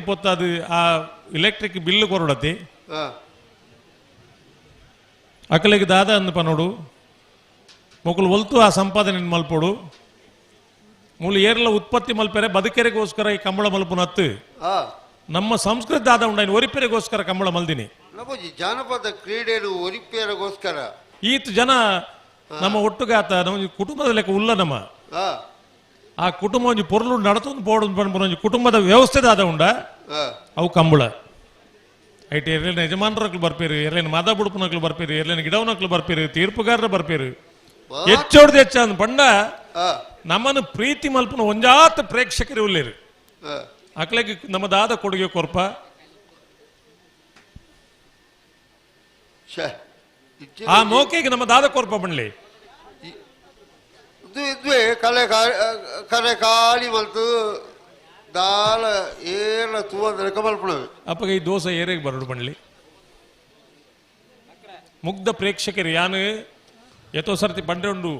పొత్తది ఆ electric bill కొరడతి ಅಕಲಿಗೆ ದಾದ ಅಂದು ಪನೋಡು ಮೊಕಲು ಒಲ್ತು ಆ ಸಂಪಾದನೆ ಮಲ್ಪೋಡು ಮೂಲ ಏರ್ಲ ಉತ್ಪತ್ತಿ ಮಲ್ಪೆರೆ ಬದುಕೆರೆಗೋಸ್ಕರ ಈ ಕಂಬಳ ಮಲ್ಪುನತ್ತು ನಮ್ಮ ಸಂಸ್ಕೃತಿ ದಾದ ಉಂಡಾಯಿನ ಒರಿಪೆರೆಗೋಸ್ಕರ ಕಂಬಳ ಮಲ್ದಿನಿ ಜಾನಪದ ಕ್ರೀಡೆಲು ಒರಿಪೆರೆಗೋಸ್ಕರ ಈತ್ ಜನ ನಮ್ಮ ಒಟ್ಟುಗೆ ಆತ ನಮ್ಮ ಕುಟುಂಬದ ಲೆಕ್ಕ ಉಲ್ಲ ನಮ್ಮ ಆ ಕುಟುಂಬ ಒಂಜಿ ಪೊರ್ಲು ನಡತೊಂದು ಪೋಡು ಪಂಪುನ ಒಂಜಿ ಕುಟುಂಬದ ವ್ಯವಸ್ಥೆ ದಾದ ಉಂಡ ಅವು ಕಂಬಳ ಐಟಿ ಎರ್ಲೇನ ಯಜಮಾನರಕ್ಲು ಬರ್ಪೇರು ಎರ್ಲೇನ ಮದ ಬುಡುಪುನಕ್ಲು ಬರ್ಪೇರು ಎರ್ಲೇನ ಗಿಡವನಕ್ಲು ಬರ್ಪೇರು ತೀರ್ಪುಗಾರರ ಬರ್ಪೇರು ಹೆಚ್ಚೋಡ್ದು ಹೆಚ್ಚ ಅಂದ್ ಪಂಡ ನಮ್ಮನ್ನು ಪ್ರೀತಿ ಮಲ್ಪನ ಒಂಜಾತ ಪ್ರೇಕ್ಷಕರು ಉಳ್ಳೇರು ಅಕ್ಲೆಗೆ ನಮ್ಮದಾದ ಕೊಡುಗೆ ಕೊರ್ಪ ಆ ಮೋಕೆಗೆ ನಮ್ಮದಾದ ಕೊರ್ಪ ಬಣ್ಲಿ ಇದ್ವೆ ಕಲೆ ಕಾಲಿ ಮಲ್ತು ದಾಲ ಏರ ತೂವಂದ್ರೆ ಕಮಲ್ಪುಣವೆ ಅಪ್ಪಗೆ ಈ ದೋಸೆ ಏರೆಗೆ ಬರಡು ಬಣ್ಲಿ ಮುಗ್ಧ ಪ್ರೇಕ್ಷಕರು ಯಾನು ಎತ್ತೋ ಸರ್ತಿ ಬಂಡೆ ಉಂಡು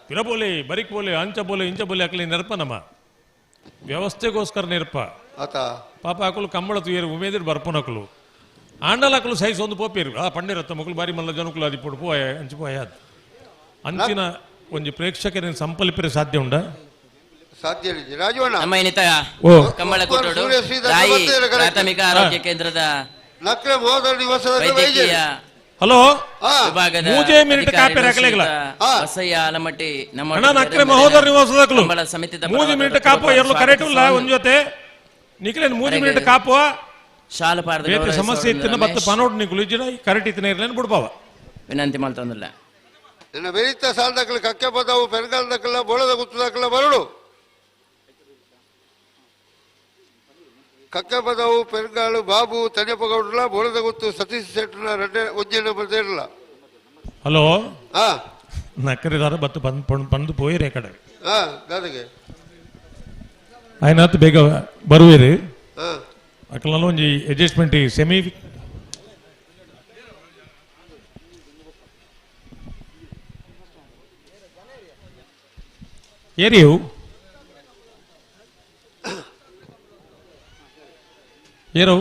ಪಿರಬೋಲೆ ಬರಿಕ್ ಬೋಲೆ ಅಂಚ ಬೋಲೆ ಇಂಚ ಬೋಲೆ ಅಕ್ಲಿ ನೆರಪ ನಮ್ಮ ವ್ಯವಸ್ಥೆಗೋಸ್ಕರ ನೆರಪ ಪಾಪ ಹಾಕಲು ಕಂಬಳ ತುಯರು ಉಮೇದಿರು ಬರ್ಪುನಕಲು ಆಂಡಲ್ ಹಾಕಲು ಸೈಜ್ ಒಂದು ಪೋಪೇರು ಪಂಡಿರತ್ತ ಮಕ್ಕಳು ಬಾರಿ ಮಲ್ಲ ಜನಕ್ಕಳು ಅದು ಪುಡು ಪೋಯ ಅಂಚು ಪೋಯ ಅಂಚಿನ ಒಂಜಿ ಪ್ರೇಕ್ಷಕರಿನ ಸಂಪಲ್ಪರೆ ಸಾಧ್ಯ ಉಂಡ ಸಾಧ್ಯ ರಾಜವಣ್ಣ ನಮ್ಮ ಏನಿತ ಕಂಬಳ ಕೊಟ್ಟೋಡು ತಾಯಿ ಪ್ರಾಥಮಿಕ ಆರೋಗ್ಯ ಕೇಂದ್ರದ ನಕ್ರೆ ಮೋದರ ದಿವಸದ ವೈದ್ಯಕೀಯ ಹಲೋ ವಿಭಾಗದ ಮೂಜೆ ಮಿನಿಟ್ ಕಾಪೆ ರಾಕಲೇಗಲ ಹೊಸಯ್ಯ ಆಲಮಟ್ಟಿ ನಮ್ಮ ಅಣ್ಣ ನಕ್ರೆ ಮಹೋದರ ನಿವಾಸದಕಲು ಕಂಬಳ ಸಮಿತಿದ ಮೂಜೆ ಮಿನಿಟ್ ಕಾಪೋ ಎರಲು ಕರೆಕ್ಟ್ ಇಲ್ಲ ಒಂದ್ ಜೊತೆ ನಿಕ್ಲೇನ್ ಮೂಜೆ ಮಿನಿಟ್ ಕಾಪೋ ಶಾಲು ಪಾರ್ದ ಸಮಸ್ಯೆ ಇತ್ತಿನ ಬತ್ತ ಪನೋಡ್ ನಿಕುಲು ಇಜ್ಜಿನ ಕರೆಕ್ಟ್ ಇತ್ತಿನ ಇರ್ಲೇನ್ ಬಿಡ್ಬಾವ ವಿನಂತಿ ಮಾಡ್ತಂದಿಲ್ಲ ನನ್ನ ಬೆರಿತ ಸಾಲದಕ್ಕಲ ಕಕ್ಕೆ ಪದವು ಪೆರಗಾಲದಕ್ಕಲ್ಲ ಬೋಳದ ಗುತ್ತದಕ್ಕಲ್ಲ ಬರಡು ಕಕ್ಕೆ ಪದವು ಪೆರಗಾಳು ಬಾಬು ತನೆಪಗೌಡ್ರಲ್ಲ ಬೋಳದ ಗುತ್ತು ಸತೀಶ್ ಶೆಟ್ರನ ರೆಡ್ಡೆ ಒಜ್ಜೆನ ಬರ್ತಿರಲ್ಲ ಹಲೋ ನಕ್ಕರಿದಾರ ಬತ್ತು ಬಂದು ಪೋಯಿರಿ ಕಡೆ ದಾದಗೆ ಆಯ್ನಾತ್ ಬೇಗ ಬರುವಿರಿ ಅಕಲಲ್ಲ ಒಂಜಿ ಅಡ್ಜಸ್ಟ್ಮೆಂಟ್ ಸೆಮಿ ಏರಿಯು ಏರೋ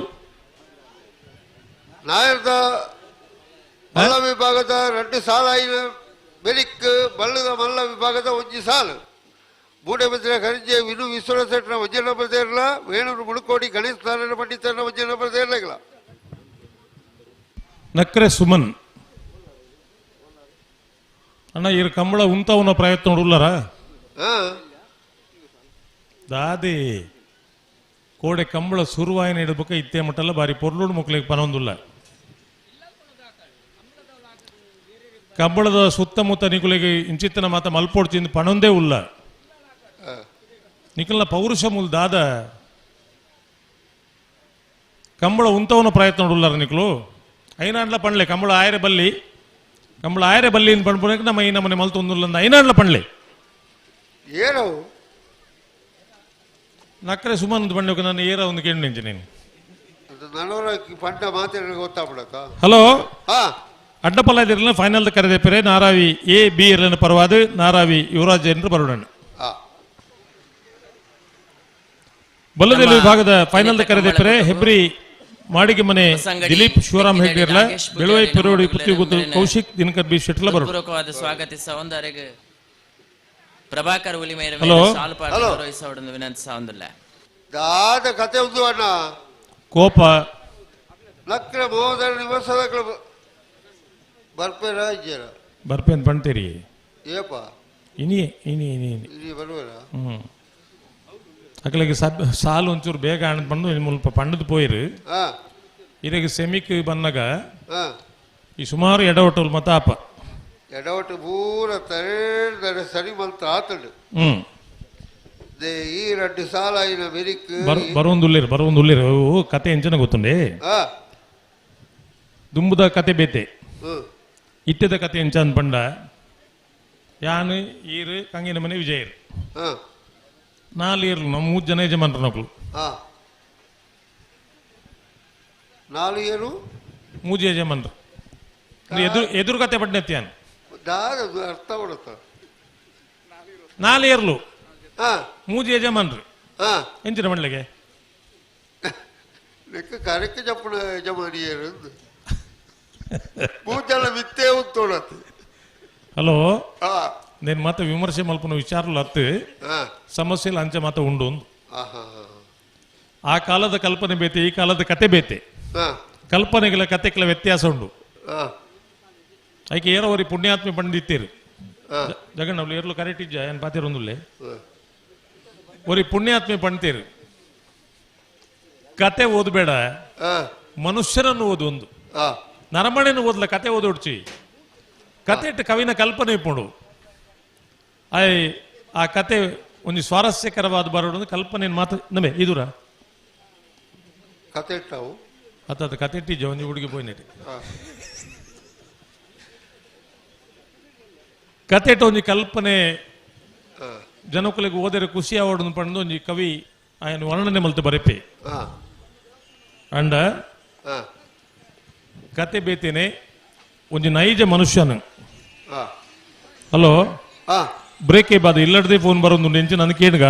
ನಾಯರ್ದ ಮಲ್ಲ ವಿಭಾಗದ 2 ಸಾಲ ಬೆಲಿಕ್ ಬಲ್ಲದ ಮಲ್ಲ ವಿಭಾಗದ ಒಂಜಿ ಸಾಲು ಬೂಡೆಬದ್ರ ಖರ್ಜೆ ವಿನು ವಿಶ್ವಸೆಟ್ನ ವಜ್ಜನ ಬರ್ದೇರಲ್ಲ ವೇಣೂರು ಮುಳುಕೋಡಿ ಗಣೇಶ್ ನಾರಾಯಣ ಪಂಡಿತನ ವಜ್ಜನ ಬರ್ದೇರಲ್ಲ ನಕ್ರೆ ಸುಮನ್ ಅಣ್ಣ ಇರು ಕಂಬಳ ಉಂತವನ ಪ್ರಯತ್ನ ನೋಡುಲ್ಲಾರ ದಾದಿ ಕೋಡೆ ಕಂಬಳ ಸುರುವಾಯಿನ ಇಡಬೇಕ ಇತ್ತೇ ಮಟ್ಟಲ್ಲ ಬಾರಿ ಪೊರ್ಲೂಡು ಮಕ್ಕಳಿಗೆ ಪನೊಂದಿಲ್ಲ ಕಂಬಳದ ಸುತ್ತಮುತ್ತ ನಿಕುಲಿಗೆ ಇಂಚಿತ್ತನ ಮಾತ ಮಲ್ಪೋಡ್ ತಿಂದು ಪಣೊಂದೇ ಉಲ್ಲ ನಿಕಲ್ನ ಪೌರುಷ ಮುಲ್ ದಾದ ಕಂಬಳ ಉಂತವನ ಪ್ರಯತ್ನ ನೋಡುಲ್ಲಾರ ನಿಕಲು ಐನಾಡ್ಲ ಪಣ್ಲೆ ಕಂಬಳ ಆಯರೆ ಬಲ್ಲಿ ಇಂದ ಪಣ್ಪುನಕ್ಕೆ ನಮ್ಮ ಈ ನಮ್ಮನೆ ಮಲ್ತು ಒಂದಿಲ್ಲ ಐನಾಡ್ಲ ಪಣ್ಲೆ ಏನು ನಕ್ರೆ ಸುಮಾರು ಒಂದು ಬಂಡೆ ನಾನು ಏರ ಒಂದು ಕೇಳಿ ನಿಂಚೆ ನೀನು ಪಂಡ ಮಾತಾಡ ಗೊತ್ತಾಗ್ಬಿಡತ್ತ ಹಲೋ ಅಡ್ಡಪಲ್ಲ ಇದಿರಲಿಲ್ಲ ಫೈನಲ್ ಕರೆದೆಪ್ಪರೆ ನಾರಾವಿ ಎ ಬಿ ಇರಲಿನ ಪರವಾದ ನಾರಾವಿ ಯುವರಾಜ್ ಎಂದು ಬರೋಣ ಬಲ್ಲದಲ್ಲಿ ವಿಭಾಗದ ಫೈನಲ್ ಕರೆದೆಪ್ಪರೆ ಹೆಬ್ರಿ ಮಾಡಿಗೆ ಮನೆ ದಿಲೀಪ್ ಶಿವರಾಮ್ ಹೆಗ್ಡೆ ಇರಲ ಬೆಳುವೈ ಪೆರೋಡಿ ಪೃಥ್ವಿ ಕೌಶಿಕ್ ದಿನಕರ್ ಬಿ ಶೆಟ್ಲ ಬರೋಣ ಪೂರ್ವಕವಾದ ಸ್ವಾಗತಿಸ ಒಂದರೆಗೆ ಪ್ರಭಾಕರ್ ಉಲಿಮೇರ ಶಾಲು ಪಾರ್ದ ಗೌರವಿಸೋಡನ್ನು ವಿನಂತಿ ಸಾವಂದಿಲ್ಲ ದಾದ ಕತೆ ಉಂದು ಅಣ್ಣ ಕೋಪ ನಕ್ರೆ ಮೋದರ ನಿವಾಸದ ಬರ್ಪೇರ ಇಜ್ಜೇರ ಬರ್ಪೇನ್ ಪಣ್ತೀರಿ ಏಪ ಇನಿ ಬರುವರ ಅಕಲಿಗೆ ಸಾಲು ಒಂಚೂರು ಬೇಗ ಬಂದು ಮುಲ್ಪ ಪಂಡದು ಪೋಯಿರು ಇರಗೆ ಸೆಮಿಕ್ ಬನ್ನಗ ಈ ಸುಮಾರು ಎಡವಟೋಲ್ ಮತ ಅಪ್ಪ ಎಡವಟ್ಟು ಪೂರ ತರೇಳ್ದರೆ ಸರಿ ಮಲ್ತ ಆತಡು ಈ 2 ಸಾಲ ಐನ ಬೆರಿಕ್ ಬರುವಂದುಲ್ಲಿರು ಕತೆ ಎಂಚನ ಗೊತ್ತುಂಡೆ ದುಂಬುದ ಕತೆ ಬೇತೆ ಇತ್ತದ ಕತೆ ಎಂಚ ಅಂದ್ ಪಂಡ ಯಾನು ಈರು ಕಂಗಿನ ಮನೆ ವಿಜಯರು 4 ಇರ್ಲು ನಮ್ಮ 3 ಜನ ಯಜಮಾನ್ರು ನಕಲು 4 ಏನು 3 ಯಜಮಾನ್ರು ಎದುರು ಕತೆ ಪಡ್ನೆತ್ಯಾನು ಅರ್ಥ ಬಿಡುತ್ತ 4 ಇರ್ಲು 3 ಯಜಮಾನ್ರು ಎಂಚಿನ ಮಂಡ್ಲೆಗೆ లెక్క కరెక్ట్ చెప్పడు యజమాని పూజల మిత్తే ಉತ್ತೋಡತ್ತೆ. ಹಲೋ, నేను ಮಾತ ವಿಮರ್ಶೆ ಮಲ್ಪನ ವಿಚಾರಗಳು ಹತ್ತು ಸಮಸ್ಯೆలు ಅಂಚೆ ಮಾತ ಉಂಡು. ಆ ಕಾಲದ ಕಲ್ಪನೆ ಬೇತೆ, ಈ ಕಾಲದ ಕತೆ ಬೇತೆ. ಕಲ್ಪನೆಗಳ ಕತೆಗಳ ವ್ಯತ್ಯಾಸ ಉಂಡು. ಅದಕ್ಕೆ ಏರವರಿ ಪುಣ್ಯಾತ್ಮೆ ಪಂಡಿತೀರು ಜಗನ್ ಅವ್ಲು ಏರ್ಲು ಕರೆಕ್ಟ್ ಇಜ್ಜ ಏನ್ ಪಾತಿರೊಂದುಲ್ಲೆ ಒರಿ ಪುಣ್ಯಾತ್ಮೆ ಪಂಡ್ತೀರು. ಕತೆ ಓದಬೇಡ, ಮನುಷ್ಯರನ್ನು ಓದು. ಒಂದು ನರಮಣೆಯನ್ನು ಓದ್ಲ, ಕತೆ ಓದೋಡ್ಚಿ. ಕತೆ ಇಟ್ಟು ಕವಿನ ಕಲ್ಪನೆ ಇಪ್ಪುಂಡು. ಆ ಕತೆ ಒಂದು ಸ್ವಾರಸ್ಯಕರವಾದ ಬರೋದು ಕಲ್ಪನೆ ಮಾತು ನಮೆ ಇದೂರ ಕತೆ ಇಟ್ಟವು ಅತ್ತ ಕತೆ ಇಟ್ಟಿಜ್ಜ ಒಂದು ಹುಡುಗಿ ಪೋಯ್ನೆಟ್ ಕತೆ ಇಟ್ಟ ಒಂಜಿ ಕಲ್ಪನೆ ಜನಕ್ಕಳಿಗೆ ಓದಿರ ಖುಷಿ ಆವಡನ್ನು ಪಂಡು ಒಂಜಿ ಕವಿ ಆಯನ ವರ್ಣನೆ ಮಲ್ತು ಬರೆಪೆ ಅಂಡ ಕತೆ ಬೇತೇನೆ ಒಂಜಿ ನೈಜ ಮನುಷ್ಯನು. ಹಲೋ, ಬ್ರೇಕ್ ಬಾದ ಇಲ್ಲಡದೆ ಫೋನ್ ಬರೋದು ನೆಂಚು ನನ್ ಕೇಳ್ಗ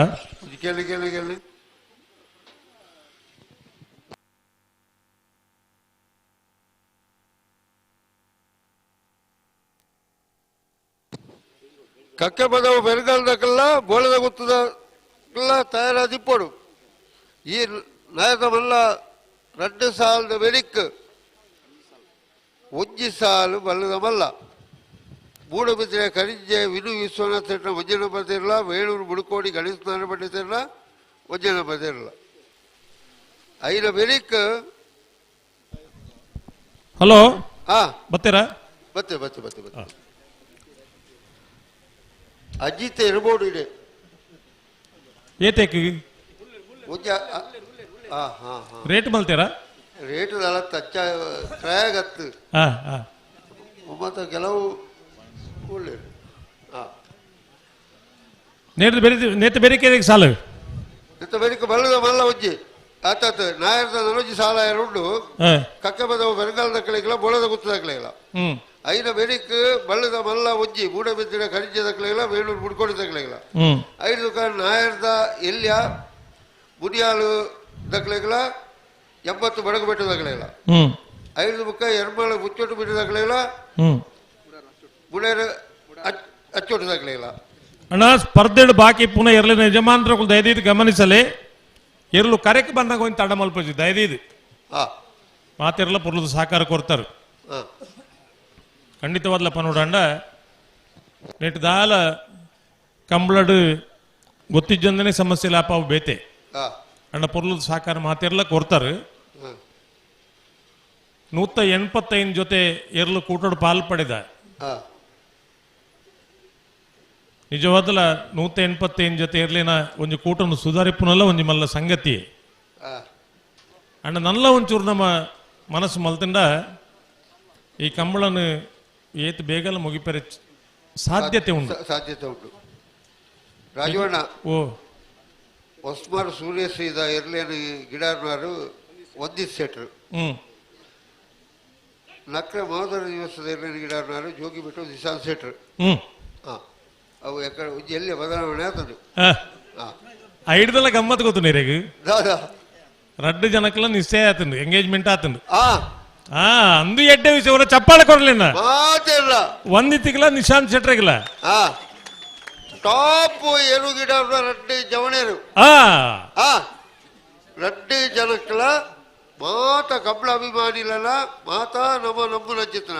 ಕಕ್ಕೆ ಬದವು ಬೆರಗಾಲದಕ್ಕೆಲ್ಲ ಬೋಳದ ಗುತ್ತದಲ್ಲ ತಯಾರಾದಿಪ್ಪಡು ಈ ನಾಯಕಮಲ್ಲ 2 ಸಾಲದ ಬೆಳಿಕ್ ಒಂಜಿ ಸಾಲು ಬಲ್ಲದಮಲ್ಲ ಮೂಡಬಿದ್ರೆ ಕರಿಂಜೆ ವಿನು ವಿಶ್ವನಾಥ್ ಸೆಟ್ನ ಒಂಜನ ಬರ್ತಿರಲ್ಲ, ವೇಣೂರು ಮುಡುಕೋಡಿ ಗಣೇಶ ನಾರಾಯಣ ಪಂಡಿತರಲ್ಲ ಒಂಜನ ಬರ್ತಿರಲ್ಲ ಐನ ಬೆಳಿಕ್. ಹಲೋ, ಬತ್ತೀರಾ? ಬತ್ತೆ ಬತ್ತೆ ಬತ್ತೆ ಬತ್ತೆ ಅಜಿತ್ ಇರ್ಬೋದು ಇದೆ ಏತೇಕ್ ರೇಟ್ ಮಲ್ತೀರಾ? ರೇಟ್ ತಚ್ಚ ಕ್ರಯಾಗತ್ತು ಮತ್ತು ಕೆಲವು ಒಳ್ಳೆ ನೇತ ಬೇರೆ ಸಾಲು ನೆತ್ತ ಬೇರೆ ಬಲ್ಲದ ಮಲ್ಲ ಒಜ್ಜಿ ಆತಾತ ನಾಯರದ ನಲೋಜಿ ಸಾಲ ಎರಡು ಕಕ್ಕೆ ಬದವು ಬೆರಗಾಲದ ಕಳೆಗಿಲ್ಲ, ಬೋಳದ ಗುತ್ತದ ಕಳೆಗಿಲ್ಲ. ಐನ ಬೆರಿಕ್ ಬಳ್ಳದ ಮಲ್ಲ ಒಜ್ಜಿ ಮೂಡ ಬಿದ್ದಿನ ಖನಿಜದ ಕಳೆಗಿಲ್ಲ, ವೇಣೂರು ಮುಡ್ಕೊಂಡಿದ್ದ ಕಳೆಗಿಲ್ಲ. 5 ನಾಯರದ ಎಲ್ಯ ಮುನಿಯಾಲು ದಕ್ಕಲೆಗಿಲ್ಲ, 80 ಬಡಗು ಬೆಟ್ಟದ ಕಳೆಗಿಲ್ಲ. 5 ಬುಕ್ಕ ಎರ್ಮಾಳ ಮುಚ್ಚೊಟ್ಟು ಬಿಟ್ಟಿದ ಕಳೆಗಿಲ್ಲ, ಬುಡೇರ ಅಚ್ಚೊಟ್ಟದ ಕಳೆಗಿಲ್ಲ. ಅಣ್ಣ ಸ್ಪರ್ಧೆಡು ಬಾಕಿ ಪುನಃ ಎರಲಿನ ಯಜಮಾನರು ದಯದೀದು ಗಮನಿಸಲಿ. ಎರಲು ಕರೆಕ್ ಬಂದಾಗ ಒಂದು ತಡ ಮಲ್ಪಜಿ ದಯದೀದು ಮಾತೆರಲ್ಲ ಪುರ್ಲದ ಸಹಕಾರ ಕೊಡ್ತಾರೆ ಖಂಡಿತವಾದ್ಲಪ್ಪ ನೋಡಂಡ ನೆಟ್ ದಾಲ ಕಂಬಳಡು ಗೊತ್ತಿಜ್ಜಂದನೆ ಸಮಸ್ಯೆ ಲಾಪ ಅವು ಬೇತೆ ಅಣ್ಣ ಪುರ್ಲದ ಸಹಕಾರ ಮಾತೆರಲ್ಲ ಕೊಡ್ತಾರೆ. 185 ಜೊತೆ ಎರಲು ಕೂಟೋಡು ಪಾಲ್ ಪಡೆದ ನಿಜವಾದಲ 185 ಜೊತೆ ಇರ್ಲಿನ ಒಂಜಿ ಕೂಟನ್ನು ಸುಧಾರಿಪ್ಪುನಲ್ಲ ಒಂಜಿ ಮಲ್ಲ ಸಂಗತಿ ಅಂಡ ನಲ್ಲ ಒಂಚೂರು ನಮ್ಮ ಮನಸ್ಸು ಮಲ್ತಂಡ ಈ ಕಂಬಳನ್ನು ಏತ್ ಬೇಗಲ ಮುಗಿಪೆರೆ ಸಾಧ್ಯತೆ ಉಂಟು. ರಾಜವಣ್ಣ ಒಸ್ಮಾರ್ ಸೂರ್ಯಶ್ರೀದ ಇರ್ಲೇನು ಗಿಡಾರ್ನಾರು ಒಂದಿಸೆಟ್ರು ನಕ್ರ ಮಹೋದರ ದಿವಸದ ಇರ್ಲೇನು ಗಿಡಾರ್ನಾರು ಜೋಗಿ ಬಿಟ್ಟು ದಿಶಾನ್ ಸೆಟ್ರು ಅವು ಎಕಡೆ ಎಲ್ಲಿ ಬದಲಾವಣೆ ಆತದು ಐಡ್ದಲ್ಲ ಗಮ್ಮತ್ ಗೊತ್ತು ನೀರಿಗೆ ರಡ್ಡು ಜನಕ್ಕೆಲ್ಲ ನಿಶ್ಚಯ ಆತಂಡು ಎಂಗೇಜ್ಮೆಂಟ್ ಆತಂಡು ಅಂದು ಎಡ್ಡೆ ವಿಷಯ ಚಪ್ಪಾಳೆ ಕೊಡ್ಲಿನ ಮಾತಿಲ್ಲ ಒಂದಿತ್ತಿಗಿಲ್ಲ ನಿಶಾಂತ್ ಶೆಟ್ರಿಗಿಲ್ಲ ಟಾಪ್ ಏನು ಗಿಡ ರಡ್ಡಿ ಜವಣೇರು ರಡ್ಡಿ ಜನಕ್ಕಲ ಮಾತ ಕಬ್ಳ ಅಭಿಮಾನಿಲಲ್ಲ ಮಾತ ನಮ್ಮ ನಚ್ಚಿತ್ತನ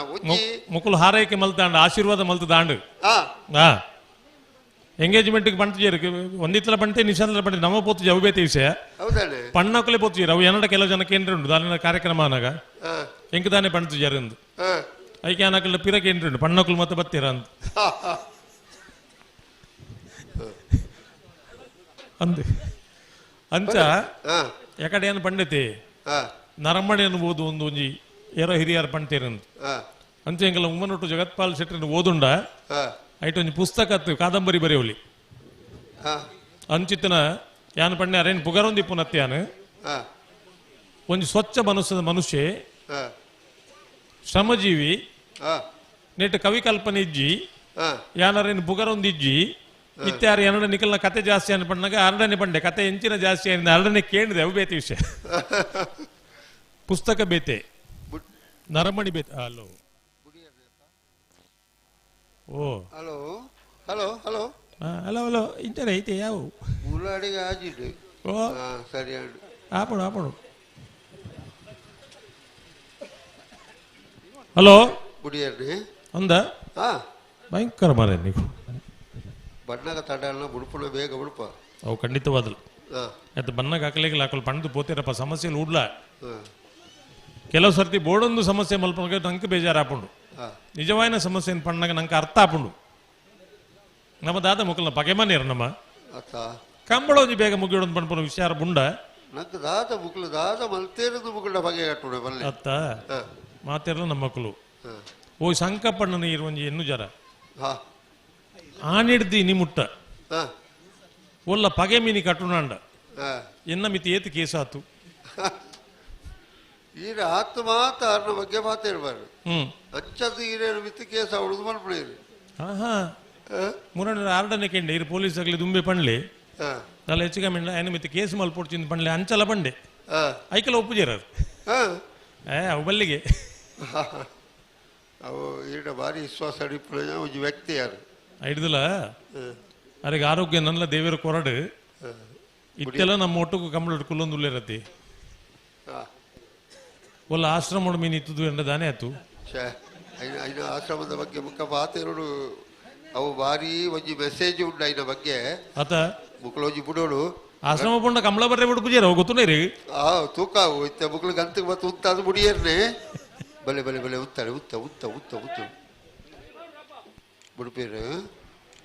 ಮುಕ್ಕಲು ಹಾರೈಕೆ ಮಲ್ತಾಂಡು ಆಶೀರ್ವಾದ ಮಲ್ತು ದಾಂಡು ಎಂಗೇಜ್ಮೆಂಟ್ಗೆ ಬಂತು ಒಂದಿತ್ತಲ ಬಂಟೆ ನಿಶಾಂತಲ ಬಂಟೆ ನಮ್ಮ ಪೋತು ಜವು ಬೇತೆ ವಿಷಯ ಪಣ್ಣಕ್ಕಲೇ ಪೋತು ಅವು ಏನಡ ಕೆಲವು ಜನಕ್ಕೆ ಏನ್ರಿ ಉಂಟು ದಾನ ಕಾರ್ಯಕ್ರಮ ಅನಾಗ ಎಂಕ ತಾನೇ ಪಣ್ತು ಜರಂದು ಐಕೆ ಅನಕಲ್ಲ ಪಿರಕ್ಕೆ ಏನ್ರಿ ಉಂಟು ಪಣ್ಣಕ್ಕಲು ಮತ್ತೆ ಬತ್ತೀರ ಅಂತ ಅಂದು ಅಂಚ ಯಾಕಡೆ ಏನು ಪಂಡಿತಿ ನರಮಣೆಯನ್ನು ಓದು ಒಂದು ಒಂಜಿ ಏರೋ ಹಿರಿಯರು ಪಂಡ್ತೀರಂತ ಅಂಚೆ ಎಂಗೆಲ್ಲ ಉಮ್ಮನೊಟ್ಟು ಜಗತ್ಪಾಲ್ ಶೆಟ್ಟಿ ಓದುಂಡ ಐಟ್ ಒಂಜಿ ಪುಸ್ತಕ ಕಾದಂಬರಿ ಬರೆಯೋಲಿ ಅಂಚಿತ್ತನ ಯಾನ್ ಪಣ್ಣೆ ಅರೇನ್ ಪುಗರೊಂದಿ ಪುನತ್ಯಾನ್ ಒಂಜಿ ಸ್ವಚ್ಛ ಮನಸ್ಸದ ಮನುಷ್ಯ ಶ್ರಮಜೀವಿ ನೆಟ್ ಕವಿ ಕಲ್ಪನೆ ಇಜ್ಜಿ ಯಾನರೇನು ಪುಗರೊಂದಿಜ್ಜಿ ಇತ್ಯಾರು ಎರಡ ನಿಕಲ್ನ ಕತೆ ಜಾಸ್ತಿ ಅನ್ಪಣ್ಣಾಗ ಅರಡನೆ ಬಂಡೆ ಕತೆ ಎಂಚಿನ ಜಾಸ್ತಿ ಆಗಿದೆ ಅರಡನೆ ಕೇಳಿದೆ ಅವು ಬೇತಿ ವಿಷಯ ಪುಸ್ತಕ ಬೇತೆ ನರಮಣಿ ಬೇತೆ hello oh hello hello hello hello hello ಇಂಟರ್ ಐತೆ ಯಾವ ಮುಲಾಡಿಗೆ ಆಜಿಡು ಓ ಸರಿ ಅಂಡು ಆಪಡು ಆಪಡು ಹಲೋ ಬುಡಿಯರ್ನಿ ಅಂದ ಭಯಂಕರ ಮಾರ ನೀವು ಬಣ್ಣಗ ತಡಲ್ನ ಬುಡುಪುನ ಬೇಗ ಬುಡುಪ ಅವು ಖಂಡಿತವಾದಲು ಅದು ಬಣ್ಣಗೆ ಹಾಕಲಿಕ್ಕೆ ಹಾಕಲು ಪಣ್ದು ಪೋತಿರಪ್ಪ ಸಮಸ್ಯೆలు ಉಡ್ಲ ಕೆಲವು ಸರ್ತಿ ಬೋಡೊಂದು ಸಮಸ್ಯೆ ಮಲ್ಪನಗೆ ನಂಗೆ ಬೇಜಾರು ಹಾಪುಂಡು ನಿಜವಾಯಿನ ಸಮಸ್ಯೆ ಪಣ್ಣಗೆ ನಂಗೆ ಅರ್ಥ ಹಾಪುಂಡು ನಮ್ಮ ದಾದ ಮುಕ್ಕಲ್ನ ಪಗೆಮನೇರು ನಮ್ಮ ಕಂಬಳ ಒಂಜಿ ಬೇಗ ಮುಗಿಯೋಡು ಪಣ್ಪನ ವಿಚಾರ ಬುಂಡ ನಂಗೆ ದಾದ ಮುಕ್ಕಲು ದಾದ ಮಲ್ತೇರದು ಮುಗುಂಡ ಬಗೆ ಕಟ್ಟುಡೆ ಬಲ್ಲೆ ಅತ್ತ ಮಾತೇರ್ಲ ನಮ್ಮ ಮಕ್ಕಳು ಓ ಸಂಕಪ್ಪಣ್ಣನ ಇರುವಂಜಿ ಎನ್ನು ಜರ ಆನಿಡ್ದಿ ನಿ ಮುಟ್ಟ ಒಲ್ಲ ಪಗೆ ಮೀನಿ ಕಟ್ಟುನಾಂಡ ಎನ್ನ ಮಿತಿ ಏತು ಕೇಸಾತು ಈರ ಆತು ಮಾತ ಅರ್ನ ಬಗ್ಗೆ ಮಾತಾಡ್ಬಾರ್ದು ಅಂಚದ್ದು ಈರೇನು ಮಿತಿ ಕೇಸ ಹೊಡೆದು ಮಲ್ಪಡೇರು ಹಾ ಮುರಣ್ಣ ಆರ್ಡನೆ ಕೆಂಡೆ ಇರು ಪೊಲೀಸ್ ಆಗಲಿ ದುಂಬೆ ಪಣ್ಲೆ ಅಲ್ಲ ಹೆಚ್ಚು ಕಮ್ಮಿ ఆయన ಮಿತಿ ಕೇಸ್ ಮಲ್ಪೊಡ್ಚಿಂದ ಪಣ್ಲೆ ಅಂಚಲ ಬಂಡೆ ಐಕಲ ಒಪ್ಪುಜೇರ ಅವು ಬಲ್ಲಿಗೆ ಅವು ಈಡ ಭಾರಿ ವಿಶ್ವಾಸ ಅಡಿಪುಳ ಒಂದು ವ್ಯಕ್ತಿ ಯಾರು ಐಡ್ದಲ್ಲ ಅರೆಗೆ ಆರೋಗ್ಯ ನಲ್ಲ ದೇವರ ಕೊರಡು ಇಟ್ಟೆಲ್ಲ ನಮ್ಮ ಒಟ್ಟಿಗೂ ಕಂಬಳ ಕುಲ್ಲೊಂದು ಉಳ್ಳೇರತಿ ಒಲ್ಲ ಆಶ್ರಮ ಮೀನು ಇತ್ತದು ಎಂಡ ದಾನೆ ಆಯ್ತು ಐನ ಆಶ್ರಮದ ಬಗ್ಗೆ ಮುಖ ಮಾತೇರೋಡು ಅವು ಭಾರಿ ಒಂಜಿ ಮೆಸೇಜ್ ಉಂಡು ಐನ ಬಗ್ಗೆ ಆತ ಮುಕ್ಳೊಂಜಿ ಬುಡೋಡು ಆಶ್ರಮ ಪುಂಡ ಕಮಲ ಬರ್ರೆ ಬಿಡು ಪೂಜಾರ ಗೊತ್ತುನೇರಿ ತೂಕ ಇತ್ತ ಮುಕ್ಳು ಗಂತಕ್ಕೆ ಮತ್ತೆ ಉತ್ತ ಅದು ಮುಡಿಯರ್ನೆ ಬಲೆ ಬಲೆ ಬಲೆ ಉತ್ತಾರೆ ಉತ್ತ ಉತ್ತ ಉತ್ತ ಉತ್ತ ಬುಡುಪೇರು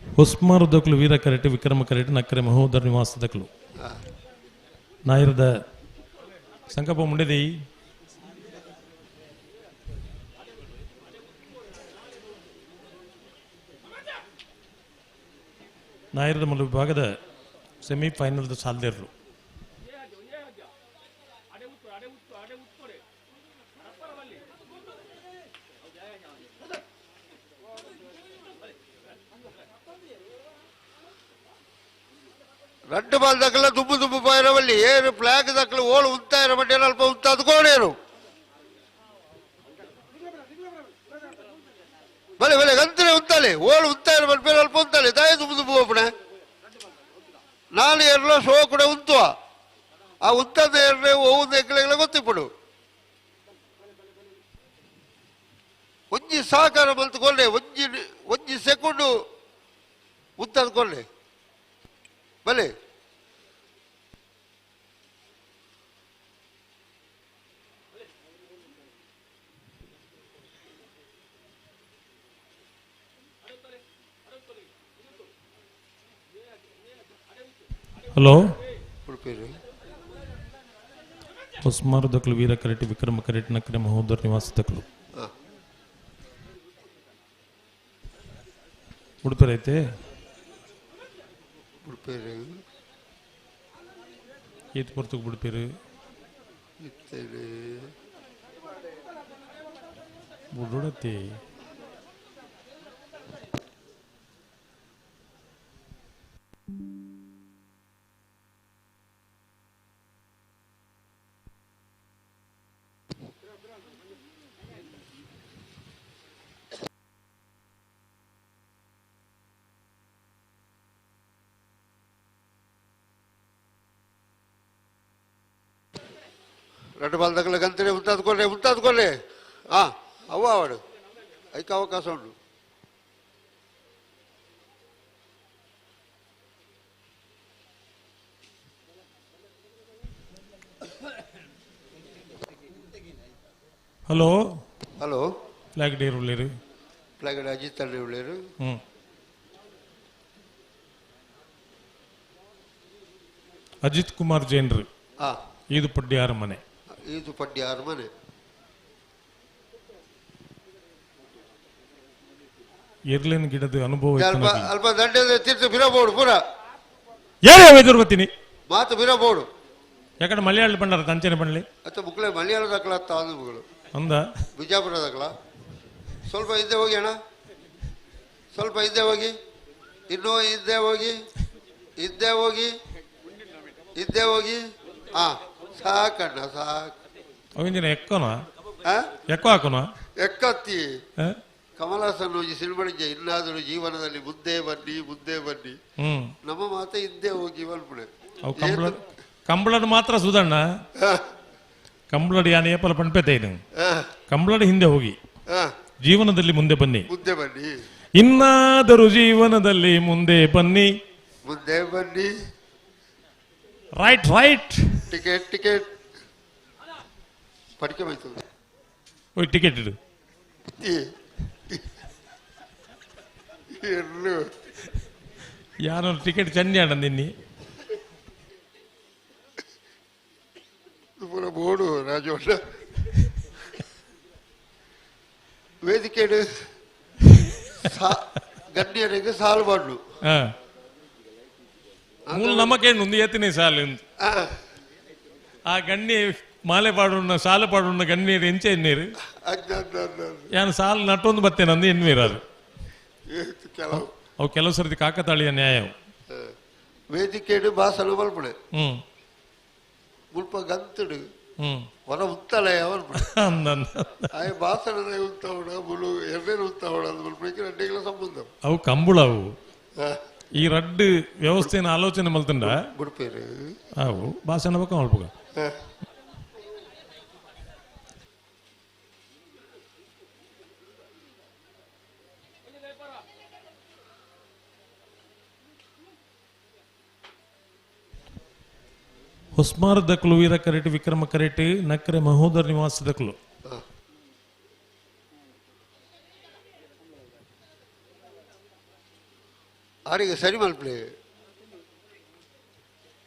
ಹೊಸ್ಮಾರುದಕ್ಲು ವೀರ ಕರೆಟ್ ವಿಕ್ರಮ ಕರೆಟ್ ನಕ್ಕರೆ ಮಹೋದರ ನಿವಾಸದಕ್ಲು ನಾಯಿರದ ಸಂಕಲ್ಪ ಮುಂಡೆದಿ ನಾಯಿರದ ಮೊದಲ ವಿಭಾಗದ ಸೆಮಿಫೈನಲ್ದ ಸಾಲ್ದೇರ್ರು ரெண்டு பால் தக்கல துப்பு துப்பு போயிடவள்ளி ஏறு பிளாக் தக்கல ஓடு உத்தாயிரம் மட்டியில் அல்ப உத்தாது கோடேரு ಬಲೆ ಬಲೆ ಗಂತಲೆ ಉಂತಾಲೆ ಓಳು ಉತ್ತಾಯಿರ ಮಲ್ಪೇರು ಅಲ್ಪ ಉಂತಾಲೆ ತಾಯಿ ತುಪ್ಪು ತುಪ್ಪು ಹೋಗ್ಬಿಡ ನಾನು ಎರಡೋ ಶೋ ಕೂಡ ಉಂತುವ ಆ ಉತ್ತದ ಎರಡೇ ಹೋಗುದು ಎಕ್ಕಲೆಲ್ಲ ಗೊತ್ತಿಪ್ಪಡು ಒಂಜಿ ಸಹಕಾರ ಮಲ್ತುಕೊಳ್ಳೆ ಒಂಜಿ ಸೆಕೆಂಡು ಉತ್ತದ್ಕೊಳ್ಳೆ ಬಲೆ ಹಲೋ ಹೊಸ್ಮಾರುದಕ್ಲು ವೀರ ಕರೆಟ್ ವಿಕ್ರಮ ಕರೆಟ್ ನಕ್ಕರೆ ಮಹೋದರ ನಿವಾಸದಕ್ಲು ಉಡುಪೇರು ಐತೆ ಬುಡುಪೇರು ಏತ್ ಪೊರ್ತಕ್ಕೆ ಬುಡುಪೇರು ಬುಡುಡತ್ತೆ రెండు బాల్ దగ్గర గంతనే ఉంతాదుకోలే అవ్వ వాడు అయిక అవకాశం ఉండు ಹಲೋ ಹಲೋ ಫ್ಲಾಗ್ ಡೇ ಉಳ್ಳೇರು ಫ್ಲಾಗ್ ಡೇ ಅಜಿತ್ ಅಲ್ಲೇ ಉಳ್ಳೇರು ಅಜಿತ್ ಕುಮಾರ್ ಜೈನ್ರು ಇದು ಪಡ್ಯಾರ ಮನೆ ಇದು ಪಡ್ಯಾರ ಮನೆ ಎರ್ಲಿನ ಗಿಡದ ಅನುಭವ ಅಲ್ಪ ದಂಡದ ತೀರ್ಥ ಬಿರಬೋಡು ಪೂರ ಯಾರು ಎದುರು ಬರ್ತೀನಿ ಮಾತು ಬಿರಬೋಡು ಯಾಕಡೆ ಮಲಯಾಳಿ ಬಂಡಾರ ತಂಚನೆ ಬಣ್ಲಿ ಅತ್ತ ಮುಕ್ಳೆ ಮಲಯಾಳ ದಾಖಲ ತಾಂದುಗಳು ಅಂದ ಬಿಜಾಪುರ ದಾಖಲ ಸ್ವಲ್ಪ ಹಿಂದೆ ಹೋಗಿ ಅಣ್ಣ ಸ್ವಲ್ಪ ಹಿಂದೆ ಹೋಗಿ ಇನ್ನೂ ಹಿಂದೆ ಹೋಗಿ ಹಿಂದೆ ಹೋಗಿ ಸಾಕಣ್ಣ ಸಾಕು ಅವಿಂಜಿನ ಎಕ್ಕೋನಾ ಆ? ಎಕ್ಕೋ ಹಾಕೋನಾ ಎಕ್ಕತ್ತಿ ಕಮಲಾಸನ್ ಹೋಗಿ ಸಿಲ್ಬಣಿಗೆ ಇನ್ನಾದರೂ ಜೀವನದಲ್ಲಿ ಮುಂದೆ ಬನ್ನಿ ಮುಂದೆ ಬನ್ನಿ ನಮ್ಮ ಮಾತೆ ಹಿಂದೆ ಹೋಗಿ ಮಲ್ಪುಣೆ ಅವು ಕಂಬಳಡ್ ಮಾತ್ರ ಸುಧಣ್ಣ ಕಂಬಳಡ್ ಯಾನ ಏಪಲ ಪಣ್ಪೆತೆ ಇದು ಕಂಬಳಡ್ ಹಿಂದೆ ಹೋಗಿ ಜೀವನದಲ್ಲಿ ಮುಂದೆ ಬನ್ನಿ ಮುಂದೆ ಬನ್ನಿ ಇನ್ನಾದರೂ ಜೀವನದಲ್ಲಿ ಮುಂದೆ ಬನ್ನಿ ಮುಂದೆ ಬನ್ನಿ ರೈಟ್ ರೈಟ್ ಟಿಕೆಟ್ ಟಿಕೆಟ್ ಪಡಿಕೆ ಬೈತು ಓಯ್ ಟಿಕೆಟ್ ಇಡು ಯಾರು ಟಿಕೆಟ್ ಚಂಡಿ ಆಡ ನಿನ್ನಿ ಪೂರ ಬೋರ್ಡು ರಾಜೋಡ ವೇದಿಕೆ ಗಣ್ಯರಿಗೆ ಸಾಲು ಮಾಡು ಮೂಲ ನಮಕೇನು ಒಂದು ಏತಿನೇ ಸಾಲು ಆ ಗಣ್ಯ ಮಾಲೆ ಪಾಡುಣ್ಣ ಸಾಲು ಪಾಡುಣ್ಣ ಗಣ್ಯರು ಎಂಚೆ ಎನ್ನೀರು ಯಾನು ಸಾಲು ನಟ್ಟೊಂದು ಬತ್ತೇನೆ ಅಂದು ಎನ್ವೀರು ಅದು ಅವು ಕೆಲವು ಸರ್ತಿ ಕಾಕತಾಳಿಯ ನ್ಯಾಯ ವೇದಿಕೆ ಭಾಷಣ ಮಲ್ಪಡೆ ಮುಲ್ಪ ಗಂತಡು ಹೊರ ಉತ್ತಲಯ ಆಯ ಭಾಷಣ ಉತ್ತವಡ ಮುಳು ಎರ್ರೇನು ಉತ್ತವಡ ಅದು ಮಲ್ಪಡಿಕೆ ರೆಡ್ಡಿಗಳ ಸಂಬಂಧ ಅವು ಕಂಬುಳವು ಈ ರಡ್ಡು ವ್ಯವಸ್ಥೆನ ಆಲೋಚನೆ ಮಲ್ತಂಡ ಬುಡ್ಪೇರು ಅವು ಭಾಷಣ ಬಕ್ಕ ಮಲ್ಪಗ ಹುಸ್ಮಾರ್ ದಕ್ಲು ವೀರ ಕರೆಟ್ ವಿಕ್ರಮ ಕರೆಟ್ ನಕ್ರೆ ಮಹೋದರ್ ನಿವಾಸ ದಕ್ಲು ಆರಿಗೆ ಸರಿ ಮಲ್ಪಲೆ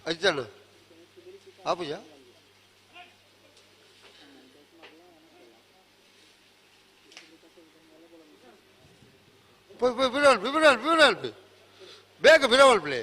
ಅಜ್ಜಣ್ಣ ಆಪುಜ ಬಿಡಲ್ಪಿ ಬೇಗ ಬಿಡವಲ್ಪಲೆ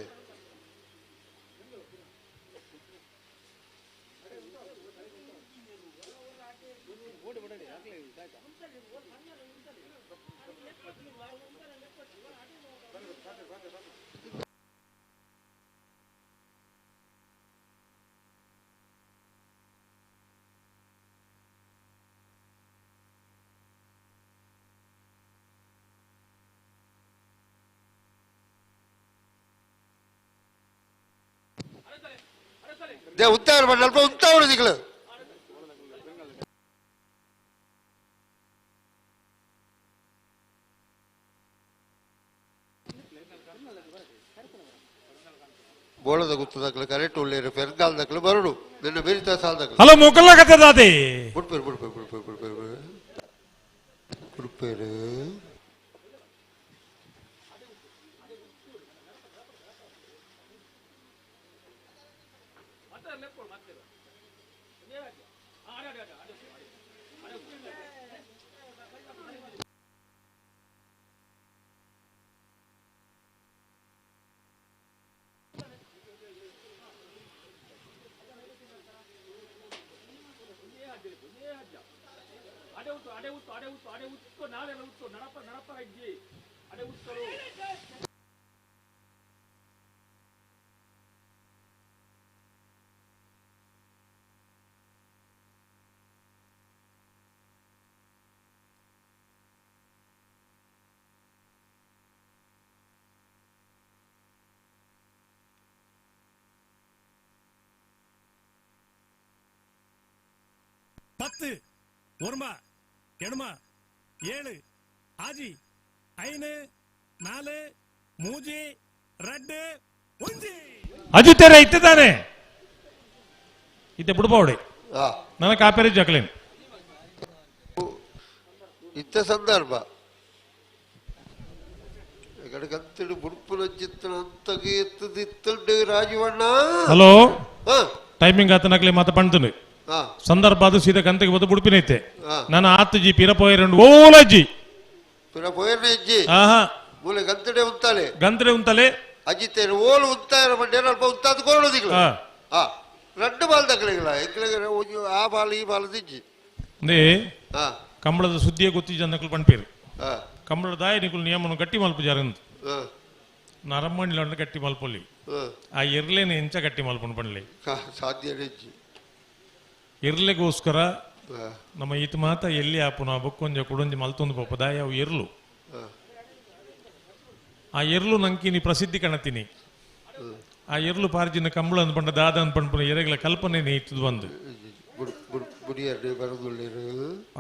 ಉತ್ತಾರ ಅಲ್ಪ ಉತ್ತಾವಡು ದಿಕ್ಳು ಬೋಳದ ಗುತ್ತದಕ್ಲು ಕರೆಕ್ಟ್ ಒಳ್ಳೆಯ ಪೆರ್ಗಾಲ್ದಕ್ಲು ಬರಡು ನಿನ್ನ ಬೇರಿತ ಸಾಲದಕ್ಲು ಹಲೋ ಮೊಕಲ್ಲ ಕಥದಾದೆ ಬುಡ್ಪೇರು ಬುಡ್ಪೇರು ಬುಡ್ಪೇರು ಬುಡ್ಪೇರು ಬುಡ್ಪೇರು பத்து ஒருமா எணுமா ஏழு ஆஜி ஐனு நாலு மூஜி ரெண்டு ಒಂಜಿ ಅಜಿತೇರ ಇತ್ತಿದ್ದಾನೆ ಇತ್ತೆ ಬಿಡ್ಬೋಡಿ ನನ್ನ ಕಾಪೇರಿ ಜಕ್ಲೇನ್ ಇತ್ತ ಸಂದರ್ಭ ಗಂತಡು ಬುಡ್ಪುನ ಚಿತ್ರ ಅಂತಗೆ ಎತ್ತದಿತ್ತಂಡು ರಾಜವಣ್ಣ ಹಲೋ ಟೈಮಿಂಗ್ ಆತ ನಕ್ಲಿ ಮಾತ ಪಣ್ತನು ಸಂದರ್ಭ ಅದು ಸೀದಾ ಗಂತೆಗೆ ಬದು ಬುಡುಪಿನೈತೆ ನಾನು ಆತು ಜಿ ಪಿರಪೋಯರಂಡು ಓಲಜ್ಜಿ ಪಿರಪೋಯರ್ನೆಜ್ಜಿ ಮೂಲೆ ಗಂತಡೆ ಉಂತಾಲೆ ಗಂತಡೆ ಉಂತಾಲೆ ಅಜಿತೇರು ಓಲು ಉಂತಾರ ಮಂಡ್ಯ ಅಲ್ಪ ಉಂತಾದ ಕೋರದಿಗ್ಲ ரெண்டு பால் தக்கலைங்களா எங்களுக்கு ಆ ಬಾಲ್ ಈ ಬಾಲ್ ದಿಜ್ಜಿ ಅಂದೇ ಕಂಬಳದ ಸುದ್ದಿಯ ಗೊತ್ತಿಜ್ಜ ನಕಲ್ ಪಣ್ಪೇರು ಕಂಬಳದ ನಿಕುಲ್ ನಿಯಮನು ಗಟ್ಟಿ ಮಲ್ಪುಜಾರಂತ ನರಮ್ಮಣ್ಣಿಲ ಗಟ್ಟಿ ಮಲ್ಪೊಲ್ಲಿ ಆ ಇರ್ಲೇನೆ ಎಂಚ ಗಟ್ಟಿ ಮಲ್ಪನ್ ಪಣ್ಲಿ ಸಾಧ್ಯ ಇರ್ಲೆಗೋಸ್ಕರ ನಮ್ಮ ಈತ ಮಾತ ಎಲ್ಲಿ ಆಪುನ ಬೊಕ್ಕೊಂಜ ಕುಡೊಂಜಿ ಮಲ್ತೊಂದು ಪೋಪದ ಅವು ಎರ್ಲು ಆ ಎರ್ಲು ನಂಕಿನಿ ಪ್ರಸಿದ್ಧಿ ಕಣತೀನಿ ಆ ಎರ್ಲು ಪಾರ್ಜಿನ ಕಂಬಳ ಅಂದ್ಪಂಡ ದಾದ ಅಂದ್ಪಂಡ ಎರೆಗಳ ಕಲ್ಪನೆ ಇತ್ತು ಬಂದು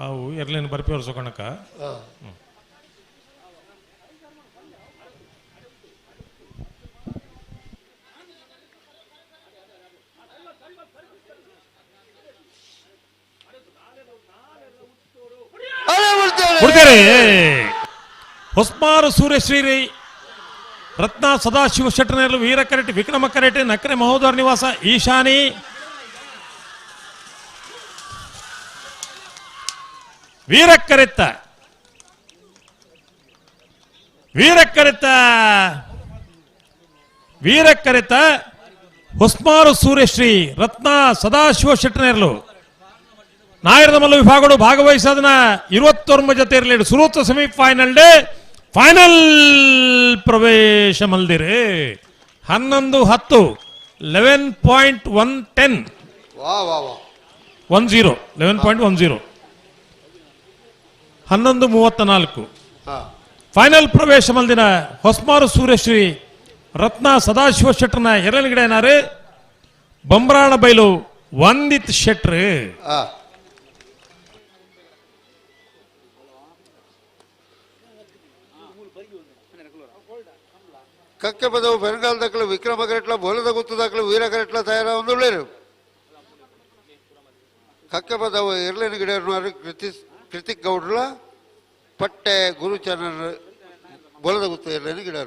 ಅವು ಎರ್ಲೇನು ಬರ್ಪೇವ್ರ ಸೊಕಣಕ ಬಿಡ್ತಾರೆ ಹೊಸ್ಮಾರು ಸೂರ್ಯಶ್ರೀ ರತ್ನ ಸದಾಶಿವ ಶೆಟ್ಟನೇರಲು ವೀರಕರೆಟ್ಟಿ ವಿಕ್ರಮ ಕರೆಟ್ಟಿ ನಕರೆ ಮಹೋದರ ನಿವಾಸ ಈಶಾನಿ ವೀರಕ್ಕರೆತ್ತ ವೀರಕ್ಕರೆತ್ತ ವೀರಕ್ಕರೆತ್ತ ಹೊಸ್ಮಾರು ಸೂರ್ಯಶ್ರೀ ರತ್ನ ಸದಾಶಿವ ಶೆಟ್ಟನೇರಲು ನಾಯರದ ಮಲ್ಲ ವಿಭಾಗಗಳು ಭಾಗವಹಿಸೋದನ್ನ 29 ಜೊತೆ ಇರಲಿ ಸುರೂತ ಸೆಮಿಫೈನಲ್ ಡೇ ಫೈನಲ್ ಪ್ರವೇಶ ಮಲ್ದಿರಿ 11-10 11.110 11.10 11:34 ಫೈನಲ್ ಪ್ರವೇಶ ಮಲ್ದಿನ ಹೊಸ್ಮಾರು ಸೂರ್ಯಶ್ರೀ ರತ್ನ ಸದಾಶಿವ ಶೆಟ್ಟರ್ನ ಎರಡನೇ ಏನಾರು ಬಂಬ್ರಾಣ ಬೈಲು ವಂದಿತ್ ಶೆಟ್ರ್ ಕಕ್ಕೆ ಪದವು ಬೆಂಗಾಲ್ ದಾಖಲು ವಿಕ್ರಮ ಕರೆಟ್ಲ ಬೋಲದ ಗುತ್ತು ದಾಖಲು ವೀರ ಕರೆಟ್ಲ ತಯಾರ ಒಂದುಳ್ಳೇರು ಕಕ್ಕೆ ಪದವು ಎರಲೇನು ಗಿಡ ಕೃತಿಕ್ ಗೌಡ್ರ ಪಟ್ಟೆ ಗುರುಚರಣ ಬೋಲದ ಗುತ್ತು ಎರಲೇನು ಗಿಡ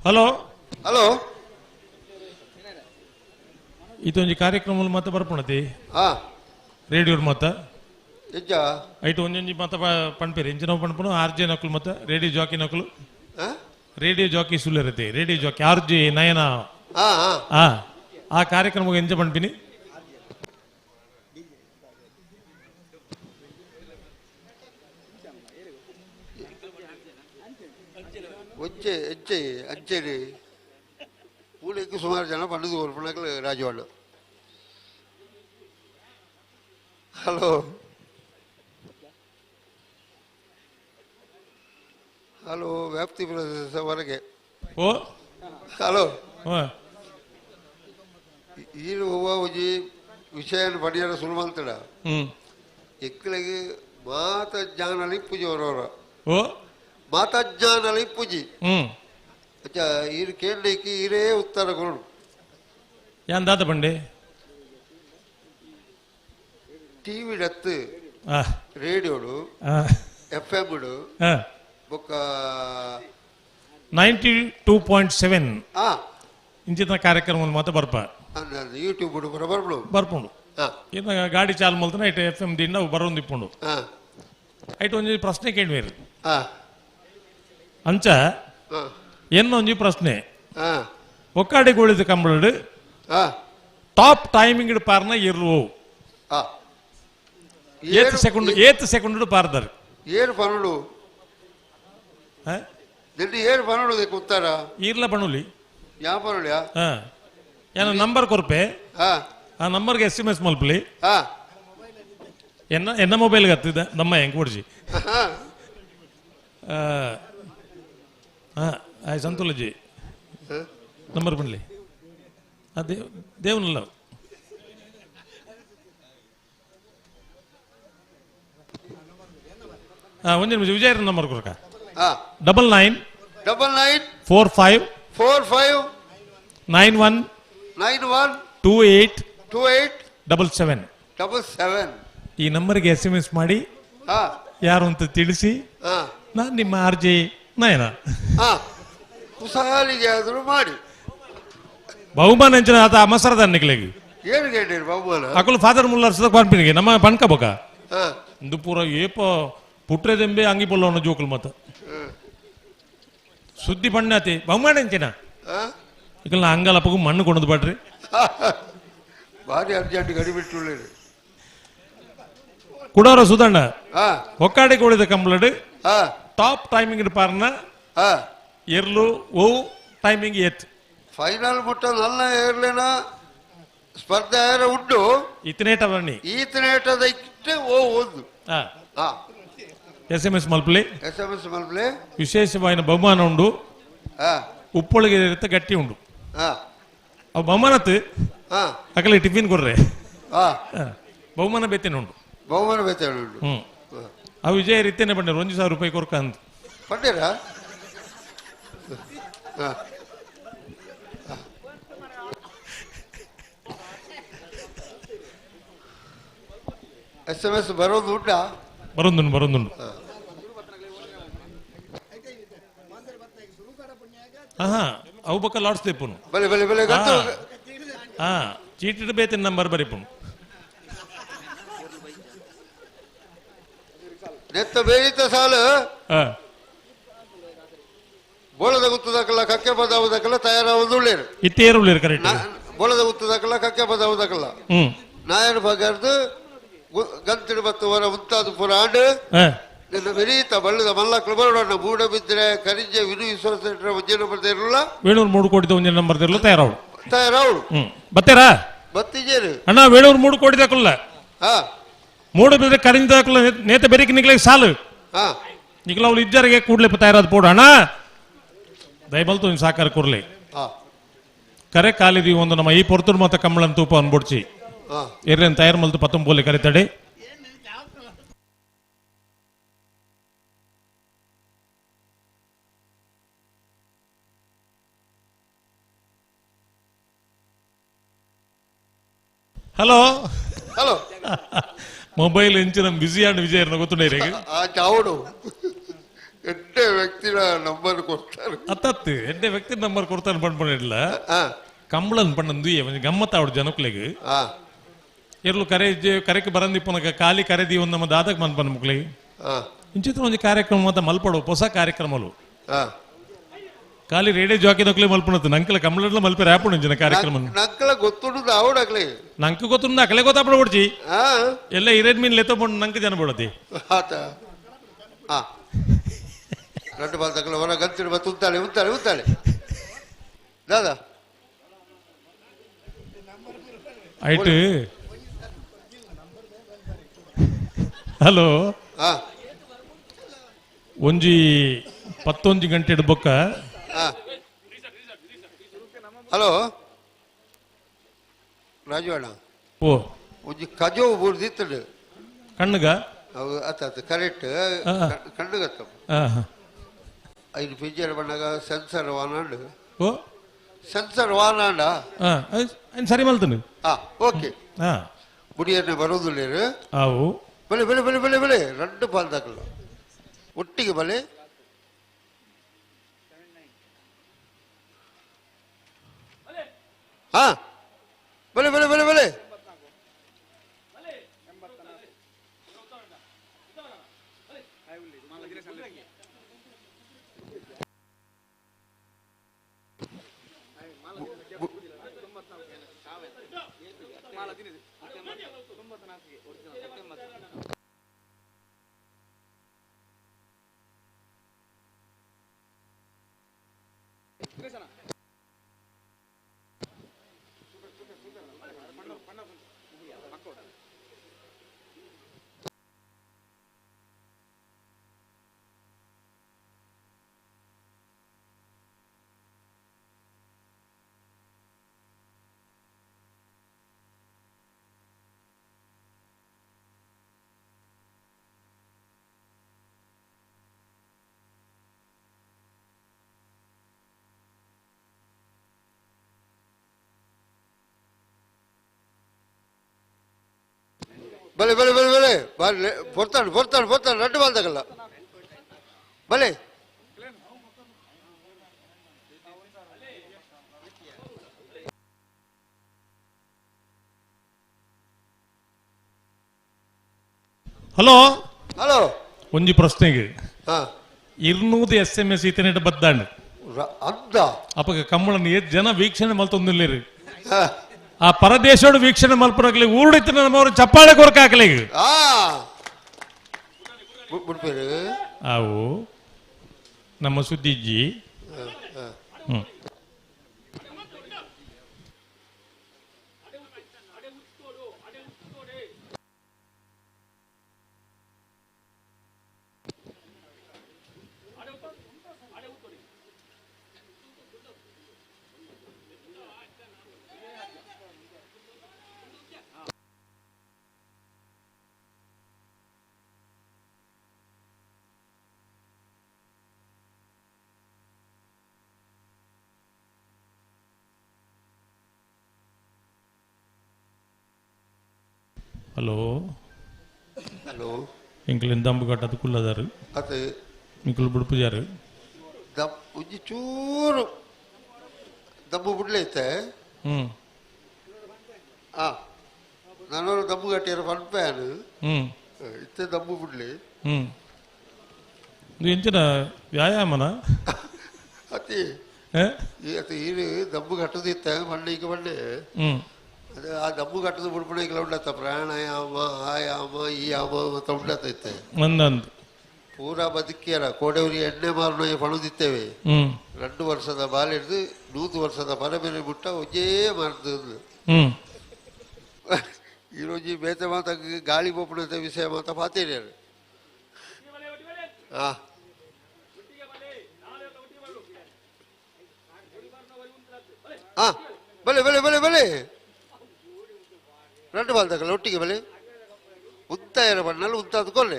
ಹಲೋ ಹಲೋ ಇದೊಂದು ಕಾರ್ಯಕ್ರಮ ಮತ ಬರ್ಪಣತಿ ರೇಡಿಯೋ ಮತ ಹೆಜ್ಜ ಐಟು ಒಂದೊಂದು ಮತ ಪಣ್ಪೇರಿ ಇಂಜಿನ ಪಣ್ಪನು ಆರ್ಜೆ ನಕಲು ಮತ ರೇಡಿಯೋ ಜಾಕಿ ನಕಲು ರೇಡಿಯೋ ಜಾಕಿ ಸುಳ್ಳಿರತ್ತೆ ರೇಡಿಯೋ ಜಾಕಿ ಆರ್ಜೆ ನಯನ ಆ ಕಾರ್ಯಕ್ರಮ ಎಂಜ ಪಣ್ಪಿನಿ వచ్చే వచ్చే అంచేది పూలకి సుమారు జన పండుగ కోరుకున్నాక రాజవాళ్ళు హలో హలో వ్యాప్తి వరకే ఓ హలో ఈ వచ్చి విషయాన్ని పడియాడు సులభంతుడా ఎక్కడికి మాత జ్ఞానాలి పూజ వరవరా ఓ ಮಾತಾಜ್ಞಾನಲಿ ಪೂಜಿ ಅಚ್ಚಾ ಈರು ಕೇಳಲಿಕ್ಕೆ ಈರೇ ಉತ್ತರ ಕೊಡು ಯಾನ್ ದಾದ ಬಂಡೆ ಟಿವಿ ಡತ್ತು ರೇಡಿಯೋಡು FM ಬೊಕ್ಕ 92.7 ಇಂಚಿನ ಕಾರ್ಯಕ್ರಮ ಮಾತ ಬರ್ಪ ಯೂಟ್ಯೂಬ್ ಬರ್ಪುಂಡು ಇನ್ನ ಗಾಡಿ ಚಾಲು ಮಲ್ತನ ಐಟ FM ದಿಂದ ಬರೋಂದು ಇಪ್ಪುಂಡು ಐಟ ಒಂಜಿ ಪ್ರಶ್ನೆ ಕೇಳಿವೇರು ಅಂಚ ಏನೊಂಜಿ ಪ್ರಶ್ನೆ ಒಕ್ಕಾಡಿ ಗೋಳಿದ ಕಂಬಳಡು ಟಾಪ್ ಟೈಮಿಂಗ್ ಪಾರ್ನ ಇರುವು ಏತ್ ಸೆಕೆಂಡ್ ಪಾರ್ದಾರು ಏರು ಪನುಡು ಏರು ಪನುಡು ಕೂತಾರ ಈರ್ಲ ಪಣುಲಿ ಯಾವ ಪನುಡ್ಯಾ ಏನ ನಂಬರ್ ಕೊರ್ಪೆ ಆ ನಂಬರ್ಗೆ SMS ಮಲ್ಪಲಿ ಎನ್ನ ಮೊಬೈಲ್ಗೆ ಹತ್ತಿದ ನಮ್ಮ ಹೆಂಗ್ ಕೊಡ್ಸಿ ಸಂತೋಲಜಿ ನಂಬರ್ ಬನ್ಲಿ ಅದೇ ದೇವನಲ್ಲ ಒಂದೇ ನಿಮಿಷ ವಿಜಯ ನಂಬರ್ ಕೊಡ್ಕ 99 45 91 28 77 ಈ ನಂಬರ್ಗೆ SMS ಮಾಡಿ ಯಾರು ಅಂತ ತಿಳಿಸಿ ನಾನು ನಿಮ್ಮ ಆರ್ಜೆ ನಯನ ಕುಸಾಲಿಗೆ ಆದರೂ ಮಾಡಿ ಬಹುಮಾನ ಅಂಚನ ಆತ ಅಮಸರದ ಅನ್ನಿಕ್ಲೆಗಿ ಏನು ಕೇಳಿರಿ ಬಹುಮಾನ ಅಕಲು ಫಾದರ್ ಮುಲ್ಲರ್ ಸದ ಪನ್ಪಿನಿಗೆ ನಮ್ಮ ಪನ್ಕಬೋಕ ಇಂದು ಪೂರ ಏಪ ಪುಟ್ರೆದೆಂಬೆ ಅಂಗಿ ಪೊಲ್ಲವನ ಜೋಕುಲು ಮತ ಸುದ್ದಿ ಬಣ್ಣಾತಿ ಬಹುಮಾನ ಅಂಚನ ಈಗ ಅಂಗಲಪ್ಪಗೂ ಮಣ್ಣು ಕೊಂಡದು ಬಾಡ್ರಿ ಭಾರಿ ಅರ್ಜೆಂಟ್ ಗಡಿ ಬಿಟ್ಟು ಕುಡೋರ ಸುಧಣ್ಣ ಒಕ್ಕಾಡಿ ಕೊಡಿದ ಕಂಬಳಡು ಟಾಪ್ ಟೈಮಿಂಗ್ ಪಾರ್ನ ಎರ್ಲು ಓ ಟೈಮಿಂಗ್ ಎತ್ ಫೈನಲ್ ಮುಟ್ಟ ನನ್ನ ಏರ್ಲೇನ ಸ್ಪರ್ಧೆ ಉಂಟು ಇತನೇಟ ಬನ್ನಿ ಈತನೇಟದ ಇಟ್ಟು ಓ ಒಂದು SMS ಮಲ್ಪಲೆ SMS ಮಲ್ಪಲೆ ವಿಶೇಷವಾದ ಬಹುಮಾನ ಉಂಡು ಉಪ್ಪೊಳಗೆ ಗಟ್ಟಿ ಉಂಡು ಅವು ಬಹುಮಾನತ್ ಅಕಲೆ ಟಿಫಿನ್ ಕೊಡ್ರೆ ಬಹುಮಾನ ಬೇತೇನೆ ಉಂಡು ಬಹುಮಾನ ಬೇತೇನೆ ಉಂಡು ಅವು ವಿಜಯ ರೀತಿಯೇ ಬಂದಿರು 1,000 ರೂಪಾಯಿ ಕೊರ್ಕ ಅಂತ ಪಂಡೀರಾ SMS ಬರೋದು ಉಂಟಾ ಬರೋದುಂಡು ಅವು ಬಕ್ಕ ಲಾಡ್ಸ್ ತೆಪ್ಪುನು ಬಲೆ ಬಲೆ ಬಲೆ ಚೀಟಿಡ್ ಬೇತಿನ ನಂಬರ್ ಬರಿಪುನು ನೆತ್ತ ಬೇರಿತ ಸಾಲು ಬೋಳದ ಗುತ್ತದಕ್ಕಲ್ಲ ಕಕ್ಕೆ ಪದಾವುದಕ್ಕಲ್ಲ ತಯಾರಾವುದು ಉಳ್ಳೇರು ಇತ್ತೇರು ಉಳ್ಳೇರು ಕರೆಕ್ಟ್ ಬೋಳದ ಗುತ್ತದಕ್ಕಲ್ಲ ಕಕ್ಕೆ ಪದಾವುದಕ್ಕಲ್ಲ ನಾಯನ ಬಗೆರ್ದು ಗಂತಿಡು ಬತ್ತು ವರ ಮುಂತಾದ ಪುರ ಆಂಡು ನಿನ್ನ ಬೆರೀತ ಬಳ್ಳದ ಮಲ್ಲಕ್ಕಳು ಬರೋಣ ಮೂಡ ಬಿದ್ದರೆ ಕರಿಂಜೆ ವಿನು ವಿಶ್ವಾಸ ಒಂಜನ ಬರ್ತಿರಲ್ಲ 703 ಕೋಟಿ ಒಂಜನ ನಂಬರ್ ತಿರಲ್ಲ ತಯಾರಾವಳು ಬತ್ತೇರಾ ಬತ್ತಿಜೇರು ಅಣ್ಣ 703 ಕೋಟಿ ದಕ್ಕಲ್ಲ ಮೂಡ ಬಿದ್ದರೆ ಕರಿಂಜ ದಕ್ಕಲ್ಲ ನೇತ ಬೆರಿಕೆ ನಿಗ್ಲಿಕ್ಕೆ ಸಾಲು ನಿಗ್ಲ ಅವಳು ಇದ್ದರಿಗೆ ಕೂಡ್ಲೆ ತಯಾರಾದ ಪೋಡು ಅಣ್ಣ ದಯಬಲ್ತು ನೀನು ಸಾಕಾರ ಕೊರ್ಲಿ ಕರೆ ಕಾಲಿದೀವಿ ಒಂದು ನಮ್ಮ ಈ ಪೊರ್ತುರ್ ಮತ್ತ ಕಂಬಳನ್ ತೂಪ ಅನ್ಬಿಡ್ಚಿ ಎರ್ರೇನು ತಯಾರು ಮಲ್ತು ಪತ್ತೊಂಬೋಲಿ ಕರಿತಡೆ ಹಲೋ ಹಲೋ ಮೊಬೈಲ್ ಎಂಚಿನ ಬಿಸಿ ಆಂಡ್ ವಿಜಯ ಗೊತ್ತುಂಡ చావుడు ಎಡ್ಡೆ ವ್ಯಕ್ತಿನ ನಂಬರ್ ಕೊಡ್ತಾರೆ ಅತ್ತತ್ತು ಎಡ್ಡೆ ವ್ಯಕ್ತಿ ನಂಬರ್ ಕೊಡ್ತಾನೆ ಪಂಡ್ಪಣಿಲ್ಲ ಕಂಬಳನ್ ಪಣ್ಣಂದು ಗಮ್ಮತ್ತ ಅವಡು ಜನಕ್ಲೆಗೆ ಎರ್ಲು ಕರೆಗೆ ಬರಂದಿಪ್ಪನಕ ಖಾಲಿ ಕರೆದಿ ಒಂದು ನಮ್ಮ ದಾದಕ್ ಮನ್ಪನ್ ಮಕ್ಳಿಗೆ ಇಂಚಿತ್ರ ಒಂದು ಕಾರ್ಯಕ್ರಮ ಮತ್ತ ಮಲ್ಪಡು ಹೊಸ ಕಾರ್ಯಕ್ರಮಲು ಖಾಲಿ ರೇಡಿಯೋ ಜಾಕಿ ನಕ್ಲೆ ಮಲ್ಪಣತ್ತು ನಂಕಲ ಕಂಬಳ ಮಲ್ಪೆ ರ್ಯಾಪುಡು ಇಂಚಿನ ಕಾರ್ಯಕ್ರಮ ನಂಕಲ ಗೊತ್ತುಂಡು ಅವಡಕ್ಲೆ ನಂಗೆ ಗೊತ್ತುಂಡು ಅಕಲೆ ಗೊತ್ತಾಪಡ ಬಿಡ್ಚಿ ಎಲ್ಲ ಹಿರೇದ್ ಮೀನ್ ಲೆತ್ತಕೊಂಡು ನಂಗೆ ಜನ ಬಿಡತಿ రెండు బాధకులు వన గంతుడు బతు ఉంటాలి ఉంటాలి ఉంటాలి దాదా ಆಯ್ತು ಹಲೋ ಒಂಜಿ 11 ಗಂಟೆ ಬೊಕ್ಕ ಹಲೋ ರಾಜು ಅಣ್ಣ ಓ ಒಂಜಿ ಕಜೋ ಬುರ್ದಿತ್ತಡು ಕಣ್ಣಗ ಅತ್ತ ಕರೆಕ್ಟ್ ಕಣ್ಣಗತ್ತ ಐದು ಪಿಂಜರ್ ಬಂದಾಗ ಸೆನ್ಸರ್ ವಾನಾಂಡು ಓ ಸೆನ್ಸರ್ ವಾನಾಂಡ ಸರಿ ಮಲ್ತನು ಓಕೆ ಮುಡಿಯನ್ನೇ ಬರೋದಿಲ್ಲ ಅವು ಬಲೆ ಬಲೆ ಬಲೆ ಬಲೆ ಬಲೆ రెండు ಪಾಲ್ದಾಕಲ್ಲ ಒಟ್ಟಿಗೆ ಬಲೆ ಬಲೆ ಬಲೆ ಬಲೆ ಬಲೆ ಬಲೆ ಬಲೆ ಬಲೆ ಬಲೆ ಬರ್ತಾನೆ ಬರ್ತಾನೆ ಬರ್ತಾನೆ రెండు ಬಾಲ್ದಾಗಲ್ಲ ಬಲೆ ಹಲೋ ಹಲೋ ಒಂಜಿ ಪ್ರಶ್ನೆಗೆ 200 SMS ಇತನೆಟ್ ಬದ್ದಾಂಡ್ ಅಂದ ಅಪ್ಪಗೆ ಕಮ್ಮಳನ್ನು ಜನ ವೀಕ್ಷಣೆ ಮಲ್ತೊಂದಿಲ್ಲಿರಿ ಆ ಪರದೇಶೋಡು ವೀಕ್ಷಣೆ ಮಲ್ಪರಾಗ್ಲಿ ಊರುಡಿತ ನಮ್ಮವ್ರು ಚಪ್ಪಾಳೆ ಕೊರಕಾಗ್ಲಿ ಬಿಡ್ಬೇರು ಅವು ನಮ್ಮ ಸುದ್ದಿಜ್ಜಿ ಹಲೋ ಹಲೋ ಇಂಕ್ಲಿನ ದಂಬು ಕಟ್ಟದು ಕುಲ್ಲದಾರು ಅದು ಇಂಕ್ಲು ಬಿಡ್ಪುಜಾರು ಒಂಜಿ ಚೂರು ದಮ್ಮು ಬಿಡ್ಲೈತೆ ನಾನು ದಮ್ಮು ಕಟ್ಟಿರೋ ಫನ್ ಪ್ಯಾನ್ ಇತ್ತೆ ದಮ್ಮು ಬಿಡ್ಲಿ ಇದು ಎಂಚಿನ ವ್ಯಾಯಾಮನ ಅತಿ ಅತಿ ಇದು ದಮ್ಮು ಕಟ್ಟದಿತ್ತೆ ಮಣ್ಣಿಗೆ ಮಣ್ಣೆ ಅದು ಆ ದಮ್ಮು ಕಟ್ಟದು ಬಿಡ್ಬಿಡಿಗೆಲ್ಲ ಉಂಡತ್ತ ಪ್ರಾಣಾಯಾಮ ಆಯಾಮ ಈ ಯಾಮ ಅಂತ ಉಂಡತೈತೆ ಒಂದೊಂದು ಪೂರಾ ಬದುಕಿಯರ ಕೋಡೆವರಿ ಎಣ್ಣೆ ಮಾರಣ ಪಣದಿತ್ತೇವೆ 2 ವರ್ಷದ ಬಾಲಿಡ್ದು 100 ವರ್ಷದ ಪರಬೇರೆ ಬಿಟ್ಟ ಒಜ್ಜೇ ಮಾಡ್ದು ಈರೋಜಿ ಬೇತೆ ಮಾತ ಗಾಳಿ ಬೋಪಣದ ವಿಷಯ ಮಾತ ಪಾತೇರಿ ಬಲೆ ಬಲೆ ಬಲೆ ಬಲೆ 2 ಬಾಲ್ ತಗಲ ಒಟ್ಟಿಗೆ ಬಲೆ ಉತ್ತ ಇರ ಬಣ್ಣಲ್ಲಿ ಉತ್ತ ಅದ್ಕೊಲ್ಲೆ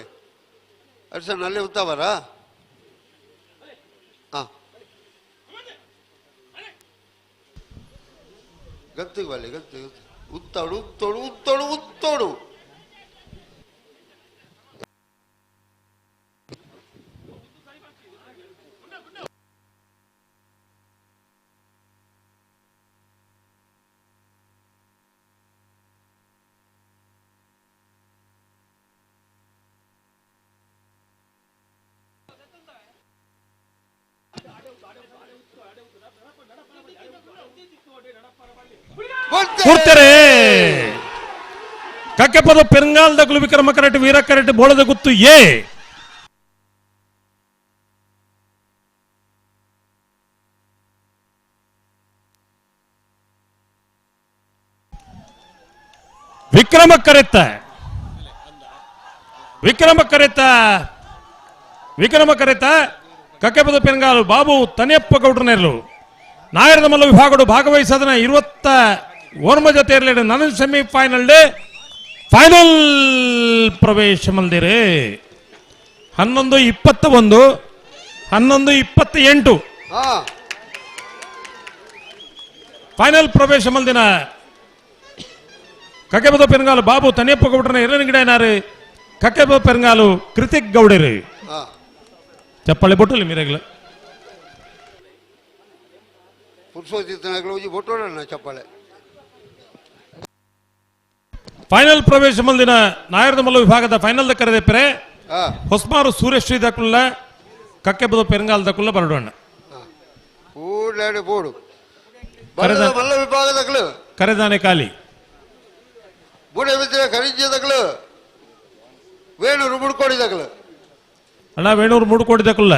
ಅರ್ಸ ನಲ್ಲೇ ಉತ್ತ ಬರ ಗತ್ತಿಗೆ ಬಲೆ ಗತ್ತಿಗೆ ಉತ್ತೋಡು ಉತ್ತೋಡು ಉತ್ತೋಡು ಉತ್ತೋಡು ಕೂರ್ತಾರೆ ಕಕ್ಕೆಪದ ಪೆರಂಗಾಲ್ದಗ್ಲು ವಿಕ್ರಮ ಕರೆಟ್ ವೀರ ಕರೆಟ್ ಬೋಳದ ಗುತ್ತು ಏ ವಿಕ್ರಮ ಕರೆತ ಕಕ್ಕೆಪದ ಪೆರಂಗಾಲು ಬಾಬು ತನಿಯಪ್ಪ ಗೌಡ್ರನೇರ್ಲು ನಾಯರದ ಮಲ್ಲ ವಿಭಾಗಗಳು ಭಾಗವಹಿಸದನ 20 ಜೊತೆ ನನ್ನ ಸೆಮಿಫೈನಲ್ ಫೈನಲ್ ಪ್ರವೇಶ ಮಲ್ದಿರೆ 11-21 11-28 ಫೈನಲ್ ಪ್ರವೇಶ ಮಲ್ದಿನ ಕಕ್ಕೆಪದ ಪೆರಂಗಾಲು ಬಾಬು ತನಿಯಪ್ಪ ಗೌಡ್ರನ ಎರಡನೇ ಕಕ್ಕೆಪದ ಪೆರಂಗಾಲು ಕೃತಿಕ್ ಗೌಡರು ಚಪ್ಪಾಳೆ ಬೊಟ್ಟಲ್ಲಿ ಮೀರಗ್ಲ ಚಪ್ಪಾಳೆ ಫೈನಲ್ ಪ್ರವೇಶ ಮಲ್ದಿನ ನಾಯರದ ಮಲ್ಲ ವಿಭಾಗದ ಫೈನಲ್ ಕರೆದೆಪ್ಪರೆ ಹೊಸ್ಮಾರು ಸೂರ್ಯಶ್ರೀ ದಕ್ಕುಲ್ಲ ಕಕ್ಕೆಪದ ಪೆರಂಗಾಲ್ ದಕ್ಕುಲ್ಲ ಬರಡೋಣ ಬೋಡು ಮಲ್ಲ ವಿಭಾಗದಗಳು ಕರೆದಾನೆ ಕಾಲಿ ಬೂಡೆ ಬಿದ್ದರೆ ಖರೀದಿದಗಳು ವೇಣೂರು ಮುಡ್ಕೊಂಡಿದಗಳು ಅಣ್ಣ ವೇಣೂರು ಮುಡ್ಕೊಂಡಿದ್ದಕ್ಕಲ್ಲ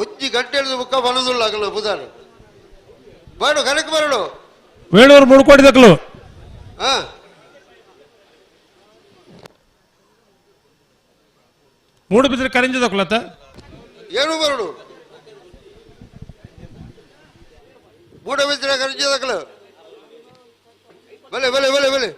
ಒಂಜಿ ಗಂಟೆ ಮುಖ ಬನದುಲ್ಲ ಆಗಲ್ಲ ಬುಧಾರು ಬಾಡು ಕರೆಕ್ಟ್ ಬರಡು ವೇಣೂರು ಮುಡ್ಕೊಂಡಿದ್ದಕ್ಕಲು ಮೂಡು ಬಿದ್ದರೆ ಕರಿಂಜದಕ್ಕಲತ್ತ ಏನು ಬರಡು ಮೂಡ ಬಿದ್ದರೆ ಕರಿಂಜದಕ್ಕಲು ಬಲೆ ಬಲೆ ಬಲೆ ಬಲೆ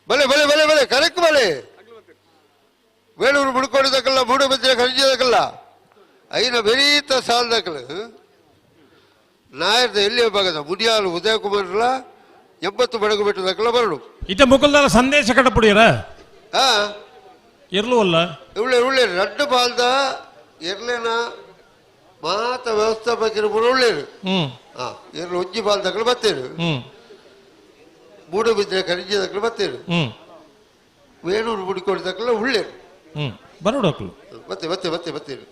ಬಲೆ ಬಲೆ ಬಲೆ ಬಲೆ ಕರೆಕ್ಟ್ ಬಲೆ ಬೇಳೂರು ಮುಡ್ಕೊಂಡಿದ್ದಕ್ಕಲ್ಲ ಮೂಡಬಿದ್ರೆ ಖರೀದಿದಕ್ಕಲ್ಲ ಐನ ಬೆರೀತ ಸಾಲದಕ್ಕಲ್ಲ ನಾಯರ್ದ ಎಲ್ಲಿಯ ಭಾಗದ ಮುನಿಯಾಲು ಉದಯಕುಮಾರ್ಲ 80 ಬಡಗು ಬಿಟ್ಟದಕ್ಕಲ್ಲ ಬರಡು ಇತ ಮುಕುಲ್ದಾರ ಸಂದೇಶ ಕಟ್ಟಪುಡಿಯರ ಹಾ ಇರ್ಲು ಅಲ್ಲ ಉಳ್ಳೆ ಉಳ್ಳೆ ರಡ್ಡು ಬಾಲ್ದ ಎರ್ಲೇನ ಮಾತ ವ್ಯವಸ್ಥಾಪಕರು ಉಳ್ಳೇರು ಹಾ ಎರ್ಲು ಒಂಜಿ ಬಾಲ್ದಕ್ಕಳು ಬತ್ತೇರು ಮೂಡಬಿದ್ರೆ ಖರೀದಿದಕ್ಕಳು ಬತ್ತೇರು ವೇಣೂರು ಮುಡ್ಕೊಂಡಿದ್ದಕ್ಕಲ್ಲ ಉಳ್ಳೇರು ಬರೋಡಕ್ಲು ಮತ್ತೆ ಮತ್ತೆ ಮತ್ತೆ ಬತ್ತೇರು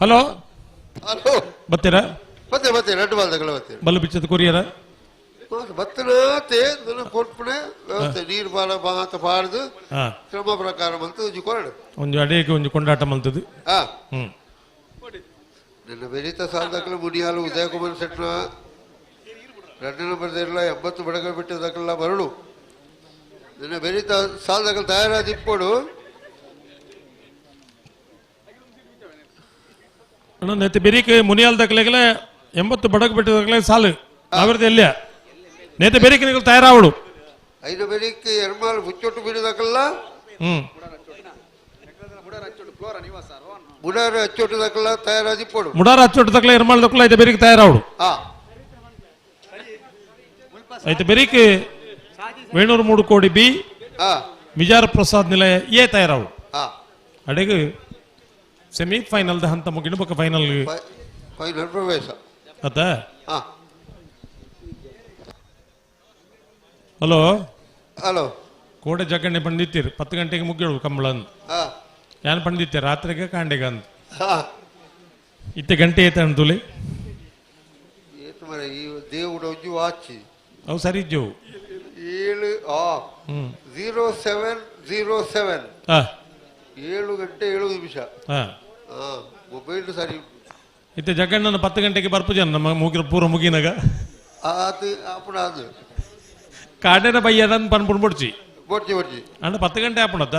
ಹಲೋ ಹಲೋ ಬತ್ತೀರಾ ಮತ್ತೆ ಮತ್ತೆ ರಡ್ಡು ಬಾಲ್ದಕ್ಕಲ್ಲ ಬತ್ತೇರು ಬಲ್ಲು ಬಿಚ್ಚದ ಕೊರಿಯರ ಬತ್ತನಾತೆ ಕೊಟ್ಪುಣೆ ವ್ಯವಸ್ಥೆ ನೀರು ಬಾಳ ಮಾತ ಪಾಡ್ದು ಕ್ರಮ ಪ್ರಕಾರ ಮಂತು ಒಂಜಿ ಕೊರಡು ಒಂಜಿ ಅಡೇಗೆ ಒಂಜಿ ಕೊಂಡಾಟ ಮಲ್ತದು ನಿನ್ನ ಬೆರೀತ ಸಾಲದಕ್ಕಲ್ಲ ಮುನಿಯಾಲು ಉದಯಕುಮಾರ್ ಸೆಟ್ನ 2 ನಂಬರ್ 80 ಬಡಗ ಬಿಟ್ಟದಕ್ಕಲ್ಲ ಬರಡು ನಿನ್ನ ಬೆರೀತ ಸಾಲದಕ್ಕಲ್ಲ ತಯಾರಾದ ಇಪ್ಪೋಡು ನೆತ್ತಿ ಬೆರೀಕೆ ಮುನಿಯಾಲ್ ದಕ್ಕಲೆಗಲ 80 ಬಡಗ ಬಿಟ್ಟದಕ್ಕಲೆ ಸಾಲು ಅವರದ್ದು ಎಲ್ಲಿಯ ನೇತೆ ಬೆರೀಕೆ ನೀವು ತಯಾರಾವಡು ಐದು ಬೆರೀಕೆ ಎರ್ಮಾಲ್ ಮುಚ್ಚೊಟ್ಟು ಬಿಡದಕ್ಕಲ್ಲ ಮುಡಾರ ಅಚ್ಚೊಟ್ಟದಕ್ಕಲ್ಲ ತಯಾರಾದ ಇಪ್ಪೋಡು ಮುಡಾರ ಅಚ್ಚೊಟ್ಟದಕ್ಕಲೆ ಎರ್ಮಾಲ್ ದಕ್ಕಲ ಐತೆ ಬೆರೀಕೆ ತಯಾರಾವಡು ಐತೆ ಬೆರೀಕೆ ವೇಣೂರು 3 ಕೋಡಿ ಬಿ ವಿಜಾರ ಪ್ರಸಾದ್ ನಿಲಯ ಏ ತಯಾರಾವಡು ಅಡೆಗೆ ಸೆಮಿ ಫೈನಲ್ ಹಂತ ಮುಗಿನ ಬೊಕ್ಕ ಫೈನಲ್ ಫೈನಲ್ ಪ್ರವೇಶ ಅತ್ತ ಹಲೋ ಹಲೋ ಕೋಡೆ ಜಗಣ್ಣೆ ಪಂಡಿತ್ತೀರಿ 10 ಗಂಟೆಗೆ ಮುಗಿಯೋಳು ಕಂಬಳ ಅಂದ್ ಯಾನ್ ಪಂಡಿತ್ಯ ರಾತ್ರಿಗೆ ಕಾಂಡೆಗ ಅಂದ್ ಇತ್ತೆ ಗಂಟೆ ಏತ ಅಂತುಲಿ ಏತು ಮರೆ ಈ దేవుడు ಒಜ್ಜು ವಾಚಿ ಅವು ಸರಿ ಇದ್ದವು 0707 7 ಗಂಟೆ 7 ನಿಮಿಷ ಮೊಬೈಲ್ ಸರಿ ಇತ್ತೆ ಜಗಣ್ಣನ 10 ಗಂಟೆಗೆ ಬರ್ಪು ಜನ ನಮ್ಮ ಮುಗಿರ ಪೂರ ಮುಗಿನಾಗ ಅದು ಅಪ್ಪಣ ಅದು ಕಾಡೆನ ಬಯ್ಯದನ್ ಪನ್ಪುಣ್ ಬಡ್ಚಿ ಬಡ್ಚಿ ಬಡ್ಚಿ ಅಣ್ಣ 10 ಗಂಟೆ ಆಪಣತ್ತ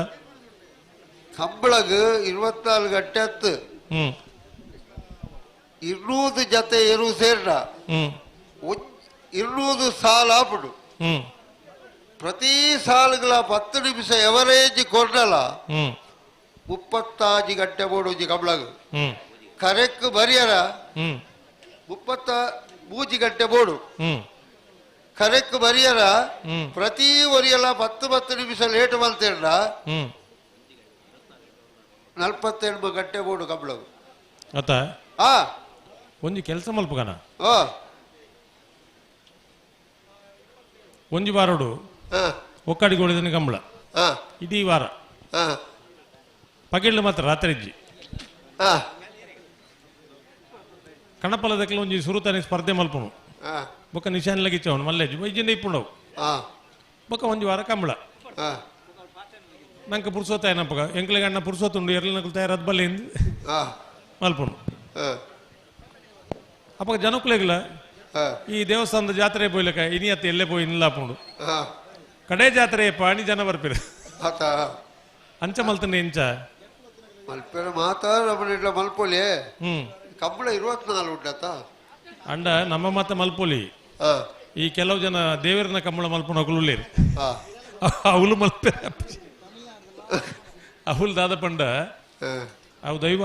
ಕಂಬಳಗ 24 ಗಂಟೆ ಹತ್ತು 200 ಜೊತೆ eru ಸೇರ್ರ 200 ಸಾಲ ಆಪಡು ಪ್ರತಿ ಸಾಲುಗಳ 10 ನಿಮಿಷ ಎವರೇಜ್ ಕೊಡ್ನಲ್ಲ 35 ಗಂಟೆ ಬೋಡುಜಿ ಕಂಬಳಗ ಕರೆಕ್ಟ್ ಬರಿಯರ 33 ಗಂಟೆ ಬೋಡು ಕರೆಕ್ಟ್ ಬರಿಯರ ಪ್ರತಿ ಒರಿಯಲ್ಲ 10 ನಿಮಿಷ ಲೇಟ್ ಬಂತೇಳ 48 ಗಂಟೆ ಬೋಡು ಕಂಬಳಗ ಅತ್ತ ಒಂಜಿ ಕೆಲಸ ಮಲ್ಪಗನ ಒಂಜಿ ವಾರಡು ಒಕ್ಕಡಿಗೆ ಉಳಿದನ ಕಂಬಳ ಇದೀ ವಾರ ಪಗಿಳ್ಳು ಮಾತ್ರ ರಾತ್ರಿ ಇಜ್ಜಿ ಕಣಪಲದಕ್ಕೆ ಒಂಜಿ ಸುರುತಾನೆ ಸ್ಪರ್ಧೆ ಮಲ್ಪನು ಬೊಕ್ಕ ನಿಶಾನ್ ಲಗಿಚ್ಚವನು ಮಲ್ಲೇಜ್ ವೈದ್ಯನ ಇಪ್ಪುಂಡವು ಬೊಕ್ಕ ಒಂಜಿ ವಾರ ಕಂಬಳ ನಂಗೆ ಪುರ್ಸೋತ ಏನಪ್ಪಗ ಎಂಕ್ಲೆಗೆ ಅಣ್ಣ ಪುರ್ಸೋತುಂಡು ಎರ್ಲ ನಕಲು ತಯಾರಾದ ಬಲ್ಲೆಂದು ಮಲ್ಪನು ಅಪ್ಪಗ ಜನಕ್ಕುಲೆಗಿಲ್ಲ ಈ ದೇವಸ್ಥಾನದ ಜಾತ್ರೆ ಪೋಯ್ಲಕ ಇನಿಯತ್ತ ಎಲ್ಲೇ ಪೋಯಿ ನಿಲ್ಲಾಪುಂಡು ಕಡೆ ಜಾತ್ರೆ ಪಾಣಿ ಜನ ಬರ್ಪಿರ ಅಂಚ ಮಲ್ತನೆ ಇಂಚ ಮಲ್ಪೆರ ಮಾತಾಡ ಮಲ್ಪೊಲಿ ಕಂಬಳ 24 ಉಂಟತ್ತ ಅಂಡ ನಮ್ಮ ಮಾತ ಮಲ್ಪೊಲಿ ಈ ಕೆಲವು ಜನ ದೇವರನ ಕಂಬಳ ಮಲ್ಪನ ಹಗುಲೇರು ಅವಳು ಮಲ್ಪೆ ಅಹುಲ್ ದಾದ ಪಂಡ ಅವು ದೈವ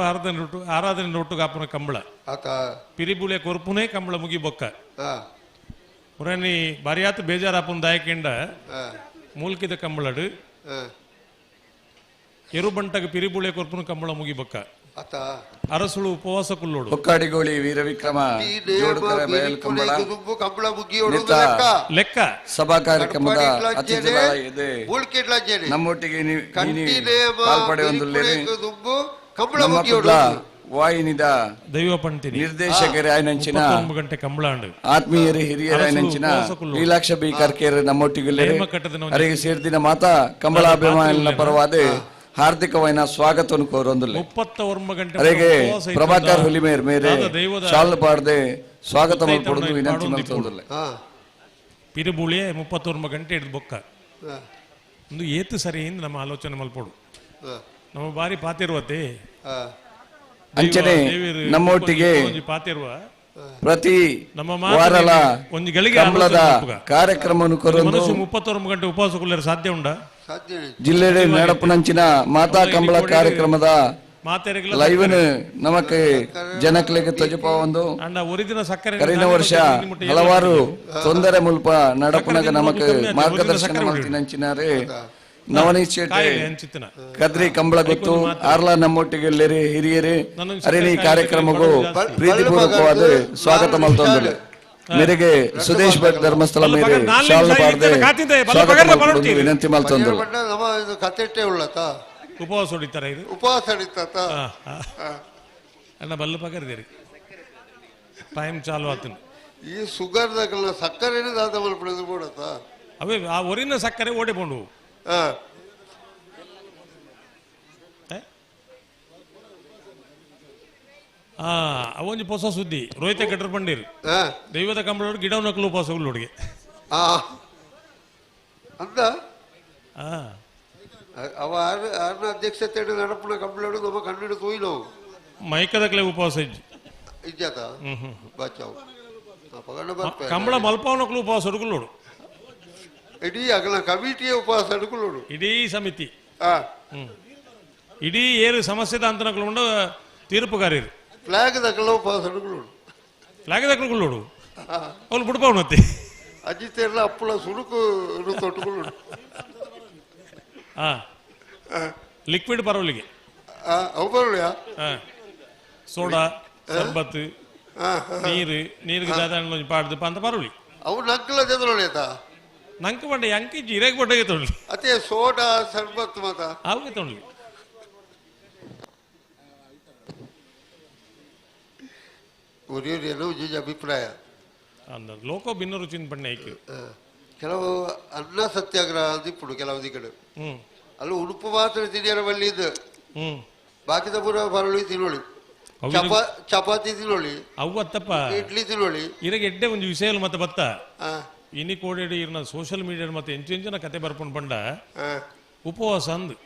ಆರಾಧನೆ ಒಟ್ಟು ಕಾಪನ ಕಂಬಳ ಪಿರಿಬುಳೆ ಕೊರ್ಪುನೇ ಕಂಬಳ ಮುಗಿ ಬೊಕ್ಕ ಪುರಾಣಿ ಬಾರಿಯಾತು ಬೇಜಾರಾಪುನ್ ದಾಯಕೆಂಡ ಮೂಲ್ಕಿದ ಕಂಬಳಡು ಎರು ಬಂಟಗ ಪಿರಿಬುಳೆ ಕೊರ್ಪುನ ಕಂಬಳ ಮುಗಿ ಬೊಕ್ಕ ಆತ ಅರಸುಳು ಉಪವಾಸ ಕುಲ್ಲೋಡು ಒಕ್ಕಾಡಿಗೋಳಿ ವೀರ ವಿಕ್ರಮ ಜೋಡುಕರ ಬಯಲು ಕಂಬಳ ದುಂಬು ಕಂಬಳ ಮುಗಿಯೋಡು ನಿತ್ತ ಲೆಕ್ಕ ಸಭಾ ಕಾರ್ಯಕ್ರಮದ ಅತಿಥಿಗಳ ಇದೆ ಬೂಳ್ಕಿಡ್ಲಾಂಜೇನೆ ನಮ್ಮೊಟ್ಟಿಗೆ ಕಂಟಿನೇ ಪಾಲ್ಪಡೆಯೊಂದುಲ್ಲೇರಿ ದುಂಬು ಕಂಬಳ ನಮ್ಮ ಮುಗಿಯೋಡು ಕುಡ್ಲ ವಾಹಿನಿದ ದೈವ ಪಂಟಿನಿ ನಿರ್ದೇಶಕರೇ ಆಯ್ನಂಚಿನ 9 ಗಂಟೆ ಕಂಬಳಾಂಡು ಆತ್ಮೀಯರೇ ಹಿರಿಯರ ಆಯ್ನಂಚಿನ ಲೀಲಾಕ್ಷ ಬಿ ಕರ್ಕೇರ್ ನಮ್ಮೊಟ್ಟಿಗೆ ಅರಿಗೆ ಸೇರ್ದಿನ ಮಾತಾ ಕಂಬಳಾಭಿಮಾನಿಗಳ ಪರವಾದ ಹಾರ್ದಿಕವಾದ ಸ್ವಾಗತವನ್ನು ಕೋರೊಂದುಲ್ಲೆ 31 ಗಂಟೆ ಅರೆಗೆ ಪ್ರಭಾಕರ್ ಹುಲಿಮೇರ್ ಮೇರೆ ಶಾಲ್ ಪಾಡ್ದೆ ಸ್ವಾಗತ ಮಾಡ್ಕೊಡೋದು ವಿನಂತಿ ಮಾಡ್ತೊಂದುಲ್ಲೆ ಪಿರುಬುಳಿಯೇ 31 ಗಂಟೆ ಹಿಡಿದು ಬೊಕ್ಕ ಒಂದು ಏತು ಸರಿ ಇಂದ ನಮ್ಮ ಆಲೋಚನೆ ಮಲ್ಪೋಡು ನಮ್ಮ ಬಾರಿ ಪಾತಿರುವತ್ತೆ ಅಂಚನೆ ನಮ್ಮೊಟ್ಟಿಗೆ ಪಾತಿರುವ ಪ್ರತಿ ನಮ್ಮ ವಾರಲ ಒಂದು ಗಳಿಗೆ ಕಂಬಳದ ಕಾರ್ಯಕ್ರಮವನ್ನು ಕೊರೊಂದು ಮನುಷ್ಯ 31 ಗಂಟೆ ಉಪವಾಸ ಕೊಲ್ಲರು ಸಾಧ್ಯ ಉಂಡ ಜಿಲ್ಲೆಡೆ ನಡಪನಂಚಿನ ಮಾತಾ ಕಂಬಳ ಕಾರ್ಯಕ್ರಮದ ಲೈವ್ನು ನಮಕ್ಕೆ ಜನಕ್ಲೆಗೆ ತೊಜಪ ಒಂದು ಅಂಡ ಒರಿಜಿನ ಸಕ್ಕರೆ ಕರಿನ ವರ್ಷ ಹಲವಾರು ತೊಂದರೆ ಮುಲ್ಪ ನಡಪನಗ ನಮಕ್ ಮಾರ್ಗದರ್ಶನ ಮಾಡ್ತೀನಂಚಿನಾರೆ ನವನೀತ್ ಶೆಟ್ಟಿ ಕದ್ರಿ ಕಂಬಳ ಗೊತ್ತು ಆರ್ಲ ನಮ್ಮೊಟ್ಟಿಗೆ ಎಲ್ಲರಿ ಹಿರಿಯರೇ ಅರೇನಿ ಕಾರ್ಯಕ್ರಮಗೂ ಪ್ರೀತಿಪೂರ್ವಕವಾದ ಸ್ವಾಗತ ಮಾಡ್ತಂದ್ರೆ ಮೇರೆಗೆ ಸುದೇಶ್ ಭಟ್ ಧರ್ಮಸ್ಥಳ ಮೇರೆ ಶಾಲ್ ಪಾಡ್ದೆ ವಿನಂತಿ ಮಾಡ್ತಂದ್ರು ಕತೆಟ್ಟೆ ಉಳ್ಳತ ಉಪವಾಸ ಹೊಡಿತಾರ ಇದು ಉಪವಾಸ ಹಿಡಿತ ಅಣ್ಣ ಬಲ್ಲ ಪಗರ್ದೇರಿ ಟೈಮ್ ಚಾಲು ಆತನು ಈ ಸುಗರ್ದ ಸಕ್ಕರೆ ದಾದ ಮಲ್ಪಡೆದು ಬಿಡತ್ತ ಅವೇ ಆ ಒರಿನ ಸಕ್ಕರೆ ಓಡಿಕೊಂಡು ಅವೊಂದು ಹೊಸ ಸುದ್ದಿ ರೋಹಿತ ಕಟ್ಟರ್ ಪಂಡೀರ್ ದೈವದ ಕಂಬಳೋಡು ಗಿಡ ನಕಲು ಉಪವಾಸ ಹುಡುಗೆ ಅಂತ ಅವ ಆರ್ನ ಅಧ್ಯಕ್ಷತೆ ನಡಪನ ಕಂಬಳೋಡು ನಮ್ಮ ಕಣ್ಣಿಡು ತೂಯಿ ನಾವು ಮೈಕದಕ್ಲೆ ಉಪವಾಸ ಇಜ್ಜಾತ ಬಾಚಾವು ಕಂಬಳ ಮಲ್ಪವನಕ್ಲು ಉಪವಾಸ ಹುಡುಗಲೋಡು ಇಡೀ ಅಗಲ ಕಮಿಟಿಯ ಉಪವಾಸ ಅಡುಕೊಳ್ಳೋಡು ಇಡೀ ಸಮಿತಿ ಇಡೀ ಏರು ಸಮಸ್ಯೆ ಅಂತನಕ್ಲು ತೀರ್ಪುಗಾರರು ಫ್ಲಾಗ್ ದಕ್ಕಲ ಉಪವಾಸ ಅಡುಕೊಳ್ಳೋಡು ಫ್ಲಾಗ್ ದಕ್ಕಲುಕೊಳ್ಳೋಡು ಅವ್ರು ಬಿಡ್ಪವನತ್ತಿ ಅಜಿತೆಲ್ಲ ಅಪ್ಪಳ ಸುಡುಕು ತೊಟ್ಟುಕೊಳ್ಳೋಡು ಲಿಕ್ವಿಡ್ ಪರವಲಿಗೆ ಅವು ಬರೋಳ್ಯಾ ಸೋಡಾ ಸರ್ಬತ್ತು ನೀರಿಗೆ ದಾದ ಪಾಡ್ದು ಅಂತ ಪರವಲಿ ಅವು ನಕ್ಕಲ ಜದ್ರೊಳ್ಳೆತ ನಂಕ ಬಂಡೆ ಅಂಕಿ ಜಿರೇಗ್ ಬಡ್ಡೆಗೆ ತೊಳ್ಳಿ ಅದೇ ಸೋಡಾ ಸರ್ಬತ್ ಮಾತ ಅವಿಗೆ ತೊಳ್ಳಿ ಒರಿಯರೇನು ಜೀಜ ಅಭಿಪ್ರಾಯ ಲೋಕ ಭಿನ್ನ ರುಚಿನ ಬಣ್ಣೆ ಐಕೆ ಕೆಲವು ಅನ್ನ ಸತ್ಯಾಗ್ರಹ ಅಂತ ಇಪ್ಪಡು ಕೆಲವು ಕಡೆ ಅಲ್ಲಿ ಉಡುಪು ಮಾತ್ರ ತಿನ್ನಿಯರ ಬಲ್ಲಿ ಇದ್ದು ಬಾಕಿದ ಪೂರ ಬರಳಿ ತಿನ್ನೋಳಿ ಚಪಾತಿ ತಿನ್ನೋಳಿ ಅವತ್ತಪ್ಪ ಇಡ್ಲಿ ತಿನ್ನೋಳಿ ಇರಗೆ ಎಡ್ಡೆ ಒಂದು ವಿಷಯ ಮತ್ತೆ ಬತ್ತ ಇನಿ ಕೋಡಿ ಇರ್ನ ಸೋಷಿಯಲ್ ಮೀಡಿಯಾ ಮತ್ತೆ ಎಂಚಿನ ಕತೆ ಬರ್ಕೊಂಡು ಬಂಡ ಉಪವಾಸ ಅಂದು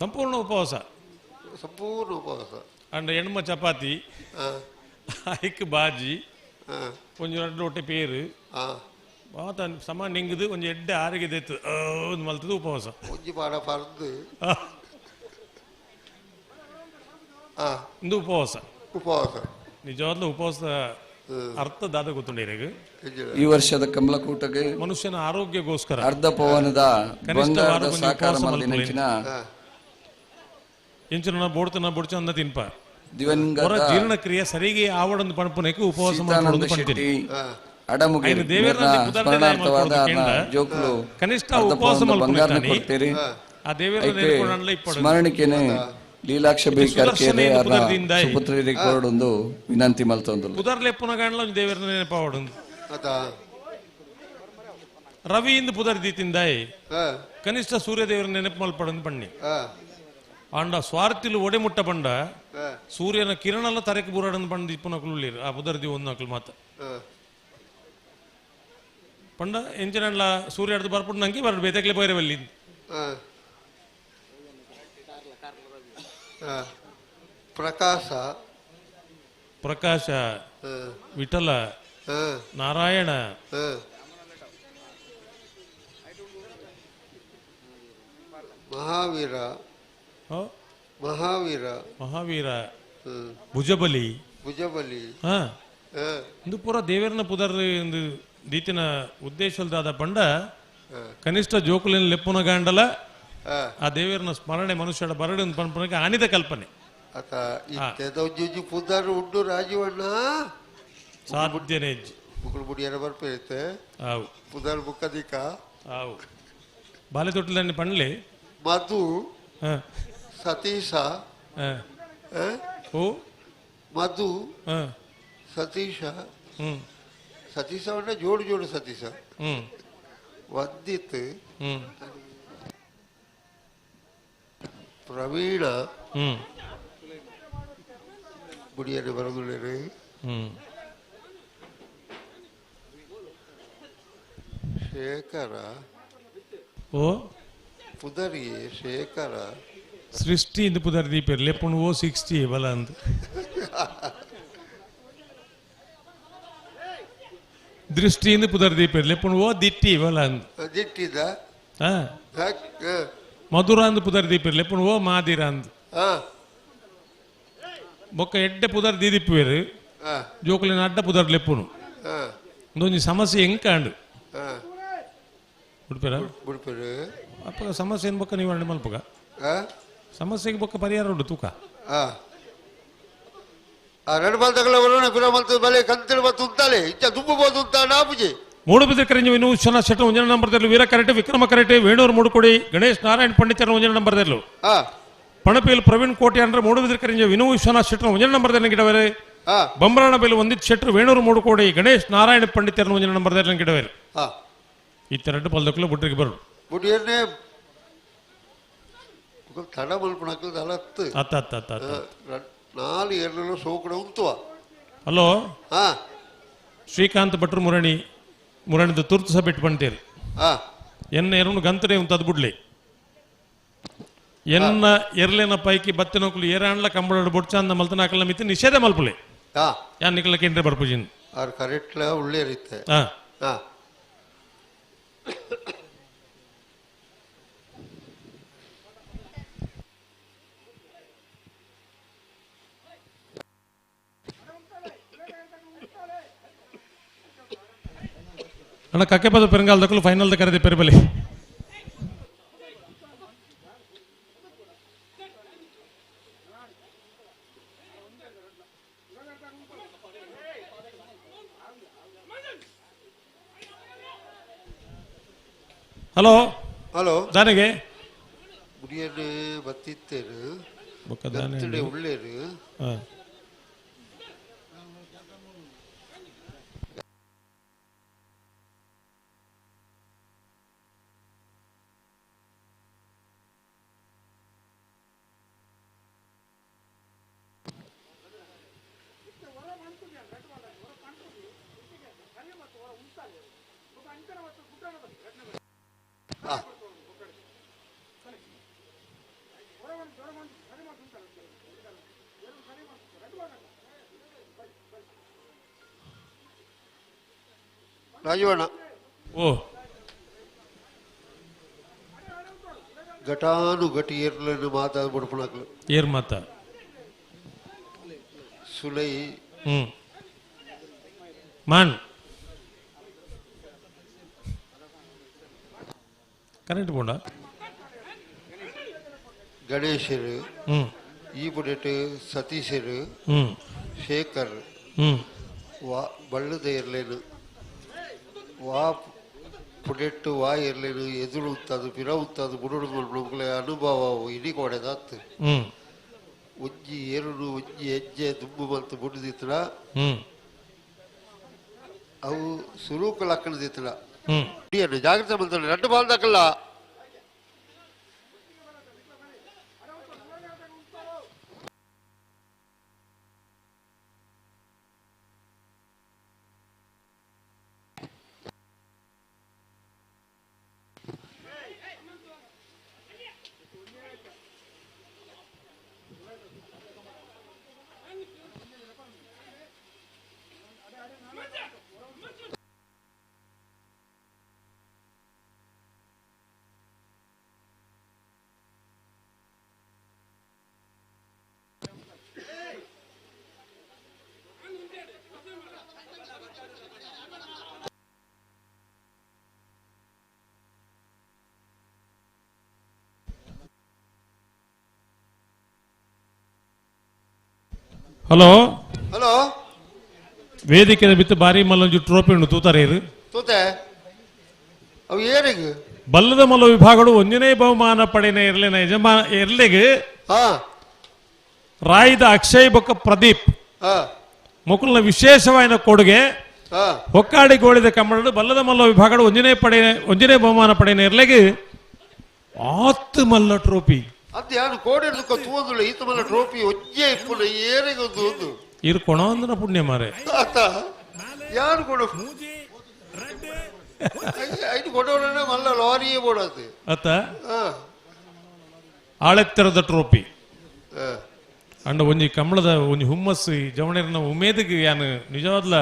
ಸಂಪೂರ್ಣ ಉಪವಾಸ ಅಂಡ್ ಹೆಣ್ಮ ಚಪಾತಿ ಐಕ್ ಬಾಜಿ ಕೊಂಚ ಎರಡು ರೊಟ್ಟೆ ಪೇರು ಮಾತ ಸಮ ನಿಂಗದು ಒಂಜಿ ಎಡ್ಡೆ ಆರಿಗೆ ದೆತ್ತು ಒಂದು ಮಲ್ತದು ಉಪವಾಸ ಒಂಜಿ ಪಾಡ ಪರ್ದು ಇಂದು ಉಪವಾಸ ನಿಜವಾದ ಉಪವಾಸ ಅರ್ಥ ದಾದ ಗೊತ್ತುಂಡ ಈ ವರ್ಷದ ಕಮಲಕೂಟಗೆ ಮನುಷ್ಯನ ಆರೋಗ್ಯಗೋಸ್ಕರ ಅರ್ಧ ಪವನದ ಬಂಗಾರದ ಸಾಕಾರ ಮಲ್ಲಿನ ಎಂಚಿನ ಬೋಡ್ತನ ಬೊಡ್ಚ ಅಂದ ತಿನ್ಪ ದಿವಂಗತ ಜೀರ್ಣಕ್ರಿಯೆ ಸರಿಗೆ ಆವಡಂದು ಪಣಪನಕ್ಕೆ ಉಪವಾಸ ಮಾಡೋದು ಪಂತೀನಿ ಅಡಮುಗೆ ಸ್ಮರಣಾರ್ಥವಾದ ಜೋಕ್ಲು ಕನಿಷ್ಠ ಉಪವಾಸ ಬಂಗಾರನ ಕೊಡ್ತೀರಿ ಆ ದೇವರ ಸ್ಮರಣಿಕೆನೆ ಲೀಲಾಕ್ಷ ಬೇಕರ್ಕೇರೆ ಸುಪುತ್ರಿ ಕೊರಡೊಂದು ವಿನಂತಿ ಮಲ್ತೊಂದು ಪುದರ್ಲೆ ಪುನಗಾಣ್ಲ ದೇವರ ನೆನಪಾವಡೊಂದು ರವಿ ಇಂದು ಪುದರ್ ದೀತಿಂದಾಯ್ ಕನಿಷ್ಠ ಸೂರ್ಯ ದೇವರ ನೆನಪು ಮಲ್ಪಡೊಂದು ಬಣ್ಣಿ ಅಂಡ ಸ್ವಾರ್ಥಿಲು ಒಡೆ ಮುಟ್ಟ ಬಂಡ ಸೂರ್ಯನ ಕಿರಣಲ್ಲ ತರಕ್ಕೆ ಬುರಾಡಂದು ಬಂದು ಇಪ್ಪನಕ್ಲು ಆ ಪುದರ್ದಿ ಒಂದು ನಕ್ಲು ಮಾತ ಪಂಡ ಎಂಚಿನಲ್ಲ ಸೂರ್ಯ ಹಿಡಿದು ಬರ್ಪುಟ್ಟು ನಂಗೆ ಬರ್ದು ಬೇತಕ್ಲೆ ಬೈರವಲ್ಲಿ ಪ್ರಕಾಶ ವಿಠಲ ನಾರಾಯಣ ಮಹಾವೀರ ಭುಜಬಲಿ ಇಂದು ಪೂರ ದೇವರನ ಪುದರ್ ಒಂದು ದೀತಿನ ಉದ್ದೇಶದಾದ ಪಂಡ ಕನಿಷ್ಠ ಜೋಕುಲಿನ ಲೆಪ್ಪುನ ಗಾಂಡಲ ಆ ದೇವರನ್ನ ಸ್ಮರಣೆ ಮನುಷ್ಯರ ಬರಡು ಅಂತ ಪಂಪನಕ್ಕೆ ಅನಿದ ಕಲ್ಪನೆ ಅತ ಇತ್ತೆದೊಂಜಿ ಪುದರ್ ಉಂಡು ರಾಜೀವಣ್ಣ ಸಾಧ್ಯನೇ ಇಜ್ಜಿ ಮುಗುಳು ಬುಡಿಯರ ಬರ್ಪೇರುತ್ತೆ ಆವು ಪುದರ್ ಬುಕ್ಕದಿಕ ಆವು ಬಾಲೆ ತೊಟ್ಟಿಲನ್ನು ಪಣ್ಲೆ ಮಧು ಹ ಸತೀಶ ಹ ಓ ಮಧು ಹ ಸತೀಶ ಹ್ಮ್ ಸತೀಶ ಅಂದ್ರೆ ಜೋಡು ಜೋಡು ಸತೀಶ ಹ್ಮ್ ವಂದಿತ್ ಹ್ಮ್ ಪ್ರವೀಣ ಹ್ಮ್ ಬುಡಿಯನ್ನು ಬರದುಳ್ಳೇನೆ ಹ್ಮ್ ಶೇಖರ ಓ ಪುದರಿಯೇ ಶೇಖರ ಸೃಷ್ಟಿ ಇಂದು ಪುದರ್ ದೀಪಿರ್ಲಿ ಪುಣ್ ಓ 60 ಬಲ ಅಂತ ದೃಷ್ಟಿಯಿಂದ ಪುದರ್ ದೀಪಿರ್ಲಿ ಪುಣ್ ಓ ದಿಟ್ಟಿ ಬಲ ಅಂತ ದಿಟ್ಟಿದ ಹಾ ಮಧುರ ಅಂದ್ ಪುದರ್ ದೀಪಿರ್ಲಿ ಪುಣ್ ಓ ಮಾದಿರ ಅಂದ್ ಬೊಕ್ಕ ಎಡ್ಡೆ ಪುದರ್ ದೀದಿಪ್ಪುವೇರು ಜೋಕುಲಿನ ಅಡ್ಡ ಪುದರ್ ಲೆಪ್ಪುನು ಒಂದೊಂದು ಸಮಸ್ಯೆ ಹೆಂಕಾಂಡು ಬಿಡ್ಪೇರ ಬಿಡ್ಪೇರು ಅಪ್ಪ ಸಮಸ್ಯೆ ಏನು ಬೊಕ್ಕ ನಿವಾರಣೆ ಮಲ್ಪಗ ಸಮಸ್ಯೆಗೆ ಬೊಕ್ಕ ಪರಿಹಾರ ಉಂಟು ತೂಕ రెండు మంతకుల వలన పిరమంత బలే కంతిడి బతు ఉంతాలే ఇంత దుబ్బు పోతుంటా నాపుజి ಮೂಡುಬಿದ್ರೆ ಕರೆಂಜಿ ವಿನೂಷನ ಶೆಟ್ಟ ಒಂಜನ ನಂಬರ್ದಲ್ಲೂ ವೀರ ಕರೆಟೆ ವಿಕ್ರಮ ಕರೆಟೆ ವೇಣೂರು ಮೂಡುಕೊಡಿ ಗಣೇಶ್ ನಾರಾಯಣ್ ಪಂಡಿತರ ಒಂಜನ ನಂಬರ್ದಲ್ಲೂ ಪಣಪೇಲು ಪ್ರವೀಣ್ ಕೋಟೆ ಅಂದ್ರೆ ಮೂಡುಬಿದ್ರೆ ಕರೆಂಜಿ ವಿನೂಷನ ಶೆಟ್ಟ ಒಂಜನ ನಂಬರ್ದಲ್ಲಿ ಗಿಡವೇರು ಬಂಬರಾಣ ಬೇಲು ಒಂದಿತ್ತು ಶೆಟ್ರು ವೇಣೂರು ಮೂಡುಕೊಡಿ ಗಣೇಶ್ ನಾರಾಯಣ ಪಂಡಿತರ ಒಂಜನ ನಂಬರ್ದಲ್ಲಿ ಗಿಡವೇರು ಇತ್ತೆರಡು ಪಲ್ದಕ್ಕಲು ಬುಟ್ರಿಗೆ ಬರು ಬುಡಿಯನ್ನೇ ತಡ ಮಲ್ಪಣಕ್ಕಲ್ ತಲತ್ತು ಅತ್ತ ಅತ್ತ ಅತ್ತ ಅತ್ತ 4 ಏರ್లలో ಸೋಕಡ ಉಂತುವ ಹಲೋ ಶ್ರೀಕಾಂತ್ ಭಟ್ರು ಮುರಣಿದ ತುರ್ತು ಸಭೆ ಇಟ್ಟು ಬಂತೇರು ಎನ್ನ ಎರಡು ಗಂತಡೆ ಉಂಟು ಬಿಡ್ಲಿ ಎನ್ನ ಎರ್ಲೆನ ಪೈಕಿ ಬತ್ತಿನೋಕ್ಲು ಏರಾಣ್ಲ ಕಂಬಳ ಬೊಡ್ಚಂದ ಮಲ್ತನಾಕಲ್ಲ ಮಿತಿ ನಿಷೇಧ ಮಲ್ಪುಲೆ ಯಾನ್ ನಿಕಲ ಕೇಂದ್ರ ಬರ್ಪುಜಿನ್ ಅವ್ರು ಕರೆಕ್ಟ್ಲ ಉಳ್ಳೇ ಇರುತ್ತೆ ಅಣ್ಣ ಕಕ್ಕೆಪದ ಪೆರಂಗಾಲದಕ್ಕೂ ಫೈನಲ್ ಕರೆದಿ ಪೆರಬಲಿ ಹಲೋ ಹಲೋ ದಾನಿಗೆ ಬುಡಿಯನ್ನೇ ಬತ್ತಿತ್ತೇರು ಉಳ್ಳೇರು ರಾಜವಣ್ಣ ಓ ಘಟಾನುಘಟಿ ಏರ್లను ಮಾತಾಡ್ಬಿಡ್ಪಣಕ್ಲು ಏರ್ ಮಾತ ಸುಲೈ ಮಾನ್ ಕರೆಂಟ್ ಬೋಂಡ ಗಣೇಶರು ಈ ಬುಡೆಟ್ ಸತೀಶರು ಶೇಖರ್ ವಾ ಬಳ್ಳದ ಇರ್ಲೇನು ವಾ ಪುಡೆಟ್ಟು ವಾ ಇರ್ಲೇನು ಎದುರು ಉತ್ತದು ಪಿರ ಉತ್ತದು ಬುಡುಡು ನಮ್ಗೆ ಅನುಭವ ಇಡೀ ಕೊಡೆದಾತ್ ಒಂಜಿ ಏರುನು ಒಂಜಿ ಹೆಜ್ಜೆ ದುಂಬು ಮಂತು ಬುಡ್ದಿತ್ತಲ ಅವು ಸುರೂಕ ಲಕ್ಕಣದಿತ್ತಲ ಜಾಗ್ರತೆ ಮಾಡ್ತಾನೆ ರಟ್ಟು ಬಾಲ್ದಕ್ಕಲ್ಲ ಹಲೋ ಹಲೋ ವೇದಿಕೆ ಬಿತ್ತು ಬಾರಿ ಮಲ್ಲೊಂಜಿ ಟ್ರೋಫಿ ಉಂಡು ತೂತಾರೆ ಇದು ತೂತೆ ಅವು ಏನಿಗೆ ಬಲ್ಲದ ಮಲ್ಲ ವಿಭಾಗಗಳು ಒಂದನೇ ಬಹುಮಾನ ಪಡೆನ ಇರ್ಲಿನ ಇರ್ಲಿಗೆ ಹಾ ರಾಯ್ದ ಅಕ್ಷಯ್ ಬೊಕ್ಕ ಪ್ರದೀಪ್ ಹಾ ಮುಕುಲ್ನ ವಿಶೇಷವಾದ ಕೊಡುಗೆ ಹಾ ಒಕ್ಕಾಡಿ ಗೋಳಿದ ಕಮ್ಮಡು ಬಲ್ಲದ ಮಲ್ಲ ವಿಭಾಗಗಳು ಒಂದನೇ ಬಹುಮಾನ ಪಡೆನ ಇರ್ಲಿಗೆ ಆತ್ತು ಮಲ್ಲ ಟ್ರೋಫಿ ಅದು ಯಾರು ಕೋಡಿಡ್ದು ತೂಂದುಲ್ಲ ಈತ ಮಲ್ಲ ಟ್ರೋಫಿ ಒಜ್ಜೆ ಇಪ್ಪುನ ಏನಿಗೆ ಒಂದು ಇರು ಕೊಣವಂದನ ಪುಣ್ಯ ಮಾರೆ ಆತ ಯಾರು ಕೊಡು ಐದು ಕೊಡೋಣ ಮಲ್ಲ ಲಾರಿಯೇ ಬೋಡದು ಅತ್ತ ಆಳೆತ್ತರದ ಟ್ರೋಫಿ ಅಂಡ ಒಂಜಿ ಕಮಲದ ಒಂಜಿ ಹುಮ್ಮಸ್ಸು ಜವಣೇರಿನ ಉಮೇದಿಗೆ ಯಾನು ನಿಜವಾದ್ಲ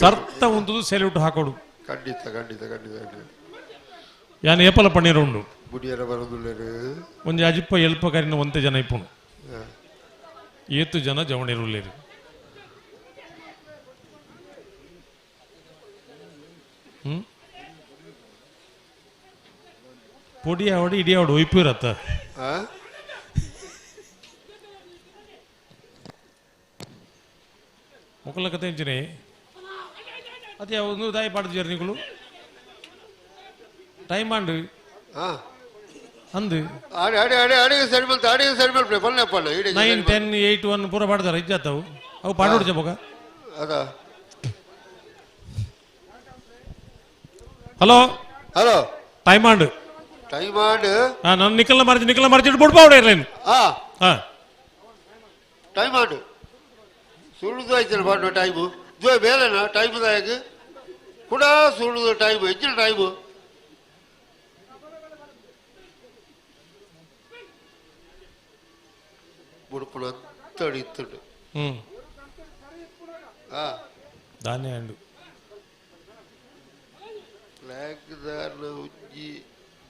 ಸರ್ತ ಒಂದು ಸೆಲ್ಯೂಟ್ ಹಾಕೋಡು ಖಂಡಿತ ಖಂಡಿತ ಖಂಡಿತ ಯಾನು ಏಪಲ ಪಣ್ಣೀರ ಉಂಡು ಬುಡಿಯರ ಬರೋದಿಲ್ಲರು ಒಂಜಿ ಅಜಿಪ್ಪ ಎಲ್ಪಕಾರಿನ ಒಂತೆ ಜನ ಇಪ್ಪುಣು ಏತು ಜನ ಜವಣೇರುಳ್ಳೇರು పొడి ఆవిడ ఇడి ఆవిడ ఒయిపోరత్త ఒకళ్ళ కథ ఎంచినే అది ಒಂದು ದಾಯಿ ಪಾಡ್ದು ಜರ್ನಿಗಳು ಟೈಮ್ ಆಂಡು ಅಂದು ಆಡಿ ಆಡಿ ಆಡಿ ಆಡಿಗೆ ಸರಿ ಮಲ್ತ ಆಡಿಗೆ ಸರಿ ಮಲ್ಪೆ ಪಲ್ಲೆ ಪಲ್ಲೆ 9 10 8 1 ಪೂರ ಪಾಡ್ದಾರ ಇಜ್ಜಾತವು ಅವು ಪಾಡೋಡು ಜಬೋಗ ಅದಾ ಹಲೋ ಹಲೋ ಟೈಮ್ ಆಂಡು ನಾನು ನಿಖಲ್ನ ಮರ್ಚಿ ಬಿಡ್ಬೋಡ ಇರ್ಲೇನು ಟೈಮ್ ಆಡು ಸುಳ್ಳುದು ಆಯ್ತಲ್ಲ ಬಾಡು ಟೈಮು ಜೋ ಬೇರೆನಾ ಟೈಮ್ ದಾಯಕ ಕೂಡ ಸುಳ್ಳುದು ಟೈಮ್ ಹೆಚ್ಚಿನ ಟೈಮು ಬುಡುಪುಣ ತಡಿತುಂಡು ದಾನೆ ಅಂಡು ಫ್ಲಾಗ್ ದಾರ್ನ ಉಜ್ಜಿ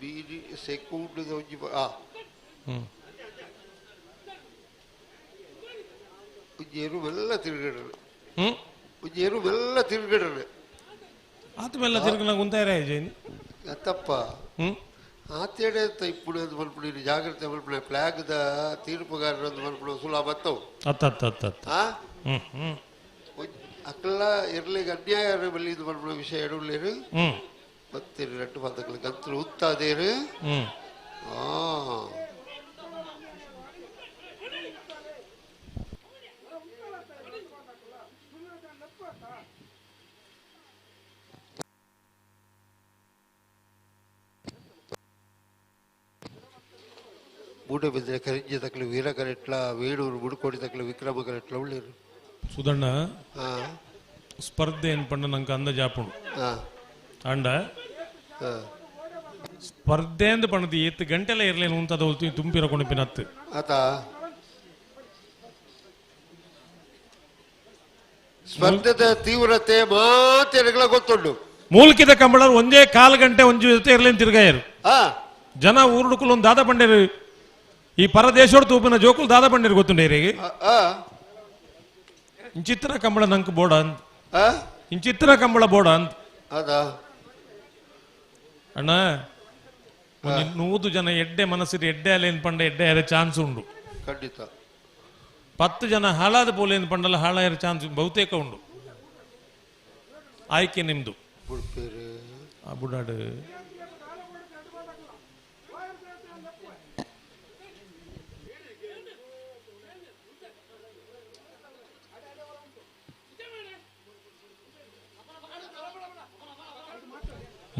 ಬೀಡಿ ಸೆಕೂಂಡ್ ಉಜ್ಜಿ ಉಜ್ಜೇರು ಮೆಲ್ಲ ತಿರುಗಡರು ಉಜ್ಜೇರು ಮೆಲ್ಲ ತಿರುಗಡರು ಆತ ಮೆಲ್ಲ ತಿರುಗಲ ಗುಂತಾಯಿರ ಜೈನ್ ತಪ್ಪ ಆತೇಡೆ ఇప్పుడు ಅದು ಮಲ್ಪಡಿ ಜಾಗ್ರತೆ ಮಲ್ಪಡಿ ಫ್ಲಾಗ್ ದ ತೀರ್ಪುಗಾರರದ್ದು ಮಲ್ಪಡಿ ಸುಲಭ ಬತ್ತವು ಅಕ್ಕಲ್ಲ ಇರ್ಲಿಕ್ಕೆ ಅನ್ಯಾಯ ಬಲ್ಲಿ ಇದು ಮಲ್ಪಡಿ ವಿಷಯ ಎಡುಳ್ಳೇರು ಬತ್ತೀರಿ ரெண்டு பந்தங்களுக்கு கத்துல ஊத்தாதேரு ಮೂಡೆ ಬಿದ್ದರೆ ಕರಿಂಜೆ ತಕ್ಕಲು ವೀರ ಕರೆಟ್ಲ ವೇಣೂರು ಮುಡುಕೋಡಿ ತಕ್ಕಲು ವಿಕ್ರಮ ಕರೆಟ್ಲ ಉಳ್ಳೇರು ಸುಧಣ್ಣ ಸ್ಪರ್ಧೆ ಏನ್ ಪಂಡ ನಂಗೆ ಅಂದ ಜಾಪುಣು ಅಂಡ ಸ್ಪರ್ಧೆ ಅಂದ ಪಣದು 8 ಗಂಟೆಲ್ಲ ಇರ್ಲೇನು ಅಂತ ತುಂಬಿರ ಕೊಣಪಿನತ್ತು ಆತ ಸ್ಪರ್ಧೆದ ತೀವ್ರತೆ ಮಾತೆರಗಳ ಗೊತ್ತುಂಡು ಮೂಲ್ಕಿದ ಕಂಬಳರು ಒಂದೇ 1/4 ಗಂಟೆ ಒಂಜು ಜೊತೆ ಇರ್ಲೇನು ತಿರ್ಗಾಯರು ಜನ ಊರುಡುಕಲು ಒಂದು ದಾದ ಪಂಡೇರು ಈ ಪರದೇಶೋಡ್ ತೂಪಿನ ಜೋಕುಲು ದಾದ ಪಂಡೇರು ಗೊತ್ತುಂಡೇರಿಗೆ ಇಂಚಿತ್ರ ಕಂಬಳ ನಂಗೆ ಬೋಡ ಅಂತ ಇಂಚಿತ್ರ ಕಂಬಳ ಬೋಡ ಅಂತ ಅದಾ ಅಣ್ಣ 100 ಜನ ಎಡ್ಡೆ ಮನಸ್ಸಿರಿ ಎಡ್ಡೆ ಅಲ್ಲೇನು ಪಂಡ ಎಡ್ಡೆ ಯಾರ ಚಾನ್ಸ್ ಉಂಡು ಖಂಡಿತ 10 ಜನ ಹಾಳಾದ ಪೋಲೇನು ಪಂಡಲ್ಲ ಹಾಳಾಯ ಚಾನ್ಸ್ ಬಹುತೇಕ ಉಂಡು ಆಯ್ಕೆ ನಿಮ್ದು ಬುಡಾಡು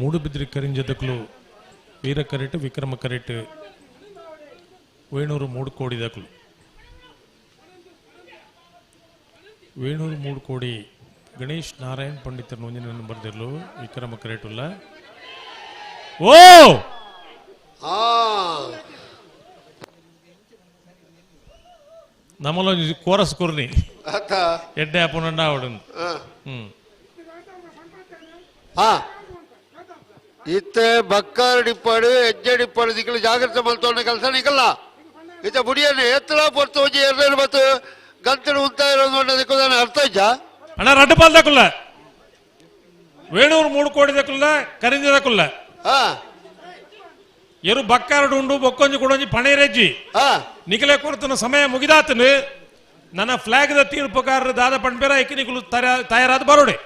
ಮೂಡುಬಿದ್ರಿ ಕರಿಂಜದಕ್ಲು ವೀರ ಕರೆಟ್ ವಿಕ್ರಮ ಕರೆಟ್ ವೇಣೂರು 3 ಕೋಡಿದಕ್ಲು ವೇಣೂರು 3 ಕೋಡಿ ಗಣೇಶ್ ನಾರಾಯಣ್ ಪಂಡಿತರು ನೊಂಜಿನ ಬರ್ದಿರ್ಲು ವಿಕ್ರಮ ಕರೆಟ್ ಉಲ್ಲ ಓ ನಮ್ಮಲ್ಲ ಕೋರಸ್ ಕುರ್ನಿ ಎಡ್ಡೆ ಅಪ್ಪನಂಡ ಅವಡು ಇತ್ತೆ ಬಕ್ಕಾರಡಿಪ್ಪಾಡು ಹೆಜ್ಜೆಡಿಪ್ಪಾಡು ದಿಕ್ಕಲು ಜಾಗ್ರತೆ ಮಲ್ತೋಣ ಕೆಲಸ ನಿಕಲ್ಲ ಇತ್ತ ಬುಡಿಯನ್ನು ಎತ್ತಲ ಪೊರ್ತು ಹೋಗಿ ಎರಡು ಮತ್ತು ಗಂಟಲು ಉಂತ ಇರೋದು ಅರ್ಥ ಇಜ್ಜ ಅಣ್ಣ ರಡ್ಡು ಪಾಲ್ ದಕ್ಕಲ್ಲ ವೇಣೂರು 3 ಕೋಡಿ ದಕ್ಕಲ್ಲ ಕರಿಂಜ ದಕ್ಕಲ್ಲ ಎರು ಬಕ್ಕಾರಡು ಉಂಡು ಬೊಕ್ಕೊಂಜಿ ಕೊಡೊಂಜಿ ಪಣೇರೆಜ್ಜಿ ನಿಖಲೆ ಕೊಡ್ತನ ಸಮಯ ಮುಗಿದಾತನು ನನ್ನ ಫ್ಲಾಗ್ದ ತೀರ್ಪುಗಾರರು ದಾದ ಪಂಡ್ಬೇರ ಎಕಿನಿಗಳು ತಯಾರಾದ ಬರೋಡೆ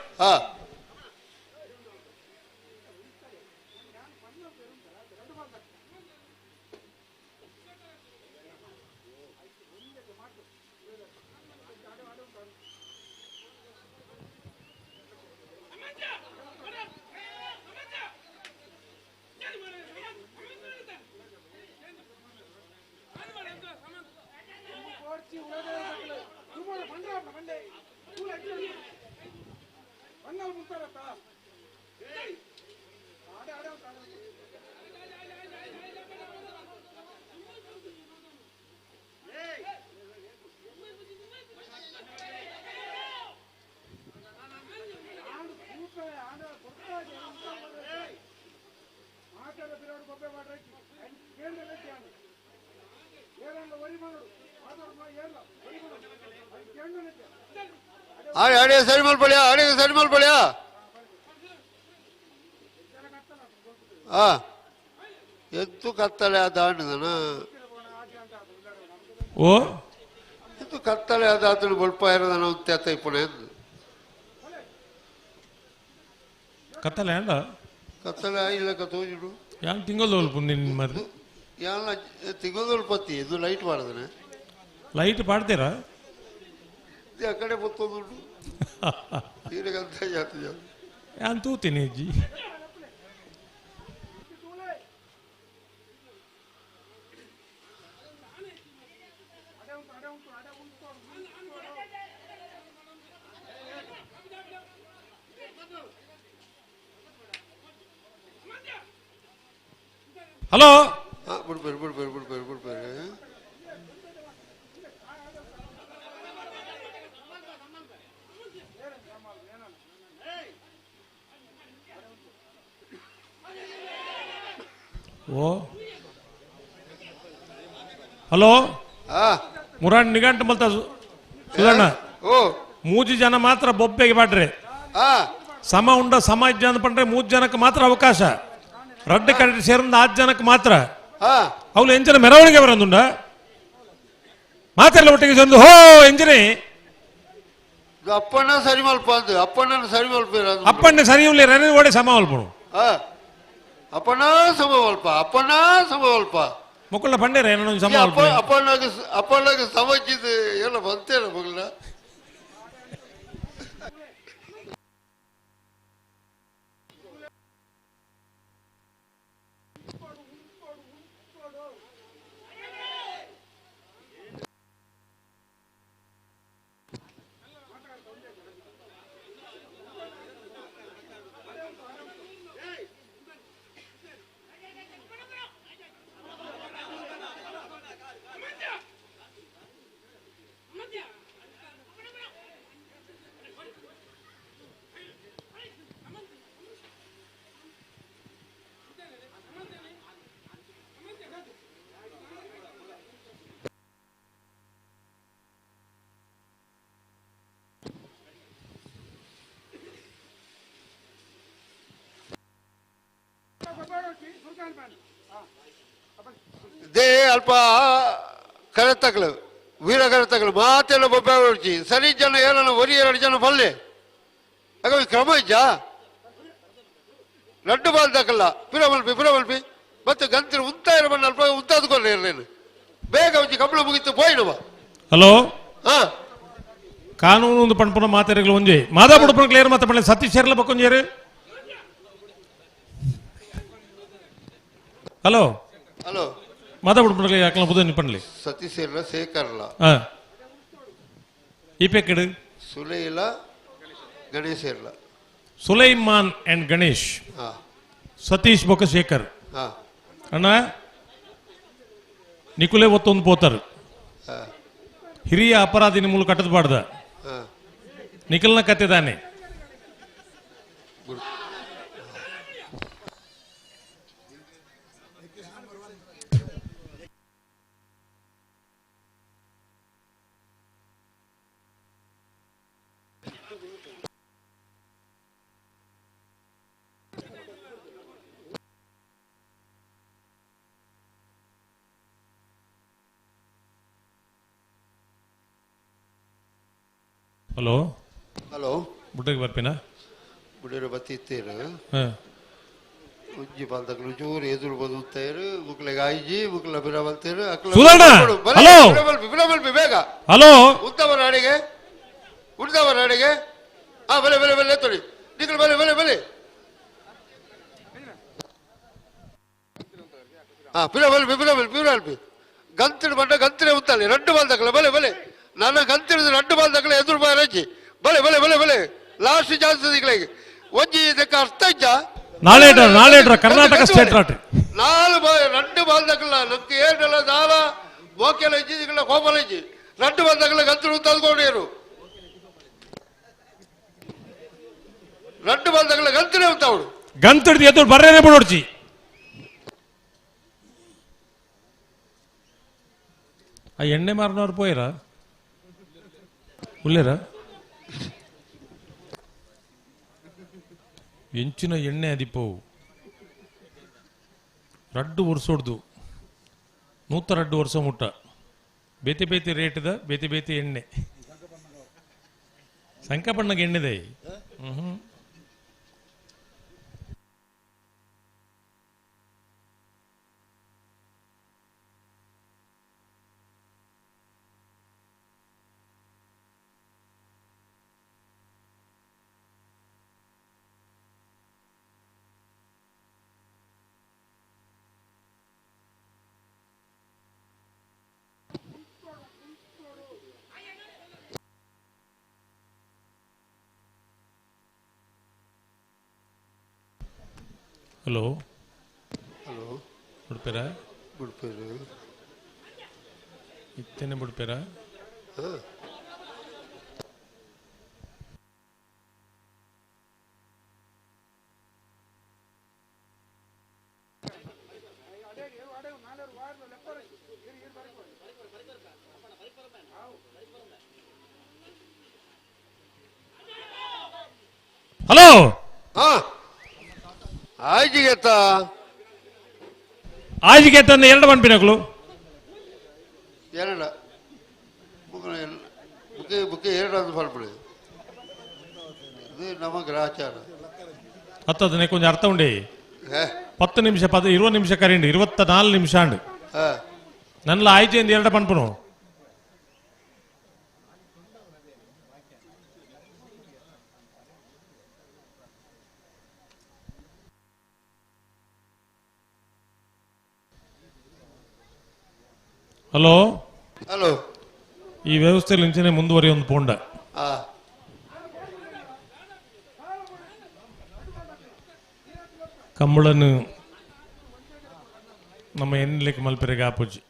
ಆಡೆ ಸರಿ ಮಲ್ಪಳ್ಯ ಆಡೆ ಸರಿ ಮಲ್ಪಳ್ಯ ಎಂತು ಕತ್ತಲೆ ದಾಂಡದನ ಓ ಎಂತು ಕತ್ತಲೆ ಅದಾತನು ಬಲ್ಪ ಇರೋದನ ಉತ್ಯಾತ ಇಪ್ಪಣೆ ಕತ್ತಲೆ ಅಂಡ ಕತ್ತಲೆ ಇಲ್ಲ ಕತ್ತೋಜಿಡು ಯಾನ್ ತಿಂಗಳು ನಿನ್ನ ಮರ್ರಿ ಯಾನ ತಿಂಗಳು ಪತ್ತಿ ಇದು ಲೈಟ್ ಮಾಡದನೆ ಲೈಟ್ ಪಾಡ್ತೀರಾ ಆ ಕಡೆ ಬತ್ತೊಂದುಂಟು ಸೀರೆಗಂತ ಜಾತಿ ಯಾನ್ ತೂತೀನಿ ಅಜ್ಜಿ ಹಲೋ ಬಿಡ್ಬೇರು ಬಿಡ್ಬೇರು ಬಿಡ್ಬೇರು ಬಿಡ್ಬೇರು ಓ ಹಲೋ ಮುರಾಣ್ ನಿಘಂಟ್ ಮಲ್ತ ಸುಧಣ್ಣ ಓ ಮೂಜು ಜನ ಮಾತ್ರ ಬೊಬ್ಬೆಗೆ ಬಾಡ್ರೆ ಸಮ ಉಂಡ ಸಮಾಜ ಜನ ಪಂಡ್ರೆ 3 ಜನಕ್ಕೆ ಮಾತ್ರ ಅವಕಾಶ ರಡ್ಡ ಕಡೆ ಸೇರಿದ 8 ಜನಕ್ಕೆ ಮಾತ್ರ ಅವ್ಲು ಎಂಜನ ಮೆರವಣಿಗೆ ಬರಂದುಂಡ ಮಾತೆಲ್ಲ ಒಟ್ಟಿಗೆ ಸೇರಿದು ಹೋ ಎಂಜನೆ ಅಪ್ಪಣ್ಣ ಸರಿ ಮಲ್ಪ ಅಂದು ಅಪ್ಪಣ್ಣ ಸರಿ ಮಲ್ಪೇರ ಅಪ್ಪಣ್ಣೆ ಸರಿ ಉಳ್ಳಿ ರನೆ ಓಡಿ ಸಮ ಮಲ್ಪನು ಅಪ್ಪಣ್ಣ ಸಮ ಮಲ್ಪ ಅಪ್ಪಣ್ಣ ಸಮ ಮಲ್ಪ ಮಕ್ಕಳ ಪಂಡೇರ ಏನೋ ಸಮ ಅಪ್ಪಣ್ಣಗೆ ಸಮಕ್ಕಿದ್ದು ಎಲ್ಲ ಬಂತೇನ ಮಗಳ ದೇ ಅಲ್ಪ ಕರೆತಗಳು ವೀರ ಕರೆತಗಳು ಮಾತೆಲ್ಲ ಬೊಬ್ಬೆ ಹೊಡ್ಚಿ ಸರಿ ಜನ ಏನ ಒರಿ 2 ಜನ ಬಲ್ಲೆ ಆಗ ಕ್ರಮ ಇಜ್ಜ ಲಡ್ಡು ಬಾಲ್ದಕ್ಕಲ್ಲ ಪಿರಮಲ್ಪಿ ಮತ್ತೆ ಗಂತಿನ ಉಂತ ಇರಬಣ್ಣ ಅಲ್ಪ ಉಂತಾದ್ಕೊಂಡ್ರೆ ಇರಲೇನು ಬೇಗ ಒಂಚಿ ಕಂಬಳ ಮುಗಿತು ಪೋಯಿನವ ಹಲೋ ಕಾನೂನು ಒಂದು ಪಣ್ಪುನ ಮಾತೆರೆಗಳು ಒಂಜೆ ಮಾದಾ ಬುಡಪನ ಕ್ಲಿಯರ್ ಮಾತ ಪಳ್ಳೆ ಸತೀಶ್ ಸೇರ್ಲ ಬಕ್ಕೊಂಜೇರು ಹಲೋ ಹಲೋ ಮಾದಾ ಬುಡಪನ ಕ್ಲಿಯರ್ ಯಾಕಲ ಬುದ ನಿಪಣ್ಲಿ ಸತೀಶ್ ಸೇರ್ಲ ಸೇಕರ್ಲ ಈಪೆಕ್ಕಡು ಸುಲೈಲ ಗಣೇಶ್ ಸೇರ್ಲ ಸುಲೈಮಾನ್ ಅಂಡ್ ಗಣೇಶ್ ಸತೀಶ್ ಬೊಕ್ಕ ಶೇಖರ್ ಅಣ್ಣ ನಿಕುಲೆ ಒತ್ತೊಂದು ಪೋತರು ಹಿರಿಯ ಅಪರಾಧಿ ನಿಮ್ಮಲು ಕಟ್ಟದಬಾರ್ದ ನಿಖಿಲ್ನ ಕತ್ತಿದಾನೆ ಹಲೋ ಹಲೋ ಬುಡ್ಡಗೆ ಬರ್ಪಿನ ಬುಡೇರು ಬತ್ತಿತ್ತೇರು ಹಾಂ ಉಜ್ಜಿ ಬಾಲ್ದಕ್ಲು ಚೂರು ಎದುರು ಬದುತ್ತೇರು ಮುಕ್ಲೆಗೆ ಆಯ್ಜಿ ಮುಕ್ಲ ಬಿರ ಬಲ್ತೇರು ಸುಧಣ್ಣ, ಹಲೋ. ಬೇಗ ಹಲೋ ಉತ್ತಮ ನಾಡಿಗೆ ಉಳಿದವ ನಾಡಿಗೆ ಹಾ ಬಲೆ ಬಲೆ ಬಲೆ ತೊಳಿ ನಿಖಲ್ ಬಲೆ ಬಲೆ ಬಲೆ ಹಾ ಪಿರಬಲ್ ಗಂತಿಡು ಬಂಡ ಗಂತಿಡೆ ಉತ್ತಲ್ಲಿ ರೆಡ್ಡು ಬಾಲ್ ತಕ್ಕಲ ಬಲೆ ಬಲೆ ನನ್ನ ಗಂತಿಡಿದು ರೆಡ್ಡು ಬಾಲ್ ತಕ್ಕಲ ಎದುರು ಬಾಯ್ ರಜ್ಜಿ ಬಲೆ ಬಲೆ ಬಲೆ ಬಲೆ ಲಾಸ್ಟ್ ಚಾನ್ಸ್ ದಿಕ್ಕಿಗೆ ಒಂಜಿ ಇದಕ್ಕೆ ಅರ್ಥ ಇಜ್ಜ ನಾಳೆ ಕರ್ನಾಟಕ ಸ್ಟೇಟ್ ರಾಟ್ 4 ಬಾಲ್ 2 ಬಾಲ್ ತಕ್ಕಲ ನಕ್ಕೆ ಏರ್ಡಲ್ಲ ದಾಲ ಬೋಕೆಲ್ಲ ಇಜ್ಜಿ ದಿಕ್ಕಲ ಕೋಪಲ ಇಜ್ಜಿ 2 ಬಾಲ್ ತಕ್ಕಲ ಗಂತಿಡು ಉತ್ತಲ್ಕೊಂಡಿರು 2 ಬಾಲ್ ತಕ್ಕಲ ಗಂತಿಡೆ ಉತ್ತವಳು ಗಂತಿಡ್ದು ಎದುರು ಬರ್ರೇನೆ ಬಿಡೋಡ್ಚಿ ಆ ಎಣ್ಣೆ ಮಾರನವ್ರು ಪೋಯರಾ ಉಳ್ಳೇರಾ ಎಂಚಿನ ಎಣ್ಣೆ ಅದಿಪ್ಪವು ರಡ್ಡು ವರ್ಷೋಡ್ದು 102 ವರ್ಷ ಮುಟ್ಟ ಬೇತಿ ಬೇತಿ ರೇಟ್ದ ಬೇತಿ ಬೇತಿ ಎಣ್ಣೆ ಸಂಕಪಣ್ಣಗೆ ಎಣ್ಣೆದೆ ಹಲೋ ಹಲೋ ಬಿಡ್ಪೇರ ಬಿಡ್ಪೇರು ಇತ್ತೇನೆ ಬಿಡ್ಪೇರ ಹಾಂ ಹಲೋ ಹಾಂ ಆಯ್ಜಿಗೆತ್ತ ಆಯ್ಜಿಗೆ ತಂದು 2 ಬಂದ್ಬಿನಗಳು ಎರಡ ಬುಕ್ಕೆ ಬುಕ್ಕೆ ಎರಡದು ಬರ್ಬಿಡಿ ಇದು ನಮ್ಮ ಗ್ರಾಚಾರ 10 ಕೊಂಚ ಅರ್ಥ ಉಂಡೆ 10 ನಿಮಿಷ 20 ನಿಮಿಷ ಕರೀಂಡು 24 ನಿಮಿಷ ಅಂಡು ಹಾಂ ನನ್ಲ ಆಯ್ಜೆಂದು 2 ಪನ್ಪನು ಹಲೋ ಹಲೋ ಈ ವ್ಯವಸ್ಥೆಯಲ್ಲಿ ಇಂಚನೆ ಮುಂದುವರಿಯೊಂದು ಪೋಂಡ ಹಾಂ ಕಂಬಳನ್ನು ನಮ್ಮ ಎಣ್ಣಲಿಕ್ಕೆ ಮಲ್ಪೆರೆಗೆ ಆಪುಜಿ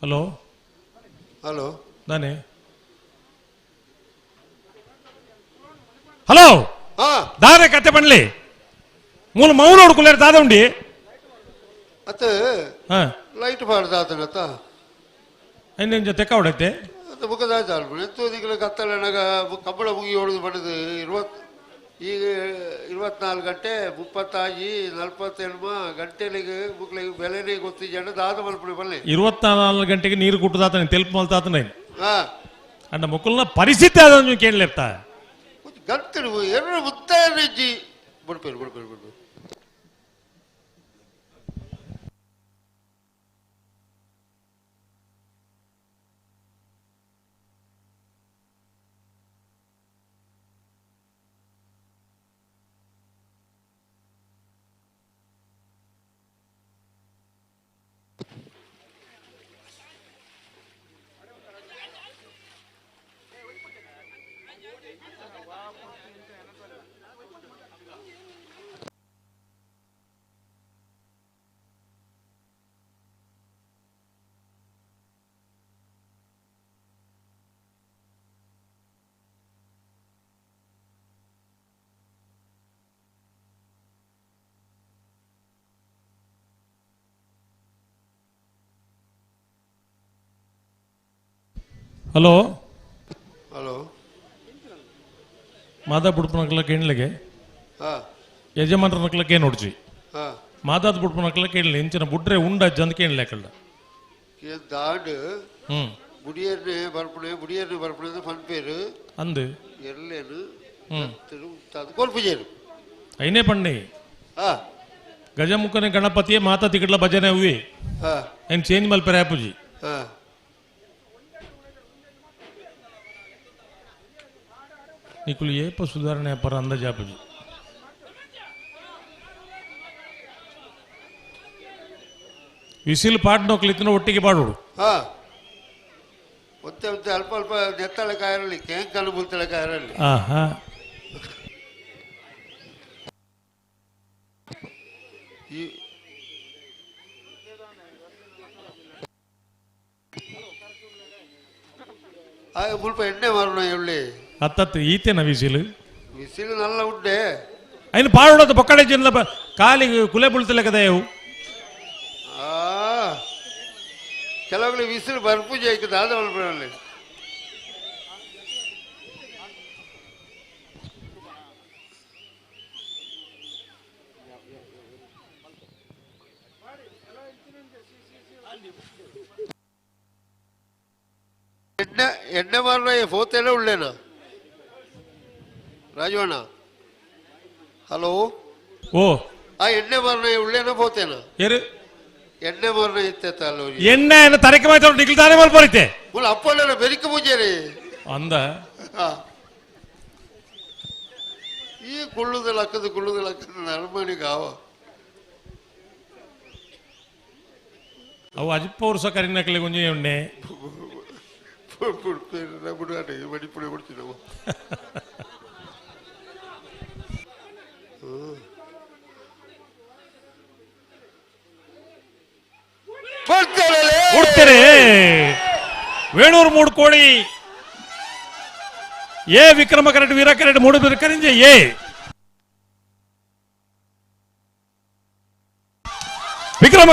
ಹಲೋ ಹಲೋ ನಾನೇ ಹಲೋ ಹಾಂ ದಾರೆ ಕತೆ ಬಣ್ಲಿ ಮೂಲ ಮೌನ ಹುಡ್ಕೊಳ್ಯಾರ ದಾದ ಉಂಡಿ ಮತ್ತೆ ಹಾ ಲೈಟ್ ಮಾಡ್ದಾತನತ್ತ ಇನ್ನೇನು ತೆಕ್ಕ ಹೊಡೈತೆ ಅದು ಮುಖದಾಯ್ತು ಅಲ್ಬಿಡಿ ಎಂತೂ ದಿಗ್ಲ ಕತ್ತಲೆನಾಗ ಕಂಬಳ ಮುಗಿ ಹೊಡೆದು ಬಡದು ಈಗ 24 ಗಂಟೆ 35 ಗಂಟೆಲಿಗೆ ಮುಕ್ಳಿಗೆ ಬೆಲೆನೇ ಗೊತ್ತಿಜಂಡ ದಾದ ಮಲ್ಪಡಿ ಬಲ್ಲೆ 24 ಗಂಟೆಗೆ ನೀರು ಕುಟ್ಟದಾತ ತೆಲ್ಪು ಮಲ್ತಾತನ ಹಾಂ ಅಂಡ ಮುಕ್ಕಲ್ನ ಪರಿಸ್ಥಿತಿ ಅದನ್ನು ಕೇಳಲಿರ್ತಾ ಗಂಟಲು ಎರಡು ಮುತ್ತಾಯಿಜ್ಜಿ ಬಿಡ್ಪೇರು ಹಲೋ ಹಲೋ ಮಾದಾ ಬುಡ್ಪನಕ್ಲಕ್ಕೆ ಏನ್ಲಿಗೆ ಹಾಂ ಯಜಮಾನ್ರನಕ್ಲಕ್ಕೆ ಏನು ಹೊಡ್ಚಿ ಹಾಂ ಮಾದಾದ ಬುಡ್ಪನಕ್ಲಕ್ಕೆ ಏನ್ಲಿ ಇಂಚಿನ ಬುಡ್ರೆ ಉಂಡ ಜಂದಕ್ಕೆ ಏನ್ಲೇಕಲ್ಲ ದಾಂಡು ಹ್ಞೂ ಬುಡಿಯರ್ನೆ ಬರ್ಪಣೆ ಪನ್ಪೇರು ಅಂದು ಎರ್ಲೇನು ಕೊಲ್ಪುಜೇರು అయినే పండి ಹಾಂ గజముఖని గణపతియే మాత తికట్ల భజనే హుయి ಹಾಂ ఆయన చేంజ్ మల్పే పూజీ ಹಾಂ నీకు ఏ సుధారణ పర అందజాపజీ ವಿಸಿಲ್ ಪಾಡ್ ನೋಕ್ಲಿತ್ತಿನ ಒಟ್ಟಿಗೆ ಪಾಡೋಡು ಹಾಂ ಒತ್ತೆ ಒತ್ತೆ ಅಲ್ಪ ಅಲ್ಪ ನೆತ್ತಳೆ ಕಾಯರಲ್ಲಿ ಕೇಂಕಲ್ಲು ಮುಲ್ತಳೆ ಕಾಯರಲ್ಲಿ ಆಹಾ ಈ ಮುಲ್ಪ ಎಣ್ಣೆ ಮಾರೋಣ ಎಳ್ಳಿ ಹತ್ತತ್ತು ಈತೇನ ವಿಸಿಲ್ ಬಿಸಿಲು ನಲ್ಲ ಉಂಡೆ ఆయన పాడోడు పక్కడే చిన్న కాలి కులే పుల్తలే కదా ఇವು ಕೆಲವೊಂದು ಬಿಸಿಲು ಬರ್ಪೂಜೆ ಆಯ್ತದೆ ಆದ ಮಲ್ಪನಲ್ಲಿ ಎಣ್ಣೆ ಮಾರಣ ಫೋತೆಲ್ಲ ಉಳ್ಳೇನಾ ರಾಜವಣ್ಣ ಹಲೋ ಓ ಆ ಎಣ್ಣೆ ಮಾರಣ ಉಳ್ಳೇನಾ ಫೋತೇನಾ ಏರು ಎಣ್ಣೆ ಮಾರಣ ಇತ್ತ ಅಲ್ಲ ಎಣ್ಣೆ ತರಕೆ ಮಾತ್ರ ನಿಖಿಲ್ ತಾನೇ ಮಲ್ಪೋರಿತೆ ಅಪ್ಪಲ್ಲ ಬೆರಿಕ ಪೂಜೆ ರೀ ಅಂದ ಈ ಕುಳ್ಳುದಲ್ಲ ಅಕ್ಕದ ನರ್ಮಣಿಗೆ ಅವು ಅಜಿಪ್ಪ ವರ್ಷ ಕರಿನಕ್ಲೆ ಕೊಂಚ ಎಣ್ಣೆ ಬಿಡುಗಾಟ ಮಡಿಪುಡಿ ಬಿಡ್ತೀವಿ ನಾವು ಕೊಡ್ತೇನೆ ವೇಣೂರು ಮೂಡು ಕೋಳಿ ಏ ವಿಕ್ರಮ ಕರೆಕ್ಟ್ ವೀರ ಕರೆಕ್ಟ್ ಮೂಡು ಕರಿಂಜೆ ಏ ವಿಕ್ರಮ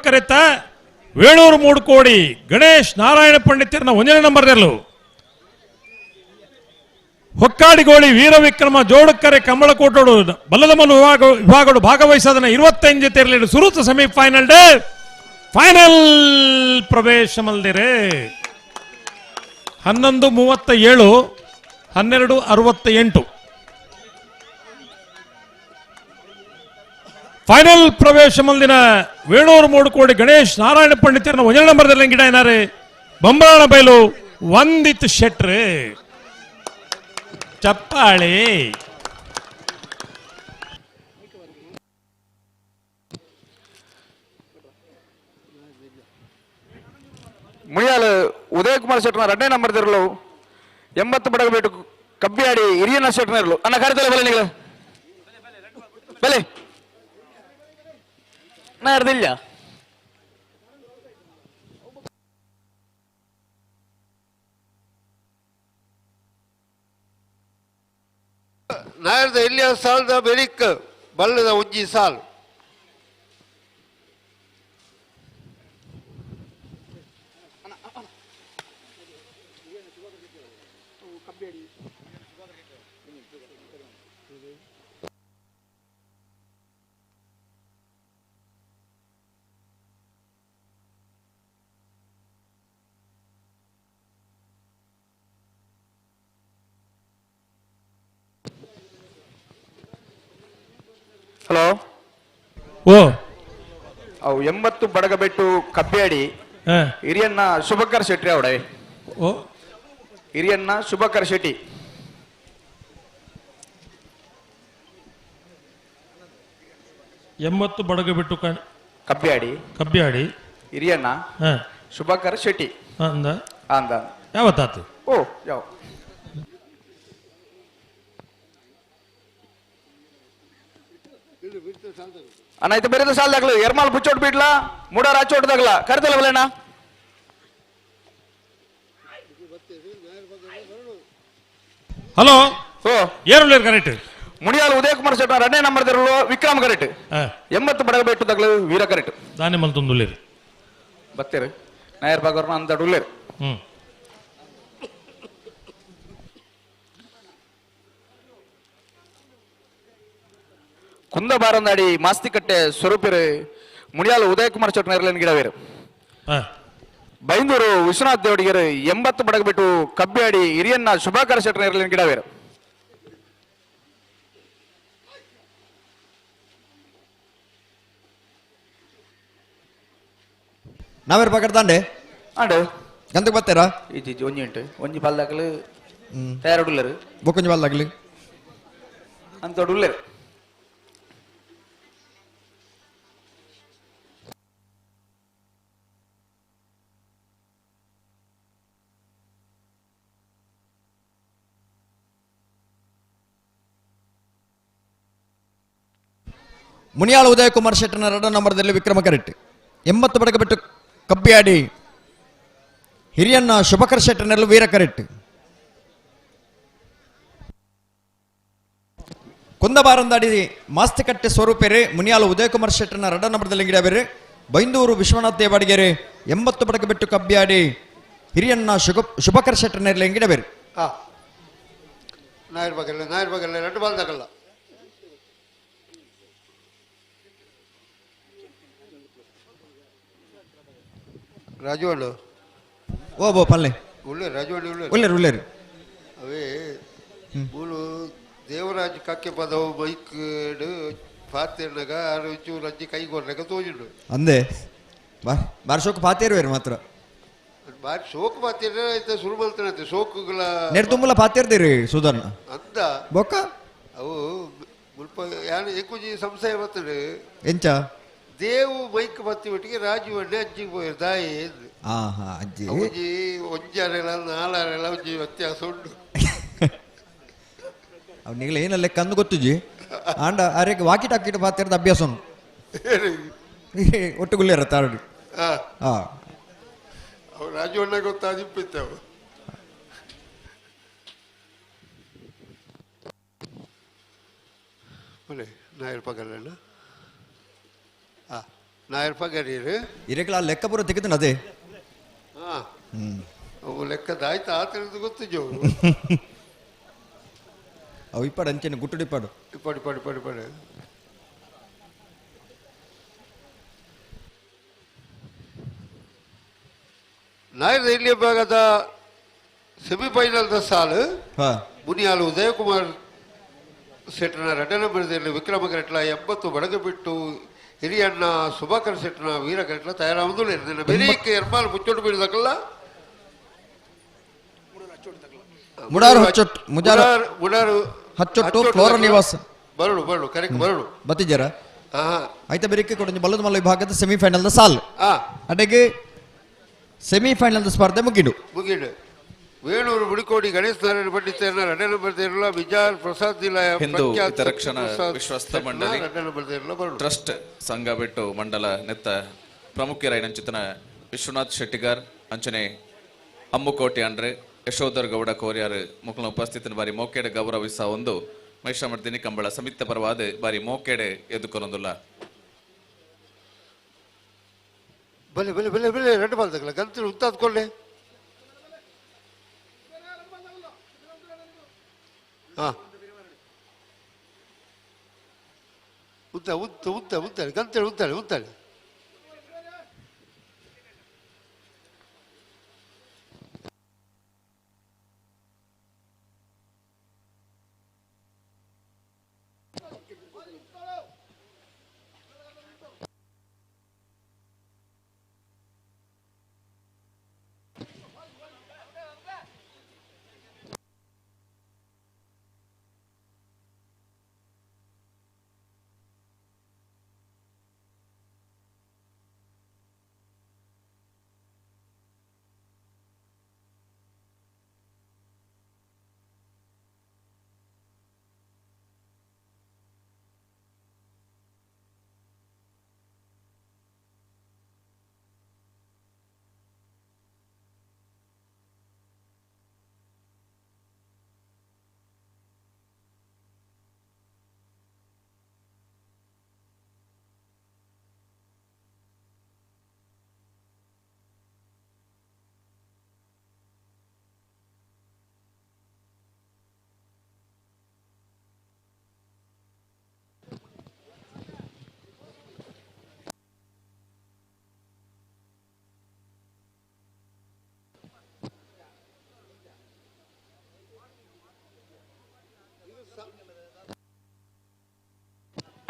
ಕರೆತ್ತ ವೇಣೂರು ಮೂಡು ಕೋಡಿ ಗಣೇಶ್ ನಾರಾಯಣ ಪಂಡಿತರನ 1ನೇ ನಂಬರ್ದಲ್ಲೂ ಹೊಕ್ಕಾಡಿಗೋಳಿ ವೀರ ವಿಕ್ರಮ ಜೋಡುಕರೆ ಕಂಬಳಕೋಟೋಡು ಬಲ್ಲದಮಲ್ಲು ವಿಭಾಗಗಳು ಭಾಗವಹಿಸದನ 25 ತೆರಳಿಡು ಸುರುತ ಸೆಮಿಫೈನಲ್ ಡೇ ಫೈನಲ್ ಪ್ರವೇಶ ಮಲ್ದಿರೆ 11:37 12:68 ಫೈನಲ್ ಪ್ರವೇಶ ಮಲ್ದಿನ ವೇಣೂರು ಮೂಡುಕೋಡಿ ಗಣೇಶ್ ನಾರಾಯಣ ಪಂಡಿತರನ 1ನೇ ನಂಬರ್ದಲ್ಲಿ ಗಿಡ ಏನಾರೆ ಬಂಬಾಳ ಬೈಲು ವಂದಿತ್ ಶೆಟ್ರೆ ಚಪ್ಪಾಳೆ ಮುಳಿಯಾಲು ಉದಯಕುಮಾರ್ ಶೆಟ್ನ 2ನೇ ನಂಬರ್ ಇರಲು 80 ಬಡಗಬೇಟು ಕಬ್ಬಿಯಾಡಿ ಹಿರಿಯನ ಶೆಟ್ನ ಇರಲು ಅನ್ನ ಕರೆತಲ್ಲ ಬಲೆ ನಿಗಳ ಬಲೆ ನಾ ಇರ್ದಿಲ್ಲ ನಾಯರ್ದ ಇಲ್ಲಿಯ ಸಾಲದ ಬೆರಿಕ್ ಬಲ್ಲದ ಉಜ್ಜಿ ಸಾಲು ಹಲೋ ಓ ಅವು 80 ಬಡಗಬೆಟ್ಟು ಕಬ್ಬಿಯಾಡಿ ಹಿರಿಯನ್ನ ಶುಭಕರ್ ಶೆಟ್ಟಿ ಅವಡೆ ಓ ಹಿರಿಯನ್ನ ಶುಭಕರ್ ಶೆಟ್ಟಿ 80 ಬಡಗ ಬಿಟ್ಟು ಕಬ್ಬಿಯಾಡಿ ಹಿರಿಯನ್ನ ಶುಭಕರ್ ಶೆಟ್ಟಿ ಅಂದ ಅಂದ ಯಾವತ್ತಾತು ಓ ಯಾವ ಅಣ್ಣ ಇದು ಬೇರೆ ಸಾಲದಾಗ್ಲು ಎರ್ಮಾಲ್ ಬುಚ್ಚೋಟ್ ಬಿಡ್ಲಾ ಮೂಡಾರ ಹಚ್ಚೋಟ್ದಾಗ್ಲ ಕರೆದಲ್ಲ ಬಲೇನ ಹಲೋ ಓ ಏನು ಕರೆಕ್ಟ್ ಮುನಿಯಾಲು ಉದಯಕುಮಾರ್ ಶೆಟ್ಟ 2ನೇ ನಂಬರ್ ತೆರಳು ವಿಕ್ರಮ್ ಕರೆಟ್ 80 ಬಡಗಬೇಟು ತಗಲು ವೀರ ಕರೆಟ್ ದಾನೆ ಮಲ್ತೊಂದುಲ್ಲೇರು ಬತ್ತೇರು ನಾಯರ್ ಬಾಗರ್ನ ಅಂತ ಉಳ್ಳೇರು ಕುಂದಬಾರಂದಾಡಿ ಮಾಸ್ತಿಕಟ್ಟೆ ಸ್ವರೂಪಿರು ಮುನಿಯಾಲು ಉದಯಕುಮಾರ್ ಶೆಟ್ಟ ನೇರ್ಲೇನ್ ಗಿಡವೇರು ಬೈಂದೂರು ವಿಶ್ವನಾಥ್ ದೇವಡಿಗರು 80 ಬಡಗಬಿಟ್ಟು ಕಬ್ಬಿಯಾಡಿ ಹಿರಿಯನ್ನ ಶುಭಾಕರ ಶೆಟ್ಟ ನೇರ್ಲೇನ್ ಗಿಡವೇರು ನಾವೇರು ಪಕಡ್ತಾಂಡೆ ಆಂಡು ಗಂತಕ್ಕೆ ಬರ್ತಾರಾ ಇಜ್ಜಿ ಒಂಜಿ ಉಂಟು ಒಂಜಿ ಪಾಲ್ದಾಕಲು ತಯಾರುಳ್ಳರು ಬೊಕ್ಕೊಂಜಿ ಬಾಲ್ದಾಗ್ಲಿ ಅಂತೋಡು ಉಳ್ಳರು ಮುನಿಯಾಳ ಉದಯಕುಮಾರ್ ಶೆಟ್ಟನ 2 ನಂಬರ್ದಲ್ಲಿ ವಿಕ್ರಮ ಕರೆಟ್ 80 ಬಡಗಬಿಟ್ಟು ಕಬ್ಬಿಯಾಡಿ ಹಿರಿಯನ್ನ ಶುಭಕರ್ ಶೆಟ್ಟನಲ್ಲೂ ವೀರ ಕರೆಟ್ ಕುಂದಬಾರಂದಾಡಿ ಮಾಸ್ತಿಕಟ್ಟೆ ಸ್ವರೂಪೇರೆ ಮುನಿಯಾಲ ಉದಯಕುಮಾರ್ ಶೆಟ್ಟನ 2 ನಂಬರ್ದಲ್ಲಿ ಗಿಡಬೇರೆ ಬೈಂದೂರು ವಿಶ್ವನಾಥ್ ದೇವಾಡಿಗೆರೆ 80 ಬಡಗಬಿಟ್ಟು ಕಬ್ಬಿಯಾಡಿ ಹಿರಿಯನ್ನ ಶುಭಕರ್ ಶೆಟ್ಟನಲ್ಲಿ ಗಿಡಬೇರೆ ನಾಯರ್ ಬಗಲ್ಲ 2 ಬಾಲ್ ತಗಲ್ಲ ರಾಜವಳ್ಳು ಓ ಬೋ ಪಲ್ಲೆ ಉಳ್ಳೇ ರಾಜವಳ್ಳಿ ಉಳ್ಳೇರು ಉಳ್ಳೇರು ಅವೇ ಮೂಲು ದೇವರಾಜ್ ಕಾಕ್ಕೆ ಪದವು ಬೈಕ್ ಪಾತ್ರೆನಾಗ ಚೂರು ಅಜ್ಜಿ ಕೈ ಕೊಡ್ಲಾಗ ತೋಜಿಂಡು ಅಂದೆ ಬಾರಿ ಶೋಕ್ ಪಾತೇರುವೇರು ಮಾತ್ರ ಬಾರಿ ಸೋಕು ಪಾತ್ರೆ ಆಯ್ತಾ ಸುರು ಮಲ್ತಾನಂತೆ ಸೋಕುಗಳ ನೆರ್ ತುಂಬಲ ಪಾತೇರ್ದಿರಿ ಸುಧಾರ್ಣ ಅಂದ ಬೊಕ್ಕ ಅವು ಮುಲ್ಪ ಯಾರು ఎక్కువ ಸಂಶಯ ಬರ್ತದೆ ಎಂಚ ದೇವು ಬೈಕ್ ಬತ್ತಿ ಒಟ್ಟಿಗೆ ರಾಜು ಅಣ್ಣೆ ಅಜ್ಜಿಗೆ ಹೋಯ್ರು ದಾಯಿ ಅಜ್ಜಿ ಒಂಜಿ ಒಂಜಾರೆಲ್ಲ 4 ಒಂಜಿ ವ್ಯತ್ಯಾಸ ಉಂಟು ಅವನಿಗೆ ಏನ ಲೆಕ್ಕ ಅಂದು ಗೊತ್ತುಜಿ ಆಂಡ ಅರೆಗೆ ವಾಕಿ ಟಾಕಿಟ್ ಪಾತಿರದ ಅಭ್ಯಾಸ ಉಂಟು ಒಟ್ಟುಗುಳ್ಳೇರ ತಾರಡಿ ಅವು ರಾಜು ಅಣ್ಣ ಗೊತ್ತಾದಿಪ್ಪಿತ್ತು ಅವು ನಾಯರ್ ಪಗಲ್ಲ ನಾಯರ್ ಪಗರೀರು ಇರೆಗಳ ಲೆಕ್ಕ ಪೂರ ತೆಗೆದು ಅದೇ ಅವು ಲೆಕ್ಕದಾಯ್ತು ಆತರದ್ದು ಗೊತ್ತು ಜೋ ಅವು ಇಪ್ಪಾಡು ಅಂಚೆನೆ ಗುಟ್ಟುಡು ಇಪ್ಪಾಡು ಪಡಿ ನಾಯರ್ ರೈಲ್ವೆ ಭಾಗದ ಸೆಮಿಫೈನಲ್ದ ಸಾಲು ಮುನಿಯಾಲು ಉದಯಕುಮಾರ್ ಶೆಟ್ಟನ 2 ನಂಬರ್ದಲ್ಲಿ ವಿಕ್ರಮ ಕರೆಟ್ಲ 80 ಬಡಗಬಿಟ್ಟು ಹಿರಿಯಣ್ಣ ಸುಭಾಕರ್ ಶೆಟ್ಟನ ವೀರ ಕರೆಟ್ಲ ತಯಾರಾಗುದಿಲ್ಲ ಇರ್ದಿಲ್ಲ ಬೆರೀಕೆ ಎರ್ಮಾಲ್ ಮುಚ್ಚೋಟು ಬೀಳದಕ್ಕಲ್ಲ ಮುಡಾರು ಹಚ್ಚೊಟ್ಟು ಫ್ಲೋರ ನಿವಾಸ ಬರಡು ಕರೆಕ್ಟ್ ಬರಡು ಬತ್ತಿಜರ ಆಯ್ತಾ ಬೆರಿಕೆ ಕೊಡ ಬಲ್ಲದ ಮಲ್ಲ ವಿಭಾಗದ ಸೆಮಿಫೈನಲ್ದ ಸಾಲ್ ಅಡೆಗೆ ಸೆಮಿಫೈನಲ್ದ ಸ್ಪರ್ಧೆ ಮುಗಿಡು ವೇಣೂರು ಬುಡಿಕೋಡಿ ಗಣೇಶ್ ನಾರಾಯಣ ಪಂಡಿತರನ್ನ 2 ನಂಬರ್ದಿರಲ್ಲ ಬಿಜಾರ್ ಪ್ರಸಾದ್ ನಿಲಯ ಹಿಂದೂ ಹಿತರಕ್ಷಣಾ ವಿಶ್ವಸ್ತ ಮಂಡಳಿ 2 ನಂಬರ್ದಿರಲ್ಲ ಟ್ರಸ್ಟ್ ಸಂಘ ಬಿಟ್ಟು ಮಂಡಲ ನೆತ್ತ ಪ್ರಮುಖರಾಯಿನಂಚಿತನ ವಿಶ್ವನಾಥ್ ಶೆಟ್ಟಿಗಾರ್ ಅಂಚನೆ ಅಮ್ಮುಕೋಟೆ ಅಂಡ್ರೆ ಯಶೋಧರ್ ಗೌಡ ಕೋರ್ಯಾರ್ ಮುಖಲ ಉಪಸ್ಥಿತಿನ ಬಾರಿ ಮೋಕೆಡೆ ಗೌರವಿಸ ಒಂದು ಮೈಷಾಮರ್ದಿನಿ ಕಂಬಳ ಸಮಿತ ಪರವಾದ ಬಾರಿ ಮೋಕೆಡೆ ಎದುಕೊರೊಂದುಲ್ಲ ಬಲೆ 2 ಬಾಲ್ ತಗಲ ಗಂತಲು ಉತ್ತಾದ್ಕೊಳ್ಳೆ ಉತ್ತಾಳೆ ಗಂತಲು ಉತ್ತಾಳೆ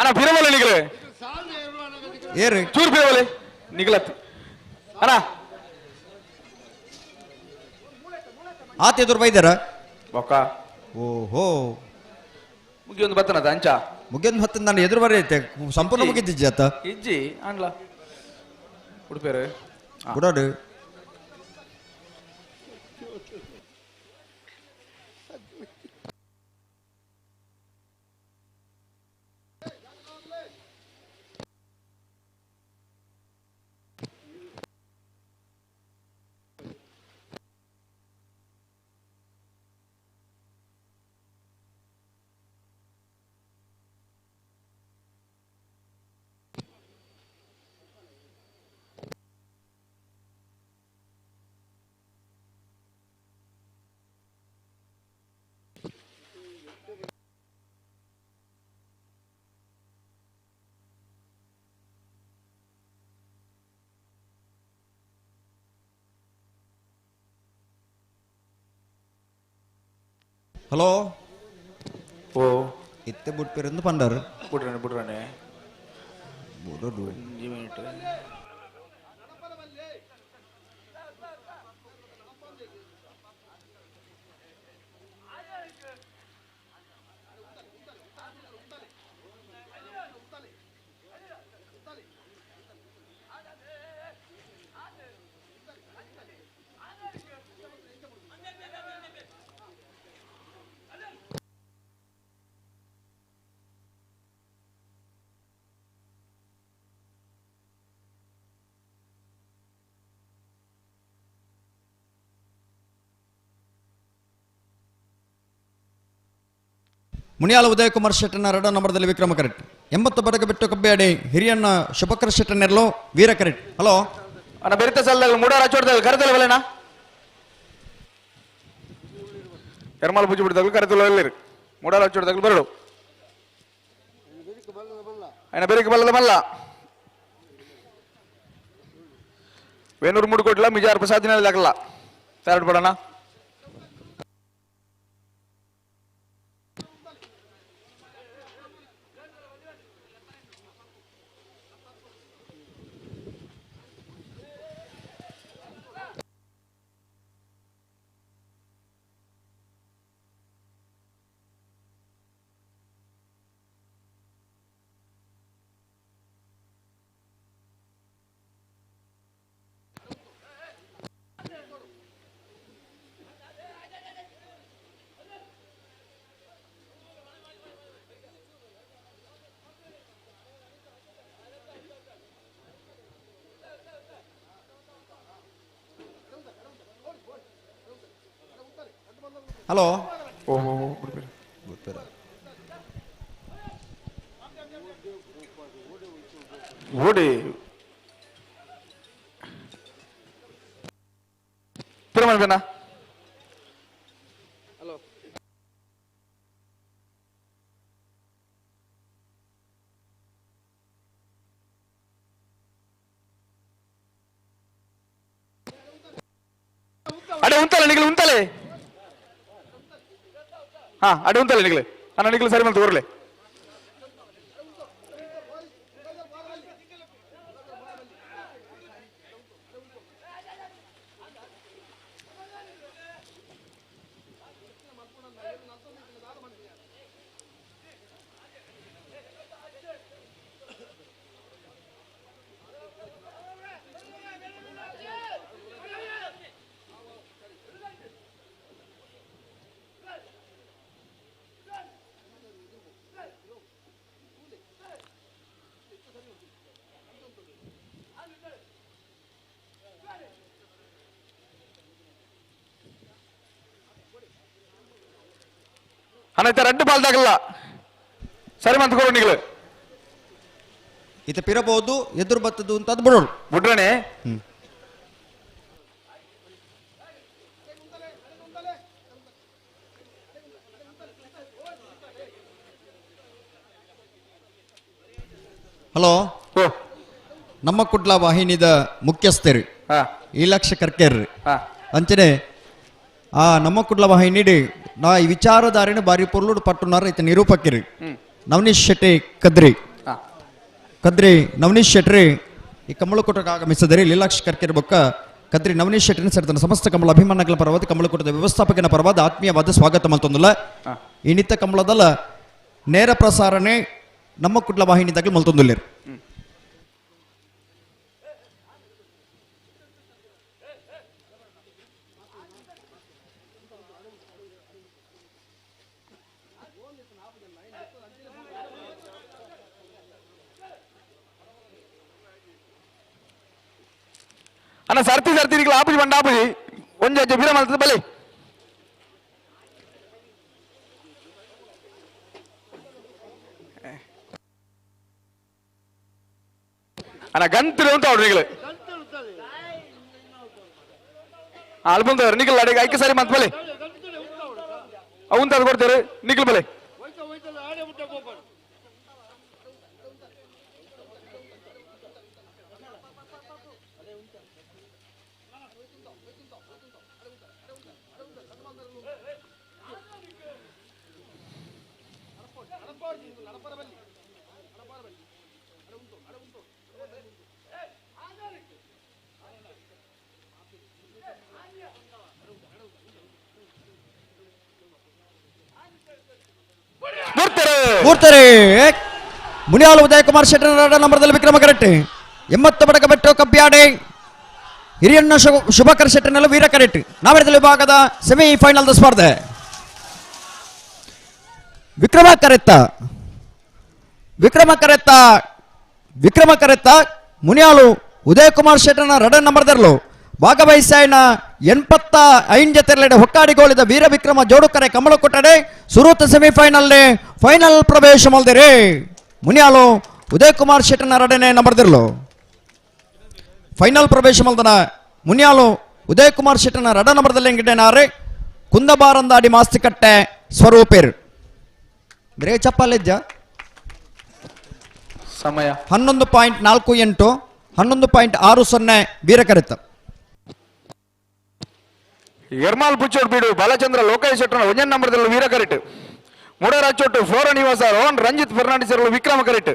ಅಣ್ಣ ಬಿರವಲ್ಲ ನಿಗಲು ಏರಿ ಚೂರು ಬಿರವಲ್ಲ ನಿಗಲತ್ ಅಣ್ಣ ಆತ ಎದುರು ಬೈದಾರ ಬೊಕ್ಕ ಓಹೋ ಮುಗಿ ಒಂದು ಬತ್ತನದ ಅಂಚ ಮುಗಿದ್ ಹೊತ್ತ ನಾನು ಎದುರು ಬರೈತೆ ಸಂಪೂರ್ಣ ಮುಗಿದ್ದಿಜ್ಜಿ ಆತ ಇಜ್ಜಿ ಆಂಡ್ಲ ಉಡುಪೇರು ಬಿಡೋಡು ಹಲೋ ಓ ಇತ್ತೆ ಬಿಟ್ಪಿರಂದು ಪಂಡಾರು ಬಿಡ್ರಾನೆ ಬಿಡೋದು ಮುನಿಯಾಲ ಉದಯಕುಮಾರ್ ಶೆಟ್ಟನ 2 ನಂಬರ್ದಲ್ಲಿ ವಿಕ್ರಮ ಕರೆಕ್ಟ್ 80 ಬಡಗ ಬಿಟ್ಟು ಕಬ್ಬಿಯಾಡಿ ಹಿರಿಯಣ್ಣ ಶುಭಕರ್ ಶೆಟ್ಟನೆರ್ಲು ವೀರ ಕರೆಕ್ಟ್ ಹಲೋ ಅಣ್ಣ ಬೆರಿತ ಸಲ್ದಾಗ ಮೂಡ ರಾಚೋಡ್ದಾಗ ಕರೆದಲ್ಲ ಬಲೇನಾ ಎರ್ಮಾಲ್ ಪೂಜೆ ಬಿಡ್ದಾಗಲು ಕರೆದಲ್ಲ ಎಲ್ಲರಿ ಮೂಡ ರಾಚೋಡ್ದಾಗಲು ಬರಡು ಅಣ್ಣ ಬೆರಿಕ ಬಲ್ಲದ ಮಲ್ಲ ವೇಣೂರು ಮುಡ್ಕೊಟ್ಲ ಮಿಜಾರ್ ಪ್ರಸಾದ್ ದಿನದಾಗಲ್ಲ ಸ್ಟಾರ್ಟ್ ಬಿಡೋಣ ಹಲೋ ಓಡಿ ಪುರಮನ್ ಬೇನ ಹಲೋ ಅಡೆ ಉಂತಲೆ ನಿಗಲು ಉಂತಲೆ ಹಾ ಅಡೆ ಉಂತಲೆ ನಿಗಲು ಅಣ್ಣ ನಿಗಲು ಸರಿ ಮಂತ್ ಊರ್ಲೆ ಅಣ್ಣ ರೆಡ್ ಬಾಲ್ ದಾಗಲ್ಲ ಸರಿ ಮಂತ್ ಕೊಡು ನಿಗಲು ಇತ ಪಿರಬಹುದು ಎದುರು ಬತ್ತದು ಅಂತ ಅದು ಬಿಡೋಳು ಬಿಡ್ರಣೆ ಹಲೋ ಓ ನಮ್ಮ ಕುಡ್ಲ ವಾಹಿನಿದ ಮುಖ್ಯಸ್ಥರು ಹಾ ಇಲಕ್ಷ ಕರ್ಕೇರ್ರಿ ಹಾ ಅಂಚನೆ ಆ ನಮ್ಮ ಕುಡ್ಲ ವಾಹಿನಿ ನಾ ಈ ವಿಚಾರಧಾರಿನ ಬಾರಿ ಪೊರ್ಲುಡು ಪಟ್ಟುನಾರ ಇತ ನಿರೂಪಕಿರಿ ನವನೀಶ್ ಶೆಟ್ಟಿ ಕದ್ರಿ ಕದ್ರಿ ನವನೀಶ್ ಶೆಟ್ರಿ ಈ ಕಮಲಕೂಟಕ್ಕೆ ಆಗಮಿಸಿದರೆ ಲೀಲಾಕ್ಷ ಕರ್ಕೆರೆ ಬೊಕ್ಕ ಕದ್ರಿ ನವನೀಶ್ ಶೆಟ್ಟಿನ ಸೇರಿದ ಸಮಸ್ತ ಕಮಲ ಅಭಿಮಾನಗಳ ಪರವಾದ ಕಮಲಕೂಟದ ವ್ಯವಸ್ಥಾಪಕನ ಪರವಾದ ಆತ್ಮೀಯವಾದ ಸ್ವಾಗತ ಮಲ್ತೊಂದಿಲ್ಲ ಈ ನಿತ್ಯ ಕಮಲದಲ್ಲ ನೇರ ಪ್ರಸಾರಣೆ ನಮ್ಮ ಕುಟ್ಲ ವಾಹಿನಿದಾಗಲಿ ಮಲ್ತೊಂದಿಲ್ಲೇರು ಅಣ್ಣ ಸರ್ತಿ ಸರ್ತಿ ಆಪುಜಿ ಬಂಡ ಆಪುಜಿ ಒಂಜ ಬಿರ ಮಾಡ್ತದೆ ಬಲೆ ಅಣ್ಣ ಗಂತಲು ಅಂತ ಅವ್ರು ನಿಗಲು ಅಲ್ಬಂತ ನಿಗಲ್ ಅಡಿಗೆ ಐಕೆ ಸರಿ ಮತ್ ಬಲೆ ಅವಂತ ಅದು ಕೊಡ್ತಾರೆ ನಿಗಲ್ ಬಲೆ ಮೂರ್ತಾರೆ ಮುನಿಯಾಲು ಉದಯ್ ಕುಮಾರ್ ಶೆಟ್ಟರ್ ನಂಬರ್ದಲ್ಲಿ ವಿಕ್ರಮ ಕರೆಕ್ಟ್ 80 ಬಡಕ ಬೆಟ್ಟು ಕಬ್ಬಿಯಾಡೆ ಹಿರಿಯಣ್ಣ ಶುಭಕರ್ ಶೆಟ್ಟರ್ನಲ್ಲಿ ವೀರ ಕರೆಕ್ಟ್ ನಾವೆಡದಲ್ಲಿ ವಿಭಾಗದ ಸೆಮಿಫೈನಲ್ ಸ್ಪರ್ಧೆ ವಿಕ್ರಮ ಕರೆತ್ತ ಮುನಿಯಾಲು ಉದಯ್ ಕುಮಾರ್ ಶೆಟ್ಟರ್ನ ರಡನ್ ನಂಬರ್ದರ್ಲು ಭಾಗವಹಿಸಾಯನ 85 ಜೊತೆರಲೆಡೆ ಹೊಕ್ಕಾಡಿಗೋಳಿದ ವೀರ ವಿಕ್ರಮ ಜೋಡುಕರೆ ಕಮಲ ಕೊಟ್ಟಡೆ ಸುರೂತ ಸೆಮಿಫೈನಲ್ ಫೈನಲ್ ಪ್ರವೇಶ ಮಲ್ದಿರಿ ಮುನಿಯಾಲು ಉದಯ್ ಕುಮಾರ್ ಶೆಟ್ಟರ್ನ ರಡನೆ ನಂಬರ್ದಿರ್ಲು ಫೈನಲ್ ಪ್ರವೇಶ ಮಲ್ದನ ಮುನಿಯಾಲು ಉದಯ್ ಕುಮಾರ್ ಶೆಟ್ಟರ್ನ ರಡ ನಂಬರ್ದಲ್ಲಿ ಎಂಗಿಡೇನಾರೆ ಕುಂದಬಾರಂದಾಡಿ ಮಾಸ್ತಿಕಟ್ಟೆ ಸ್ವರೂಪೇರ್ ಗ್ರೇ ಚಪ್ಪಲೆಜ್ಜ ಸಮಯ 11.48 11.60 ವೀರಕರಿತ ಎರ್ಮಾಲ್ ಪುಚ್ಚೋಡ್ ಬೀಡು ಬಾಲಚಂದ್ರ ಲೋಕೇಶ್ ಶೆಟ್ಟರ್ನ ಒಂಜನ್ ನಂಬರ್ದಲ್ಲಿ ವೀರ ಕರೆಕ್ಟ್ ಮುಡರಾಚೋಟ್ಟು ಫ್ಲೋರ ನಿವಾಸ ರೋಹನ್ ರಂಜಿತ್ ಫರ್ನಾಂಡಿಸ್ ವಿಕ್ರಮ ಕರೆಕ್ಟ್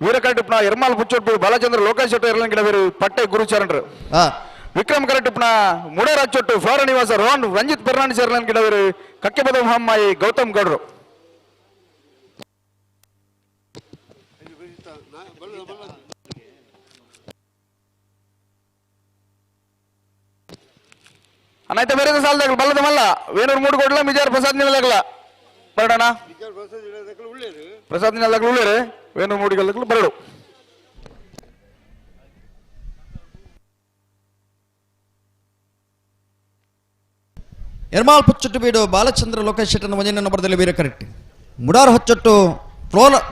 ವೀರ ಕರೆಕ್ಟ್ ಎರ್ಮಾಲ್ ಪುಚ್ಚೋಡ್ ಬೀಡು ಬಾಲಚಂದ್ರ ಲೋಕೇಶ್ ಶೆಟ್ಟರ್ ಎರಲನ್ ಗಿಡವೇರು ಪಟ್ಟೆ ಗುರುಚರಣರು ವಿಕ್ರಮ್ ಕರೆಕ್ಟ್ ಮುಡರಾಚೋಟ್ಟು ಫ್ಲೋರ ನಿವಾಸ ರೋಹನ್ ರಂಜಿತ್ ಫರ್ನಾಂಡಿಸ್ ಎರಲನ್ ಗಿಡವೇರು ಕಕ್ಕೆಬದ ಮಹಮ್ಮಾಯಿ ಗೌತಮ್ ಗೌಡ್ರು ಅನಾಯ್ತ ಬೇರೆ ಸಾಲದಾಗಲ್ಲ ಬಲ್ಲದ ಮಲ್ಲ ವೇಣೂರು ಮೂಡು ಕೊಡ್ಲ ಮಿಜಾರ್ ಪ್ರಸಾದ್ ನಿಲ್ಲದಾಗಲ್ಲ ಬರಡಣ ಪ್ರಸಾದ್ ನಿಲ್ಲದಾಗಲ್ಲ ಉಳ್ಳೇರೆ ವೇಣೂರು ಮೂಡಿಗಲ್ದಾಗಲ್ಲ ಬರಡು ಎರ್ಮಾಲ್ ಪುಚ್ಚೊಟ್ಟು ಬೀಡು ಬಾಲಚಂದ್ರ ಲೋಕೇಶ್ ಶೆಟ್ಟರ್ನ ಒಂಜನೇ ನಂಬರ್ದಲ್ಲಿ ವೀರ ಕರೆಕ್ಟ್ ಮುಡಾರ್ ಹೊಚ್ಚೊಟ್ಟು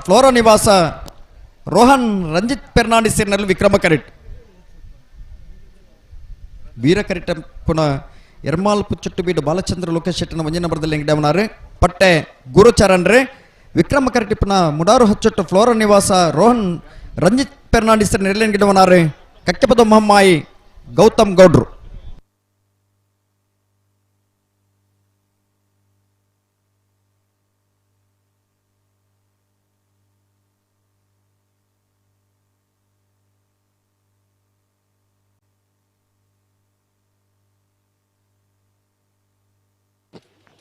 ಫ್ಲೋರ ನಿವಾಸ ರೋಹನ್ ರಂಜಿತ್ ಫೆರ್ನಾಂಡಿಸ್ ವಿಕ್ರಮ ಕರೆಕ್ಟ್ ವೀರ ಕರೆಕ್ಟ್ ಪುನಃ ಎರ್ಮಾಲ್ ಪುಚ್ಚೊಟ್ಟು ಬೀಡು ಬಾಲಚಂದ್ರ ಲೋಕೇಶ್ ಶೆಟ್ಟರ್ನ ಒಂಜನೇ ನಂಬರ್ದಲ್ಲಿ ಎಂಗಿಡವನಾರೆ ಪಟ್ಟೆ ಗುರುಚರಣ್ ವಿಕ್ರಮ ಕರೆಕ್ಟ್ ಪುನಃ ಮುಡಾರು ಹೊಚ್ಚೊಟ್ಟು ಫ್ಲೋರ ನಿವಾಸ ರೋಹನ್ ರಂಜಿತ್ ಫೆರ್ನಾಂಡಿಸ್ ನೆರಳೆಂಗಿಡವನಾರೆ ಕಕ್ಕೆಪದ ಮಹಮ್ಮಾಯಿ ಗೌತಮ್ ಗೌಡ್ರು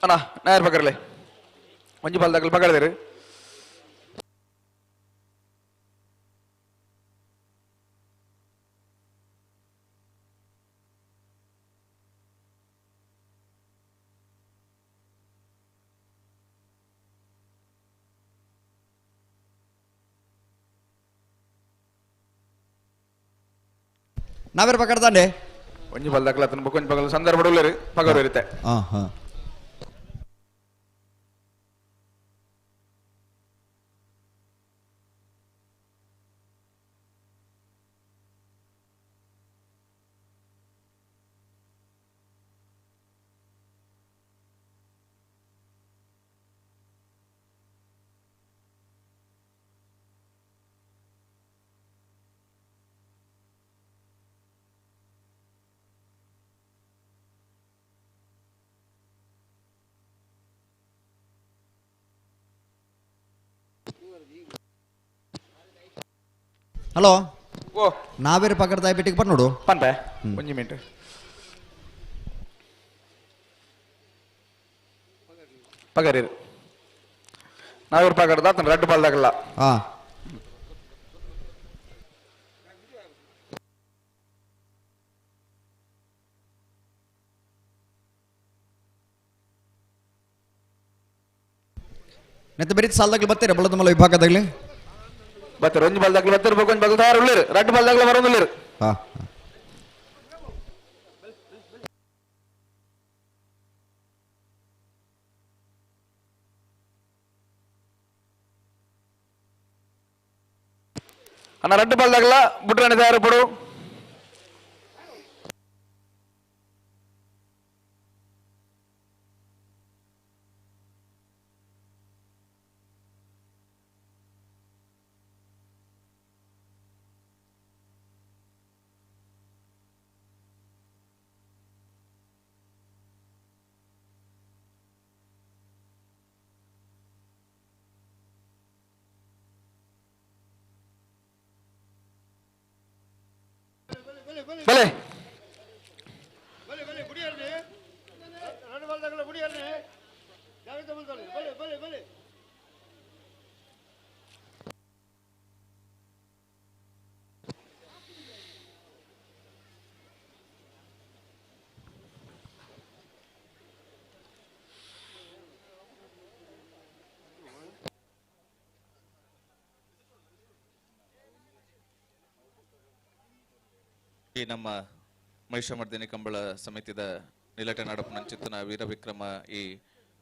ಅಣ್ಣ ನಾ ಯಾರು ಪಕ್ಕರ್ಲೆ ಮಂಜು ಪಾಲ್ದಾಗಲ್ ಪಕ್ಕಡ್ದೇರು ನಾವೇರು ಪಕ್ಕಡ್ತಾಂಡೆ ಮಂಜು ಪಾಲ್ದಾಗಲ್ ಅತನ ಕೊಂಚ ಪಕ್ಕದ ಸಂದರ್ಭ ಉಳ್ಳೇರು ಪಕ್ಕದ ಇರುತ್ತೆ ಹಲೋ ಓ ನಾವೇರು ಪಕ್ಕದ ಬಿಟ್ಟಿಗೆ ಬಂದು ನೋಡು ಪಂತ ಒಂಜಿ ಮಿನಿಟ್ ಪಗರಿ ನಾವಿರ್ ಪಗಡ್ದ ಆತನ ರೆಡ್ ಬಾಲ್ದಾಗಲ್ಲ ಹಾ ನೆತ್ತ ಬರೀ ಸಾಲದಾಗ್ಲಿ ಬರ್ತೀರಾ ಬಳ್ಳದ ಮಲ್ಲ ವಿಭಾಗದಾಗ್ಲಿ ಬರ್ತಾರೆ ಒಂಜಿ ಬಾಲ್ದಾಗ್ಲಿ ಬರ್ತಿರ್ಬೇಕು ಒಂಜಿ ಬಾಲ್ದಾರ ಉಳ್ಳಿರು ರೆಡ್ ಬಾಲ್ದಾಗ್ಲಿ ಬರೋದಿಲ್ಲಿರು ಹಾ ಅಣ್ಣ ರೆಡ್ ಬಾಲ್ದಾಗಲ್ಲ ಬುಟ್ರಾಣಿ ತಯಾರು ಪಡು ಬಲೆ ಈ ನಮ್ಮ ಮಹಿಷಮರ್ದಿನಿ ಕಂಬಳ ಸಮಿತಿದ ನಿಲಟ ನಡಪು ನಂಚಿತ್ತನ ವೀರವಿಕ್ರಮ ಈ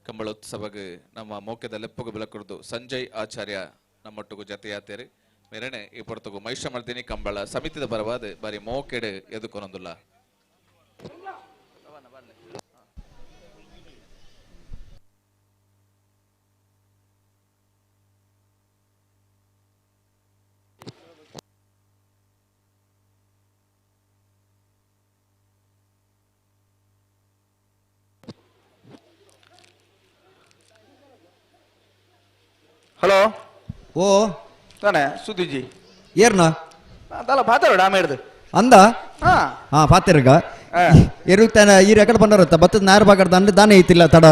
ಕಂಬಳೋತ್ಸವಗೆ ನಮ್ಮ ಮೋಕ್ಯದ ಲೆಪ್ಪಗು ಬೆಳಕುಡ್ದು ಸಂಜಯ್ ಆಚಾರ್ಯ ನಮ್ಮೊಟ್ಟಿಗೂ ಜತೆಯಾತೇರಿ ಮೇರೆನೆ ಈ ಪೊರ್ತಗು ಮಹಿಷಮರ್ದಿನಿ ಕಂಬಳ ಸಮಿತಿದ ಬರವಾದ ಬಾರಿ ಮೋಕೆಡೆ ಎದುಕೊನೊಂದುಲ್ಲ ಹಲೋ ಓ ತಾನೆ ಸುದ್ದಿಜಿ ಏರ್ನ ಅದಲ್ಲ ಪಾತಾಡ ಆಮೇಡ್ದು ಅಂದ ಹಾ ಹಾ ಪಾತಿರ್ಗ ಎರುತ್ತಾನ ಈ ರೆಕಡ್ ಬಂಡರತ್ತ ಬತ್ತದ ನಾರ್ ಬಾಗಡ್ದ ಅಂದ್ರೆ ದಾನೆ ಐತಿಲ್ಲ ತಡ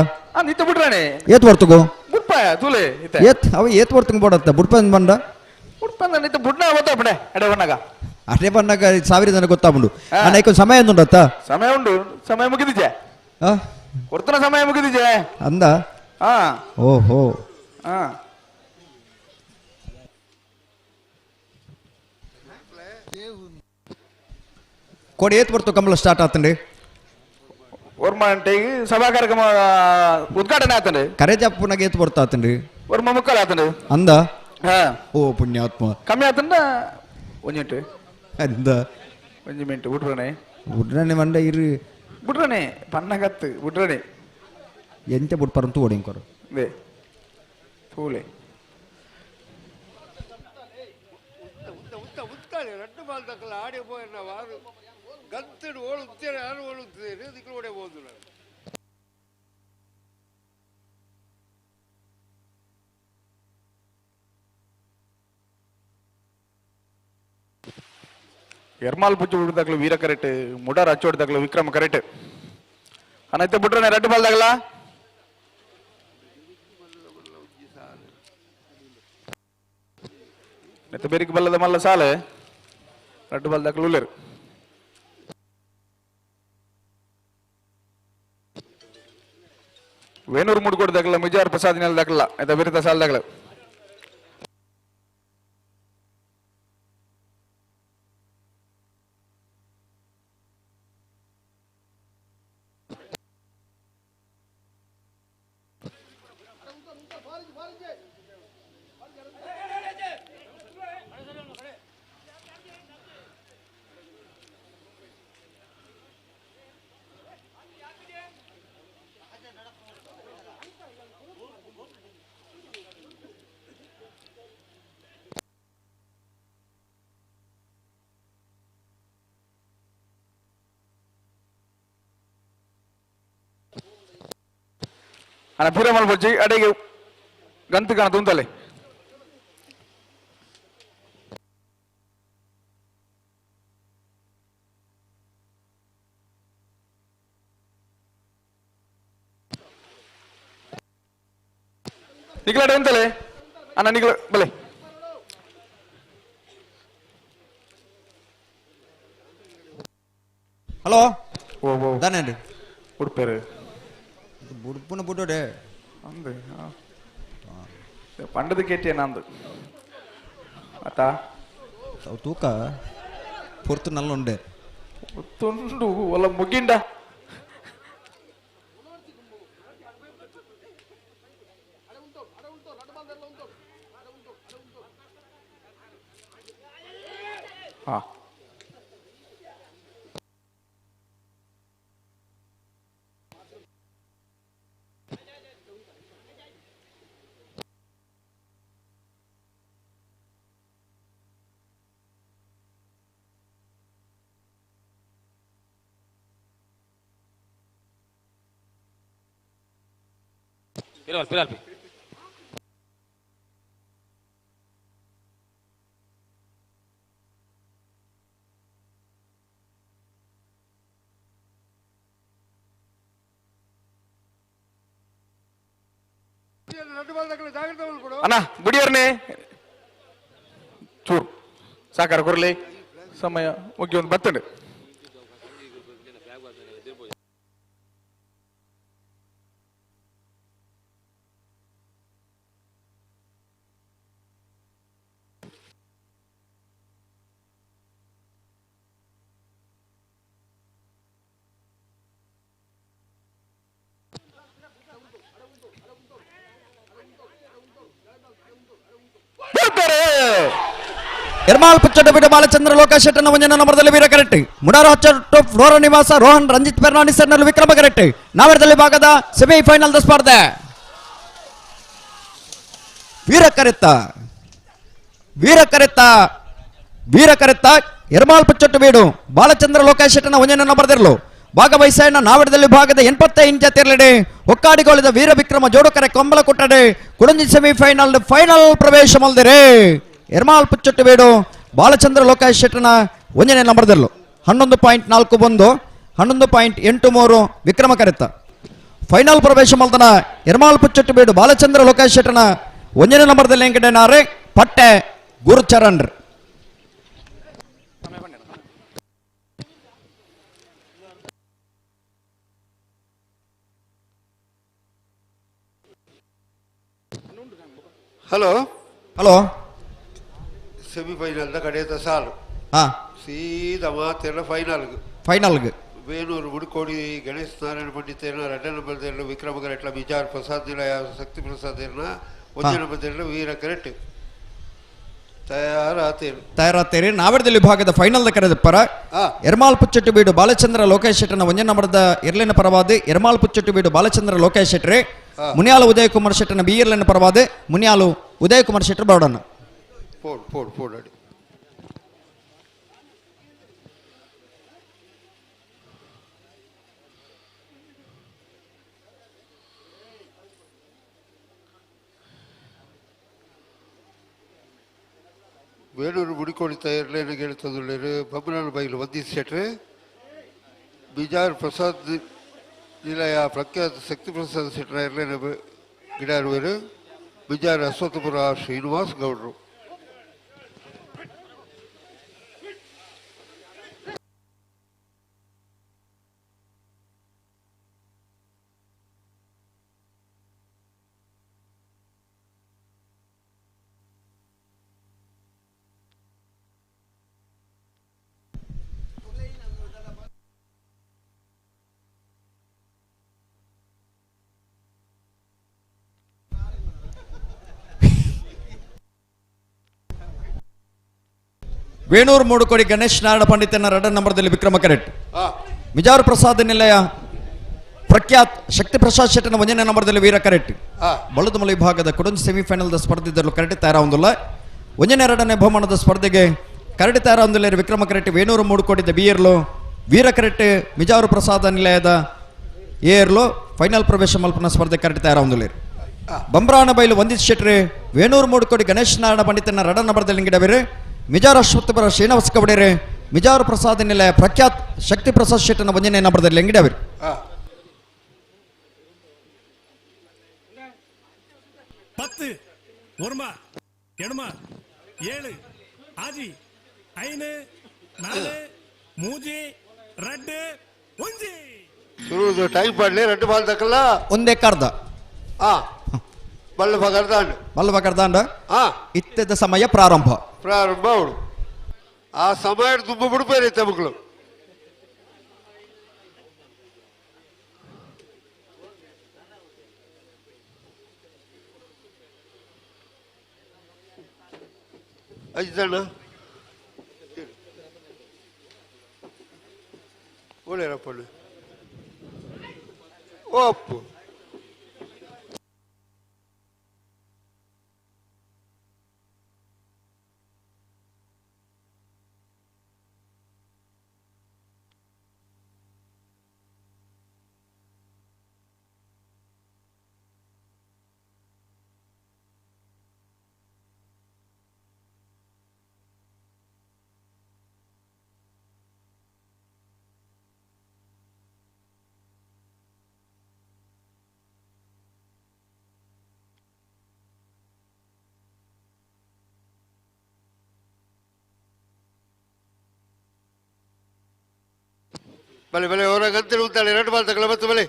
ನಿತ್ತ ಬಿಟ್ರಾಣಿ ಏತ್ ಬರ್ತಗೋ ಬುಟ್ಪಾಯ ತೂಲೆ ಏತ್ ಅವ ಏತ್ ಬರ್ತಂಗ್ ಬೋಡತ್ತ ಬುಡ್ಪಂದ್ ಬಂಡ ಬುಟ್ಪಂದ ನಿತ್ತ ಬುಡ್ನ ಗೊತ್ತಾ ಬಿಡೆ ಎಡೆ ಬಣ್ಣಗ ಅಷ್ಟೇ ಬಂದಾಗ 1000 ಜನ ಗೊತ್ತಾಗ್ಬಿಡು ನನಗೆ ಸಮಯ ಒಂದುಂಡತ್ತ ಸಮಯ ಉಂಡು ಸಮಯ ಮುಗಿದಿಜೆ ಕೊಡ್ತನ ಸಮಯ ಮುಗಿದಿಜೆ ಅಂದ ಹಾ ಓಹೋ ಹಾ ಕೋಡಿ ಏತ್ ಬರ್ತು ಕಂಬಳ ಸ್ಟಾರ್ಟ್ ಆತಂಡಿ ವರ್ಮ ಅಂಟೆಗೆ ಸಭಾ ಕಾರ್ಯಕ್ರಮ ಉದ್ಘಾಟನೆ ಆತಂಡಿ ಕರೆ ಜಾಪುನಾಗ ಏತ್ ಬರ್ತಾ ಆತಂಡಿ ವರ್ಮ ಮುಕ್ಕಲ್ ಆತಂಡಿ ಅಂದ ಹಾ ಓ ಪುಣ್ಯಾತ್ಮ ಕಮ್ಮಿ ಆತಂಡ ಒಂಜಿಂಟು ಅಂದ 1 ಮಿನಿಟ್ ಬಿಟ್ರನೆ ಉಡ್ರನೆ ಮಂಡ ಇರು ಬಿಟ್ರನೆ ಪನ್ನಗತ್ತು ಬಿಟ್ರನೆ ಎಂತ ಬುಡ್ಪರಂತೂ ಓಡಿಂಕೊರು ದೇ ತೂಲೆ ரெண்டு பால் தக்கல ஆடி போய் என்ன வாரு கத்துடு ஓடுத்து யாரும் ஓடுத்து இதுக்கு ஓட போகுது ಎರ್ಮಾಲ್ ಪುಚ್ಚು ಬಿಡ್ದಾಗ್ಲು ವೀರ ಕರೆಕ್ಟ್ ಮುಡಾರ್ ಹಚ್ಚು ಹೊಡ್ದಾಗ್ಲು ವಿಕ್ರಮ ಕರೆಕ್ಟ್ ಅನೈತೆ ಬಿಟ್ರನೆ ರೆಡ್ ಬಾಲ್ದಾಗಲ್ಲ ನೆತ್ತ ಬೇರಿಗೆ ಬಲ್ಲದ ಮಲ್ಲ ಸಾಲೆ ರೆಡ್ ಬಾಲ್ದಾಗ್ಲು ಉಳ್ಳೇರು ವೇಣೂರು ಮುಡ್ಕೊಡ್ದಾಗಲ್ಲ ಮಿಜಾರ್ ಪ್ರಸಾದ್ ನೆಲದಾಗಲ್ಲ ನೆತ್ತ ಬೇರೆ ಸಾಲದಾಗಲ್ಲ అన్న పూరమల్ వచ్చి అడిగి గంతు కన తుంతలే ನಿಗ್ಲಾಡೆ ಎಂತಲೇ ಅಣ್ಣ ನಿಗ್ಲ ಬಲೆ ಹಲೋ ಓ ಓ ದಾನೇನ್ರಿ ಉಡುಪೇರು ಬುಡ್ಪುನ ಬುಡ್ಡೋಡೆ ಅಂದು ಪಂಡದ ಕೇಟಿಯ ನಂದು ಆತ ಅವು ತೂಕ ಪೊರ್ತು ನಲ್ಲುಂಡೆ ತುಂಡು ಒಲ್ಲ ಮುಗಿಂಡ ಹಾ ಅಣ್ಣ ಬಿಡಿಯರ್ನೆ ಚೂರು ಸಾಕಾರ ಕೊರ್ಲಿ ಸಮಯ ಮುಗಿ ಒಂದು ಬರ್ತಂಡೆ ಎರ್ಮಾಲ್ ಪುಚ್ಚಟಪೀಠ ಬಾಲಚಂದ್ರ ಲೋಕೇಶ್ ಶೆಟ್ಟನ ಒಂಜನ ನಂಬರ್ದಲ್ಲಿ ವೀರ ಕರೆಕ್ಟ್ ಮುಡಾರು ಹಚ್ಚಟ್ಟು ಫ್ಲೋರ ನಿವಾಸ ರೋಹನ್ ರಂಜಿತ್ ಫೆರ್ನಾಂಡಿಸ್ ವಿಕ್ರಮ ಕರೆಕ್ಟ್ ನಾವೆರದಲ್ಲಿ ಭಾಗದ ಸೆಮಿಫೈನಲ್ ದ ಸ್ಪರ್ಧೆ ವೀರ ಕರೆತ್ತ ಎರ್ಮಾಲ್ ಪುಚ್ಚಟ್ಟು ಬೀಡು ಬಾಲಚಂದ್ರ ಲೋಕೇಶ್ ಶೆಟ್ಟನ ಒಂಜನ ನಂಬರ್ದಿರಲು ಭಾಗವಹಿಸಣ್ಣ ನಾವೆರದಲ್ಲಿ ಭಾಗದ 85 ಜತೆರ್ಲೆಡೆ ಒಕ್ಕಾಡಿಗೊಳಿದ ವೀರ ವಿಕ್ರಮ ಜೋಡುಕರೆ ಕೊಂಬಲ ಕೊಟ್ಟಡೆ ಕುಡಂಜಿ ಸೆಮಿಫೈನಲ್ ಫೈನಲ್ ಪ್ರವೇಶ ಮಲ್ದಿರೆ ಎರ್ಮಾಲ್ ಪುಚ್ಚಟ್ಟು ಬೇಡು ಬಾಲಚಂದ್ರ ಲೋಕೇಶ್ ಶೆಟ್ಟನ ಒಂದನೇ ನಂಬರ್ದಲ್ಲೂ 11.41 11.83 ವಿಕ್ರಮ ಕರೆತ್ತ ಫೈನಲ್ ಪ್ರವೇಶ ಮಲ್ತನ ಎರ್ಮಾಲ್ ಪುಚ್ಚಟ್ಟು ಬೇಡು ಬಾಲಚಂದ್ರ ಲೋಕೇಶ್ ಶೆಟ್ಟನ ಒಂದನೇ ನಂಬರ್ದಲ್ಲಿ ಎಂಕಟೇನಾರೆ ಪಟ್ಟೆ ಗುರುಚರಣ್ ಹಲೋ ಹಲೋ ಸೆಮಿಫೈನಲ್ದ ಕಡೆಯದ ಸಾಲು ಹಾ ಸೀದಾ ಮಾತೆಲ್ಲ ಫೈನಲ್ಗೆ ಬೇನೂರು ಬುಡ್ಕೋಡಿ ಗಣೇಶ್ ನಾರಾಯಣ ಪಂಡಿತೇರ್ನ ಎರಡನೇ ನಂಬರ್ದೇರ್ನ ವಿಕ್ರಮ ಕರೆಟ್ಲ ಬಿಜಾರ್ ಪ್ರಸಾದ್ ನಿಲಯ ಶಕ್ತಿ ಪ್ರಸಾದೇರ್ನ ಒಂದನೇ ನಂಬರ್ದೇರ್ನ ವೀರ ಕರೆಕ್ಟ್ ತಯಾರಾತೇರಿ ನಾವೆರದಲ್ಲಿ ಭಾಗದ ಫೈನಲ್ ಕರೆದ ಪರ ಎರ್ಮಾಲ್ ಪುಚ್ಚಟ್ಟು ಬೀಡು ಬಾಲಚಂದ್ರ ಲೋಕೇಶ್ ಶೆಟ್ಟನ ಒಂದನೇ ನಂಬರ್ದ ಎರಲಿನ ಪರವಾದ ಎರ್ಮಾಲ್ ಪುಚ್ಚಟ್ಟು ಬೀಡು ಬಾಲಚಂದ್ರ ಲೋಕೇಶ್ ಶೆಟ್ರೆ ಮುನಿಯಾಲು ಉದಯ ಕುಮಾರ್ ಶೆಟ್ಟನ ಬಿ ಎರಲಿನ ಪರವಾದ ಮುನಿಯಾಲು ಉದಯ ಕುಮಾರ್ ಶೆಟ್ಟರ್ ಬರೋಡನ போடு ಬೇಲೂರು ಬುಡಿಕೋಡಿ ತಯಾರಲೆ ನನಗೆ ಹೇಳ್ತದುಳ್ಳರು ಬಬ್ಬನಾಳು ಬೈಲು ವಂದಿಸ್ ಶೆಟ್ರೆ ಬಿಜಾರ್ ಪ್ರಸಾದ್ ನಿಲಯ ಪ್ರಖ್ಯಾತ ಶಕ್ತಿ ಪ್ರಸಾದ್ ಶೆಟ್ರ ಇರಲೇನ ಗಿಡಾರುವರು ಬಿಜಾರ್ ಅಶ್ವತ್ಥಪುರ ಶ್ರೀನಿವಾಸ್ ಗೌಡ್ರು ವೇಣೂರು ಮೂಡುಕೋಡಿ ಗಣೇಶ್ ನಾರಾಯಣ ಪಂಡಿತನ ಎರಡನೇ ನಂಬರ್ದಲ್ಲಿ ವಿಕ್ರಮ ಕರೆಕ್ಟ್ ಮಿಜಾರು ಪ್ರಸಾದ್ ನಿಲಯ ಪ್ರಖ್ಯಾತ್ ಶಕ್ತಿ ಪ್ರಸಾದ್ ಶೆಟ್ಟನ ಒಂದನೇ ನಂಬರ್ದಲ್ಲಿ ವೀರ ಕರೆಕ್ಟ್ ಬಳುದಮಲ ವಿಭಾಗದ ಕುಡಂಜಿ ಸೆಮಿಫೈನಲ್ ಸ್ಪರ್ಧೆದಲ್ಲೂ ಕರೆಕ್ಟ್ ತಯಾರ ಹೊಂದಿಲ್ಲ ಒಂದನೇ ಎರಡನೇ ಬಹುಮಾನದ ಸ್ಪರ್ಧೆಗೆ ಕರೆಕ್ಟ್ ತಯಾರ ಹೊಂದಿಲ್ಲ ವಿಕ್ರಮ ಕರೆಕ್ಟ್ ವೇಣೂರು ಮೂಡುಕೋಡಿದ ಬಿಯರ್ಲು ವೀರ ಕರೆಕ್ಟ್ ಮಿಜಾರು ಪ್ರಸಾದ ನಿಲಯದ ಏರ್ಲು ಫೈನಲ್ ಪ್ರವೇಶ ಮಲ್ಪನ ಸ್ಪರ್ಧೆ ಕರೆಕ್ಟ್ ತಯಾರ ಹೊಂದಿಲ್ಲ ಬಂಬ್ರಾಣ ಬೈಲು ವಂದಿತ್ ಶೆಟ್ರೆ ವೇಣೂರು ಮೂಡುಕೋಡಿ ಗಣೇಶ್ ನಾರಾಯಣ ಪಂಡಿತನ ಎರಡನೇ ನಂಬರ್ದಲ್ಲಿ ಗಿಡಬೇರೆ ಮಿಜಾರ್ ಅಶ್ವತ್ಥಪುರ ಶ್ರೀನಿವಾಸ ಕಬಡೇರೆ ಮಿಜಾರು ಪ್ರಸಾದ್ ನಿಲಯ ಪ್ರಖ್ಯಾತ್ ಶಕ್ತಿ ಪ್ರಸಾದ್ ಶೆಟ್ಟನ ಒಂದನೇ ನಂಬರ್ದಲ್ಲಿ ಎಂಗಿಡಾವಿರಿ 10 ஒருமா எடுமா 7 ஆஜி 5 4 3 2 1 ಶುರು ಟೈಮ್ ಪಾಡ್ಲಿ 2 ಬಾಲ್ ದಕ್ಕಲ್ಲ ಒಂದೇ ಕರ್ದ ಆ ಬಲ್ಲ ಬಗರ್ದಾಂಡ್ ಬಲ್ಲ ಬಗರ್ದಾಂಡ ಆ ಇತ್ತೆದ ಸಮಯ ಪ್ರಾರಂಭ ಅವಳು ಆ ಸಮಯ ತುಂಬ ಬಿಡ್ಬೇರೈತೆ ಮಕ್ಕಳು ಅಜ್ಜಣ್ಣ ಒಳ್ಳೆಯರಪ್ಪ ಒಪ್ಪು ಬಲೆ ಬಲೆ ಹೊರಗಂತೇಳಿ ಉಂತಾಳೆ 2 ಬಾಲ್ ತಗೊಳ್ಳ ಮತ್ತೆ ಬಲೆ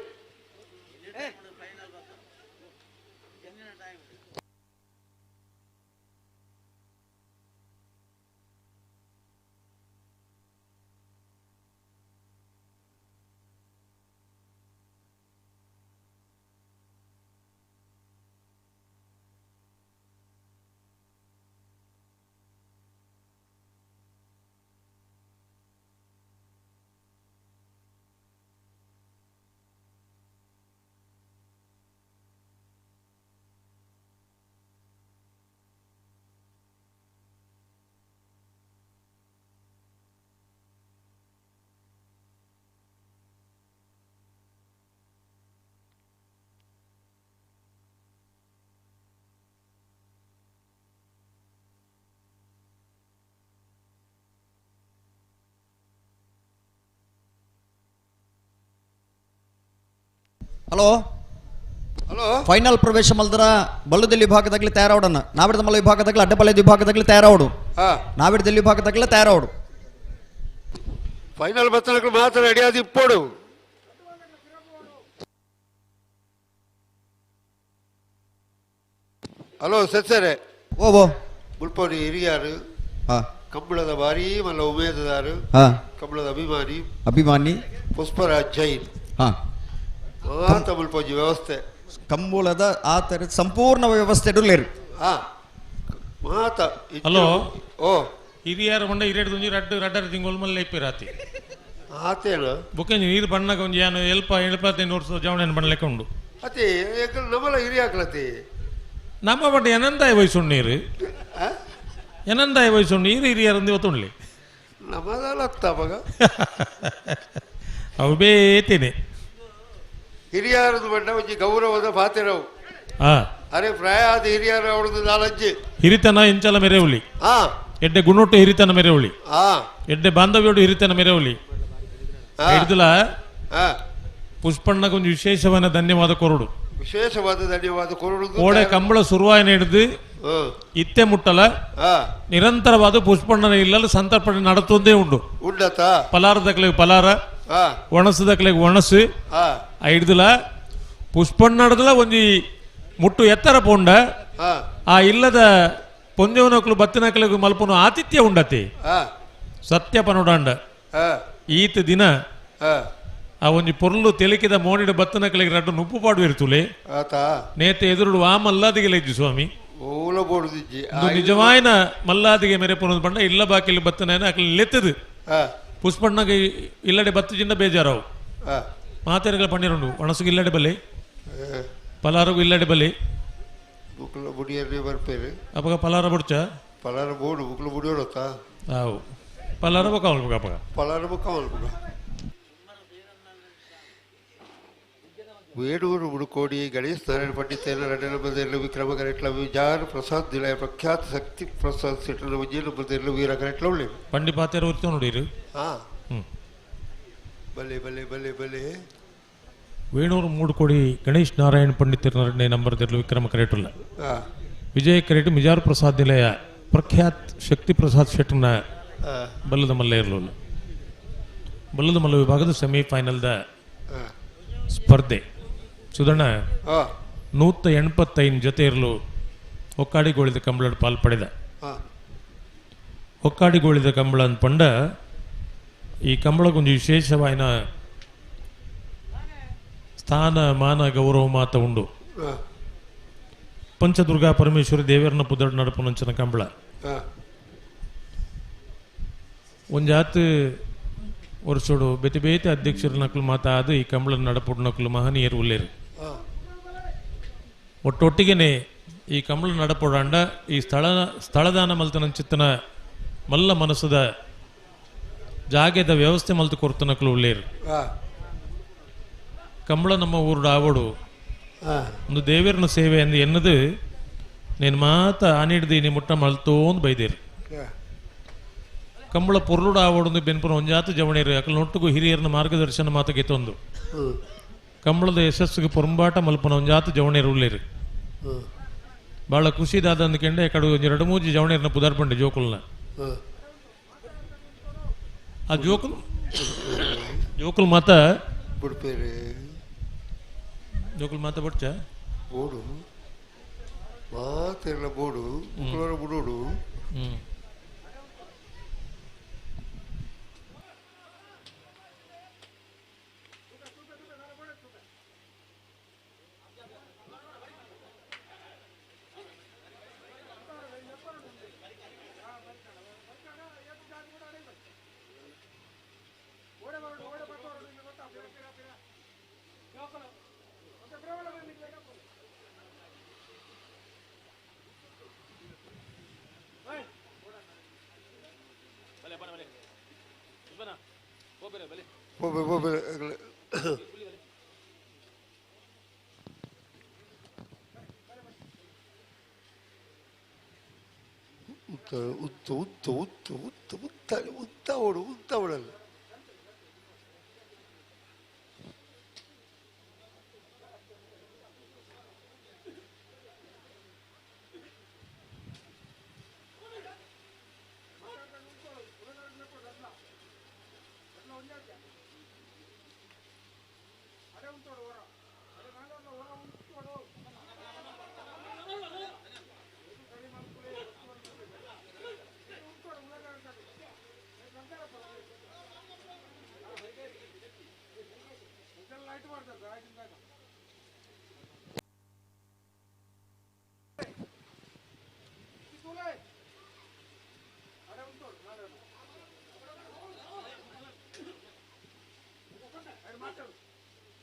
ಹಲೋ ಹಲೋ ಫೈನಲ್ ಪ್ರವೇಶ ಮಲ್ದರ ಬಲ್ಲುದಲ್ಲಿ ವಿಭಾಗದಾಗಲಿ ತಯಾರಾವಡನ್ನ ನಾವಿಡದ ಮಲ್ಲ ವಿಭಾಗದಾಗಲಿ ಅಡ್ಡಪಲ್ಲೆ ವಿಭಾಗದಾಗಲಿ ತಯಾರಾವಡು ಹಾ ನಾವಿಡದಲ್ಲಿ ವಿಭಾಗದಾಗಲಿ ತಯಾರಾವಡು ಫೈನಲ್ ಬತ್ತನಕ್ಕೆ ಮಾತ್ರ ರೆಡಿಯಾದ ಇಪ್ಪೋಡು ಹಲೋ ಸತ್ಸರೆ ಓ ಮುಲ್ಪೋಡಿ ಹಿರಿಯಾರು ಹಾ ಕಂಬಳದ ಭಾರಿ ಮಲ್ಲ ಉಮೇದದಾರು ಹಾ ಕಂಬಳದ ಅಭಿಮಾನಿ ಅಭಿಮಾನಿ ಪುಷ್ಪರಾಜ್ ಜೈನ್ ಹಾ ಮಾತ ಮುಲ್ಪೋಜಿ ವ್ಯವಸ್ಥೆ ಕಂಬಳದ ಆ ಥರದ ಸಂಪೂರ್ಣ ವ್ಯವಸ್ಥೆ ಇಡಲೇರು ಹಾ ಮಾತ ಹಲೋ ಓ ಹಿರಿಯರ ಮಂಡ ಹಿರಿಯಡ್ ದುಂಜಿ ರಡ್ಡರ ತಿಂಗಳು ಮಲ್ಲ ಇಪ್ಪಿರಾತಿ ಆತೇನು ಬುಕ್ಕಂಜಿ ನೀರು ಬಣ್ಣಗ ಒಂಜಿ ಏನು ಎಳ್ಪತ್ತೈದು ವರ್ಷ ಜವಣನ ಬಣ್ಣಲೆಕ್ಕ ಉಂಡು ಅತಿ ನಮ್ಮಲ್ಲ ಹಿರಿಯಾಕ್ಲತಿ ನಮ್ಮ ಬಟ್ ಎನಂದಾಯ ವಯಸ್ಸುಂಡು ನೀರು ಎನಂದಾಯ ವಯಸ್ಸುಂಡು ನೀರು ಹಿರಿಯರಂದು ಇವತ್ತುಂಡ್ಲಿ ನಮ್ಮದಲ್ಲ ಮಗ ಅವು ಬೇತೇನೆ ಹಿರಿಯರದು ಬಣ್ಣ ಒಂಜಿ ಗೌರವದ ಪಾತೆರವು ಹಾ ಅರೆ ಪ್ರಾಯ ಆದ ಹಿರಿಯರ ಅವಳದು ನಾಲಜ್ಜಿ ಹಿರಿತನ ಎಂಚಲ ಮೆರೆವಲಿ ಹಾ ಎಡ್ಡೆ ಗುಣೊಟ್ಟು ಹಿರಿತನ ಮೆರೆವಲಿ ಹಾ ಎಡ್ಡೆ ಬಾಂಧವ್ಯೋಡು ಹಿರಿತನ ಮೆರೆವಲಿ ಹಿಡಿದಲ ಹಾ ಪುಷ್ಪಣ್ಣಗ ಒಂದು ವಿಶೇಷವಾದ ಧನ್ಯವಾದ ಕೊರಡು ವಿಶೇಷವಾದ ಧನ್ಯವಾದ ಕೊರಡು ಕೋಡೆ ಕಂಬಳ ಸುರುವಾಯನ ಹಿಡಿದು ಇತ್ತೆ ಮುಟ್ಟಲ ನಿರಂತರವಾದ ಪುಷ್ಪಣ್ಣನ ಇಲ್ಲಲು ಸಂತರ್ಪಣೆ ನಡತೊಂದೇ ಉಂಡು ಉಂಡತ ಪಲಾರದಕ್ಲೆಗ್ ಪಲಾರ ಒಣಸದಕ್ಲೆಗ್ ಒಣಸು ಹಿಡ್ದಲ ಪುಷ್ಪಣ್ಣಡದಲ ಒಂಜಿ ಮುಟ್ಟು ಎತ್ತರ ಪೋಂಡ ಆ ಇಲ್ಲದ ಪೊಂಜವನಕ್ಲು ಬತ್ತಿನಕ್ಲೆಗ್ ಮಲ್ಪನು ಆತಿಥ್ಯ ಉಂಡತಿ ಸತ್ಯ ಪನೋಡಾಂಡ ಈತ ದಿನ ಆ ಒಂಜಿ ಪೊರ್ಲು ತೆಲಿಕಿದ ಮೋಣಿಡ ಬತ್ತನಕ್ಲೆಗ್ ರಡ್ಡು ನುಪ್ಪು ಪಾಡು ಇರ್ತುಲೆ ನೇತೆ ಎದುರುಡು ಆ ಮಲ್ಲಾದಿಗೆ ಲೈಜಿ ಸ್ವಾಮಿ ನಿಜವಾಯಿನ ಮಲ್ಲಾದಿಗೆ ಮೆರೆ ಪುನದ್ ಬಂಡ ಇಲ್ಲ ಬಾಕಿಲಿ ಬತ್ತನ ಅಕ್ಲಿ ಲೆತ್ತದು ಪುಷ್ಪಣ್ಣಗೆ ಇಲ್ಲಡೆ ಬತ್ತು ಜಿಂದ ಬೇಜಾರವು ಮಾತೆರೆಗಳ ಪಣ್ಣೀರುಂಡು ಒಣಸಿಗೆ ಇಲ್ಲಡೆ ಬಲೆ ಪಲಾರಗು ಇಲ್ಲಡೆ ಬಲೆ ಅಪಗ ಪಲಾರ ಬುಡ್ಚ ಪಲಾರ ಬೋಡು ಬುಕ್ಲು ಬುಡಿಯೋಡತ್ತ ಆವು ಪಲಾರ ಬೊಕ ಅವಲ್ಬಗ ಅಪಗ ಪಲಾರ ಬೊಕ ಅವಲ್ಬಗ వేడూరు ఉడుకోడి గణేష్ నారాయణ పండితైన 2 నంబర్లు విక్రమ గరెట్ల విజార్ ప్రసాద్ దిలయ ప్రఖ్యాత శక్తి ప్రసాద్ సెట్ల విజయ నంబర్లు వీర గరెట్ల ఉಳ್ಳೆ ಪಂಡಿ ಪಾತೆರ ಉರ್ತ ನೋಡಿರು ಬಲೆ ಬಲೆ ಬಲೆ ಬಲೆ ವೇಣೂರು 3 ಕೋಡಿ ಗಣೇಶ್ ನಾರಾಯಣ ಪಂಡಿತರ 2 ನಂಬರ್ ವಿಕ್ರಮ ಕರೆಟುಲ್ಲ ವಿಜಯ ಕರೆಟ್ ಮಿಜಾರ್ ಪ್ರಸಾದ್ ನಿಲಯ ಪ್ರಖ್ಯಾತ್ ಶಕ್ತಿ ಪ್ರಸಾದ್ ಶೆಟ್ಟರ್ನ ಬಲ್ಲದ ಮಲ್ಲ ಇರಲಿಲ್ಲ. ಬಲ್ಲದ ಮಲ್ಲ ವಿಭಾಗದ ಸೆಮಿಫೈನಲ್ದ ಸ್ಪರ್ಧೆ ಸುಧಣ್ಣ 185 ಜೊತೆ ಇರಲು ಒಕ್ಕಾಡಿಗೋಳಿದ ಕಂಬಳ ಪಾಲ್ಪಡೆದ. ಒಕ್ಕಾಡಿಗೋಳಿದ ಕಂಬಳ ಪಂಡ ಈ ಕಂಬಳಗೊಂದು ವಿಶೇಷವಾದ ಸ್ಥಾನ ಮಾನ ಗೌರವ ಮಾತ ಉಂಡು. ಪಂಚದುರ್ಗಾ ಪರಮೇಶ್ವರಿ ದೇವರನ್ನ ಪುದಡ್ ನಡಪುನಂಚನ ಕಂಬಳ ಒಂಜಾತ್ ವರ್ಷೋಡು ಬೇತೆ ಬೇತೆ ಅಧ್ಯಕ್ಷರ ನಕಲು ಮಾತಾದು ಈ ಕಂಬಳ ನಡಪುಡ್ ನಕಲು ಮಹನೀಯರು ಉಲ್ಲೇರು. ಒಟ್ಟೊಟ್ಟಿಗೆನೆ ಈ ಕಂಬಳ ನಡಪುಡಾಂಡ ಈ ಸ್ಥಳದಾನ ಮಲ್ತನ ಚಿತ್ತನ ಮಲ್ಲ ಮನಸ್ಸದ ಜಾಗೆದ ವ್ಯವಸ್ಥೆ ಮಲ್ತು ಕೊರ್ತನಕಲು ಉಳ್ಳೇರು. ಕಂಬಳ ನಮ್ಮ ಊರುಡು ಆವಡು ಒಂದು ದೇವರನ ಸೇವೆ ಅಂದು ಎನ್ನದು ನೀನು ಮಾತ ಆನಿಡ್ದು ನೀ ಮುಟ್ಟ ಮಲ್ತೋಂದು ಬೈದೇರು. ಕಂಬಳ ಪೊರ್ಲುಡು ಆವಡು ಬೆನ್ಪುರ ಒಂಜಾತು ಜವಣಿರು ಅಕಲ್ ನೊಟ್ಟಿಗೂ ಹಿರಿಯರನ ಮಾರ್ಗದರ್ಶನ ಮಾತಗೆ ತೊಂದು ಕಂಬಳದ ಯಶಸ್ಸಿಗೆ ಪೊರಂಬಾಟ ಮಲ್ಪನ ಒಂಜಾತು ಜವಣಿರು ಉಳ್ಳೇರು. ಭಾಳ ಖುಷಿದಾದ ಅಂದ್ಕೊಂಡೆ ಕಡೆ ಒಂದು 2-3 ಜವಣಿಯರನ್ನ ಪುದಾರ್ಪಂಡೆ ಜೋಕುಲ್ನ. ಆ ಜೋಕುಲ್ ಮಾತ ಜೋಕುಲ್ ಮಾತ ಬಡ್ಚ ಬೋಡು ಮಾತೆಲ್ಲ ಬೋಡು ಬುಡೋಡು ಉತ್ತ ಓಡಲ್ಲ.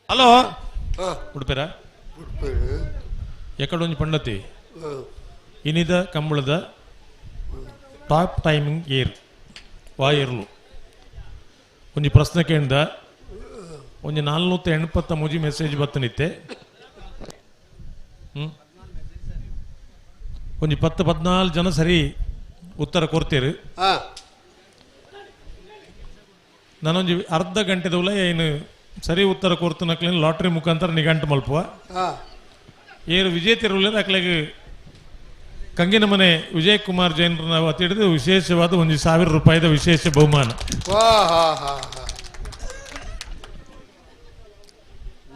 ಹಲೋ ಉಡುಪೇರ ಎಕಡೊಂದು ಪಂಡತಿ ಇನಿದ ಕಂಬಳದ ಟಾಪ್ ಟೈಮಿಂಗ್ ಏರ್ ವಾಯರ್ಲು ಒಂಜಿ ಪ್ರಶ್ನೆ ಕೇಂದ್ರ ಒಂಜಿ 480 ಮೆಸೇಜ್ ಬತ್ತನಿತ್ತೆ. ಒಂಜಿ 10-14 ಜನ ಸರಿ ಉತ್ತರ ಕೊಡ್ತೀರಿ. ನಾನೊಂಜಿ ಅರ್ಧ ಗಂಟೆದವಲ್ಲ ಏನು ಸರಿ ಉತ್ತರ ಕೊರ್ತನಕ್ಲೇನು ಲಾಟ್ರಿ ಮುಖಾಂತರ ನಿಘಂಟು ಮಲ್ಪುವ ಏರು ವಿಜೇತರು ಅಕ್ಲೆಗೆ ಕಂಗಿನ ಮನೆ ವಿಜಯ್ ಕುಮಾರ್ ಜೈನ್ರನ್ನ ಹಿಡಿದು ವಿಶೇಷವಾದ 1,000 ರೂಪಾಯಿದ ವಿಶೇಷ ಬಹುಮಾನ.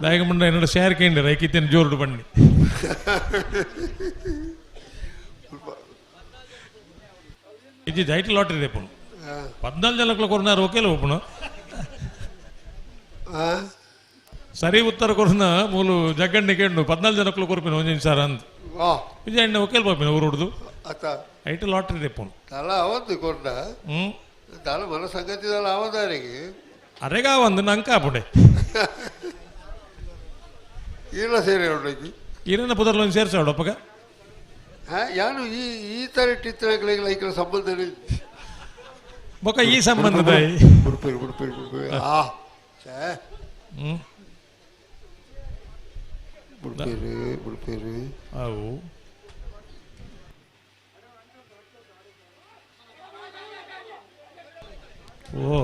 ದಾಯಗಮಂಡ என்னோட ஷேர் கேண்டு ரைக்கித்தேன் ஜோர்டு பண்ணி ఇది జైట్ లాటరీ రేపు 14 జనకుల కొన్నారు ఒకేలా ఓపెన్ ಸರಿ ಉತ್ತರ ಕೊರನ ಮೂಲು ಜಗ್ಗಣ್ಣೆ ಕೇಳು 14 ಜನಕ್ಕಲು ಕೊರ್ಪಿನ ಒಂಜಿನ ಸರ್ ಅಂದ್ ವಿಜಯಣ್ಣ ಒಕ್ಕೇಲ್ ಪಾಪಿನ ಊರು ಹುಡ್ದು ಐಟ್ ಲಾಟ್ರಿ ರೇಪುನ್ ತಲ ಅವತ್ತು ಕೊರ್ಡ ತಲ ಮನ ಸಂಗತಿದಲ್ಲ ಅವದಾರಿಗೆ ಅರೆಗ ಒಂದು ನಂಕ ಪುಡೆ ಇಲ್ಲ ಸೇರಿ ಹೊರಡಕ್ಕೆ ಇರನ ಪುದರ್ಲ ಒಂದು ಸೇರ್ಸಾವಡಪ್ಪಗ ಯಾನು ಈ ತರ ಇಟ್ಟಿತ್ತಗಳಿಗೆ ಲೈಕ್ರ ಸಂಬಂಧ ಬೊಕ್ಕ ಈ ಸಂಬಂಧದ ಬಿಡ್ಪೇರು ಆ ಬಿಡ್ಪೇರು ಅವು ಓ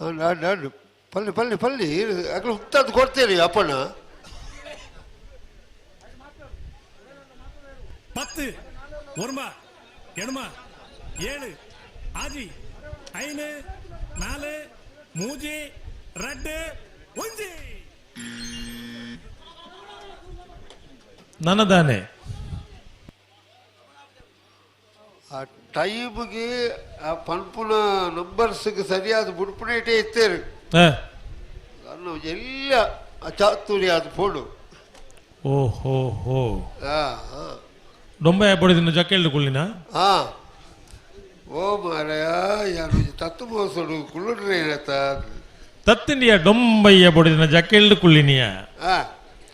ನಾನು ಪಲ್ಲಿ ಪಲ್ಲಿ ಪಲ್ಲಿ ಅక్కడ ಉತ್ತದ್ದು ಕೊಡ್ತೇನೆ ಅಪ್ಪಣ್ಣ. 10 ஒருமா எணுமா 7 ஆஜி 5 4 3 2 1 ನನ್ನದಾನೆ. ಆ ಟೈಮ್ಗೆ ಆ ಪನ್ಪುನ ನಂಬರ್ಸ್ಗೆ ಸರಿಯಾದ ಬುಡ್ಪುನೇಟೇ ಇತ್ತೇರು ನಾನು ಎಲ್ಲ ಚಾತುರಿ ಅದು ಫೋಡು. ಓಹೋ ಹೋ ಡೊಂಬೆ ಬಡಿದಿನ ಜಕ್ಕೆಲ್ಡು ಕುಳ್ಳಿನ ಹಾ ಓ ಮಾರಯ ಯಾರು ತತ್ತು ಮೋಸಡು ಕುಳ್ಳುಡ್ರೆ ತತ್ತಿಂಡಿಯ ಡೊಂಬಯ್ಯ ಬಡಿದಿನ ಜಕ್ಕೆಲ್ಡು ಕುಳ್ಳಿನಿಯ ಹಾ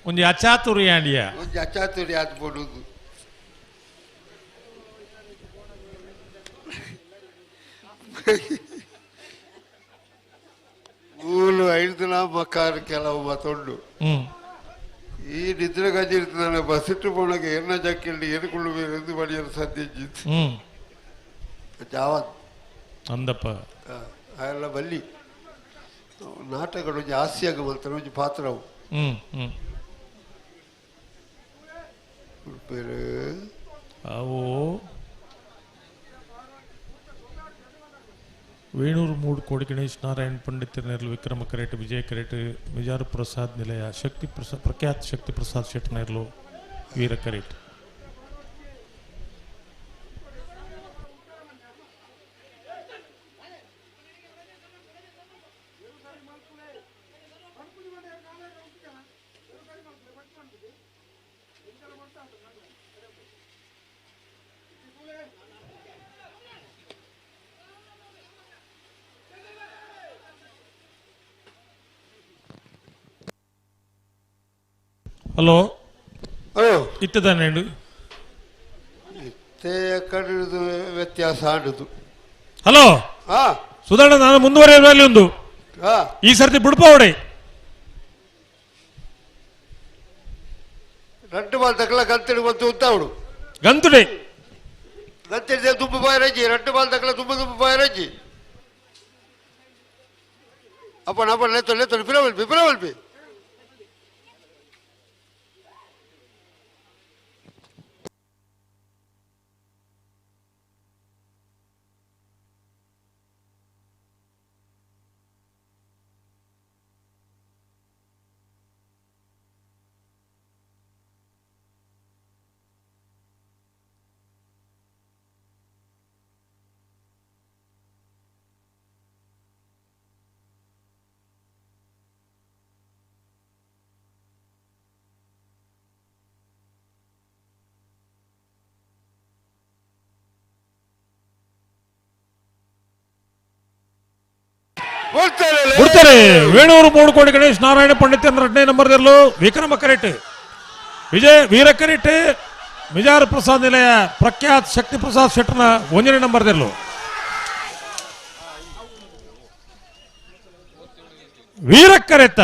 ಒಂಜಿ ಅಚಾತುರಿ ಆಂಡಿಯ ಒಂಜಿ ಅಚಾತುರಿ ಅದು ಪೋಡುದು. ಊಲು 5 ದಿನ ಮಕ್ಕಾರು ಕೆಲವು ಮತ್ತೊಂಡು ಈ ನಿದ್ರೆ ಗಂಜಿರ್ತು ನಾನು ಬಸ್ಸಿಟ್ಟು ಪೋಣಗೆ ಎನ್ನ ಜಕ್ಕೆಲ್ಡಿ ಏನುಕೊಳ್ಳುವೇರೆಂದು ಬಡಿಯಲು ಸಾಧ್ಯ ಜಾವದ್ ಅಂದಪ್ಪ ಅವೆಲ್ಲ ಬಲ್ಲಿ ನಾಟಕಗಳು ಒಂಜಿ ಹಾಸ್ಯಾಗ ಮಾಡ್ತಾರೆ ಒಂಜಿ ಪಾತ್ರವು ಅವು ವೇಣೂರು ಮೂಡು ಕೋಡಿ ಗಣೇಶ್ ನಾರಾಯಣ್ ಪಂಡಿತ್ ನೇರ್ಲು ವಿಕ್ರಮ ಕರೇಟ್ ವಿಜಯ ಕರೇಟ್ ವಿಜಾರು ಪ್ರಸಾದ್ ನಿಲಯ ಶಕ್ತಿ ಪ್ರಸಾದ್ ಪ್ರಖ್ಯಾತ್ ಶಕ್ತಿ ಪ್ರಸಾದ್ ಶೆಟ್ ನೇರ್ಲು ವೀರ ಕರೇಟ್. ಹಲೋ ಇಟ್ಟದಾನೆ ಕಡಿದು ವ್ಯತ್ಯಾಸ ಆಡುದು. ಹಲೋ ಸುಧಾರಣ ನಾನು ಮುಂದುವರಿಯುವಲ್ಲಿ ಒಂದು ಈ ಸರ್ತಿ ಬಿಡ್ಪೋಡೆ 2 ಬಾಲ್ ತಕ್ಕಲ ಗಂತಡಿ ಬಂತು ಉಂತಾವಡು ಗಂತುಡೆ ಗಂತಡಿ ತುಂಬ ಬಾಯಿ ರಜ್ಜಿ 2 ಬಾಲ್ ತಕ್ಕಲ ತುಂಬ ತುಂಬ ಬಾಯಿ ರಜ್ಜಿ ಅಪ್ಪಣ ಅಪ್ಪಣ ಲೆತ್ತೊಳ್ಳಿ ಲೆತ್ತೊಳ್ಳಿ ಪಿರವಲ್ಪಿ ಪಿರವಲ್ಪಿ ಬಿಡ್ತಾರೆ. ವೇಣೂರು ಮೂಡು ಕೋಡಿ ಗಣೇಶ್ ನಾರಾಯಣ ಪಂಡಿತ್ 2ನೇ ನಂಬರ್ದಲ್ಲೂ ವಿಕ್ರಮ ಕರೇಟ್ ವಿಜಯ್ ವೀರ ಕರೇಟ್ ವಿಜಾರ ಪ್ರಸಾದ್ ನಿಲಯ ಪ್ರಖ್ಯಾತ್ ಶಕ್ತಿ ಪ್ರಸಾದ್ ಶೆಟ್ನ 1ನೇ ನಂಬರ್ದಲ್ಲೂ ವೀರ ಕರೆತ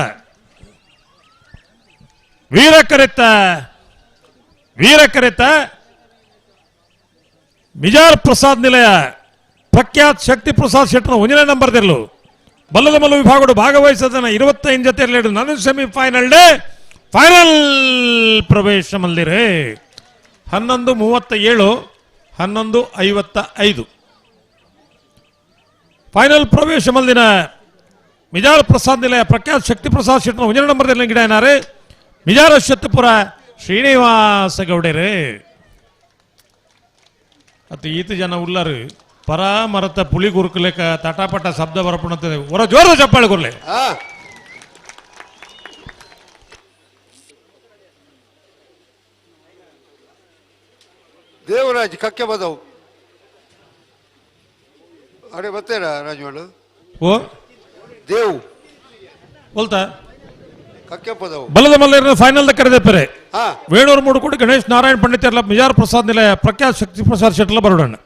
ವೀರ ಕರೆತ ವೀರ ಕರೆತ ವಿಜಾರ ಪ್ರಸಾದ್ ನಿಲಯ ಪ್ರಖ್ಯಾತ್ ಶಕ್ತಿ ಪ್ರಸಾದ್ ಶೆಟ್ನ 1ನೇ ನಂಬರ್ದಲ್ಲೂ ಬಲ್ಲದ ಮಲ್ಲ ವಿಭಾಗಗಳು ಭಾಗವಹಿಸದನ್ನ 25 ಜೊತೆಯಲ್ಲಿ ನಾನು ಸೆಮಿಫೈನಲ್ ಡೇ ಫೈನಲ್ ಪ್ರವೇಶ ಮಲ್ಲಿರೆ 11:37 11:55 ಫೈನಲ್ ಪ್ರವೇಶ ಮಲ್ದಿನ ಮಿಜಾರ ಪ್ರಸಾದ್ ನಿಲಯ ಪ್ರಖ್ಯಾತ್ ಶಕ್ತಿ ಪ್ರಸಾದ್ ಶೆಟ್ನ 1ನೇ ನಂಬರ್ದಲ್ಲಿ ಗಿಡ ಏನಾರೆ ಮಿಜಾರ ಶತ್ತಪುರ ಶ್ರೀನಿವಾಸ ಗೌಡರೇ ಅತ್ತು ಈತ ಜನ ಉಳ್ಳಾರು ಪರ ಮರತ ಪುಳಿ ಗುರುಕಲೇಕ ತಟಾಪಟ ಶಬ್ದ ಬರಪಣತ್ತದೆ ಹೊರ ಜೋರದ ಚಪ್ಪಾಳೆ ಕೊರ್ಲೆ ದೇವರಾಜ್ ಕಕ್ಕೆ ಬದವು ಅರೆ ಬತ್ತೇರಾ ರಾಜವಣ್ಣ ಓ ದೇವ್ बोलता ಕಕ್ಕೆ ಬದವು ಬಲದ ಮಲ್ಲರ ಫೈನಲ್ ದ ಕರೆದೆ ಪೆರೆ ವೇಣೂರು ಮೂಡು ಕೋಡಿ ಗಣೇಶ್ ನಾರಾಯಣ್ ಪಂಡಿತ್ ಎಲ್ಲ ಮಿಜಾರ್ ಪ್ರಸಾದ್ ನಿಲಯ ಪ್ರಖ್ಯಾತ್ ಶಕ್ತಿ ಪ್ರಸಾದ್ ಶೆಟ್ಲ ಬರೋಣ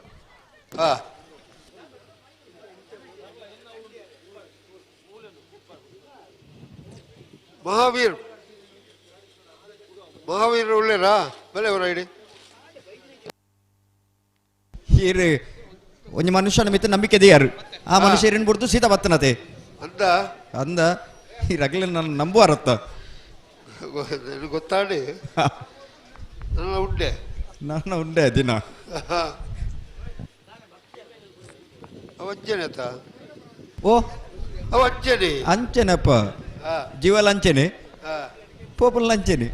ಮಹಾವೀರ್ ಮಹಾವೀರ್ ಒಳ್ಳೆರಾ ಬೆಲೆ ಅವರ ಇಡಿ ಹೀರ್ ಒಂಜಿ ಮನುಷ್ಯನ ಮಿತ್ತ ನಂಬಿಕೆ ದೇಯರು ಆ ಮನುಷ್ಯರಿನ ಬಿಡ್ತು ಸೀತಾ ಬತ್ತನತೆ ಅಂದ ಅಂದ ಈ ರಗಲೆ ನಾನು ನಂಬುವಾರತ್ತ ನನಗೆ ಗೊತ್ತಾಡಿ ನನ್ನ ಉಂಡೆ ನನ್ನ ಉಂಡೆ ದಿನ ಅವಂಚನೆ ಆತ ಓ ಅವಂಚನೆ ಅಂಚೆನಪ್ಪ ಜೀವಲ್ ಅಂಚೆನೆ ಪೋಪಲ್ ಅಂಚೆನೆ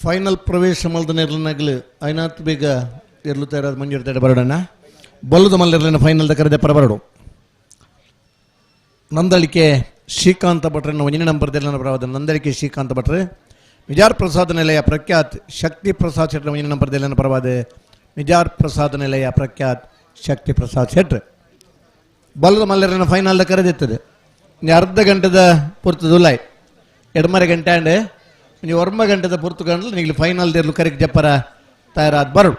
ಫೈನಲ್ ಪ್ರವೇಶ ಮಲ್ದ ನೆರ್ಲನಾಗ್ಲು ಐನಾತ್ ಬೇಗ ಎರ್ಲುತ್ತಾ ಇರೋದು ಮಂಜೂರು ಬರೋಣ ಬಲ್ಲುದ ಮಲ್ಲಿರ್ಲಿನ ಫೈನಲ್ ಕರೆದೆ ಪರಬರಡು ನಂದಳಿಕೆ ಶ್ರೀಕಾಂತ ಭಟ್ರೆ ಒಂದನೇ ನಂಬರ್ದೆಲ್ಲ ಬರವಾದ ನಂದಳಿಕೆ ಶ್ರೀಕಾಂತ ಭಟ್ರೆ ನಿಜಾರ್ ಪ್ರಸಾದ ನಿಲಯ ಪ್ರಖ್ಯಾತ್ ಶಕ್ತಿ ಪ್ರಸಾದ್ ಶೆಟ್ರ್ ಒಂದನೇ ನಂಬರ್ದೆಲ್ಲ ಬರವಾದ ನಿಜಾರ್ ಪ್ರಸಾದ ನಿಲಯ ಪ್ರಖ್ಯಾತ್ ಶಕ್ತಿ ಪ್ರಸಾದ್ ಶೆಟ್ರ್ ಬಲ್ಲುದ ಮಲ್ಲಿರ್ಲಿನ ಫೈನಲ್ ಕರೆದಿರ್ತದೆ ಇನ್ನು ಅರ್ಧ ಗಂಟೆದ ಪುರ್ತದುಲ್ಲಾಯ್ ಎಡಮರೆ ಗಂಟೆ ಅಂಡ್ ನೀವು ಒರ್ಮ ಗಂಟೆದ ಪುರ್ತು ಗಂಟಲು ನೀವು ಫೈನಲ್ ದೇರ್ಲು ಕರೆಕ್ ಜಪ್ಪರ ತಯಾರಾದ ಬರಡು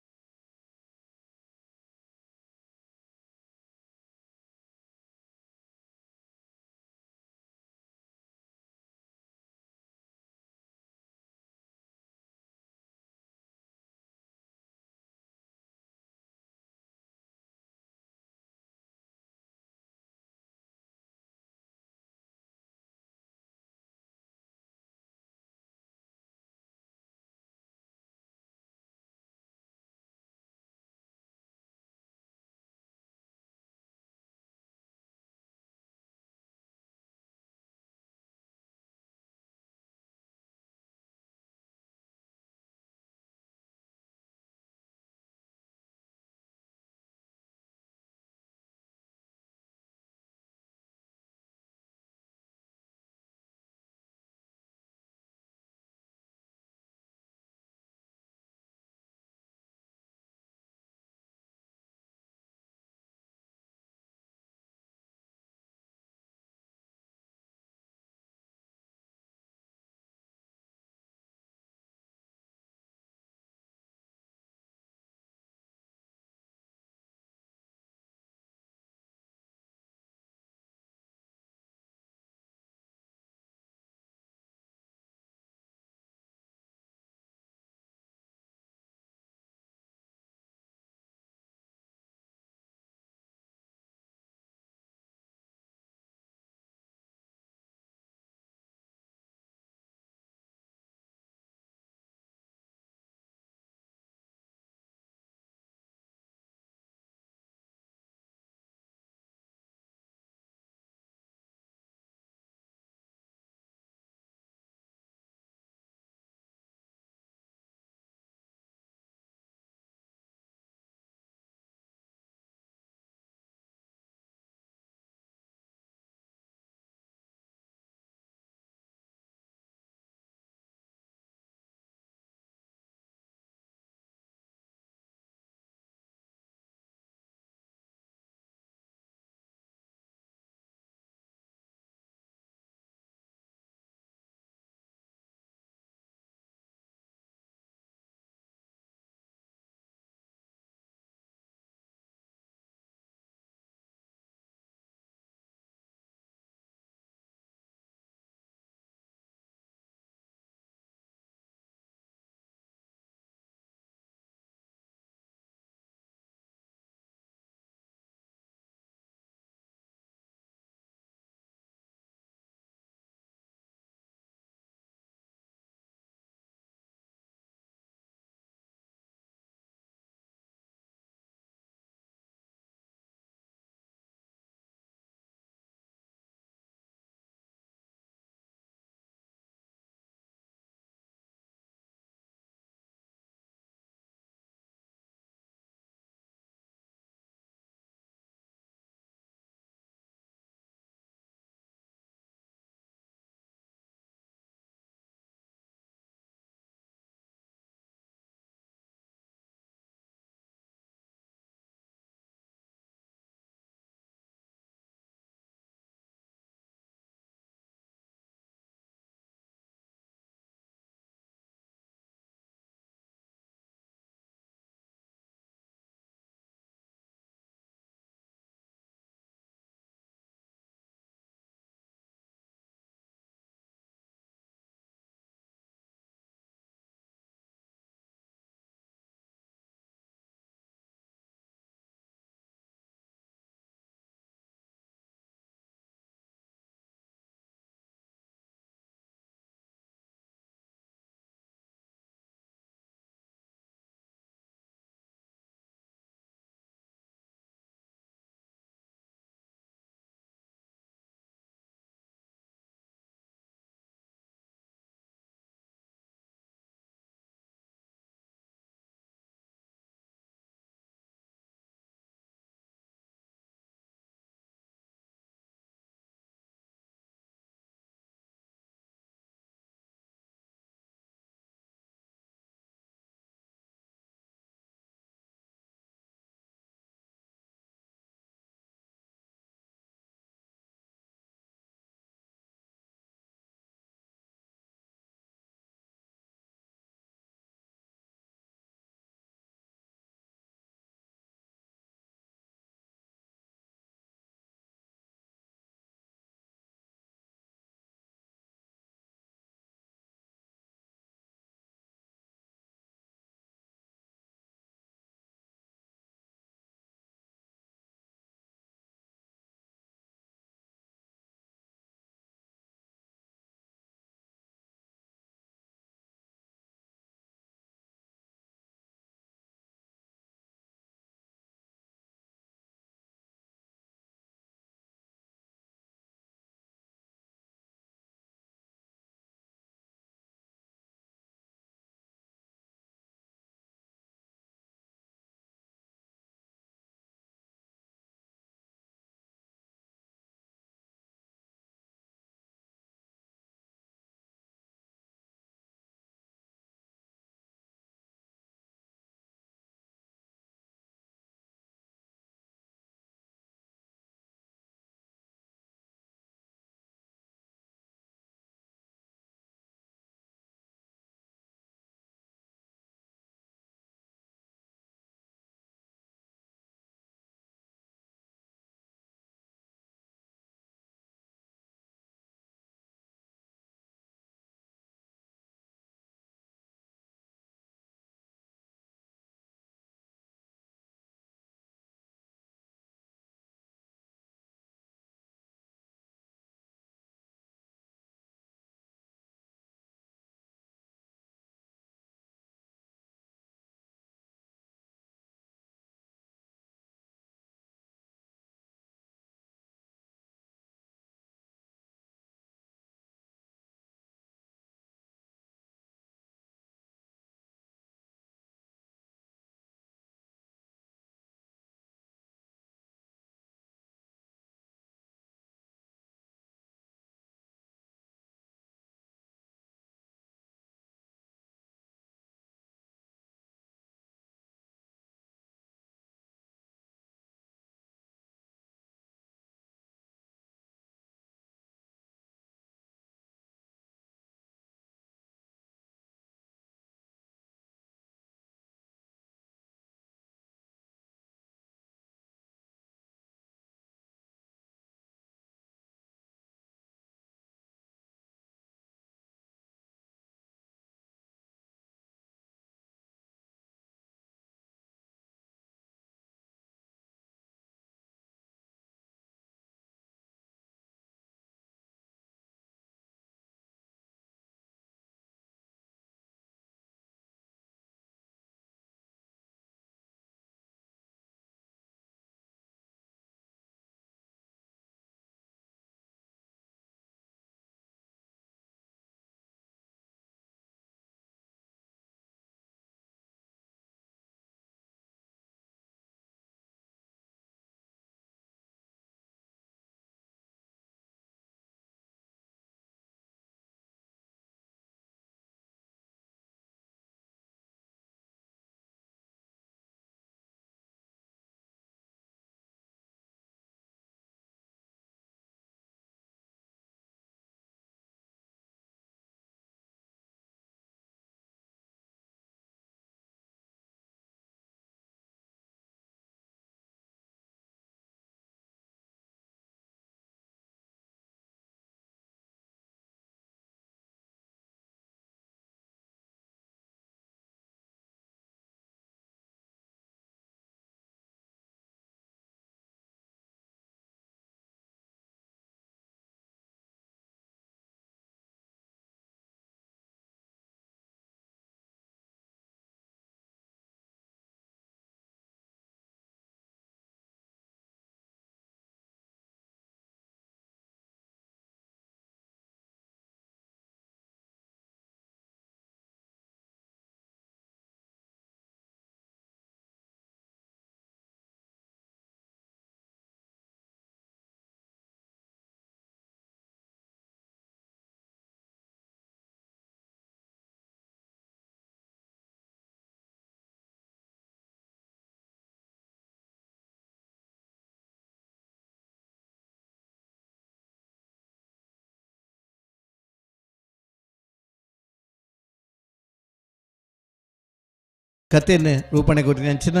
ಕಥೆನ ರೂಪಣೆ ಕೊಟ್ಟಿನ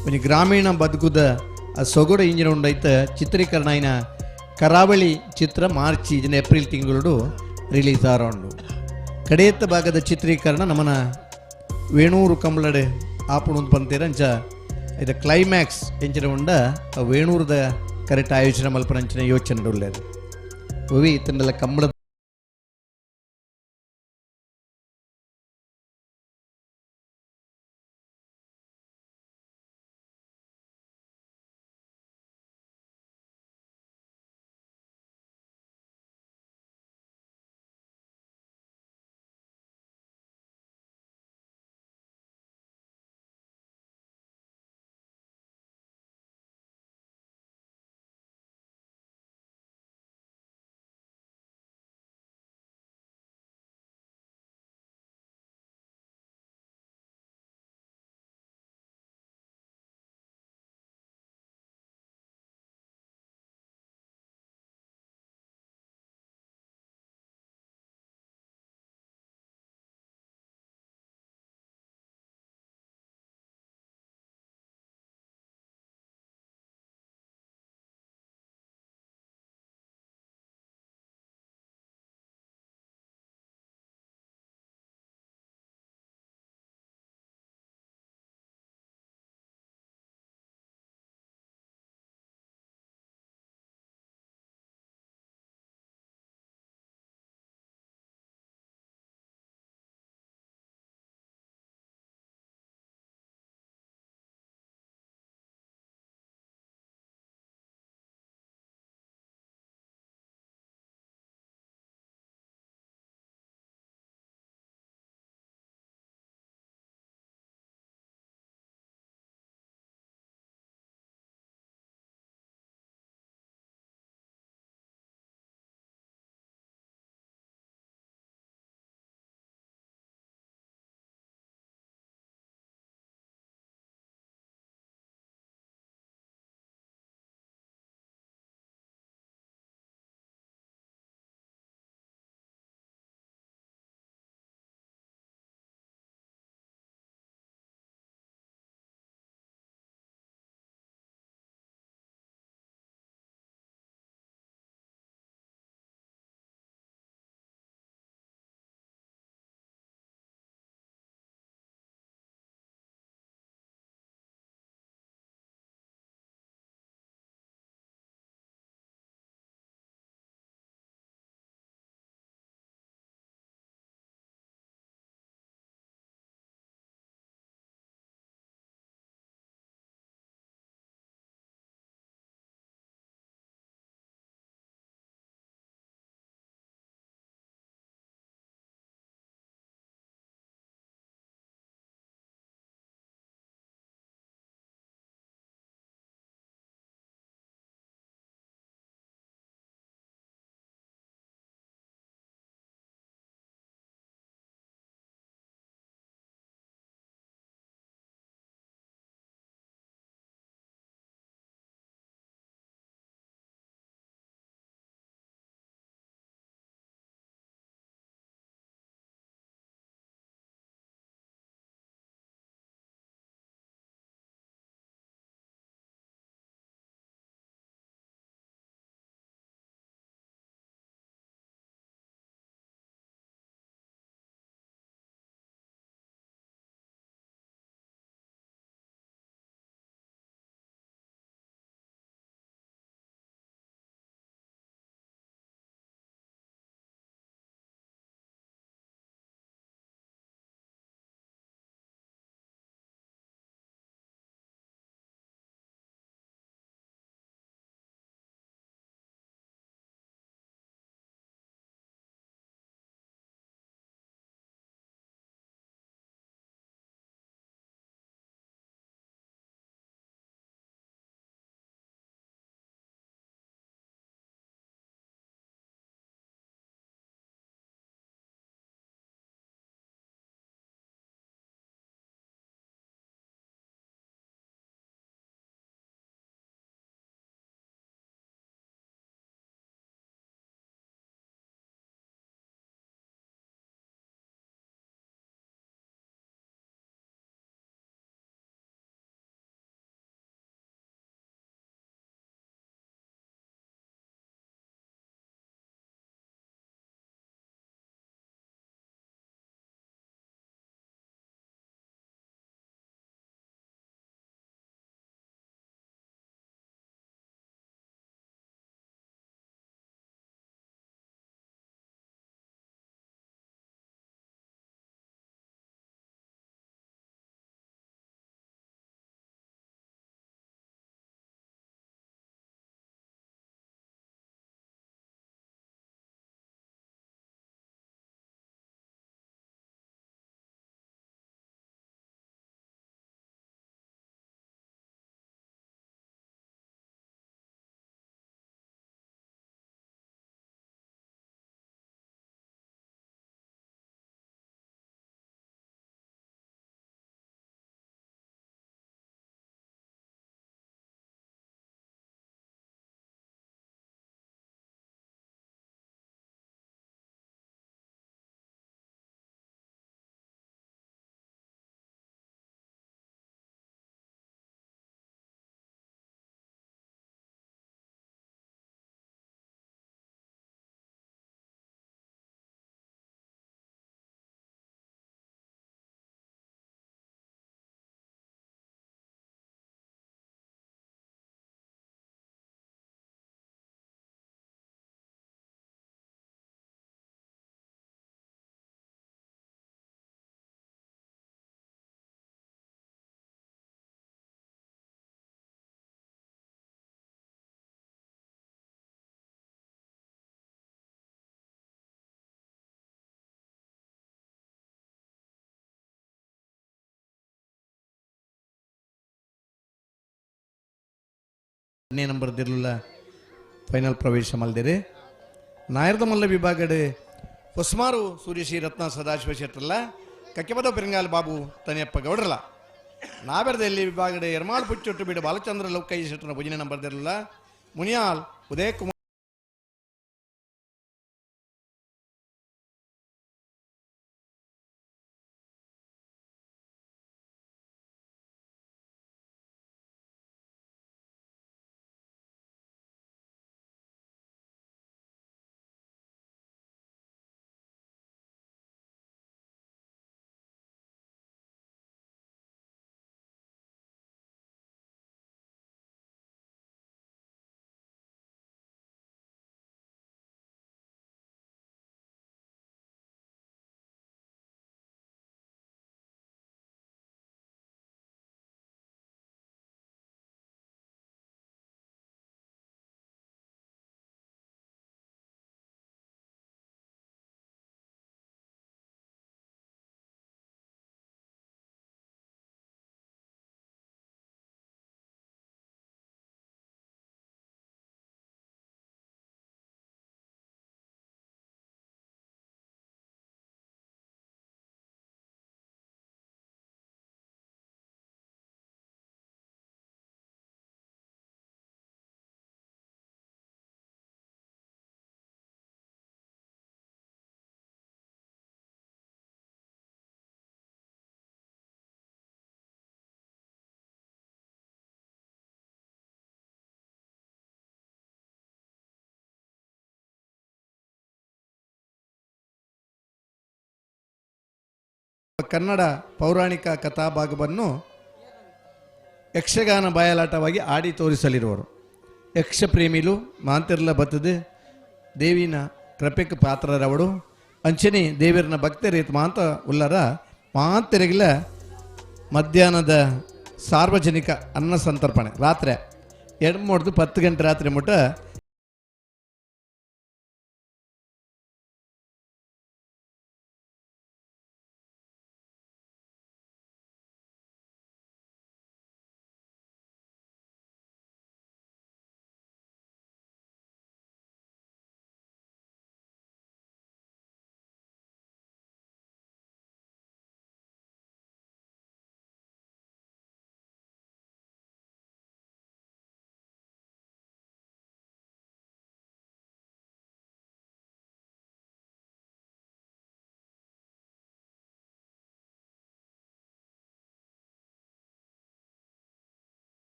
ಒಂದು ಗ್ರಾಮೀಣ ಬದುಕುದ ಆ ಸೊಗಡು ಇಂಜಿನ ಉಂಡೈತ ಚಿತ್ರೀಕರಣ అయిన ಕರಾವಳಿ ಚಿತ್ರ ಮಾರ್ಚ್ ಇದನ್ನ ಏಪ್ರಿಲ್ ತಿಂಗಳು ರಿಲೀಸ್ ಆರೋಂಡು ಕಡೆಯತ್ತ ಭಾಗದ ಚಿತ್ರೀಕರಣ ನಮ್ಮನ ವೇಣೂರು ಕಂಬಳಡೆ ಆಪುಣು ಪಂತೇರ ಅಂಚ ಇದು ಕ್ಲೈಮ್ಯಾಕ್ಸ್ ಎಂಚಿನ ಉಂಡ ಆ ವೇಣೂರದ ಕರೆಕ್ಟ್ ಆಯೋಜನೆ ಮಲ್ಪನಂಚಿನ ಯೋಚನೆ ಉಳ್ಳೇದು ಅವಿ ಇತ್ತಂಡೆಲ್ಲ ಕಂಬಳದ ನಂಬರ್ದಿರಲಿಲ್ಲ ಫೈನಲ್ ಪ್ರವೇಶ ಮಲ್ದಿರಿ ನಾಯರ್ದ ಮಲ್ಲ ವಿಭಾಗಡ್ ಹೊಸ್ಮಾರು ಸೂರ್ಯಶ್ರೀ ರತ್ನ ಸದಾಶಿವ ಶೆಟ್ರಲ್ಲ ಕಕ್ಕೆಪದ ಪೆರಿಂಗಾಲ್ ಬಾಬು ತನಿಯಪ್ಪ ಗೌಡ್ರಲ್ಲ ನಾವೆರದಲ್ಲಿ ವಿಭಾಗಡ್ ಎರ್ಮಾಳ್ ಪುಚ್ಚೊಟ್ಟು ಬಿಡು ಬಾಲಚಂದ್ರ ಲೌಕೈ ಶೆಟ್ರನ ಭುಜನೆ ನಂಬರ್ದಿರಲಿಲ್ಲ ಮುನಿಯಾಲ್ ಉದಯ್ ಕುಮಾರ್ ಕನ್ನಡ ಪೌರಾಣಿಕ ಕಥಾಭಾಗವನ್ನು ಯಕ್ಷಗಾನ ಬಯಲಾಟವಾಗಿ ಆಡಿ ತೋರಿಸಲಿರುವರು ಯಕ್ಷ ಪ್ರೇಮಿಲು ಮಾಂತಿರ್ಲ ಬತ್ತದು ದೇವಿನ ಕೃಪೆಗೆ ಪಾತ್ರರವಡು ಅಂಚನೆ ದೇವರನ ಭಕ್ತರೇತ್ ಮಾಂತ ಉಲ್ಲರ ಮಾಂತೆರೆಗಿಲ ಮಧ್ಯಾಹ್ನದ ಸಾರ್ವಜನಿಕ ಅನ್ನ ಸಂತರ್ಪಣೆ ರಾತ್ರಿ 10 ಗಂಟೆ ರಾತ್ರಿ ಮುಟ್ಟ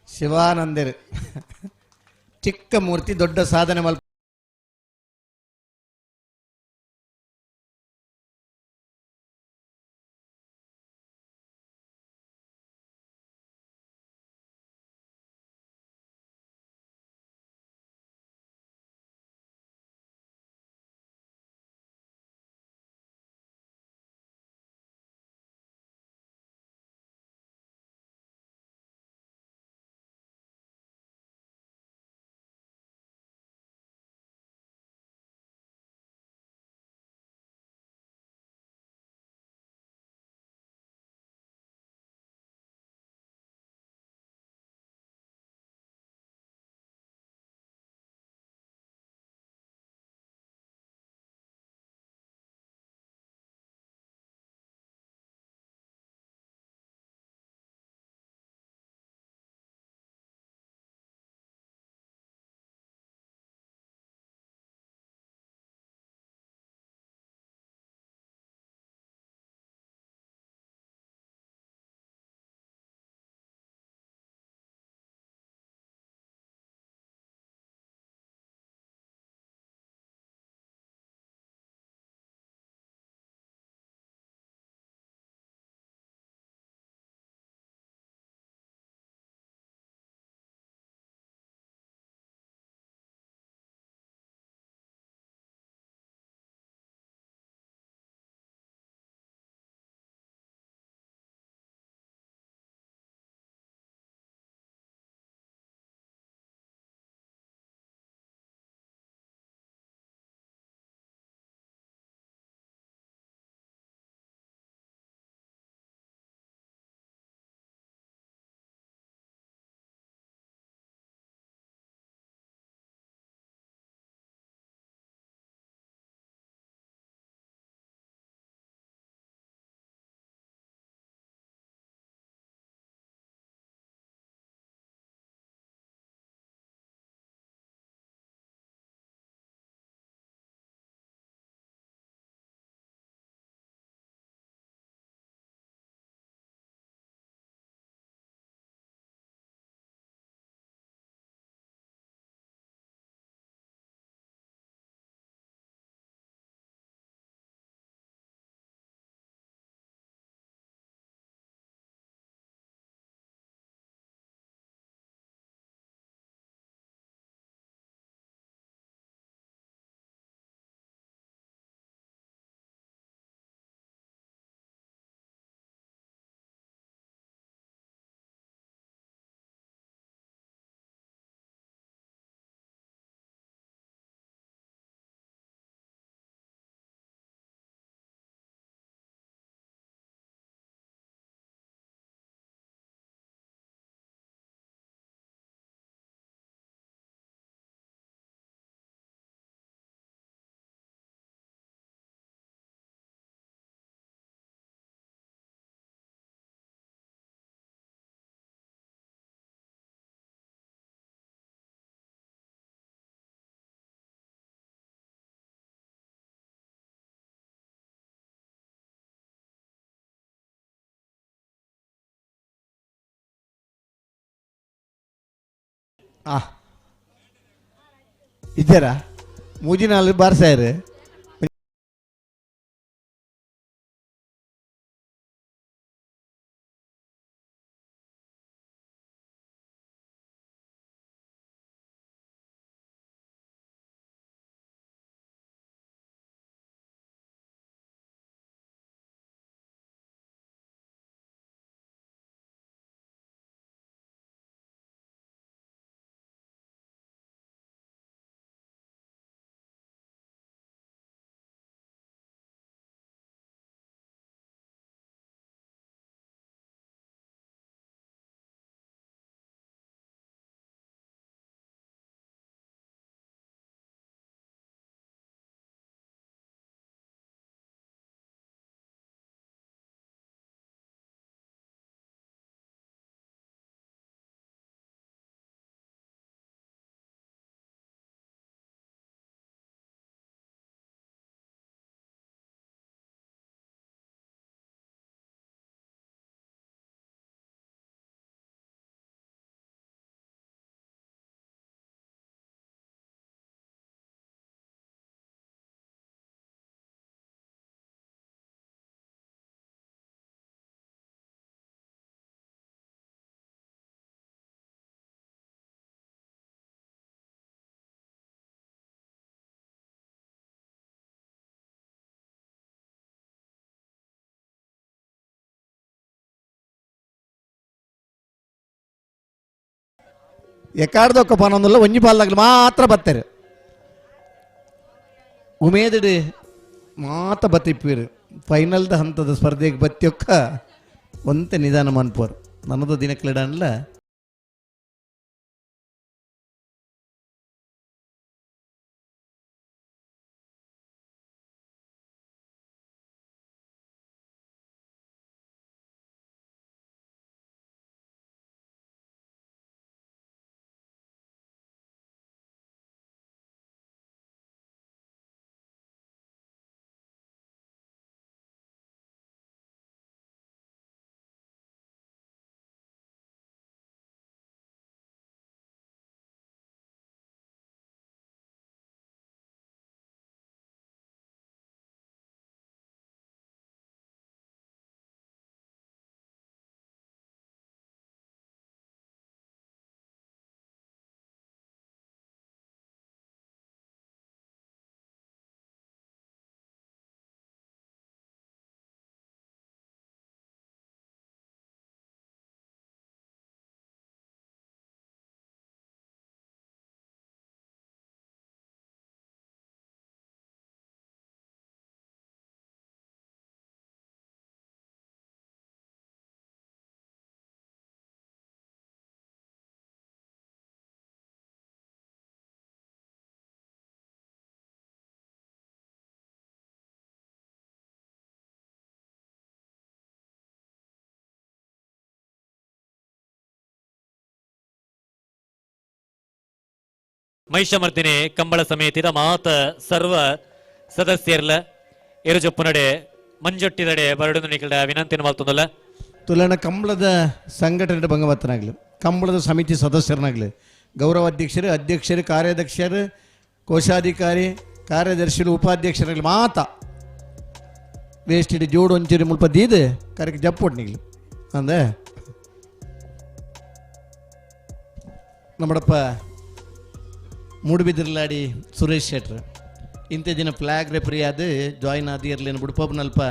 ಶಿವಾನಂದರು ಚಿಕ್ಕ ಮೂರ್ತಿ ದೊಡ್ಡ ಸಾಧನೆ ಮಲ್ಪ ಇದ್ದಾರಾ ಮೂಜಿನಾಲ್ ಬಾರ್ಸಾಯರು ఎక్కడిదొక్క పనందులో వంజి పాల మాತ್ರ ಬರ್ತಾರೆ ಉಮೇದಡು ಮಾತ ಬತ್ತಿಪ್ಪೀರು ಫೈನಲ್ದ ಹಂತದ ಸ್ಪರ್ಧೆಗೆ ಬತ್ತಿಯೊಕ್ಕ ಒಂತೆ ನಿಧಾನ ಮನ್ಪೋರು ನನ್ನದು ದಿನಕ್ಲಿಡನ್ಲ ಮಹಿಷಮರ್ದಿನಿ ಕಂಬಳ ಸಮಿತಿದ ಮಾತ ಸರ್ವ ಸದಸ್ಯರ್ಲ ಎರುಜೊಪ್ಪುನಡೆ ಮಂಜೊಟ್ಟಿದಡೆ ಬರಡು ನಿಕಲ ವಿನಂತಿನ ಮಲ್ತೊಂದಲ್ಲ ತುಲನ ಕಂಬಳದ ಸಂಘಟನೆ ಭಂಗವತ್ತನಾಗ್ಲಿ ಕಂಬಳದ ಸಮಿತಿ ಸದಸ್ಯರನಾಗ್ಲಿ ಗೌರವ ಅಧ್ಯಕ್ಷರು ಅಧ್ಯಕ್ಷರು ಕಾರ್ಯಾಧ್ಯಕ್ಷರು ಕೋಶಾಧಿಕಾರಿ ಕಾರ್ಯದರ್ಶಿಗಳು ಉಪಾಧ್ಯಕ್ಷರಾಗಲಿ ಮಾತ ವೇಸ್ಟಿಡ್ ಜೋಡು ಒಂಚೂರಿ ಮುಲ್ಪ ದೀದು ಕರೆಕ್ಟ್ ಜಪ್ಪೊಟ್ನಿಗ್ಲಿ ಅಂದೆ ನಮ್ಮಡಪ್ಪ ಮೂಡುಬಿದಿರ್ಲಾಡಿ ಸುರೇಶ್ ಶೆಟ್ರ್ ಇಂಥ ದಿನ ಫ್ಲಾಗ್ ರೆಫರಿ ಆದ ಜಾಯಿನ್ ಆದಿ ಇರ್ಲೇನು ಬುಡುಪನಲ್ಪ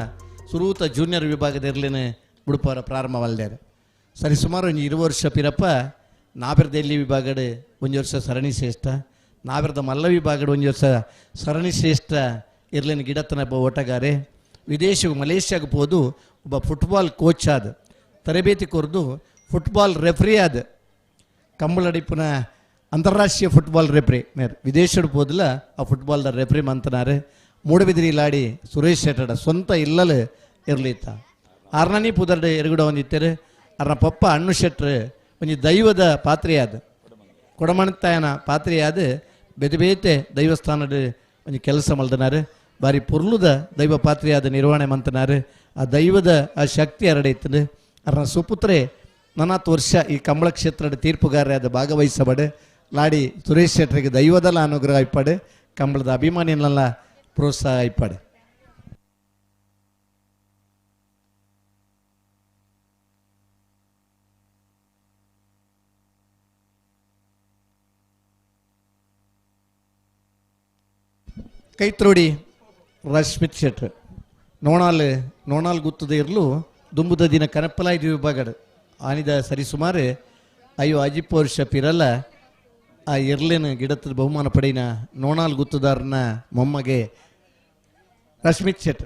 ಸುರೂತ ಜೂನಿಯರ್ ವಿಭಾಗದ ಇರ್ಲೇನು ಬುಡುಪವರ ಪ್ರಾರಂಭವಲ್ದಾರೆ ಸರಿ ಸುಮಾರು ಒಂದು 20 ವರ್ಷ ಪಿರಪ್ಪ ನಾಬಿರ್ದ ಎಲ್ಲಿ ವಿಭಾಗದ ಒಂದು ವರ್ಷ ಸರಣಿ ಶ್ರೇಷ್ಠ ನಾಬಿರ್ದ ಮಲ್ಲ ವಿಭಾಗದ ಒಂದು ವರ್ಷ ಸರಣಿ ಶ್ರೇಷ್ಠ ಇರ್ಲೇನು ಗಿಡತನ ಓಟಗಾರೆ ವಿದೇಶ ಮಲೇಷ್ಯಾಗೆ ಹೋದು ಒಬ್ಬ ಫುಟ್ಬಾಲ್ ಕೋಚ್ ಆದ ತರಬೇತಿ ಕೊರೆದು ಫುಟ್ಬಾಲ್ ರೆಫ್ರಿ ಆದ ಕಂಬಳಡಿಪ್ಪನ ಅಂತಾರಾಷ್ಟ್ರೀಯ ಫುಟ್ಬಾಲ್ ರೆಫ್ರಿ ವಿದೇಶದ ಹೋದಲ್ಲ ಆ ಫುಟ್ಬಾಲ್ದ ರೆಫ್ರಿ ಮಂತನಾರೆ ಮೂಡಬಿದಿರಿ ಲಾಡಿ ಸುರೇಶ್ ಶೆಟ್ಟಡ ಸ್ವಂತ ಇಲ್ಲಲು ಇರಲಿತ್ತ ಆರ್ನನಿ ಪುದರ್ಡೆ ಎರಗುಡ ಒಂದಿತ್ತರು ಅರ್ನ ಪಪ್ಪ ಅಣ್ಣು ಶೆಟ್ರು ಒಂದು ದೈವದ ಪಾತ್ರೆಯಾದ ಕೊಡಮಣತಾಯನ ಪಾತ್ರೆಯಾದ ಬೇತೆ ಬೇತೆ ದೈವಸ್ಥಾನದ ಒಂದು ಕೆಲಸ ಮಲ್ದನಾರು ಬಾರಿ ಪುರ್ಲುದ ದೈವ ಪಾತ್ರೆಯಾದ ನಿರ್ವಹಣೆ ಮಂತನಾರು ಆ ದೈವದ ಆ ಶಕ್ತಿ ಹರಡೈತದೆ ಅರ್ನ ಸುಪುತ್ರೆ 40 ವರ್ಷ ಈ ಕಂಬಳ ಕ್ಷೇತ್ರದ ತೀರ್ಪುಗಾರರಾದ ಭಾಗವಹಿಸಬಡೆ ಲಾಡಿ ಸುರೇಶ್ ಶೆಟ್ಟರಿಗೆ ದೈವದಲ್ಲ ಅನುಗ್ರಹ ಇಪ್ಪಾಡು ಕಂಬಳದ ಅಭಿಮಾನಿಯನ್ನೆಲ್ಲ ಪ್ರೋತ್ಸಾಹ ಇಪ್ಪಾಡು. ಕೈತ್ರೋಡಿ ರಶ್ಮಿತ್ ಶೆಟ್ರ್ ನೋಣಾಲ್ ಗುತ್ತದ ಇರಲು ದುಂಬುದ ದಿನ ಕನಪ್ಪಲಾಯ್ದು ವಿಭಾಗಡ್ ಆನಿದ ಸರಿಸುಮಾರು ಅಯ್ಯೋ ಅಜಿಪ್ ವರ್ಷ ಪಿರಲ್ಲ ಆ ಇರ್ಲೇನು ಗಿಡದ ಬಹುಮಾನ ಪಡೆಯಿನ ನೋಣಾಲ್ ಗುತ್ತದಾರನ ಮೊಮ್ಮಗೆ ರಶ್ಮಿತ್ ಶೆಟ್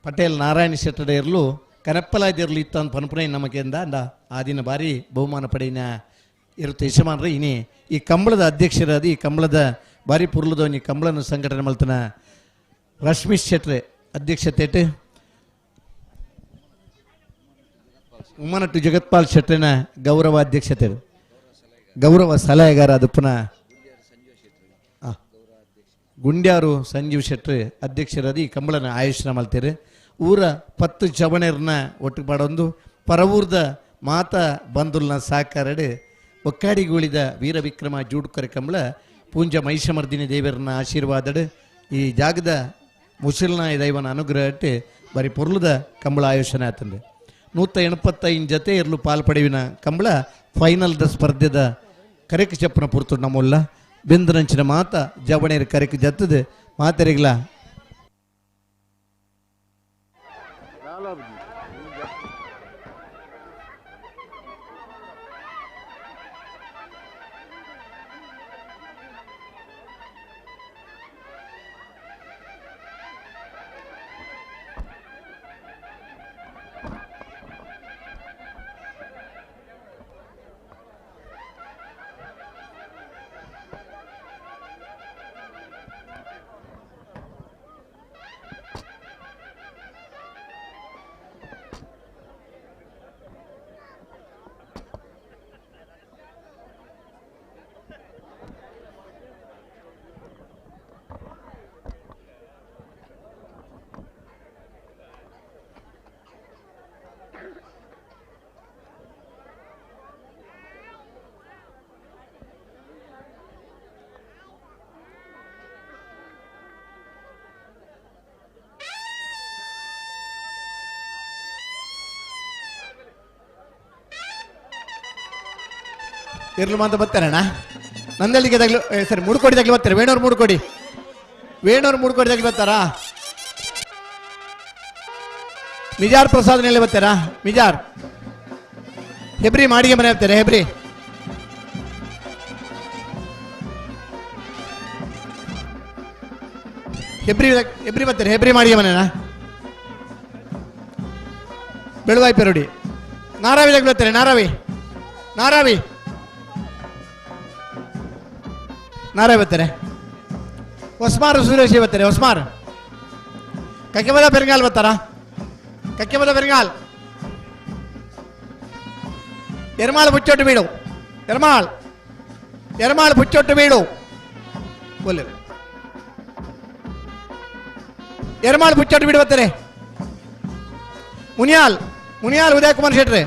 ಪಟೇಲ್ ನಾರಾಯಣ ಶೆಟ್ಟಡ ಇರಲು ಕನಪ್ಪಲಾಯ್ದು ಇರಲು ಇತ್ತ ಅಂತ ಪನ್ಪುನ ನಮಗೆಂದ ಅಂದ ಆ ದಿನ ಬಾರಿ ಬಹುಮಾನ ಪಡೆಯಿನ ಇರುತ್ತೆ ಯಶಮಾನ್ರೆ ಇನಿ ಈ ಕಂಬಳದ ಅಧ್ಯಕ್ಷರಾದ ಈ ಕಂಬಳದ ಬಾರಿ ಪುರ್ಲದವನಿ ಕಂಬಳನ ಸಂಘಟನೆ ಮಲ್ತನ ರಶ್ಮಿತ್ ಶೆಟ್ರೆ ಅಧ್ಯಕ್ಷತೆ ಉಮ್ಮನಟ್ಟು ಜಗತ್ಪಾಲ್ ಶೆಟ್ರಿನ ಗೌರವ ಅಧ್ಯಕ್ಷತೆ ಗೌರವ ಸಲಹೆಗಾರ ಅದು ಪುನಃ ಗುಂಡ್ಯಾರು ಸಂಜೀವ್ ಶೆಟ್ರಿ ಅಧ್ಯಕ್ಷರಾದ ಈ ಕಂಬಳನ ಆಯೋಜನೆ ಮಾಡ್ತಾರೆ. ಊರ 10 ಚವಣೆಯರನ್ನ ಒಟ್ಟಿಗೆ ಮಾಡೋದು ಪರವೂರ್ದ ಮಾತ ಬಂದುಲ್ನ ಸಾಕಾರಡೆ ಒಕ್ಕಾಡಿಗುಳಿದ ವೀರ ವಿಕ್ರಮ ಜೂಡ್ಕರೆ ಕಂಬಳ ಪೂಂಜ ಮಹಿಷಮರ್ದಿನಿ ದೇವರನ್ನ ಆಶೀರ್ವಾದಡ್ ಈ ಜಾಗದ ಮುಸಲ್ನಾಯ ದೈವನ ಅನುಗ್ರಹ ಇಟ್ಟು ಬರೀ ಪೊರ್ಲದ ಕಂಬಳ ಆಯೋಜನೆ ಆತಂದೆ 185 ಜೊತೆ ಇರಲು ಪಾಲ್ಪಡೆವಿನ ಕಂಬಳ ಫೈನಲ್ದ ಸ್ಪರ್ಧೆದ ಕರೆಕ್ ಚಪ್ಪನ ಪುರ್ತು ನಮ್ಮಲ್ಲ ಬೆಂದರಂಚಿನ ಮಾತ ಜವಣೇರ ಕರೆಕ್ ಜತ್ತದ ಮಾತರಿಗ್ಲ ಇರ್ಲು ಮಾತ ಬರ್ತಾರಣ್ಣ ನಂದಳಿಗೆ ತಗ್ಲು ಸರಿ ಮೂಡ್ಕೋಡಿ ತಗ್ಲಿ ಬರ್ತಾರೆ ವೇಣೂರು ಮೂಡ್ಕೋಡಿ ತಗ್ಲಿ ಬರ್ತಾರಾ ಮಿಜಾರ್ ಪ್ರಸಾದನಲ್ಲಿ ಬರ್ತಾರಾ ಮಿಜಾರ್ ಹೆಬ್ರಿ ಮಾಡಿಗೆ ಮನೆ ಬರ್ತಾರೆ ಹೆಬ್ರಿ ಬರ್ತಾರೆ ಹೆಬ್ರಿ ಮಾಡಿಗೆ ಮನೆನಾ ಬೆಳುವಾಯಿ ಪೆರುಡಿ ನಾರಾವಿ ತಗ್ಲಿ ಬರ್ತಾರೆ ನಾರಾವಿ ಬರ್ತಾರೆ ಹೊಸ್ಮಾರ್ ಸುರೇಶ್ ಬರ್ತಾರೆ ಹೊಸ್ಮಾರ್ ಕಕ್ಕೆಮದ ಪೆರಿಂಗಾಲ್ ಬರ್ತಾರಾ ಕಕ್ಕೆಮದ ಪೆರಿಂಗಾಲ್ ಎರ್ಮಾಳ್ ಪುಚ್ಚೊಟ್ಟು ಬೀಡು ಎರ್ಮಾಳ್ ಪುಚ್ಚೊಟ್ಟು ಬೀಡು ಒಳ್ಳೆ ಎರ್ಮಾಳ್ ಪುಚ್ಚೊಟ್ಟು ಬೀಡು ಬರ್ತಾರೆ ಮುನಿಯಾಲ್ ಉದಯ ಕುಮಾರ್ ಶೆಟ್ರೆ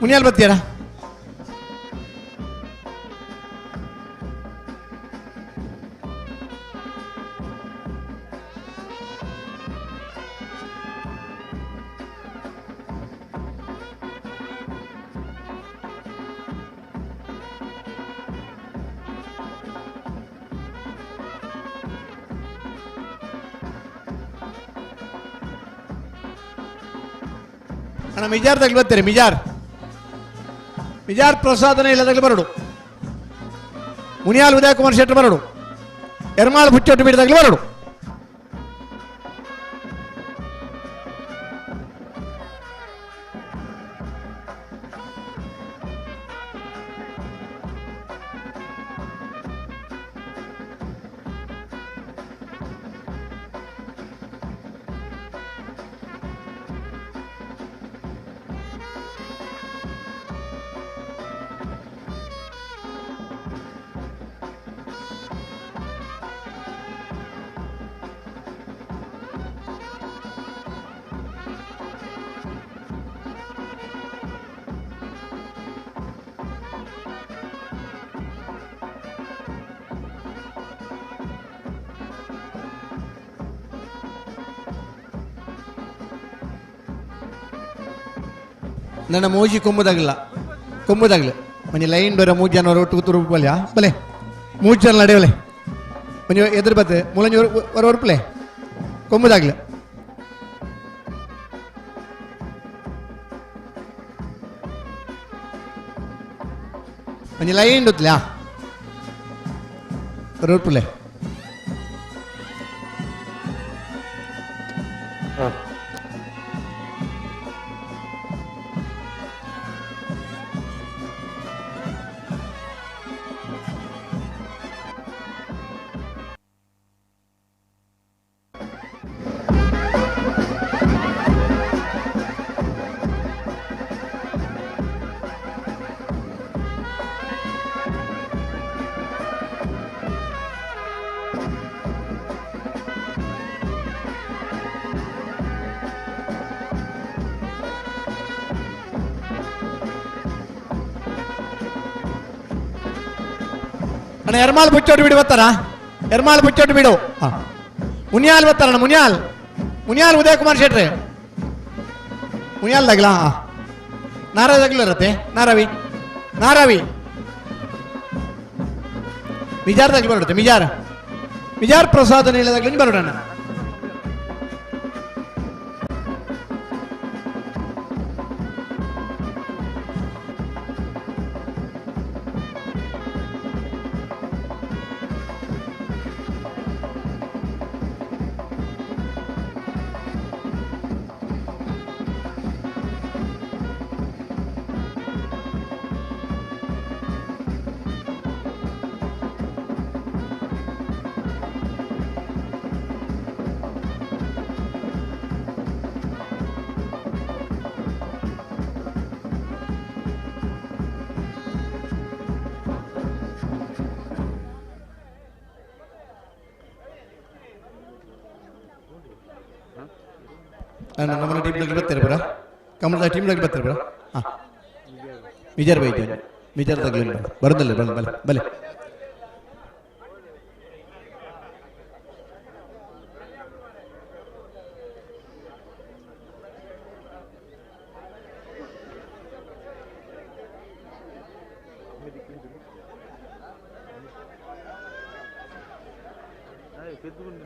ಮುನಿಯಾಲ್ ಬರ್ತೀರಾ ಅಣ್ಣ ಮಿಜಾರ್ ತಗ್ಲಿ ಬರ್ತಾರೆ ಮಿಜಾರ್ ಪ್ರಸಾದನ ಇಲ್ಲ ತಗ್ಲಿ ಬರಡು ಮುನಿಯಾಲ್ ಉದಯ ಕುಮಾರ್ ಶೆಟ್ಟಿ ಬರಡು ಎರ್ಮಾಳ್ ಪುಚ್ಚೊಟ್ಟು ಬೀಡು ತಗ್ಲಿ ಬರಡು ನನ್ನ ಮೂಜಿ ಕೊಂಬುದಾಗ್ಲ ಮನೆ ಲೈನ್ ಬರ 3 ಜನ ಒಟ್ಟು ತುರುಪಲ್ಯಾ ಬಲೆ 3 ಜನ ನಡೆಯಲೆ ಮನೆ ಎದುರು ಬತ್ತೆ ಮೂಲಂಜಿ ಹೊರಪಲೆ ಕೊಂಬುದಾಗ್ಲ ಮನೆ ಲೈನ್ ಗೊತ್ತಲ್ಯಾ ಹೊರಪಲೆ ಅಣ್ಣ ಎರ್ಮಾಲ್ ಬುಚ್ಚೋಟು ಬಿಡು ಬರ್ತಾರ ಎರ್ಮಾಲ್ ಬುಚ್ಚೋಟು ಬಿಡು ಮುನಿಯಾಲ್ ಬರ್ತಾರಣ್ಣ ಮುನಿಯಾಲ್ ಉದಯ ಕುಮಾರ್ ಶೆಟ್ರಿ ಮುನಿಯಾಲ್ ದಾಗ್ಲಾ ನಾರಾದಾಗ್ಲೂ ಇರತ್ತೆ ನಾರಾವಿ ಮಿಜಾರ್ದಾಗ್ಲಿ ಬರುತ್ತೆ ಮಿಜಾರ್ ಪ್ರಸಾದ ನೀಳದಾಗ್ಲಿ ಬರೋಣ ನಮ್ಮ ಟೀಮ್ನಾಗ ಬರ್ತಾರೆ ಬರ ಕಮಲದ ಟೀಮ್ನಾಗ ಬರ್ತಾರೆ ಬರ ಹಾಂ ಮಿಜಾರ್ ಬೈತೆ ಮಿಜಾರ್ದಾಗ್ಲಿ ಬರೋದಲ್ಲ ಬಲೆ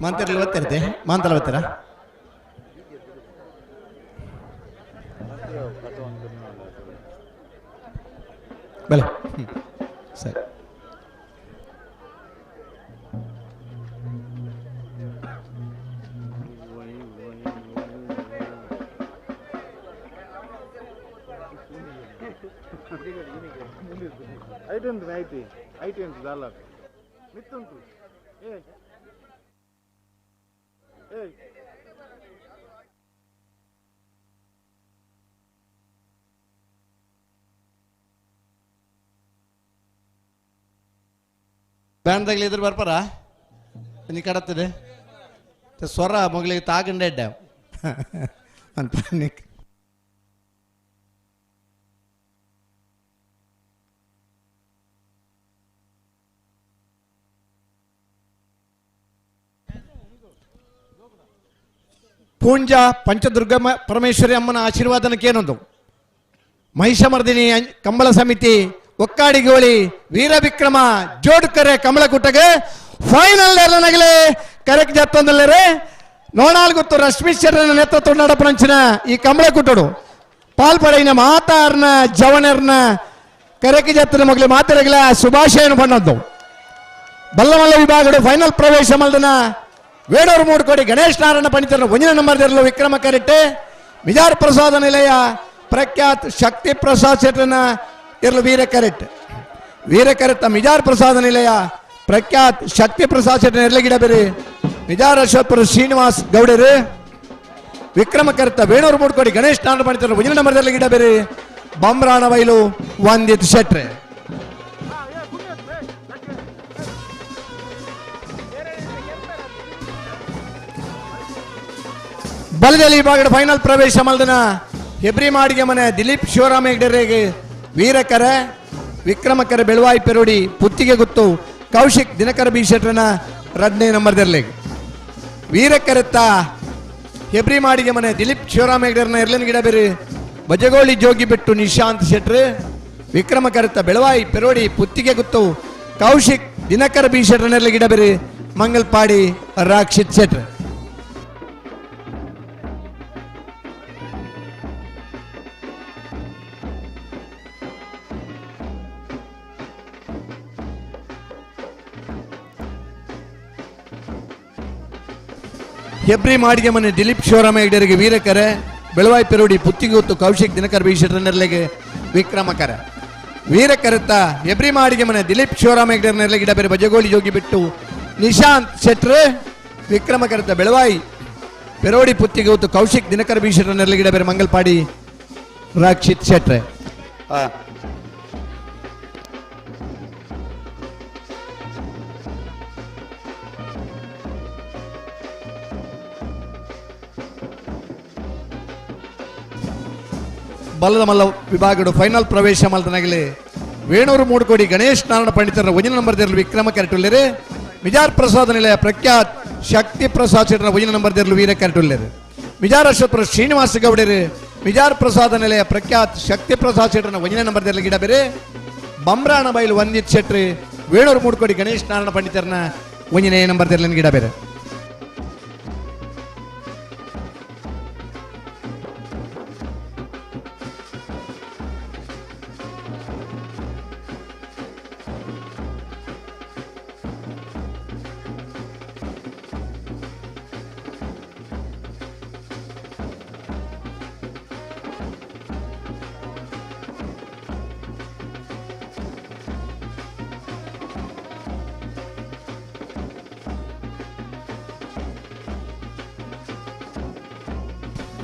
ಮಾಂತರ್ಲಿ ಬರ್ತಿರುತ್ತೆ ಮಾಂತಲ ಬರ್ತಾರ ಬಲೆ ಸರಿ ಐಟಿ ಉಂಟು ಅಲ್ಲ ಮಿತ್ತುಂಟು ಬ್ಯಾಂಡ್ದಾಗ್ಲಿ ಇದ್ರ ಬರ್ಪಾರ ನೀ ಕಡತ್ತದೆ ಸ್ವರ ಮಗಳಿಗೆ ತಾಗಂಡೆ ಅಂತ ಪೂಂಜ ಪಂಚದುರ್ಗ ಪರಮೇಶ್ವರಿ ಅಮ್ಮನ ಆಶೀರ್ವಾದನಕ್ಕೇನೊಂದು ಮಹಿಷಮರ್ದಿನಿ ಕಂಬಳ ಸಮಿತಿ ಒಕ್ಕಾಡಿಗೋಳಿ ವೀರ ವಿಕ್ರಮ ಜೋಡ್ಕರೆ ಕಮಲಗುಟ್ಟಗೆ ಫೈನಲ್ ನಗಲೆ ಕರೆಕ್ಟ್ ಜತ್ತೊಂದಲ್ಲರೆ ನೋಣಾಲ್ ಗೊತ್ತು ರಶ್ಮಿಶ್ವರನ ನೇತೃತ್ವ ನಡಪನಂಚಿನ ಈ ಕಮಲಗುಟ್ಟಡು ಪಾಲ್ಪಡೆಯಿನ ಮಾತಾರ್ನ ಜವನರ್ನ ಕರೆಕ್ಟ್ ಜತ್ತನ ಮಗಲಿ ಮಾತಾಡಗಲ ಶುಭಾಶಯನ ಬಣ್ಣದ್ದು ಬಲ್ಲಮಲ್ಲ ವಿಭಾಗಡು ಫೈನಲ್ ಪ್ರವೇಶ ಮಲ್ದನ ವೇಡೂರು ಮೂಡ್ಕೋಡಿ ಗಣೇಶ್ ನಾರಾಯಣ ಪಂಡಿತರ 1 ನಂಬರ್ದಿರಲು ವಿಕ್ರಮ ಕರೆಟ್ಟೆ ಮಿಜಾರ್ ಪ್ರಸಾದ ನಿಲಯ ಪ್ರಖ್ಯಾತ್ ಶಕ್ತಿ ಪ್ರಸಾದ್ ಶೆಟ್ಟನ ಇರಲು ವೀರ ಕರೆಟ್ಟ ಮಿಜಾರ್ ಪ್ರಸಾದ ನಿಲಯ ಪ್ರಖ್ಯಾತ್ ಶಕ್ತಿ ಪ್ರಸಾದ್ ಶೆಟ್ಟನ ಇರಲಿ ಗಿಡಬೇರಿ ಮಿಜಾರ್ ಅಶ್ವತ್ಪುರ ಶ್ರೀನಿವಾಸ್ ಗೌಡರು ವಿಕ್ರಮ ಕರೆಟ್ಟ ವೇಣೂರು ಮೂಡ್ಕೋಡಿ ಗಣೇಶ್ ನಾರಾಯಣ ಪಂಡಿತರ 1 ನಂಬರ್ದಿರಲು ಗಿಡಬೇರಿ ಬಮ್ರಾಣ ವೈಲು ವಂದಿತ್ ಶೆಟ್ರೆ ಬಲದಲ್ಲಿ ವಿಭಾಗದ ಫೈನಲ್ ಪ್ರವೇಶ ಮಲ್ದನ ಹೆಬ್ರಿ ಮಾಡಿಗೆ ಮನೆ ದಿಲೀಪ್ ಶಿವರಾಮ ಹೆಗ್ಡೆರೆಗೆ ವೀರಕರ ವಿಕ್ರಮಕರ ಬೆಳವಾಯಿ ಪೆರೋಡಿ ಪುತ್ತಿಗೆ ಗುತ್ತು ಕೌಶಿಕ್ ದಿನಕರ ಬಿ ಶೆಟ್ರನ 2ನೇ ನಂಬರ್ದಿರಲಿ ವೀರಕರೆತ್ತ ಹೆಬ್ರಿ ಮಾಡಿಗೆ ಮನೆ ದಿಲೀಪ್ ಶಿವರಾಮ ಹೆಗ್ಡೆರನ ಇರ್ಲಿನ ಗಿಡ ಬೇರೆ ಬಜಗೋಳಿ ಜೋಗಿಬೆಟ್ಟು ನಿಶಾಂತ್ ಶೆಟ್ರು, ವಿಕ್ರಮಕರ್ತ ಬೆಳವಾಯಿ ಪೆರೋಡಿ ಪುತ್ತಿಗೆ ಗುತ್ತು ಕೌಶಿಕ್ ದಿನಕರ ಬಿ ಶೆಟ್ರ ನೆರಳಿಗಿಡಬೆರು ಮಂಗಲ್ಪಾಡಿ ರಾಕ್ಷಿತ್ ಶೆಟ್ರು. ಹೆಬ್ರಿ ಮಾಡಿಗೆ ಮನೆ ದಿಲೀಪ್ ಶಿವರಾಮ ಹೆಗ್ಡೆರಿಗೆ ವೀರಕರೆ, ಬೆಳವಾಯಿ ಪೆರೋಡಿ ಪುತ್ತಿಗುತ್ತು ಕೌಶಿಕ್ ದಿನಕರ್ ಬಿ ಶೆಟ್ರ ನೆರಳಿಗೆ ವಿಕ್ರಮಕರ. ವೀರಕರತ ಹೆಬ್ರಿ ಮಾಡಿಗೆ ಮನೆ ದಿಲೀಪ್ ಶಿವರಾಮ ಹೆಗ್ಡೆರ ನೆರಳಿಗೆ ಇಡಬೇರೆ ಬಜಗೋಳಿ ಜೋಗಿ ಬಿಟ್ಟು ನಿಶಾಂತ್ ಶೆಟ್ರು, ವಿಕ್ರಮಕರತ ಬೆಳವಾಯಿ ಪೆರೋಡಿ ಪುತ್ತಿಗುತ್ತು ಕೌಶಿಕ್ ದಿನಕರ್ ಬಿ ಶೆಟ್ರ ನೆರಳಿಗೆ ಇಡಬೇರೆ ಮಂಗಲ್ಪಾಡಿ ರಾಕ್ಷಿತ್ ಶೆಟ್ರೆ. ಬಲ್ಲದ ಮಲ್ಲ ವಿಭಾಗಡು ಫೈನಲ್ ಪ್ರವೇಶ ಮಲ್ತನಾಗಲಿ ವೇಣೂರು ಮೂಡುಕೋಡಿ ಗಣೇಶ್ ನಾರಾಯಣ ಪಂಡಿತರ ಒಂಜಿನ ನಂಬರ್ ದೇರ್ಲು ವಿಕ್ರಮ ಕರೆಟುಲ್ಲೇರು, ಮಿಜಾರ್ ಪ್ರಸಾದ ನಿಲಯ ಪ್ರಖ್ಯಾತ್ ಶಕ್ತಿ ಪ್ರಸಾದ್ ಶೆಟ್ರ ಒಂಜಿನ ನಂಬರ್ ದೇರ್ಲು ವೀರ ಕರೆಟುಲ್ಲೇರು, ಮಿಜಾರ್ ಅಶ್ವತ್ಪುರ ಶ್ರೀನಿವಾಸ ಗೌಡರು ಮಿಜಾರ್ ಪ್ರಸಾದ ನಿಲಯ ಪ್ರಖ್ಯಾತ್ ಶಕ್ತಿ ಪ್ರಸಾದ್ ಶೆಟ್ರನ ಒಂಜಿನ ನಂಬರ್ ದೇರ್ಲು ಗಿಡ ಬೇರೆ, ಬಂಬ್ರಾಣ ಬೈಲು ವಂದಿತ್ ಶೆಟ್ರು ವೇಣೂರು ಮೂಡುಕೋಡಿ ಗಣೇಶ್ ನಾರಾಯಣ ಪಂಡಿತರನ ಒಂಜಿನ ನಂಬರ್ ದೇರ್ಲಿನ ಗಿಡ ಬೇರೆ.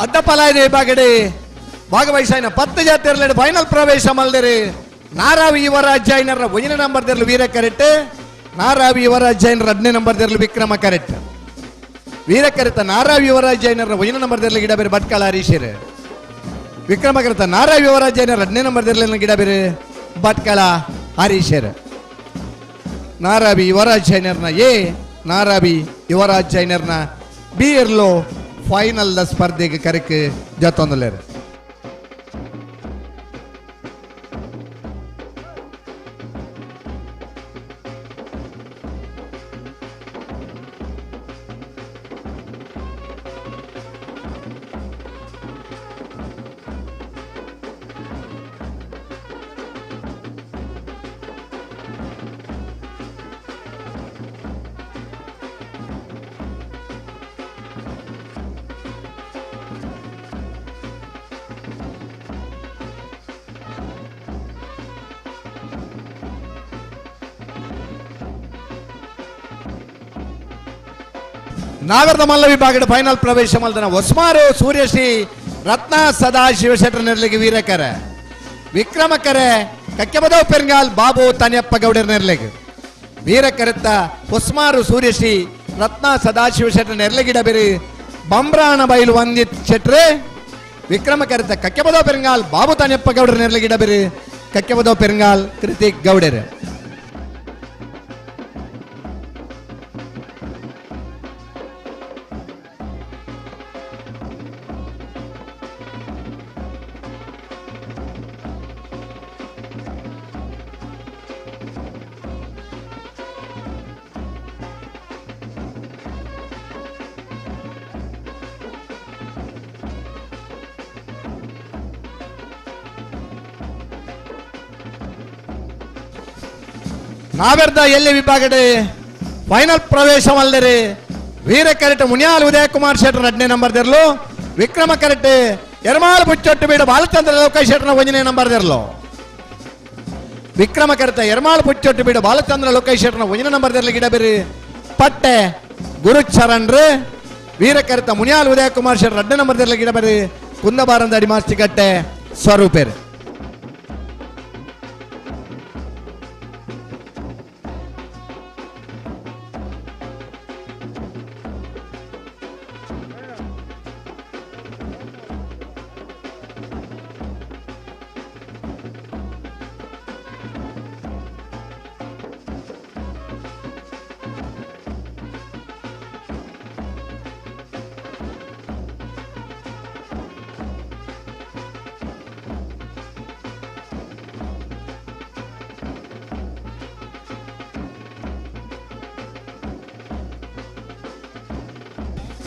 ಅಡ್ಡಪಲಾಯದ ವಿಭಾಗಡೆ ಭಾಗವಹಿಸಾಯಿನ 10 ಜಾತಿಯರ್ಲೆಡೆ ಫೈನಲ್ ಪ್ರವೇಶ ಮಲ್ದೇರಿ ನಾರಾವಿ ಯುವರಾಜ್ ಜೈನರ ಒಂಜಿನ ನಂಬರ್ ದೇರ್ಲು ವೀರ ಕರೆಟ್, ನಾರಾವಿ ಯುವರಾಜ್ ಜೈನರ 10ನೇ ನಂಬರ್ ದೇರ್ಲು ವಿಕ್ರಮ ಕರೆಟ್. ವೀರ ಕರೆತ ನಾರಾವಿ ಯುವರಾಜ್ ಜೈನರ ಒಂಜಿನ ನಂಬರ್ ದೇರ್ಲು ಗಿಡ ಬೇರೆ ಭಟ್ಕಳ ಹರೀಶರು, ವಿಕ್ರಮ ಕರೆತ ನಾರಾವಿ ಯುವರಾಜ್ ಜೈನರ 10ನೇ ನಂಬರ್ ದೇರ್ಲಿನ ಗಿಡ ಬೇರೆ ಭಟ್ಕಳ ಹರೀಶರು. ನಾರಾವಿ ಯುವರಾಜ್ ಜೈನರ್ನ ಎ, ನಾರಾವಿ ಯುವರಾಜ್ ಜೈನರ್ನ ಬಿ ಇರ್ಲೋ ಫೈನಲ್ ಸ್ಪರ್ಧೆಗೆ ಕರೆಕ್ಕೆ ಜೊತ್ತೊಂದಲೇರು. ನಾಗರದ ಮಲ್ಲ ವಿಭಾಗದ ಫೈನಲ್ ಪ್ರವೇಶ ಮಲ್ದನ ಹೊಸ್ಮಾರು ಸೂರ್ಯಶ್ರೀ ರತ್ನ ಸದಾಶಿವ ಶೆಟ್ರ ನೆರಳಿಗೆ ವೀರಕರ, ವಿಕ್ರಮಕರೆ ಕಕ್ಕೆಬದವ್ ಪೆರ್ಗಾಲ್ ಬಾಬು ತಾನ್ಯಪ್ಪ ಗೌಡರ ನೆರಳಿಗೆ ವೀರಕರೆತ್ತ ಹೊಸ್ಮಾರು ಸೂರ್ಯಶ್ರೀ ರತ್ನ ಸದಾಶಿವ ಶೆಟ್ರ ನೆರಳಿಗಿಡ ಬೇರೆ ಬಂಬ್ರಾಣ ಬೈಲು ವಂದಿತ್ ಶೆಟ್ರೆ, ವಿಕ್ರಮಕರೆತ್ತ ಕಕ್ಕೆಬದವ್ ಪೆರ್ಗಾಲ್ ಬಾಬು ತಾನ್ಯಪ್ಪ ಗೌಡರ ನೆರಳಿಗಿಡ ಬೇರೆ ಕಕ್ಕೆಬದವ್ ಪೆರ್ಗಾಲ್ ಕೃತಿಕ್ ಗೌಡರು. ನಾವೆರ್ದ ಎಲ್ಲಿ ವಿಭಾಗಡೆ ಫೈನಲ್ ಪ್ರವೇಶ ಮಲ್ದರೆ ವೀರ ಕರೆಟ್ ಮುನಿಯಾಲ್ ಉದಯ್ ಕುಮಾರ್ ಶೆಟ್ರ 2ನೇ ನಂಬರ್ ದೇರ್ಲು, ವಿಕ್ರಮ ಕರೆಟ್ ಎರ್ಮಾಲ್ ಬುಚ್ಚೊಟ್ಟು ಬೀಡು ಬಾಲಚಂದ್ರ ಲೋಕೇಶ್ ಶೆಟ್ರನ 1ನೇ ನಂಬರ್ ದೇರ್ಲು, ವಿಕ್ರಮ ಕರೆತ ಎರ್ಮಾಲ್ ಬುಚ್ಚೊಟ್ಟು ಬೀಡು ಬಾಲಚಂದ್ರ ಲೋಕೇಶ್ ಶೆಟ್ರನ 1ನೇ ನಂಬರ್ ದೇರ್ಲಿ ಗಿಡ ಬೇರೆ ಪಟ್ಟೆ ಗುರುಚರಣ್ರು, ವೀರ ಕರೆತ ಮುನಿಯಾಲ್ ಉದಯ್ ಕುಮಾರ್ ಶೆಟ್ರ 2ನೇ ನಂಬರ್ ದೇರ್ಲಿ ಗಿಡ ಬೇರೆ ಕುಂದಬಾರಂದ ಅಡಿಮಾಸ್ತಿಕಟ್ಟೆ ಸ್ವರೂಪೇರು.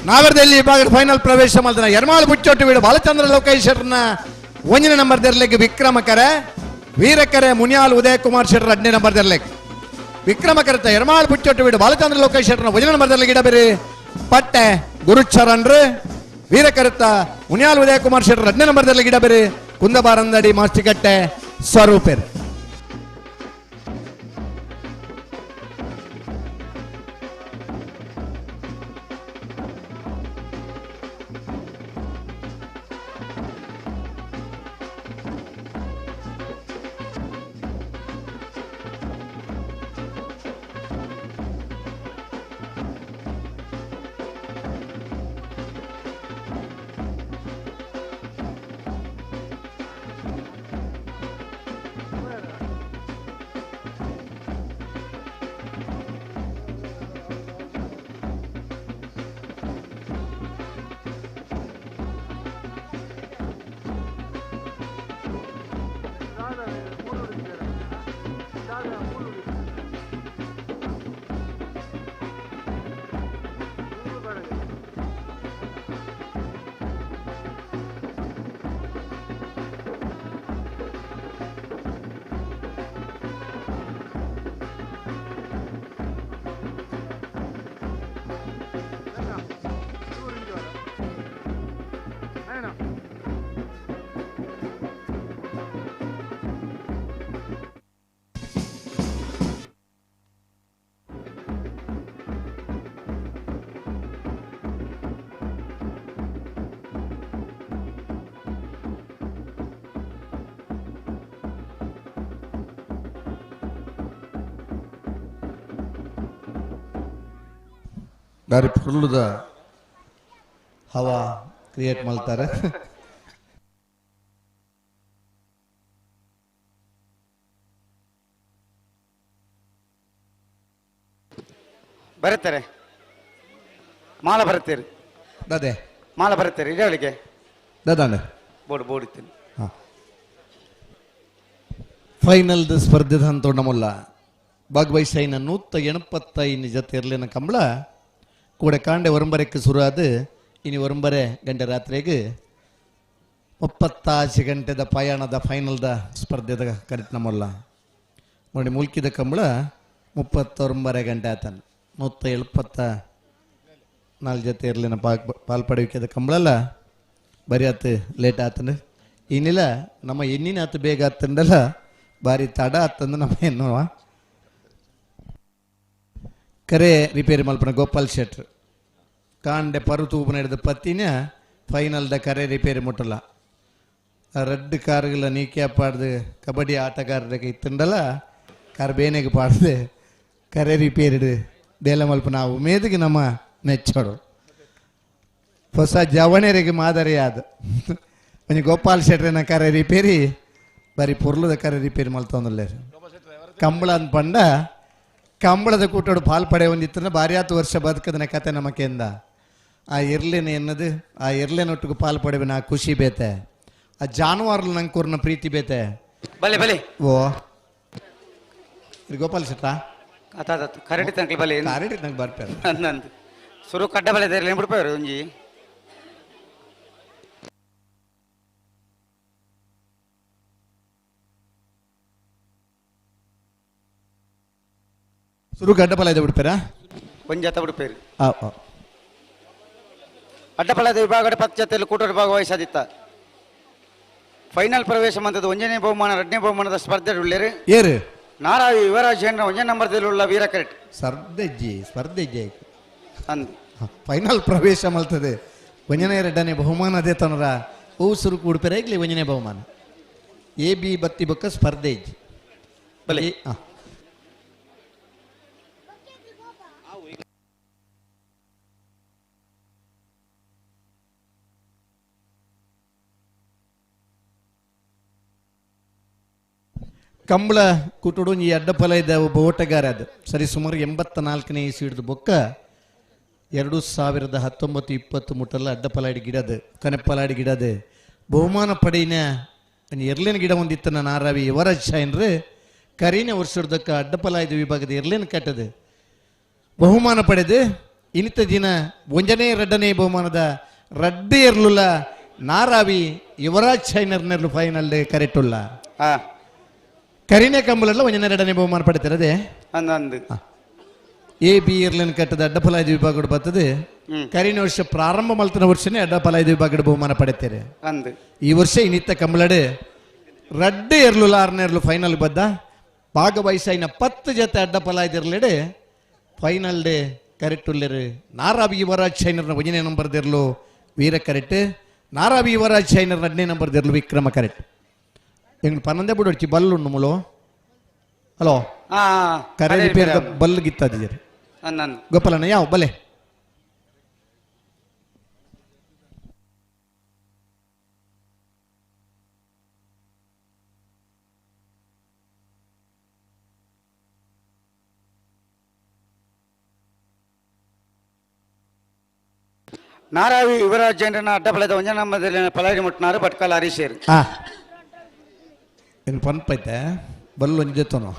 ನಾಗರದಲ್ಲಿ ವಿಭಾಗದ ಫೈನಲ್ ಪ್ರವೇಶ ಮಾಡ್ತಾನೆ ಯರ್ಮಾಳ್ ಬುಚ್ಚೋಟ್ಟು ವೀಡು ಬಾಲಚಂದ್ರ ಲೋಕೇಶ್ ಶೆಟ್ಟರ್ನ 1ನೇ ನಂಬರ್ ದೆರ್ಲೆಗ್ ವಿಕ್ರಮಕರೆ ವೀರಕರೆ ಮುನಿಯಾಲ್ ಉದಯ ಕುಮಾರ್ ಶೆಟ್ಟರ್ 2ನೇ ನಂಬರ್ ದೆರ್ಲೆಗ್ ವಿಕ್ರಮಕರತ ಯರ್ಮಾಳ್ ಬುಚ್ಚೋಟ್ಟು ವೀಡು ಬಾಲಚಂದ್ರ ಲೋಕೇಶ್ ಶೆಟ್ಟರ್ನ 1ನೇ ನಂಬರ್ ದೆರ್ಲೆಗ್ ಇಡಬೇರಿ ಪಟ್ಟೆ ಗುರುಚರಣ್ರು ವೀರಕರತ ಮುನಿಯಾಲ್ ಉದಯ ಕುಮಾರ್ ಶೆಟ್ಟರ್ 2ನೇ ನಂಬರ್ ದೆರ್ಲೆಗ್ ಇಡಬೇರಿ ಕುಂದಬಾರಂದಡಿ ಮಾಸ್ಟಿಕಟ್ಟೆ ಸ್ವರೂಪೇರ್ ಬಾರಿ ಫುಲ್ಲುದ ಹವಾ ಕ್ರಿಯೇಟ್ ಮಾಡ್ತಾರೆ ಬರುತ್ತಾರೆ ಮಾಲ ಬರುತ್ತೀರಿ ದದೆ ಮಾಲ ಬರುತ್ತೀರಿ ಇಡವಳಿಗೆ ದದಾಂಡ ಬೋರ್ಡ್ ಇತ್ತೀನಿ ಫೈನಲ್ ಸ್ಪರ್ಧೆದ ಹಂತೊಂಡಮುಲ್ಲ ಭಾಗವಹಿಸೈನ 185 ಜೊತೆ ಇರಲಿನ ಕಂಬಳ ಕೂಡ ಕಾಂಡೆ ಒರಂಬರಕ್ಕೆ ಶುರುವಾದ ಇನಿ ಒರಂಬರೆ ಗಂಟೆ ರಾತ್ರಿಗೆ 36 ಗಂಟೆದ ಪಯಣದ ಫೈನಲ್ದ ಸ್ಪರ್ಧೆದ ಕರೆಕ್ಟ್ ನಮ್ಮಲ್ಲ ನೋಡಿ ಮುಲ್ಕಿದ ಕಂಬಳ 39 ಗಂಟೆ ಆತನ 174 ಜೊತೆ ಇರಲಿನ ಪಾಲ್ಪಡುವಿಕೆದ ಕಂಬಳಲ್ಲ ಬರೀ ಆತು ಲೇಟ್ ಆತಂದು ಇನ್ನಿಲ್ಲ ನಮ್ಮ ಎಣ್ಣಿನ ಆತು ಬೇಗ ಆತಂಡಲ್ಲ ಬಾರಿ ತಡ ಆತಂದು ನಮ್ಮ ಎನ್ನುವ ಕರೆ ರಿಪೇರಿ ಮಲ್ಪನ ಗೋಪಾಲ್ ಶೆಟ್ರ್ ಕಾಂಡೆ ಪರುತೂಪನ ಹಿಡಿದ ಪತ್ತಿನ ಫೈನಲ್ದ ಕರೆ ರಿಪೇರಿ ಮುಟ್ಟಲ್ಲ ರೆಡ್ ಕಾರ್ಗಳ ನೀಕ್ಯಾ ಪಾಡ್ದು ಕಬಡ್ಡಿ ಆಟಗಾರರಿಗೆ ಇತ್ತಂಡಲ್ಲ ಕಾರ್ ಬೇನೆಗೆ ಪಾಡ್ದು ಕರೆ ರಿಪೇರಿಡು ದೇಲ ಮಲ್ಪನ ಆ ಉಮೇದಿಗೆ ನಮ್ಮ ಮೆಚ್ಚೋಡು ಹೊಸ ಜವಣರಿಗೆ ಮಾದರಿ ಆದ ಒಂಜಿ ಗೋಪಾಲ್ ಶೆಟ್ರಿನ ಕರೆ ರಿಪೇರಿ ಬರೀ ಪೊರ್ಲದ ಕರೆ ರಿಪೇರಿ ಮಲ್ತೊಂದಲ್ಲ ಕಂಬಳ ಅಂದ್ಪಂಡ ಕಂಬಳದ ಕೂಟೋಡು ಪಾಲ್ಪಡೆ ಒಂದಿತ್ತಂದ್ರೆ ಭಾರಿ 10 ವರ್ಷ ಬದುಕದನ ಕತೆ ನಮಕೆಂದ ಆ ಇರ್ಲೇನ ಎನ್ನದು ಆ ಇರ್ಲೇನೊಟ್ಟಿಗೆ ಪಾಲ್ಪಡೆವೆ ನಾ ಖುಷಿ ಬೇತೆ ಆ ಜಾನುವಾರ್ಲು ನಂಗೆ ಕೂರ್ನ ಪ್ರೀತಿ ಬೇತೆ ಬಲೆ ಬಲೆ ಓ ಇದು ಗೋಪಾಲ್ ಶೆಟ್ರ ಕರೆಕ್ಟ್ ತನಕ ಬಲೆ ಕರೆಕ್ಟ್ ನಂಗೆ ಬರ್ತಾರೆ ನಂದು ಸುರು ಕಡ್ಡ ಬಲೆ ದೇರ್ಲಿ ಬಿಡ್ಪೇವ್ರಿ ಒಂಜಿ ಶುರು ಗಡ್ಡಪಲ ಇದೆ ಬಿಡ್ಪೇರಾ ಒಂಜಿ ಹತ್ತ ಬಿಡ್ಪೇರಿ ಆ ಅಡ್ಡಪಲದ ವಿಭಾಗದ ಪಚ್ಚತೆಯಲ್ಲಿ ಕೂಟದ ಭಾಗವಹಿಸದಿತ್ತ ಫೈನಲ್ ಪ್ರವೇಶ ಮಂತದ 1ನೇ ಬಹುಮಾನ 2ನೇ ಬಹುಮಾನದ ಸ್ಪರ್ಧೆ ಉಳ್ಳೇರಿ ಏರು ನಾರಾವಿ ಯುವರಾಜ್ ಜೇಂದ್ರ 1ನೇ ನಂಬರ್ದಲ್ಲಿರುವ ವೀರ ಕರೆಕ್ಟ್ ಸ್ಪರ್ಧೆಜ್ಜಿ ಅಂದು ಫೈನಲ್ ಪ್ರವೇಶ ಮಲ್ತದೆ 1ನೇ 2ನೇ ಬಹುಮಾನ ಅದೇ ತನರ ಹೂ ಸುರು ಕೂಡ್ಪೇರ ಈಗಲೇ 1ನೇ ಬಹುಮಾನ ಎ ಬಿ ಬತ್ತಿ ಬೊಕ್ಕ ಸ್ಪರ್ಧೆ ಇಜ್ಜಿ ಬಲೆ ಕಂಬಳ ಕುಟುಡು ಈ ಅಡ್ಡಫಲ ಇದ್ದ ಒಬ್ಬ ಓಟಗಾರ ಅದು ಸರಿ ಸುಮಾರು 84ನೇ ಇಸ್ವಿಡ್ದು ಬೊಕ್ಕ 2019-20 ಮುಟ್ಟಲ್ಲ ಅಡ್ಡಫಲ ಹಿಡಿ ಗಿಡದು ಕನೆಪ್ಪಲಾಡಿ ಗಿಡದು ಬಹುಮಾನ ಪಡೆಯಿನ ಎರ್ಲೇನ ಗಿಡ ಒಂದಿತ್ತನ ನಾರಾವಿ ಯುವರಾಜ್ ಶಾಯನ್ರು ಕರೀನ ವರ್ಷದಕ್ಕ ಅಡ್ಡಫಲ ಇದು ವಿಭಾಗದ ಎರ್ಲೇನ ಕಟ್ಟದು ಬಹುಮಾನ ಪಡೆದು ಇನಿತ ದಿನ ಒಂಜನೇ ಎರಡನೇ ಬಹುಮಾನದ ರಡ್ಡು ಇರ್ಲುಲ್ಲ ನಾರಾವಿ ಯುವರಾಜ್ ಚೈನರ್ನರ್ಲು ಫೈನಲ್ ಕರೆಕ್ಟುಲ್ಲ ಕರಿನೆ ಕಂಬಳಲ್ಲ ಒಂಜನೇ ಎರಡನೇ ಬಹುಮಾನ ಪಡಿತಾರೆ ಅಂದು ಎ ಬಿ ಇರ್ಲಿನ ಕಟ್ಟದ ಅಡ್ಡಫಲಾಯ್ದ ವಿಭಾಗಗಳು ಬರ್ತದೆ ಕರಿನ ವರ್ಷ ಪ್ರಾರಂಭ ಮಲ್ತನ ವರ್ಷನೇ ಅಡ್ಡಫಲಾಯ್ದ ವಿಭಾಗದ ಬಹುಮಾನ ಪಡಿತಾರೆ ಅಂದು ಈ ವರ್ಷ ಇನಿತ್ತ ಕಂಬಳಡು ರಡ್ಡು ಇರ್ಲುಲ್ಲ ಆರನೇ ಇರ್ಲು ಫೈನಲ್ ಬದ್ದ ಭಾಗವಹಿಸಿನ 10 ಜೊತೆ ಅಡ್ಡಫಲಾಯ್ದ ಇರ್ಲೆಡೆ ಫೈನಲ್ ಡೇ ಕರೆಕ್ಟ್ ಉಳ್ಳರು ನಾರಾವಿ ಯುವರಾಜ್ ಚೈನರ್ನ ಒಂದನೇ ನಂಬರ್ದಿರ್ಲು ವೀರ ಕರೆಕ್ಟ್ ನಾರಾವಿ ಯುವರಾಜ್ ಚೈನರ್ 2ನೇ ನಂಬರ್ದಿರ್ಲು ವಿಕ್ರಮ ಕರೆಕ್ಟ್ ಎಂಗ್ ಪನ್ನಂದೆ ಬಿಡೋಡ್ಚಿ ಬಲ್ಲು ಉಣ್ಣು ಮುಲು ಹಲೋ ಕರೆ ಪೇರ್ ಬಲ್ಲು ಗಿತ್ತದಿದ್ದೀರಿ ಗೋಪಾಲಣ್ಣ ಯಾವ ಬಲೆ ನಾರಾವಿ ಯುವರಾಜ್ ಜೈನರನ್ನ ಅಡ್ಡಪಳದ ಒಂಜ ನಂಬರ್ದಲ್ಲಿ ಪಲಾರಿ ಮುಟ್ಟಿನಾರು ಭಟ್ಕಳ ಹರೀಶೇರು ಏನು ಪನ್ಪೈತೆ ಬಲ್ಲು ಒಂದಿತ್ತನು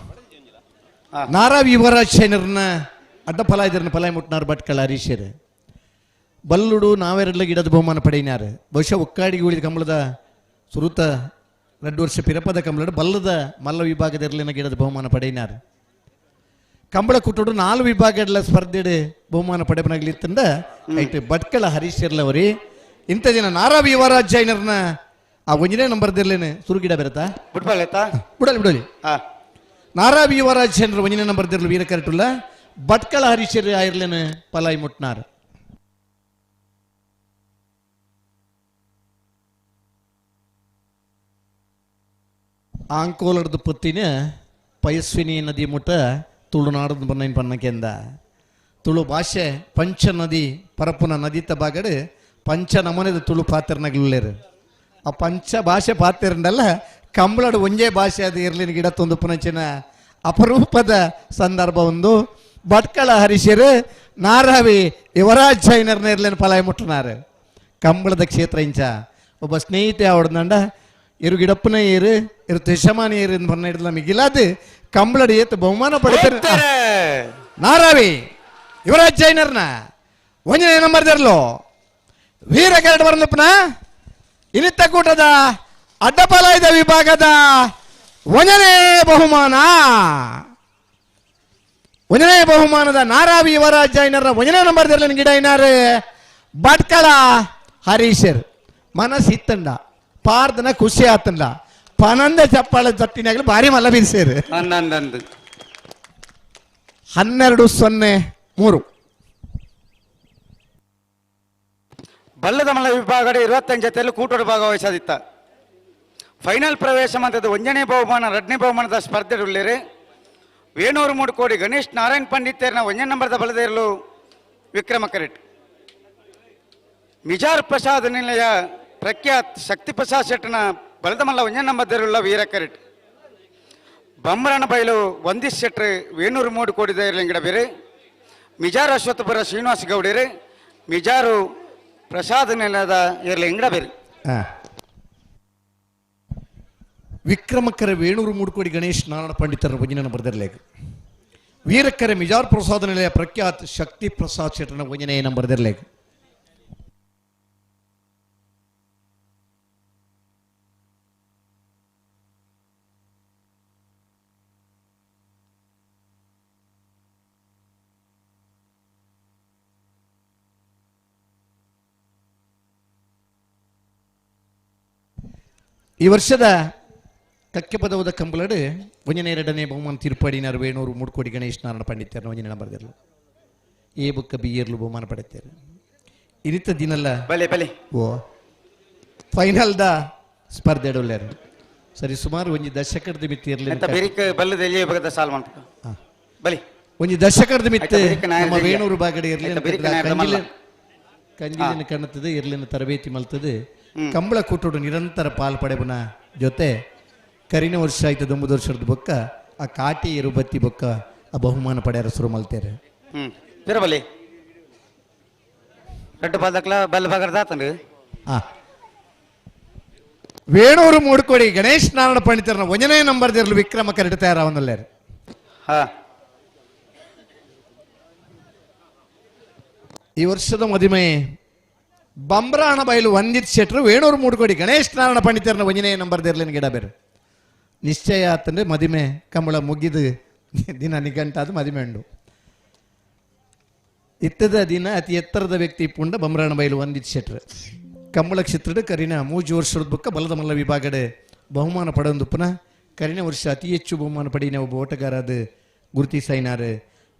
ನಾರಾವಿ ಯುವರಾಜ್ ಚೈನರ್ನ ಅಡ್ಡಫಲಾಯ್ದರ್ನ ಫಲಾಯಿ ಮುಟ್ಟಿನಾರು ಭಟ್ಕಳ ಹರೀಶೇರು ಬಲ್ಲುಡು ನಾವೆರಡ್ಲ ಗಿಡದ ಬಹುಮಾನ ಪಡೆಯಿನಾರು ಬಹುಶಃ ಒಕ್ಕಾಡಿಗೆ ಉಳಿದ ಕಂಬಳದ ಸುರುತ 2 ವರ್ಷ ಪಿರಪದ ಕಂಬಳದ ಬಲ್ಲದ ಮಲ್ಲ ವಿಭಾಗದಲ್ಲಿನ ಗಿಡದ ಬಹುಮಾನ ಪಡೆಯಿನಾರು ಕಂಬಳ ಕುಟ್ಟೋಡು 4 ವಿಭಾಗಗಳ ಸ್ಪರ್ಧೆಡೆ ಬಹುಮಾನ ಪಡೆಬನಾಗ್ಲಿತ್ತಂದ ಐಟ್ ಭಟ್ಕಳ ಹರೀಶರ್ಲವರಿ ಇಂಥ ದಿನ ನಾರಾವಿ ಯುವರಾಜ್ ಜೈನರ್ನ ಆ ಒಂದನೇ ನಂಬರ್ದಲ್ಲೇನೆ ಸುರುಗಿಡ ಬರುತ್ತಾ ಬಿಡಲಿ ನಾರಾವಿ ಯುವರಾಜ್ ಜೈನರ್ ಒಂದನೇ ನಂಬರ್ದಿರ್ಲು ವೀರ ಕರೆಕ್ಟುಲ್ಲ ಭಟ್ಕಳ ಹರೀಶರ್ ಆಯಿರ್ಲೇನೆ ಪಲಾಯಿ ಮುಟ್ನಾರ್ ಆಂಕೋಲರ್ದ ಪತ್ತಿನ ಪಯಸ್ವಿನಿ ನದಿ ಮುಟ್ಟ ತುಳುನಾಡದ ಬನ್ನೈನ್ ಪನ್ನಕೆಂದ ತುಳು ಭಾಷೆ ಪಂಚ ನದಿ ಪರಪುನ ನದಿತ ಬಾಗಡು ಪಂಚ ನಮನೆದ ತುಳು ಪಾತ್ರನಗಳುಳ್ಳೇರು ಆ ಪಂಚ ಭಾಷೆ ಪಾತ್ರಂಡಲ್ಲ ಕಂಬಳಡು ಒಂಜೇ ಭಾಷೆ ಅದು ಇರ್ಲಿನ ಗಿಡ ತಂದು ಪುನಚಿನ ಅಪರೂಪದ ಸಂದರ್ಭ ಒಂದು ಭಟ್ಕಳ ಹರೀಶರು ನಾರಾವಿ ಯುವರಾಜ್ ಚೈನರ್ನ ಇರ್ಲಿನ ಫಲಾಯಿ ಮುಟ್ಟನಾರು ಕಂಬಳದ ಕ್ಷೇತ್ರ ಇಂಚ ಒಬ್ಬ ಸ್ನೇಹಿತೆ ಅವಡ್ದಂಡ ಇರು ಗಿಡಪ್ಪನ ಏರು ಇರು ತಿಶಮಾನಿ ಏರು ಎಂದು ಬಣ್ಣ ಹಿಡಿದ ಮಿಗಿಲಾದು ಕಂಬಳಡಿ ಏತು ಬಹುಮಾನ ಪಡಿತಾರೆ ನಾರಾವಿ ಯುವರಾಜ್ ಜೈನರ್ನ ಒಂದನೇ ನಂಬರ್ದಿರ್ಲು ವೀರ ಕರಡು ಬರ್ಲಪ್ಪನ ಇನಿತ್ತ ಕೂಟದ ಅಡ್ಡಫಲಾಯ್ದ ವಿಭಾಗದ ಒಂದನೇ ಬಹುಮಾನದ ನಾರಾವಿ ಯುವರಾಜ್ ಜೈನರ್ನ ಒಂದನೇ ನಂಬರ್ದಿರ್ಲಿನ ಗಿಡ ಏನಾರು ಭಟ್ಕಳ ಹರೀಶರ್ ಮನಸ್ಸಿತ್ತಂಡ ಪಾರ್ದನ ಖುಷಿ ಆತಂಡ ಪನಂದ ಚಪ್ಪಾಳ ತಟ್ಟಿನಾಗಲಿ ಭಾರಿ ಮಲ್ಲ ಬೀರ್ಸೇರು 12-0-3 ಬಲ್ಲದ ಮಲ್ಲ ವಿಭಾಗದ 25 ಜೊತೆಯಲ್ಲಿ ಕೂಟೋಡು ಭಾಗವಹಿಸದಿತ್ತ ಫೈನಲ್ ಪ್ರವೇಶ ಮಂತದ 1ನೇ ಬಹುಮಾನ 2ನೇ ಬಹುಮಾನದ ಸ್ಪರ್ಧೆ ಉಳ್ಳೇರೆ ವೇಣೂರು 3 ಕೋಡಿ ಗಣೇಶ್ ನಾರಾಯಣ್ ಪಂಡಿತೇರ್ನ 1ನೇ ನಂಬರ್ದ ಬಲದೇರಲು ವಿಕ್ರಮ ಕರೆಟ್ ಮಿಜಾರ್ ಪ್ರಸಾದ್ ನಿಲಯ ಪ್ರಖ್ಯಾತ್ ಶಕ್ತಿ ಪ್ರಸಾದ್ ಶೆಟ್ಟನ ಬಲದ ಮಲ್ಲ 1ನೇ ನಂಬರ್ದಿರುಳ್ಳ ವೀರ ಕರೆಟ್ ಬೊಮ್ಮರನ ಬಯಲು ವಂದಿಶ್ ಶೆಟ್ರು ವೇಣೂರು 3 ಕೋಡಿ ಇರ್ಲಿಂಗಿಡ ಬೇರೆ ಮಿಜಾರ್ ಅಶ್ವತ್ಥಪುರ ಶ್ರೀನಿವಾಸ ಗೌಡರು ಮಿಜಾರು ಪ್ರಸಾದ್ ನೆಲದ ಇರ್ಲಿಂಗಿಡ ಬೇರೆ ವಿಕ್ರಮಕ್ಕರೆ ವೇಣೂರು 3 ಕೋಡಿ ಗಣೇಶ್ ನಾರಾಯಣ ಪಂಡಿತರ ಒಂದನೇ ನಂಬರ್ದಿರಲೇಗ ವೀರಕ್ಕರೆ ಮಿಜಾರ್ ಪ್ರಸಾದ್ ನಿಲಯ ಪ್ರಖ್ಯಾತ್ ಶಕ್ತಿ ಪ್ರಸಾದ್ ಶೆಟ್ಟನ 1ನೇ ನಂಬರ್ದಿರಲೇಗ ಈ ವರ್ಷದ ಕಕ್ಕೆ ಪದವದ ಕಂಬಳಡು 1ನೇ 2ನೇ ಬಹುಮಾನ ತೀರ್ಪಾಡಿನಾರು ವೇಣೂರು 3 ಕೋಡಿ ಗಣೇಶ್ ನಾರಾಯಣ ಪಂಡಿತರನ್ನ 1ನೇ ನಂಬರ್ದಿರಲು ಎ ಬುಕ್ಕ ಬಿ ಇರ್ಲು ಬಹುಮಾನ ಪಡೆಯುತ್ತಾರೆ ಇರಿತ ದಿನಲ್ಲ ಓ ಫೈನಲ್ ದ ಸ್ಪರ್ಧೆ ಇಡೋಲ್ಯಾರು ಸರಿ ಸುಮಾರು ಒಂದು ದಶಕದ ಮಿತಿ ಇರಲಿ ಒಂದು ದಶಕದ ಮಿತಿ ನಮ್ಮ ವೇಣೂರು ಬಾಗಡೆ ಇರಲಿ ಕಂಜಿಲಿನ ಕಣ್ಣತದೆ ಇರ್ಲಿನ ತರಬೇತಿ ಮಲ್ತದೆ ಕಂಬಳ ಕೂಟೋಡು ನಿರಂತರ ಪಾಲ್ ಪಡೆಬನ ಜೊತೆ ಕರಿನ ವರ್ಷ ಆಯ್ತು 9 ವರ್ಷದ ಬೊಕ್ಕ ಆ ಕಾಟಿ ಇರುಬತ್ತಿ ಬೊಕ್ಕ ಆ ಬಹುಮಾನ ಪಡೆಯಾರ ಶುರು ಮಲ್ತೇರೆ ವೇಣೂರು 3 ಕೋಡಿ ಗಣೇಶ್ ನಾರಾಯಣ ಪಂಡಿತರನ್ನ 1ನೇ ನಂಬರ್ದಿರಲು ವಿಕ್ರಮ ಕರೆಟ್ ತಯಾರಾವನ್ನಲ್ಲೇರು ಈ ವರ್ಷದ ಮದುವೆ ಬಂಬ್ರಾಣ ಬಯಲು ವಂದಿತ್ ಶೆಟ್ರು ವೇಣೂರು ಮೂಡುಕೋಡಿ ಗಣೇಶ್ ನಾರಾಯಣ ಪಂಡಿತರನ್ನ ಒಂಜನೇ ನಂಬರ್ದಿರ್ಲಿನ ಗಿಡ ಬೇರೆ ನಿಶ್ಚಯ ಆತಂದ್ರೆ ಮದುವೆ ಕಂಬಳ ಮುಗಿದು ದಿನ ನಿಘಂಟಾದ ಮದುವೆ ಉಂಡು ಇತ್ತದ ದಿನ ಅತಿ ಎತ್ತರದ ವ್ಯಕ್ತಿ ಪುಂಡ ಬಂಬ್ರಾಣ ಬಯಲು ವಂದಿತ್ ಶೆಟ್ರು ಕಂಬಳ ಕ್ಷೇತ್ರದ ಕರಿನ 3 ವರ್ಷದ ಬುಕ್ಕ ಬಲದ ಮಲ್ಲ ವಿಭಾಗದ ಬಹುಮಾನ ಪಡೆದು ಪುನಃ ಕರಿನ ವರ್ಷ ಅತಿ ಹೆಚ್ಚು ಬಹುಮಾನ ಪಡಿನ ಒಬ್ಬ ಓಟಗಾರ ಅದು ಗುರುತಿಸೈನಾರು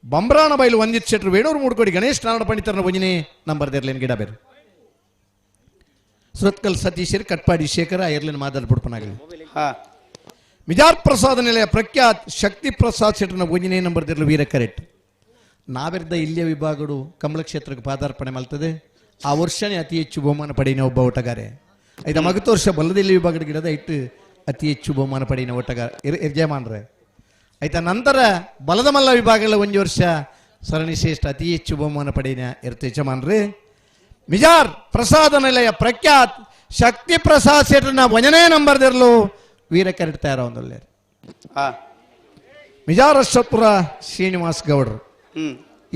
ಬಂಬ್ರಾಣ ಬಯಲು ವಂದಿತ್ ಶೆಟ್ರು ವೇಣೂರು ಮೂಡುಕೋಡಿ ಗಣೇಶ್ ನಾರಾಯಣ ಪಂಡಿತರನ್ನ ಒಂಜನೇ ನಂಬರ್ದಿರ್ಲಿನ ಗಿಡ ಬೇರೆ ಸುರತ್ಕಲ್ ಸತೀಶರ್ ಕಟ್ಪಾಡಿ ಶೇಖರ ಎರ್ಲಿನ ಮಾತಾಡ್ಬಿಡ್ಪನಾಗಲಿ ಮಿಜಾರ್ ಪ್ರಸಾದ ನಿಲಯ ಪ್ರಖ್ಯಾತ್ ಶಕ್ತಿ ಪ್ರಸಾದ್ ಶೆಟ್ರನ ಒಂಜನೇ ನಂಬರ್ದಿರ್ಲು ವೀರ ಕರೆಟ್ ನಾವೆರ್ದ ಇಲ್ಲಿಯ ವಿಭಾಗಗಳು ಕಮಲ ಕ್ಷೇತ್ರಕ್ಕೆ ಪಾದಾರ್ಪಣೆ ಮಾಡ್ತದೆ ಆ ವರ್ಷನೇ ಅತಿ ಹೆಚ್ಚು ಬಹುಮಾನ ಪಡೆಯಿನ ಒಬ್ಬ ಓಟಗಾರೆ ಐದ ಮಗತ ವರ್ಷ ಬಲ್ಲದಿಲ್ಲಿ ವಿಭಾಗದ ಗಿಡದ ಇಟ್ಟು ಅತಿ ಹೆಚ್ಚು ಬಹುಮಾನ ಪಡೆಯಿನ ಓಟಗಾರ ಯಜಮಾನ್ರೆ ಆಯ್ತಾ ನಂತರ ಬಲದ ಮಲ್ಲ ವಿಭಾಗಗಳ ಒಂದು ವರ್ಷ ಸರಣಿ ಶ್ರೇಷ್ಠ ಅತಿ ಹೆಚ್ಚು ಬಹುಮಾನ ಪಡೆಯಿನ ಇರ್ತ ಯಜಮಾನ್ರೆ ಮಿಜಾರ್ ಪ್ರಸಾದ ನಿಲಯ ಪ್ರಖ್ಯಾತ್ ಶಕ್ತಿ ಪ್ರಸಾದ್ ಶೆಟ್ರನ ಒಂಜನೇ ನಂಬರ್ದಿರ್ಲು ವೀರ ಕರೆಟ್ ತಯಾರ ಒಂದೊಳ್ಳೆ ಮಿಜಾರ್ ಅಶ್ವಪುರ ಶ್ರೀನಿವಾಸ್ ಗೌಡ್ರು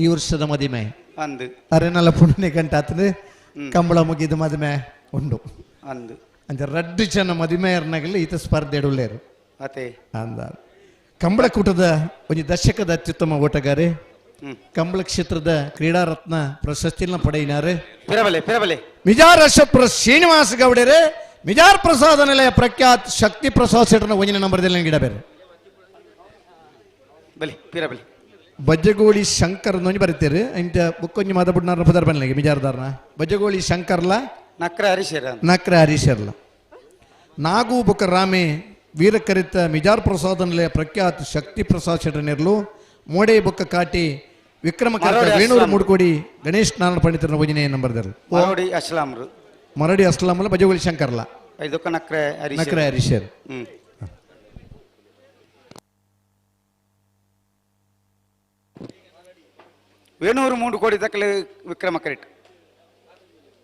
ಈ ವರ್ಷದ ಮದುವೆ ಅರೆನಲ್ಲ ಪುಣ್ಯ ಗಂಟಾತದೆ ಕಂಬಳ ಮುಗಿದ ಮದುವೆ ಉಂಡು ಅಂದ ರಡ್ಡು ಜನ ಮದುವೆಯರ್ನಾಗಲಿ ಈತ ಸ್ಪರ್ಧೆ ಇಡುಳ್ಳೇರು ಅಂದ ಕಂಬಳ ಕೂಟದ ಒಂದು ದಶಕದ ಅತ್ಯುತ್ತಮ ಓಟಗಾರೆ ಕಂಬಳ ಕ್ಷೇತ್ರದ ಕ್ರೀಡಾ ರತ್ನ ಪ್ರಶಸ್ತಿನ ಪಡೆಯಿನಾರೆ ಮಿಜಾರ್ ಅಶ್ವಪುರ ಶ್ರೀನಿವಾಸ ಗೌಡರೇ ಮಿಜಾರ್ ಪ್ರಸಾದ ನಿಲಯ ಪ್ರಖ್ಯಾತ್ ಶಕ್ತಿ ಪ್ರಸಾದ್ ಶೆಟ್ರನ ಒಂಜನೇ ನಂಬರ್ದಲ್ಲಿ ಗಿಡ ಬೇರೆ ಬಜ್ಜಗೋಳಿ ಶಂಕರ್ ನೊಂಜಿ ಬರೀತೀರಿ ಇಂಟ ಬುಕ್ಕೊಂಜಿ ಮಾತಾಡ್ಬಿಟ್ಟು ಪದಾರ್ ಬನ್ನಿಗೆ ಮಿಜಾರ್ದಾರ್ನ ಬಜ್ಜಗೋಳಿ ಶಂಕರ್ಲ ನಕ್ರ ಹರೀಶರ್ಲ ನಾಗು ಬುಕ್ಕ ರಾಮೆ ವೀರಕರಿತ ಮಿಜಾರ್ ಪ್ರಸಾದ ನಿಲಯ ಪ್ರಖ್ಯಾತ್ ಶಕ್ತಿ ಪ್ರಸಾದ್ ಶೆಟ್ರನಿರ್ಲು ಮೋಡೆ ಬುಕ್ಕ ಕಾಟಿ ವಿಕ್ರಮ ವೇಣೂರು ಮೂಡುಕೋಡಿ ಗಣೇಶ್ ನಾರಾಯಣ ಪಂಡಿತರನ ಒಂಜನೇ ನಂಬರ್ದರು ಮರಡಿ ಅಸ್ಲಾಮಲ್ಲ ಬಜ್ಜಗೋಳಿ ಶಂಕರ್ಲ ನಕ್ರ ಹರೀಶರ್ ವೇಣೂರು 3 ಕೋಟಿ ದಕ್ಕಲೆ ವಿಕ್ರಮ ಕರೆಟ್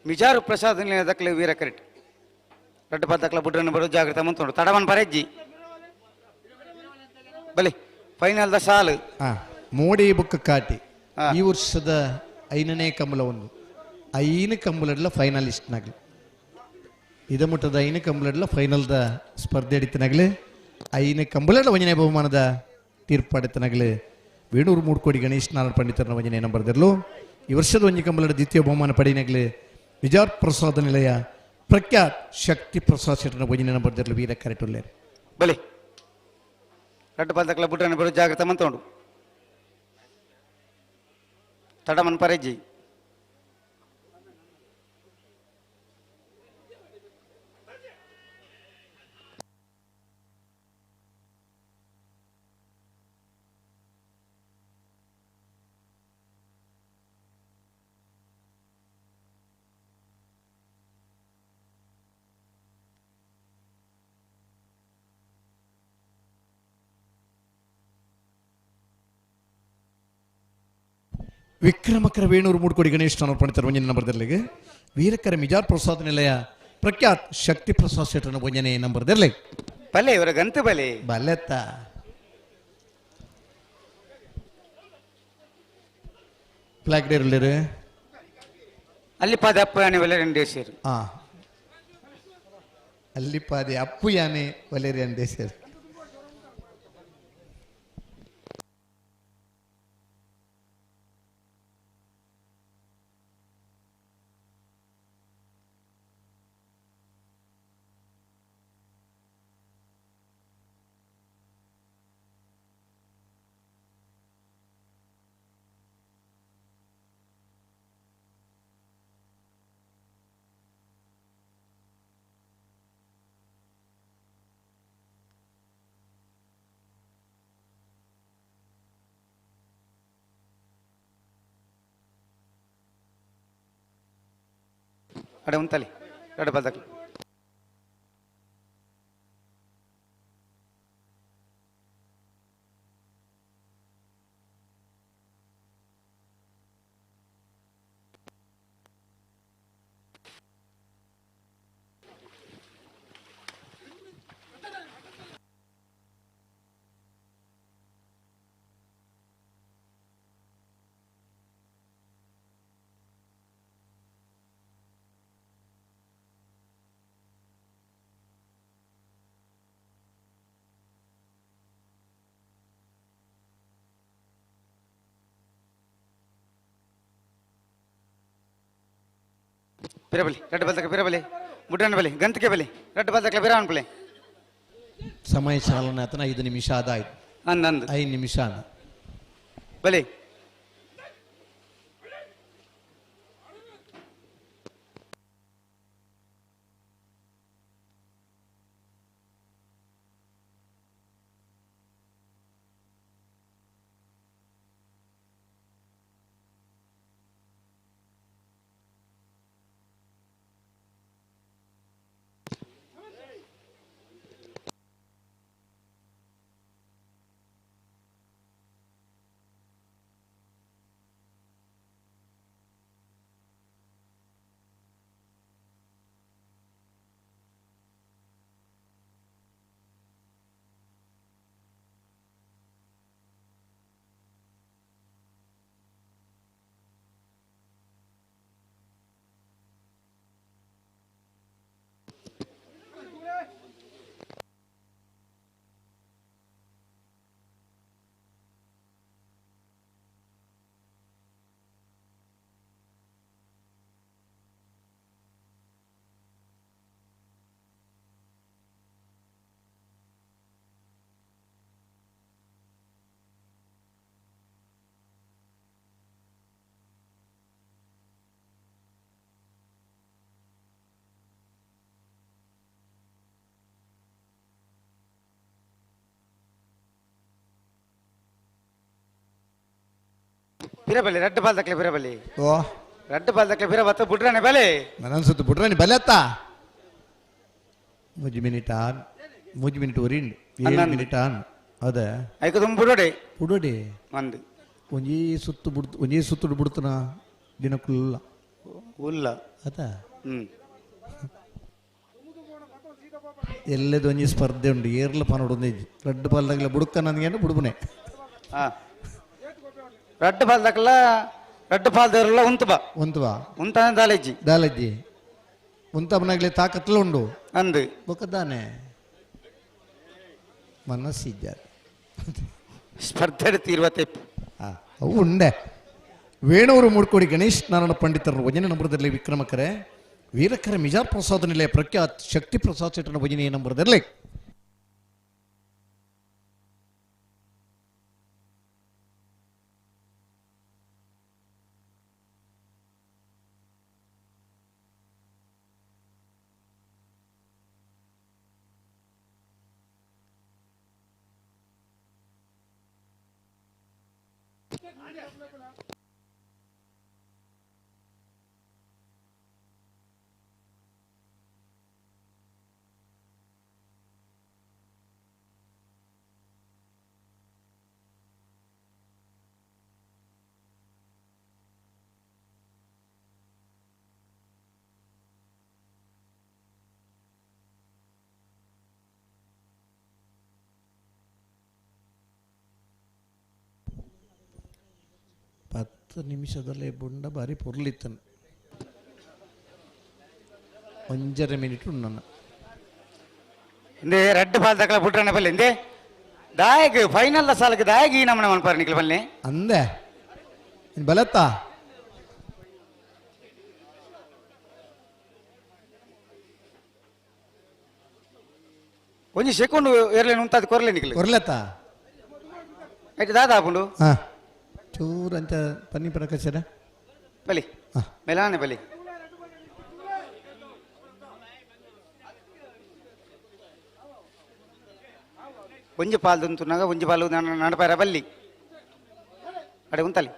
ಮಿಜಾರು ಪ್ರಸಾದ್ ದಕ್ಕಲೆ ವೀರ ಕರೆಟ್ ರಡ್ಡು ಪದಕ್ಕಲ ಬುಡ್ರನ್ನು ಬರೋ ಜಾಗ್ರತ ಮಂತೋಡು ತಡವನ್ ಪರೆಜ್ಜಿ ಬಲಿ ಫೈನಲ್ ದ ಸಾಲು ಮೋಡಿ ಬುಕ್ಕ ಕಾಟಿ ಈ ವರ್ಷದ 5ನೇ ಕಂಬಳ ಒಂದು 5 ಕಂಬಳಡ್ಲ ಫೈನಲಿಸ್ಟ್ನಾಗ್ಲಿ ಇದ ಮುಟ್ಟದ 5 ಕಂಬಳಡ್ಲ ಫೈನಲ್ದ ಸ್ಪರ್ಧೆ ಅಡಿತನಾಗ್ಲಿ 5ನೇ ಕಂಬಳಡ್ಲ ಒಂಜನೇ ಬಹುಮಾನದ ತೀರ್ಪು ಅಡಿತನಾಗ್ಲಿ ವೇಣೂರು ಮೂಡುಕೋಡಿ ಗಣೇಶ್ ನಾರಾಯಣ ಪಂಡಿತರನ ಒಂಜನೇ ನಂಬರ್ದಿರ್ಲು ಈ ವರ್ಷದ ಒಂಜಿ ಕಂಬಳದ ದ್ವಿತೀಯ ಬಹುಮಾನ ಪಡೆಯಿನಾಗಲಿ ಮಿಜಾರ್ ಪ್ರಸಾದ ನಿಲಯ ಪ್ರಖ್ಯಾತ್ ಶಕ್ತಿ ಪ್ರಸಾದ್ ಶೆಟ್ರನ ಒಂಜನೇ ನಂಬರ್ದಿರ್ಲು ವೀರ ಕರೆಟ್ ಉಳ್ಳೇರು ಬಲಿ ರಡ್ಡು ಪದಕ್ಕಲ ಬುಡ್ರನ್ನು ಬರೋ ಜಾಗ್ರತ ಮಂತೋಡು ತಡಮನ್ ಪರೆಜ್ಜಿ ವಿಕ್ರಮಕರ ವೇಣೂರು ಮೂಡುಕೋಡಿ ಗಣೇಶ್ ನಾರಾಯಣ ಪಂಡಿತರ ಒಂಜನೇ ನಂಬರ್ದಲ್ಲಿಗೆ ವೀರಕರ ಮಿಜಾರ್ ಪ್ರಸಾದ್ ನಿಲಯ ಪ್ರಖ್ಯಾತ್ ಶಕ್ತಿ ಪ್ರಸಾದ್ ಶೆಟ್ರನ ಒಂಜನೇ ನಂಬರ್ದಲ್ಲಿ ಬಲೆ ಇವರ ಗಂತು ಬಲೆ ಬಲ್ಲೆತ್ತ ಫ್ಲಾಗ್ ಡೇರ್ ಉಳ್ಳೇರು ಅಲ್ಲಿ ಪಾದ ಅಪ್ಪ ಯಾನೆ ಒಲೆ ರೆಂಡು ಸೇರು ಅಲ್ಲಿ ಪಾದೆ ಅಪ್ಪು ಯಾನೆ ಒಲೆ ರೆಂಡೆ ಸೇರು ಅಡೆ ಉಂತಲಿ ರಡ್ಡು ಪದಕ್ಕಲ ಪಿರಬಲಿ ರೆಡ್ ಬಾಲ್ ತಕ್ಕ ಪಿರಬಲಿ ಬುಡ್ರನ ಬಲಿ ಗಂತಿಗೆ ಬಲಿ ರೆಡ್ ಬಾಲ್ ತಕ್ಕ ಬಿರಾವನ್ ಬಲಿ ಸಮಯ ಚಾಲನೆ ಆತನ 5 ನಿಮಿಷ ಆದಾಯ್ತು ಅಂದ್ 5 ನಿಮಿಷ ಬಲಿ ಪಿರಬಲಿ ರೆಡ್ ಬಾಲ್ ತಕ್ಕಲೆ ಪಿರಬಲಿ ಓ ರೆಡ್ ಬಾಲ್ ತಕ್ಕಲೆ ಪಿರ ಬತ್ತ ಬುಡ್ರನೆ ಬಲೆ ನನ್ನ ಅನ್ಸುತ್ತೆ ಬಿಡ್ರಾನಿ ಬಲೆತ್ತ 3 ಮಿನಿಟ್ ಒರಿಂಡು 7 ಮಿನಿಟ್ ಆನ್ ಅದ ಐಕ ತುಂಬ ಬುಡೋಡೆ ಬುಡೋಡೆ ಅಂದ್ ಒಂಜಿ ಸುತ್ತು ಬಿಡ್ತನ ದಿನಕ್ಕುಲ್ಲ ಉಲ್ಲ ಅದ ಎಲ್ಲದು ಒಂಜಿ ಸ್ಪರ್ಧೆ ಉಂಡು ಏರ್ಲ ಪನೋಡು ಒಂದೇಜಿ ರೆಡ್ ಬಾಲ್ದಾಗಲ ಬುಡುಕ ನನಗೇನು ಬುಡುಬನೆ ರೆಡ್ ಬಾಲ್ ತಕ್ಕಲ ರೆಡ್ ಬಾಲ್ ದೇರಲ್ಲ ಒಂತವಾ ಉಂತಾನೆ ದಾಲಜ್ಜಿ ಉಂತವನಾಗ್ಲಿ ತಾಕತ್ಲ ಉಂಡು ಅಂದ್ ಬೊಕ್ಕದಾನೆ ಮನಸ್ಸಿದ್ದ ಸ್ಪರ್ಧೆ ತೀರುವ ತೆಪ್ಪು ಅವು ಉಂಡೆ ವೇಣೂರು ಮೂಡ್ಕೋಡಿ ಗಣೇಶ್ ನಾರಾಯಣ ಪಂಡಿತರು ವಜನ ನಂಬರದಲ್ಲಿ ವಿಕ್ರಮಕರೆ ವೀರಕರ ಮಿಜಾರ್ ಪ್ರಸಾದ ನಿಲಯ ಪ್ರಖ್ಯಾತ್ ಶಕ್ತಿ ಪ್ರಸಾದ್ ಶೆಟ್ಟನ ವಜನೆಯ ನಂಬರದಲ್ಲಿ ನಿಮಿಷದಲ್ಲೇ ಬುಂಡ ಬಾರಿ ಪೊರ್ಲಿತ್ತನು 5.5 ಮಿನಿಟ್ ನನ್ನ ಇಂದೇ ರೆಡ್ ಬಾಲ್ ತಕ್ಕಲ ಬುಡ್ರನೆ ಬಲ್ಲೆ ಇಂದೇ ದಾಯಗ್ ಫೈನಲ್ ಸಾಲಕ್ಕೆ ದಾಯಗ್ ಈ ನಮ್ಮನೆ ಮನ್ಪಾರ ನಿಕ್ಲ ಬಲ್ಲೆ ಅಂದೆ ಬಲತ್ತಾ ಒಂಜಿ ಸೆಕೆಂಡ್ ಏರ್ಲೆ ಉಂತಾದ ಕೊರ್ಲೆ ನಿಕ್ಲೆ ಕೊರ್ಲೆತ್ತಾ ಐಟ್ ದಾದ ಆಪುಂಡು ಚೂರು ಅಂತ ಪನ್ನಿ ಪ್ರಕಾಶರ ಬಲಿ ಮೆಲಾನೆ ಬಲಿ ಒಂಜಿ ಪಾಲ್ ದಂತುನಾಗ ಒಂಜಿ ಪಾಲು ನಡಪಾರ ಬಲ್ಲಿ ಅಡೆ ಉಂತಲ್ಲಿ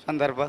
ಸಂದರ್ಭ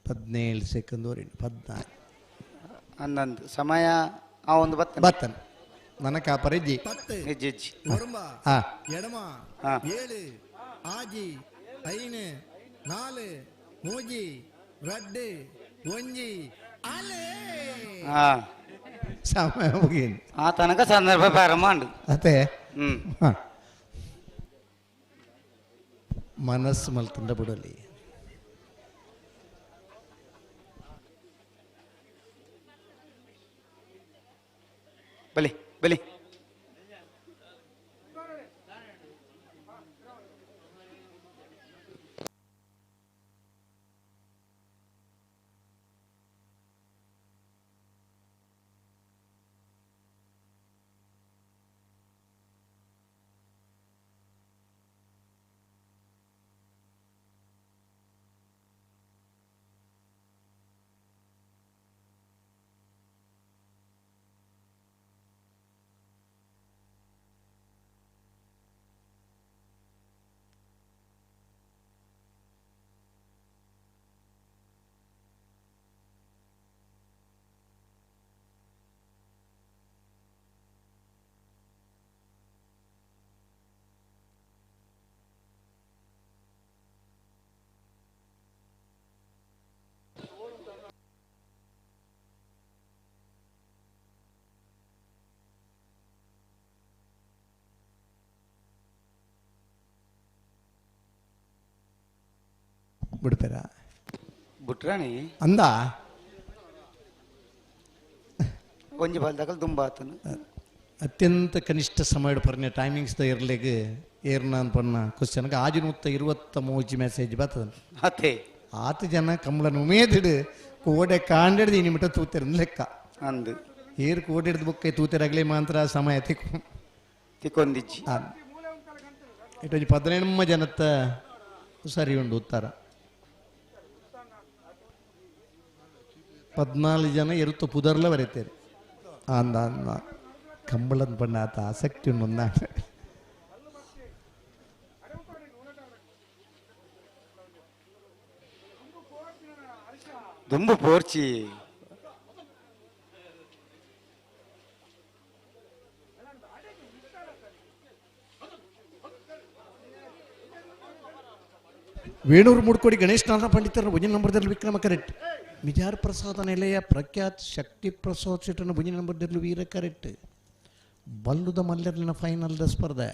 ಹದಿನೇಳು ಸೆಕೆಂಡ್ 14 ಹನ್ನೊಂದು ಸಮಯ ಆ ಒಂದು ಬತ್ತನೆ ನನಕ ಪರಿಜ್ಜಿ ಹೆಜ್ಜೆ ಹೆಜ್ಜೆ ஒரும்ப ಆ இடமா ஆ. 7 ஆஜி 5 4 மூஜி 2 1 ಅಲೆ ಹಾ ಸಮಯ ಮುಗಿನ್ ಆ ತನಕ ಸಂದರ್ಭ ಪ್ರಾರಂಭ ಉಂಡು ಅತೆ ಹ್ಮ್ ಹ. ಮನಸ್ಸು ಮಲ್ತಂಡ ಬಿಡಲಿ ಬಲಿ ಬಲಿ ಬಿಡ್ತೀರ ಬಿಟ್ರಾಣಿ ಅಂದ ಒಂಜಿ ಬಾಲ್ದಾಗಲ್ ದುಂಬ ಆತನು ಅತ್ಯಂತ ಕನಿಷ್ಠ ಸಮಯದ ಪರ್ನೆ ಟೈಮಿಂಗ್ಸ್ ಇರ್ಲಿಕ್ಕೆ ಏರ್ನ ಪನ್ನ ಕ್ವಶನ್ಗೆ ಆಜಿನ ಮುತ್ತ 23 ಮೆಸೇಜ್ ಬರ್ತದ ಅತ್ತೆ ಆತ ಜನ ಕಂಬಳನ ಉಮೇದಿಡು ಕೋಡೆ ಕಾಂಡಿಡ್ದು ಈ ನಿಮಿಟ ತೂತಿರ ಲೆಕ್ಕ ಅಂದು ಏರು ಕೋಡೆ ಹಿಡ್ದು ಬುಕ್ಕ ತೂತಿರಾಗಲಿ ಮಾತ್ರ ಸಮಯ ತಿಕ್ಕೊಂದಿಜ್ಜಿ ಇಟ್ಟು 17 ಜನತ್ತ ಸರಿ ಉಂಡು ಉತ್ತರ 14 ಜನ ಇರುತ್ತ ಪುದರ್ಲ ಬರೀತೇರಿ ಅಂದ ಅಂದ ಕಂಬಳದ ಬಣ್ಣ ಆತ ಆಸಕ್ತಿ ಉಂಡು ದುಂಬು ಪೋರ್ಚಿ ವೇಣೂರು ಮೂಡ್ಕೋಡಿ ಗಣೇಶ್ ನಾರಾಯಣ ಪಂಡಿತರ ಭುಜನ ನಂಬರ್ದಲ್ಲಿ ವಿಕ್ರಮ ಕರೆಕ್ಟ್ ಮಿಜಾರ್ ಪ್ರಸಾದ ನಿಲಯ ಪ್ರಖ್ಯಾತ್ ಶಕ್ತಿ ಪ್ರಸಾದ್ ಶೆಟ್ಟನ ಭುಜನ ನಂಬರ್ದಲ್ಲಿ ವೀರ ಕರೆಕ್ಟ್ ಬಲ್ಲುದ ಮಲ್ಲರ್ಲಿನ ಫೈನಲ್ದ ಸ್ಪರ್ಧೆ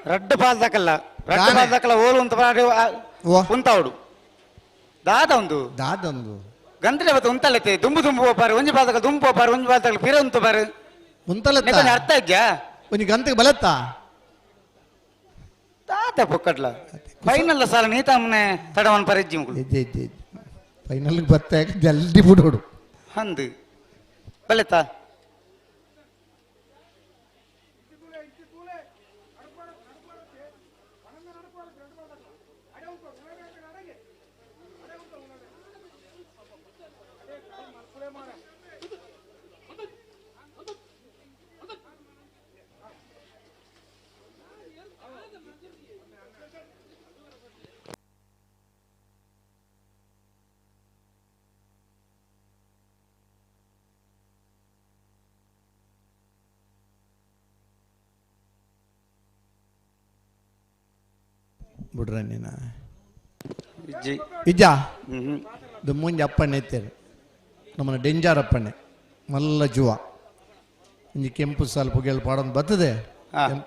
ರಡ್ಡು ಪಾಲ್ದಕಲ್ಲ ರಡ್ಡು ಪಾಲ್ದಕಲ್ಲ ಓಲು ಅಂತ ಉಂತಾವಡು ದಾದೊಂದು ಗಂಟೆ ಬತ್ತ ಉಂತಲ್ಲತ್ತೆ ದುಂಬು ದುಂಬು ಹೋಪಾರು ಒಂಜಿ ಪಾಲ್ದಕ ದುಂಬು ಹೋಪಾರು ಒಂಜಿ ಪಾಲ್ದಕ ಪಿರ ಉಂತುಪಾರು ಮುಂತಲತ್ತ ಅರ್ಥ ಇದ್ಯಾ ಒಂದು ಗಂಟೆಗೆ ಬಲತ್ತಾ ತಾತ ಪೊಕ್ಕಟ್ಲ ಫೈನಲ್ ಸಾಲ ನೀತಾಮನೆ ತಡವನ್ ಪರಿಜ್ಜಿ ಮುಗಳು ಫೈನಲ್ಗೆ ಬರ್ತಾ ಜಲ್ದಿ ಬಿಡೋಡು ಹಂದು ಬಲೆತಾ ಬಿಡ್ರ ನೀನ ಇಜ್ಜಿ ಇಜ್ಜ ಹ್ಮ್ ಇದು ಮುಂಜೆ ಅಪ್ಪಣ್ಣೆ ಎತ್ತೇರು ನಮ್ಮನ್ನ ಡೆಂಜರ್ ಅಪ್ಪಣ್ಣೆ ಮಲ್ಲ ಜುವ ಇಂಜಿ ಕೆಂಪು ಸ್ವಲ್ಪ ಗೆಲ್ ಪಾಡೊಂದು ಬರ್ತದೆ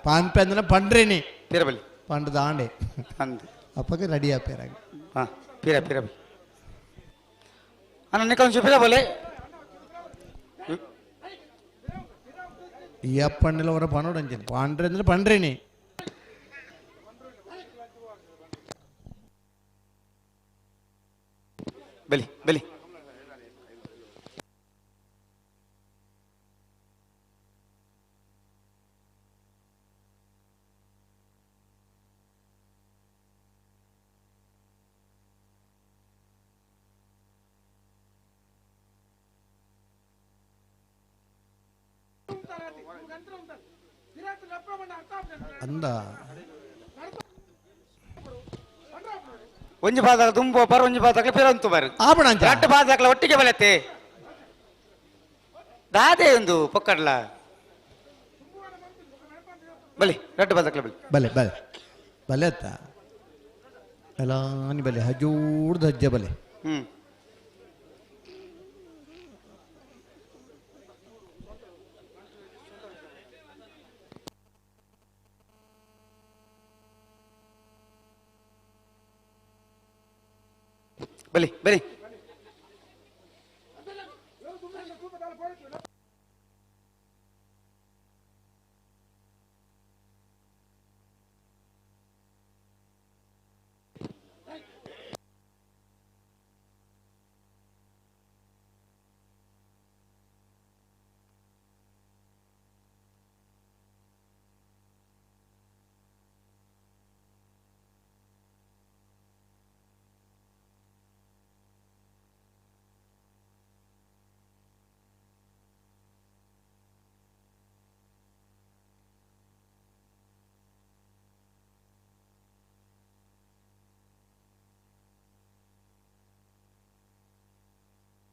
ಪಾನ್ಪೆ ಅಂದ್ರೆ ಪಂಡ್ರೇನಿ ಪಿರಬಲಿ ಪಂಡದ ಆಂಡೆ ಅಂದು ಅಪ್ಪಗೆ ರೆಡಿ ಆಪೇರಾಗಿ ಹಾ ಪಿರಬಲಿ ಅನ್ನ ನಿಕ್ಕ ಪಿರಬಲೆ ಈ ಅಪ್ಪಣ್ಣೆಲ್ಲ ಅವರ ಪಣೋಡು ಅಂಚೇನೆ ಪಾಂಡ್ರೆ ಅಂದ್ರೆ ಪಂಡ್ರೇನಿ ಬಲಿ ಬಲಿ ಅಂದ ಒಂಜಿ ಪಾದ ತುಂಬ ಬರ ಒಂಜಿ ಪಾದ ಪಿರಂತು ಬರು ಆಪಣ ಅಂತ ರಟ್ಟು ಪಾದ ಒಟ್ಟಿಗೆ ಬಲತ್ತೆ ದಾದೆ ಒಂದು ಪೊಕ್ಕಡ್ಲ ಬಲಿ ರಟ್ಟು ಪಾದ ಬಲಿ ಬಲೆ ಬಲೆ ಬಲೆ ಅತ್ತ ಎಲ್ಲಾನಿ ಬಲೆ ಹಜೂಡ್ದು ಹಜ್ಜೆ ಬಲೆ ಬಲಿ ಬಲಿ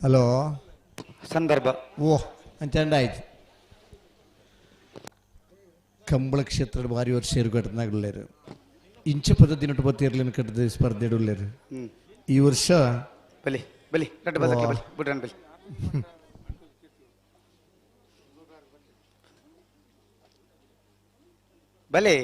ಹಲೋ ಸಂದರ್ಭ ಓ ಅಂಚಂಡ ಆಯ್ತು ಕಂಬಳ ಕ್ಷೇತ್ರದ ಭಾರಿ ವರ್ಷ ಸೇರುಗಟ್ಟನಾಗುಳ್ಳೇರು ಇಂಚ ಪದ್ಧತಿ ನಟು ಬತ್ತಿರ್ಲಿನ ಕಟ್ಟದ ಸ್ಪರ್ಧೆ ಇಡುಳ್ಳೇರು ಈ ವರ್ಷ ಬಲಿ ಬಲಿ ರಟ್ಟು ಪಾದ ಬಲಿ ಬುಡ್ರನ್ ಬಲಿ ಬಲೆ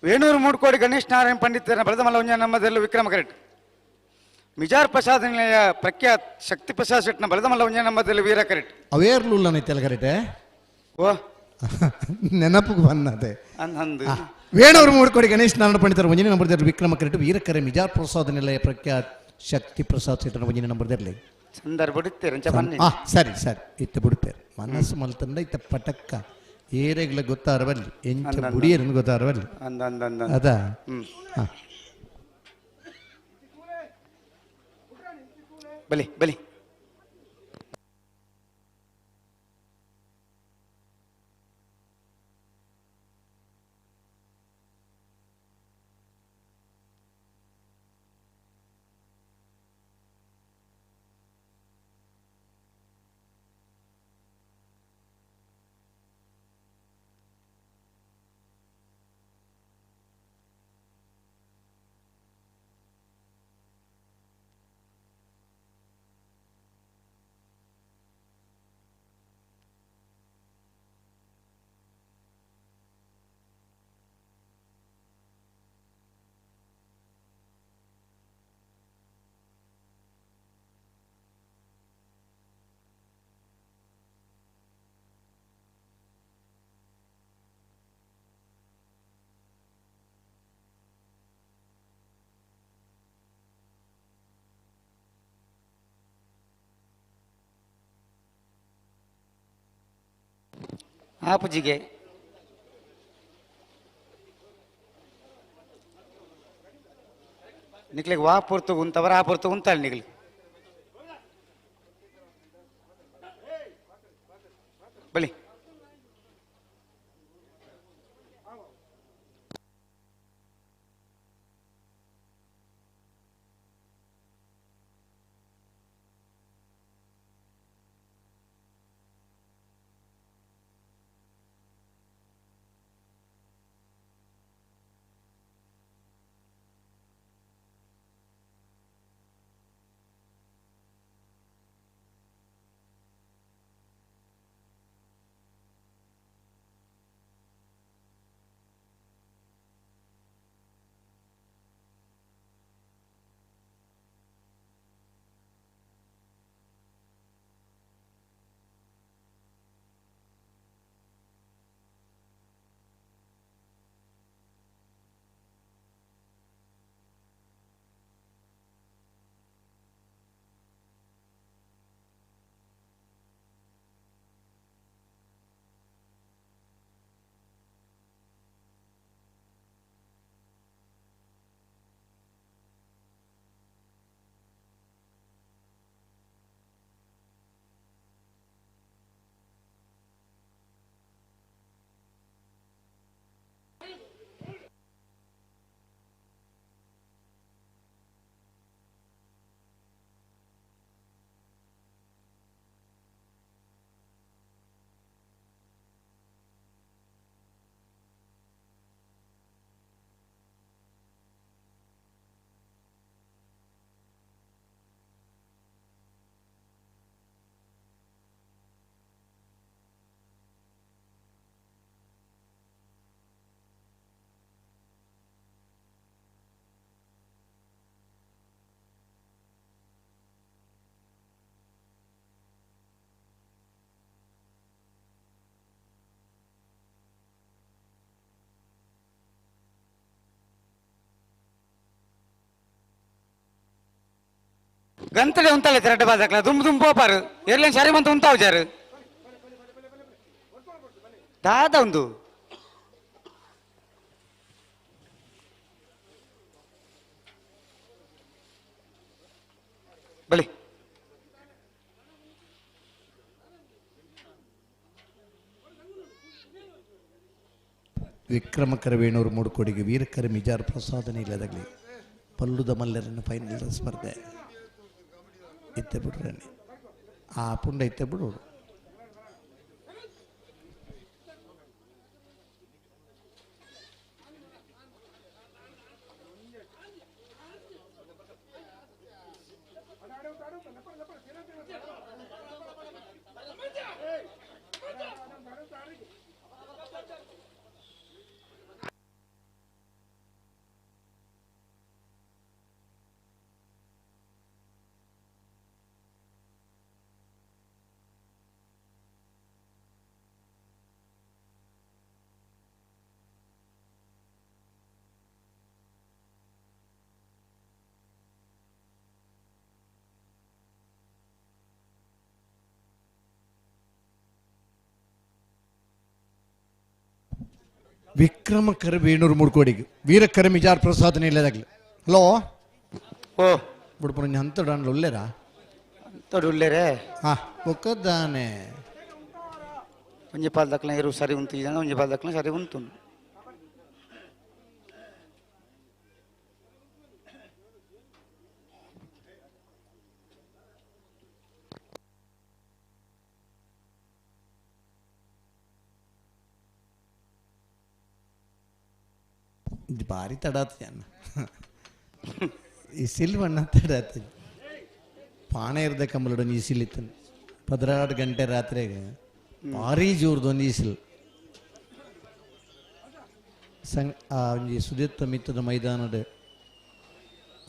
ವೇಣೂರು ಮೂಡ್ಕೋಡಿ ಗಣೇಶ್ ನಾರಾಯಣ ಪಂಡಿತರ ಬಲದಮಲ್ಲ ಒಂಜ ನಮ್ಮದೆಲ್ಲ ವಿಕ್ರಮ ಕರೆಟ್ ಮಿಜಾರ್ ಪ್ರಸಾದ್ ನಿಲಯ ಪ್ರಖ್ಯಾತ್ ಶಕ್ತಿ ಪ್ರಸಾದ್ ಶೆಟ್ನ ಬಲದಮಲ್ಲ ಒಂಜ ನಮ್ಮದೆಲ್ಲ ವೀರ ಕರೆಟ್ ಅವೇರ್ಲುಲ್ಲ ನೈತೆಲ್ಲ ಕರೆಕ್ಟೆ ಓ ನೆನಪಿಗೆ ಬಂದದೆ ಅಂದು ವೇಣೂರು ಮೂಡ್ಕೋಡಿ ಗಣೇಶ್ ನಾರಾಯಣ ಪಂಡಿತರ ಒಂಜನೇ ನಂಬರ್ದಲ್ಲಿ ವಿಕ್ರಮ ಕರೆಟ್ ವೀರಕರೆ ಮಿಜಾರ್ ಪ್ರಸಾದ್ ನಿಲಯ ಪ್ರಖ್ಯಾತ್ ಶಕ್ತಿ ಪ್ರಸಾದ್ ಶೆಟ್ಟನ ಒಂಜನೇ ನಂಬರ್ದಲ್ಲಿ ಸಂದರ್ಭ ಬಿಡುತ್ತೇರೆ ಬನ್ನಿ ಸರಿ ಸರಿ ಇತ್ತ ಬಿಡುತ್ತೇರೆ ಮನಸ್ಸು ಮಲ್ತಂಡ ಇತ್ತ ಪಟಕ್ಕ ಏರೆಗ್ಲ ಗೊತ್ತಾರವಲ್ಲಿ ಎಂಚ ಬುಡಿಯರನ್ನು ಗೊತ್ತಾರವಲ್ಲಿ ಅದಾ ಬಲಿ ಬಲಿ ಆಪುಜಿಗೆ ನಿಕ್ಲಿಗೆ ವಾ ಪುರ್ತು ಉಂತವರ ಆ ಪುರ್ತು ಉಂತಾಳೆ ನಿಗ್ಲಿ ಬಲಿ ಗಂತಲೆ ಉಂತಲ್ಲ ರಡ್ಡ ಬಾದಕ್ಲ ದುಂಬು ದುಂಬು ಪೋಪಾರು ಎರ್ಲೇನ್ ಸರಿ ಬಂತ ಉಂತಾವ್ ಜಾರು ದಾದ ಒಂದು ಬಲಿ ವಿಕ್ರಮಕರ ವೇಣೂರು ಮೂಡುಕೋಡಿಗೆ ವೀರಕರ ಮಿಜಾರ್ ಪ್ರಸಾದನೆ ಇಲ್ಲದಾಗಲಿ ಪಲ್ಲುದ ಮಲ್ಲರನ್ನ ಫೈನಲ್ ಸ್ಪರ್ಧೆ ಇತ್ತೆ ಬಿಡ್ರಿ ಆ ಪುಂಡ ಇತ್ತೆ ಬಿಡು ವಿಕ್ರಮಕರ ವೇಣೂರು ಮೂಡುಕೋಡಿಗೆ ವೀರಕರ ಮಿಜಾರ್ ಪ್ರಸಾದನೆ ಇಲ್ಲದಾಗಲಿ ಹಲೋ ಓ ಬಿಡ್ಪುರ ಅಂತ ಒಳ್ಳೆರಾ ತೊಡುಲ್ಲೇರೆ ಹಾ ಒಕ್ಕದ್ದಾನೆ ಒಂಜಿ ಪಾಲ್ದಕ್ಲ ಇರು ಸರಿ ಉಂಟು ಇದ್ದಾನೆ ಒಂಜಿ ಪಾಲ್ದಕ್ಲ ಸರಿ ಉಂಟು ಭಾರಿ ತಡಾತ ಇಸಿಲ್ ಬಣ್ಣ ತಡಾತ ಪಾಣೆ ಇರ್ದೆ ಕಂಬಲೊಂದು ಇಸಿಲಿತ್ತು 16 ಗಂಟೆ ರಾತ್ರಿಗೆ ಭಾರಿ ಜೋರ್ದೊಂದು ಇಸಿಲ್ ಒಂಜಿ ಸುದೀತ್ತ ಮಿತ್ತದ ಮೈದಾನದ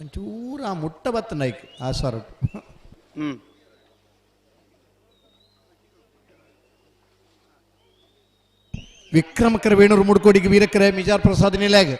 ಒಂಚೂರು ಆ ಮುಟ್ಟ ಬತ್ತ ನೈಕ್ ಆ ಸ್ವರ ವಿಕ್ರಮಕರ ವೇಣೂರು ಮೂಡುಕೋಡಿಗೆ ವೀರಕರ ಮಿಜಾರ್ ಪ್ರಸಾದ್ ನಿಲಯಗ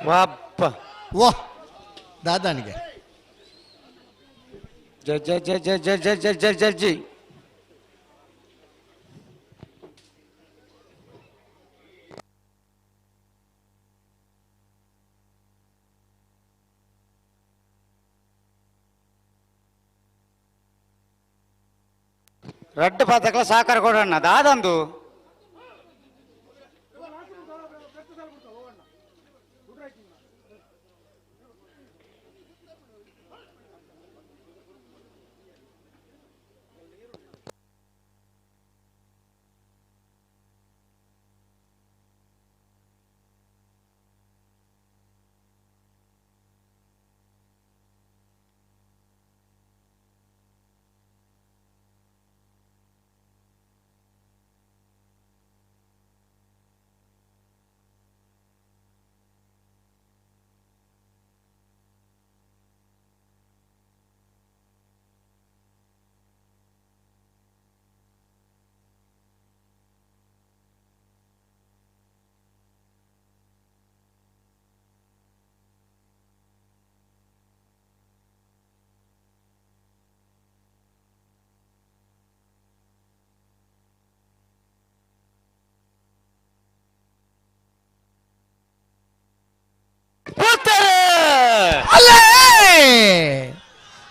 ವಾಪ್ಪ ವಾ ದಾದಾನಿಗೆ ಜೈ ಜೈ ಜೈ ಜೈ ಜೈ ಜೈ ಜೈ ಜೈ ಜೈ ಜೈ ರಡ್ಡು ಪಾತಕ್ಲ ಸಾಕಾರ ಕೊಡೋಣ ದಾದಂದು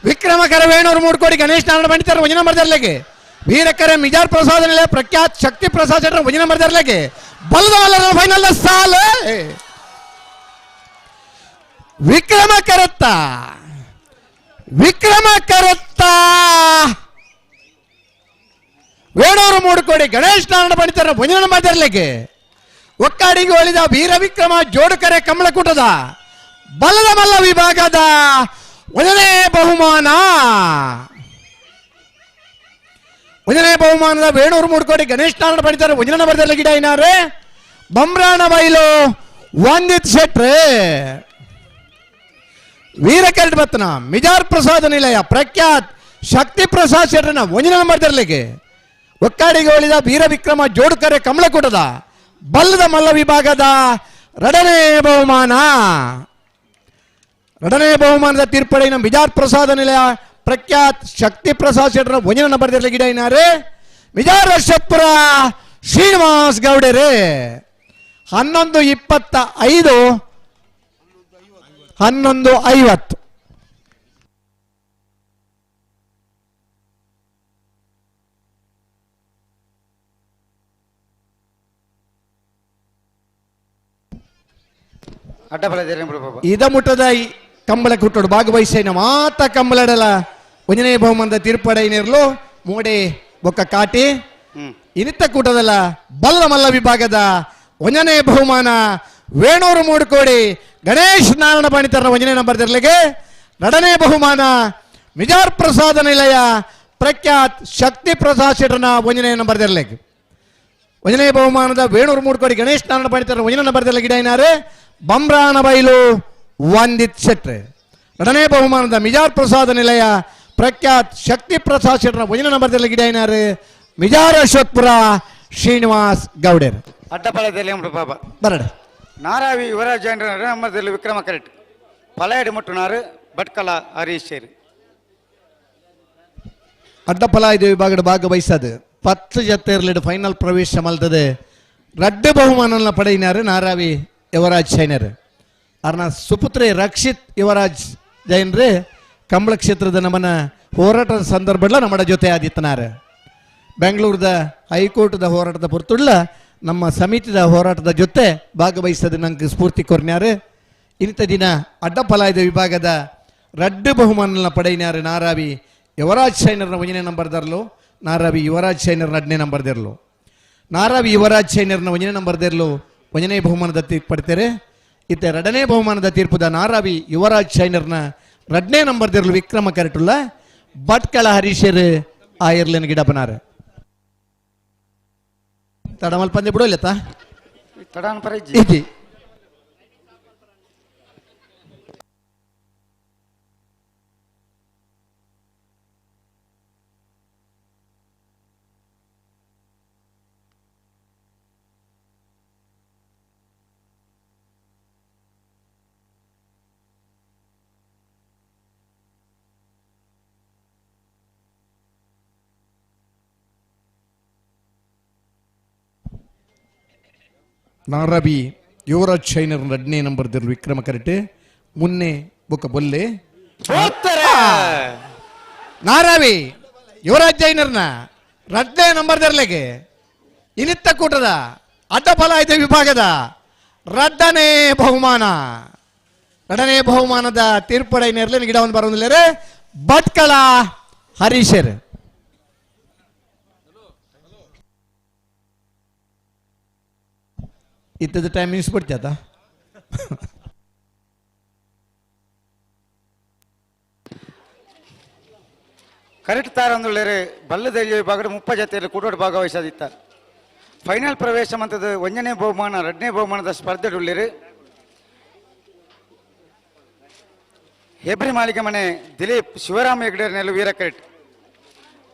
ವಿಕ್ರಮಕರ ವೇಣೂರು ಮೂಡುಕೋಡಿ ಗಣೇಶ್ ನಾರಾಯಣ ಪಂಡಿತರ ಒಂಜಿ ನಂಬರ್ ದರ್ಲೆಗೆ ವೀರಕರ ಮಿಜಾರ್ ಪ್ರಸಾದ ನಿಲಯ ಪ್ರಖ್ಯಾತ್ ಶಕ್ತಿ ಪ್ರಸಾದ್ ಶೆಟ್ಟರ್ ಒಂಜಿ ನಂಬರ್ ದರ್ಲೆಗೆ ಬಲದ ಮಲ್ಲರ ಫೈನಲ್ ಸಾಲ ವಿಕ್ರಮಕರತ್ತ ವೇಣೂರು ಮೂಡುಕೋಡಿ ಗಣೇಶ್ ನಾರಾಯಣ ಪಂಡಿತರ ಒಂಜಿ ನಂಬರ್ ದರ್ಲೆಗೆ ಒಕ್ಕಾಡಿಗೆ ಒಲಿದ ವೀರವಿಕ್ರಮ ಜೋಡುಕರೆ ಕಮಲಕೂಟದ ಬಲದ ಮಲ್ಲ ವಿಭಾಗದ 1ನೇ ಬಹುಮಾನ. 1ನೇ ಬಹುಮಾನದ ವೇಣೂರು ಮೂಡ್ಕೋಡಿ ಗಣೇಶ್ ನಾರಾಯಣ ಪಡಿತಾರೆ 1ನೇ ನಂಬರ್ದಲ್ಲಿ ಗಿಡ ಏನಾರೆ ಬಂಬ್ರಾಣ ಬೈಲು ವಂದಿತ್ ಶೆಟ್ರೆ. ವೀರಕರಟ್ ಬತ್ತನ ಮಿಜಾರ್ ಪ್ರಸಾದ ನಿಲಯ ಪ್ರಖ್ಯಾತ್ ಶಕ್ತಿ ಪ್ರಸಾದ್ ಶೆಟ್ರನ 1ನೇ ನಂಬರ್ದಲ್ಲಿಗೆ ಒಕ್ಕಾಡಿಗೆ ಒಲಿದ ವೀರವಿಕ್ರಮ ಜೋಡುಕರೆ ಕಮಲಕೂಟದ ಬಲ್ಲದ ಮಲ್ಲ ವಿಭಾಗದ 2ನೇ ಬಹುಮಾನ. 2ನೇ ಬಹುಮಾನದ ತೀರ್ಪಡಿ ನಮ್ಮ ಬಿಜಾರ್ ಪ್ರಸಾದ ನಿಲಯ ಪ್ರಖ್ಯಾತ್ ಶಕ್ತಿ ಪ್ರಸಾದ್ ಶೆಟ್ರ 1ನೇ ನಂಬರ್ದಲ್ಲಿ ಗಿಡ ಏನಾರೆ ವಿಜಾರ ಶತ್ಪುರ ಶ್ರೀನಿವಾಸ್ ಗೌಡರೇ. 11:25 11:50. ಇದ ಮುಟ್ಟದ ಕಂಬಳ ಕುಟ್ಟೋಡು ಭಾಗವಹಿಸಿನ ಮಾತ ಕಂಬಳಡಲ 1ನೇ ಬಹುಮಾನದ ತೀರ್ಪಡೈನಿರ್ಲು ಮೋಡೆ ಬೊಕ್ಕ ಕಾಟಿ ಇನಿತ್ತ ಕೂಟದಲ್ಲ ಬಲ್ಲ ಮಲ್ಲ ವಿಭಾಗದ 1ನೇ ಬಹುಮಾನ ವೇಣೂರು ಮೂಡ್ಕೋಡಿ ಗಣೇಶ್ ನಾರಾಯಣ ಪಣಿತರ 1ನೇ ನಂಬರ್ದಲ್ಲಿಗೆ 2ನೇ ಬಹುಮಾನ ಮಿಜಾರ್ ಪ್ರಸಾದ ನಿಲಯ ಪ್ರಖ್ಯಾತ್ ಶಕ್ತಿ ಪ್ರಸಾದ್ ಶೆಟ್ರನ 1ನೇ ನಂಬರ್ದಲ್ಲಿಗೆ 1ನೇ ಬಹುಮಾನದ ವೇಣೂರು ಮೂಡ್ಕೋಡಿ ಗಣೇಶ್ ನಾರಾಯಣ ಪಣಿತರ 1ನೇ ನಂಬರ್ದಲ್ಲಿ ಗಿಡ ಏನಾರೆ ಬಂಬ್ರಾಣ ಬೈಲು ವಂದಿತ್ ಶೆಟ್ರೆ. 2ನೇ ಬಹುಮಾನದ ಮಿಜಾರ್ ಪ್ರಸಾದ ನಿಲಯ ಪ್ರಖ್ಯಾತ್ ಶಕ್ತಿ ಪ್ರಸಾದ್ ಶೆಟ್ರನ 1ನೇ ನಂಬರ್ದಲ್ಲಿ ಗಿಡ ಏನಾರೆ ಮಿಜಾರ ಅಶ್ವತ್ಪುರ ಶ್ರೀನಿವಾಸ್ ಗೌಡರ್. ಅಡ್ಡಪಾಳ್ಯದಲ್ಲಿ ಬರಡ ನಾರಾವಿ ಯುವರಾಜ್ ನಂಬರ್ದಲ್ಲಿ ವಿಕ್ರಮ ಕರೆಟ್ ಪಲಾಯಡಿ ಮುಟ್ಟುನಾರು ಭಟ್ಕಲ ಹರೀಶ್ ಸೇರಿ ಅಡ್ಡಪಲಾಯ್ದ ವಿಭಾಗದ ಭಾಗವಹಿಸದು 10 ಜೊತೆ ಇರಲಿದ್ದು ಫೈನಲ್ ಪ್ರವೇಶ ಮಲ್ತದೆ. 2 ಬಹುಮಾನ ಪಡೆಯಿನಾರು ನಾರಾವಿ ಯುವರಾಜ್ ಶೈನರ್ ಅರ್ನ ಸುಪುತ್ರೆ ರಕ್ಷಿತ್ ಯುವರಾಜ್ ಜೈನ್ರೆ ಕಂಬಳ ಕ್ಷೇತ್ರದ ನಮ್ಮನ ಹೋರಾಟದ ಸಂದರ್ಭದಲ್ಲಿ ನಮ್ಮ ಜೊತೆ ಆದಿತ್ತನಾರ ಬೆಂಗಳೂರದ ಹೈಕೋರ್ಟ್ದ ಹೋರಾಟದ ಪುರ್ತುಳ್ಳ ನಮ್ಮ ಸಮಿತಿದ ಹೋರಾಟದ ಜೊತೆ ಭಾಗವಹಿಸೋದು ನಂಗೆ ಸ್ಫೂರ್ತಿ ಕೊರ್ನ್ಯಾರು. ಇಂಥ ದಿನ ಅಡ್ಡಪಲಾಯ್ದ ವಿಭಾಗದ 2 ಬಹುಮಾನ ಪಡೆಯಿನಾರು ನಾರಾವಿ ಯುವರಾಜ್ ಶೈನರ್ನ 1ನೇ ನಂಬರ್ದರ್ಲು ನಾರಾವಿ ಯುವರಾಜ್ ಶೈನರ್ನ 2ನೇ ನಂಬರ್ದಿರ್ಲು ನಾರಾವಿ ಯುವರಾಜ್ ಶೈನರ್ನ 1ನೇ ನಂಬರ್ದಿರ್ಲು 1ನೇ ಬಹುಮಾನದ ತೀರ್ಪು ಪಡ್ತಾರೆ. ಇತ್ತ 2ನೇ ಬಹುಮಾನದ ತೀರ್ಪುದ ನಾರಾವಿ ಯುವರಾಜ್ ಶೈನರ್ನ 2ನೇ ನಂಬರ್ದಿರ್ಲು ವಿಕ್ರಮ ಕರೆಟುಲ್ಲ ಭಟ್ಕಳ ಹರೀಶರ್ ಆಯರ್ಲೆನ್ ಗಿಡ ಬನಾರ ತಡಮಲ್ ಪಂದ್ಯ ಬಿಡೋಲ್ಲತ್ತ ತಡಾನ್ ಪರ ಇಜಿ ನಾರಾವಿ ಯುವರಾಜ್ ಶೈನರ್ 2ನೇ ನಂಬರ್ದಿರ್ಲು ವಿಕ್ರಮ ಕರೆಟ್ ಮುನ್ನೆ ಬೊಕ್ಕ ಬೊಲ್ಲೆ ನಾರಾವಿ ಯುವರಾಜ್ ಶೈನರ್ನ 2ನೇ ನಂಬರ್ದಿರ್ಲೆಗೆ ಇನಿತ್ತ ಕೂಟದ ಅಡ್ಡಪಲಾಯ್ದ ವಿಭಾಗದ 2ನೇ ಬಹುಮಾನ 2ನೇ ಬಹುಮಾನದ ತೀರ್ಪಡೈನೇರ್ಲಿ ಗಿಡ ಒಂದು ಬರೋದಿಲ್ಲ ಭಟ್ಕಳ ಹರೀಶರ್. ಇತ್ತದ ಟೈಮ್ ಇನ್ಸ್ಬಿಡ್ತಾ ಕರೆಕ್ಟ್ ತಾರಂದುಳ್ಳೇರೆ ಬಲ್ಲದಲ್ಲಿ ವಿಭಾಗದ 30 ಜೊತೆಯಲ್ಲಿ ಕೂಟೋಡು ಭಾಗವಹಿಸದಿತ್ತ ಫೈನಲ್ ಪ್ರವೇಶ ಮಂತದ 1ನೇ ಬಹುಮಾನ 2ನೇ ಬಹುಮಾನದ ಸ್ಪರ್ಧೆಡುಳ್ಳೇರು ಹೆಬ್ರಿ ಮಾಳಿಗೆ ಮನೆ ದಿಲೀಪ್ ಶಿವರಾಮ ಹೆಗ್ಡೇರ್ ನೆಲು ವೀರ ಕರೆಟ್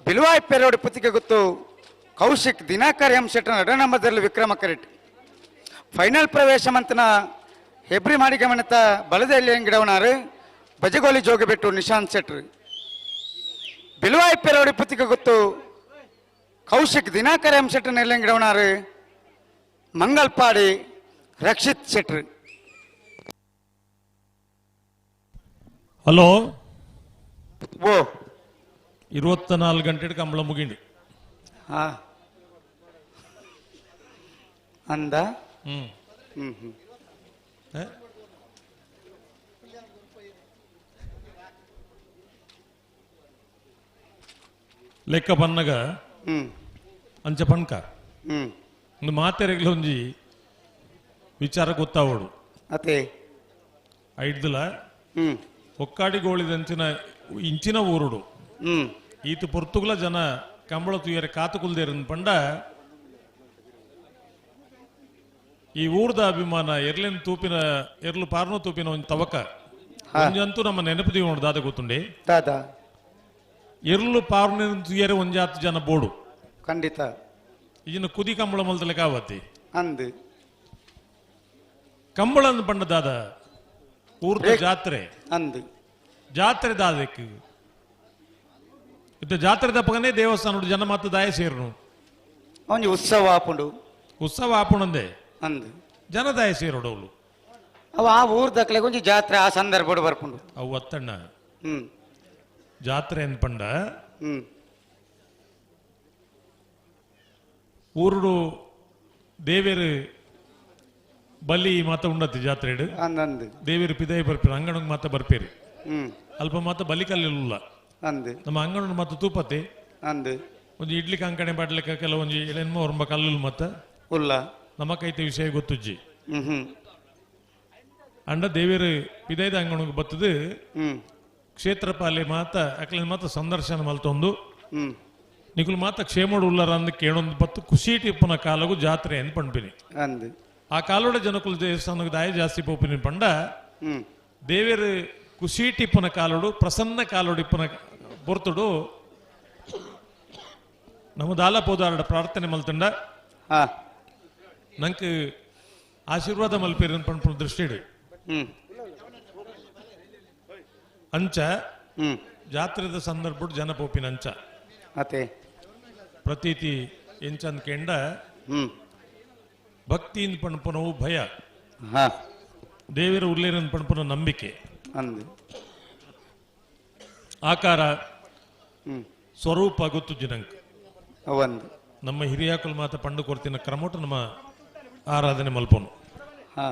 ಬಿಲ್ವಾಯ್ ಪೆರೋಡಿ ಪುತ್ತಿಗೆ ಗೊತ್ತು ಕೌಶಿಕ್ ದಿನಾಕರ್ ಎಂ ಶೆಟ್ರನ 2ನೇ ನಂಬರ್ದಲ್ಲಿ ವಿಕ್ರಮ ಕರೆಟ್ ಫೈನಲ್ ಪ್ರವೇಶ ಮಂತನ ಹೆಬ್ರಿ ಮಾಳಿಗೆ ಮನೆತ ಬಲದಲ್ಲಿ ಗಿಡವನಾರು ಬಜಗೋಲಿ ಜೋಗಿಬಿಟ್ಟು ನಿಶಾಂತ್ ಶೆಟ್ರು ಬಿಲ್ವಾಯ್ ಪೆರೋಡಿ ಪುತ್ತಿಗೆ ಗೊತ್ತು ಕೌಶಿಕ್ ದಿನಾಕರ್ ಎಂ ಶೆಟ್ರನ ಗಿಡವನಾರು ಮಂಗಲ್ಪಾಡಿ ರಕ್ಷಿತ್ ಶೆಟ್ರು. ಹಲೋ ಓ 24 ಗಂಟೆ ಕಂಬಳ ಮುಗಿಂಡು ಹಾ ಅಂದ ಲೆಕ್ಕ ಪನ್ನಗ ಅಂಚ ಪಣ್ಕ ಒಂದು ಮಾತೆರೆಗ್ಲೊಂಜಿ ವಿಚಾರ ಗೊತ್ತಾವಡು ಅತೆ ಐಡ್ದಲ ಹ್ಮ್ ಒಕ್ಕಾಡಿಗೋಳಿದಂಚಿನ ಇಂಚಿನ ಊರುಡು ಹ್ಮ್ ಈತ ಪೊರ್ತುಗುಲ ಜನ ಕಂಬಳ ತುಯ್ಯರೆ ಕಾತುಕುಲ್ದೇರನ್ ಪಂಡ ಈ ಊರ್ದ ಅಭಿಮಾನ ಎರ್ಲಿನ ತೂಪಿನ ಎರ್ಲು ಪಾರ್ನೋ ತೂಪಿನ ಒಂದು ತವಕ ಒಂಜಂತೂ ನಮ್ಮ ನೆನಪು ನೋಡು ದಾದ ಗೊತ್ತುಂಡೆ ದಾದಾ ಎರ್ಲು ಪಾರ್ನ ತುಯ್ಯರೆ ಒಂಜಾತು ಜನ ಬೋಡು ಖಂಡಿತ ಈಜಿನ ಕುದಿ ಕಂಬಳ ಮಲ್ತಲೆ ಕಾವತ್ತಿ ಅಂದು ಕಂಬಳ ಅಂದ್ ಪಂಡ ದಾದ ಊರ್ದ ಜಾತ್ರೆ ಅಂದು ಜಾತ್ರೆ ದಾದಕ್ಕೆ ಇತ್ತ ಜಾತ್ರೆ ದಪ್ಪಗನೆ ದೇವಸ್ಥಾನ ಜನ ಮತ್ತು ದಾಯ ಸೇರ್ನು ಅವನಿಗೆ ಉತ್ಸವ ಆಪುಂಡು ಉತ್ಸವ ಆಪುಣಂದೆ ಅಂದು ಜನ ದಾಯ ಸೇರೋಡವಳು ಅವ ಆ ಊರ್ ದಕ್ಲೆ ಕೊಂಚ ಜಾತ್ರೆ ಆ ಸಂದರ್ಭ ಬರ್ಪುಂಡು ಅವು ಒತ್ತಣ್ಣ ಹ್ಮ್ ಜಾತ್ರೆ ಅನ್ಪಂಡ ಹ್ಮ್ ಊರುಡು ದೇವೇರು ಬಲಿ ಮಾತ ಉಂಡತಿ ಜಾತ್ರೆಡು ಅಂದು ದೇವೇರು ಪಿದಾಯ ಬರ್ಪೇರು ಅಂಗಣಕ್ಕೆ ಮಾತ ಬರ್ಪೇರು ಹ್ಮ್ ಅಲ್ಪ ಮಾತ ಬಲಿಕಲ್ಲಿಲ್ಲ ಅಂದು ನಮ್ಮ ಅಂಗಣ ಮಾತ ತೂಪತ್ತೆ ಅಂದು ಒಂದು ಇಡ್ಲಿ ಕಂಕಣೆ ಬಾಡ್ಲಿಕ್ಕೆ ಕೆಲವೊಂದು ಎಳೆನ್ಮ ಹೊರಂಬ ಕಲ್ಲು ಮತ್ತ ಉಲ್ಲ ನಮ್ಮ ಕೈತೆ ವಿಷಯ ಗೊತ್ತುಜ್ಜಿ ಹ್ಮ್ ಹ್ಮ್ ಅಂಡ ದೇವೇರು ಪಿದಾಯದ ಅಂಗಣಕ್ಕೆ ಬತ್ತದು ಹ್ಮ್ ಕ್ಷೇತ್ರಪಾಲೆ ಮಾತ ಅಕ್ಲಿನ ಮಾತ ಸಂದರ್ಶನ ಮಲ್ತೊಂದು ಹ್ಮ್ ನಿಕುಲು ಮಾತ ಕ್ಷೇಮಡು ಉಲ್ಲರ ಅಂದ್ ಕೇಳೊಂದು ಬತ್ತು ಖುಷಿ ಟಿಪ್ಪನ ಕಾಲಗು ಜಾತ್ರೆ ಅಂತ ಪಂಪಿನಿ ಅಂದು ಆ ಕಾಲೋಡ ಜನಕುಲ ದೇವಸ್ಥಾನಕ್ಕೆ ದಾಯ ಜಾಸ್ತಿ ಪೋಪಿನಿ ಪಂಡ ಹ್ಮ್ ದೇವೇರು ಖುಷಿ ಟಿಪ್ಪನ ಕಾಲೋಡು ಪ್ರಸನ್ನ ಕಾಲೋಡಿಪ್ಪನ ಪೊರ್ತುಡು ನಮ್ಮ ದಾಲ ಪೋದಾರಡ ಪ್ರಾರ್ಥನೆ ಮಲ್ತಂಡ ಹಾ ನಂಗೆ ಆಶೀರ್ವಾದ ಮಲ್ಪೇರಿ ಪಂಪ ದೃಷ್ಟಿಡು ಹ್ಮ್ ಅಂಚ ಹ್ಮ್ ಜಾತ್ರೆದ ಸಂದರ್ಭ ಜನ ಪೋಪಿನ ಅಂಚ ಅತೆ ಪ್ರತೀತಿ ಎಂಚಂದ್ ಕೆಂಡ ಹ್ಮ್ ಭಕ್ತಿಯಿಂದ ಪಣಪನವು ಭಯ ಹಾ ದೇವರ ಉಲ್ಲೇರನ್ ಪಣಪನ ನಂಬಿಕೆ ಅಂದು ಆಕಾರ ಹ್ಮ್ ಸ್ವರೂಪ ಗೊತ್ತು ಜನಂಕ್ ಅವಂದು ನಮ್ಮ ಹಿರಿಯಾಕುಲ್ ಮಾತ ಪಂಡು ಕೊಡ್ತಿನ ಕ್ರಮೋಟ ನಮ್ಮ ಆರಾಧನೆ ಮಲ್ಪನು ಹಾ